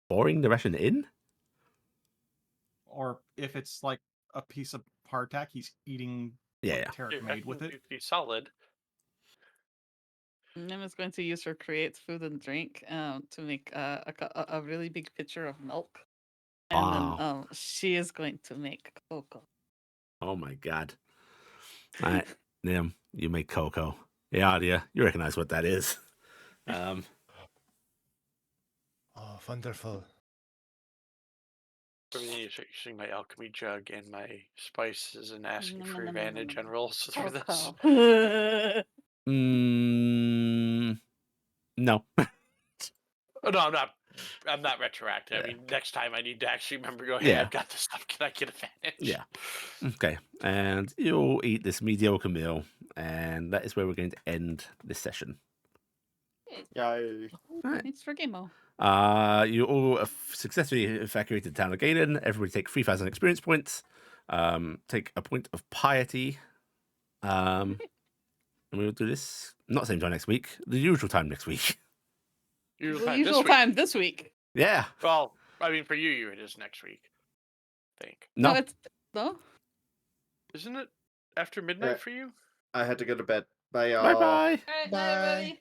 A: Pouring the ration in?
E: Or if it's like a piece of hardtack, he's eating
A: Yeah.
E: what Taryc made with it.
C: Be solid.
D: Nim is going to use her creates food and drink to make a really big pitcher of milk. And
A: Wow.
D: then she is going to make cocoa.
A: Oh my god. All right. Nim, you make cocoa. Yeah, you recognize what that is.
G: Oh, wonderful.
C: I'm using my alchemy jug and my spices and asking for
D: Nom, nom, nom,
C: advantage
D: nom,
C: on rolls for this.
D: Cocoa.
A: No.
C: Oh, no, I'm not retroactive.
A: Yeah.
C: I mean, next time I need to actually remember. Go, hey,
A: Yeah.
C: I've got this stuff. Can I get advantage?
A: Yeah. Okay. And you'll eat this mediocre meal, and that is where we're going to end this session.
F: Yay.
A: Right.
D: Thanks for Gameo.
A: You all have successfully evacuated the town of Galen. Everybody take 3,000 experience points. Take a point of piety. And we'll do this not same time next week, the usual time next week.
D: Usual time this week.
A: Yeah.
C: Well, I mean, for you, it is next week. I think.
A: No.
D: it's no.
C: Isn't it after midnight for you?
F: I had to go to bed. Bye, y'all.
A: Bye bye.
D: All right,
G: Bye.
D: everybody.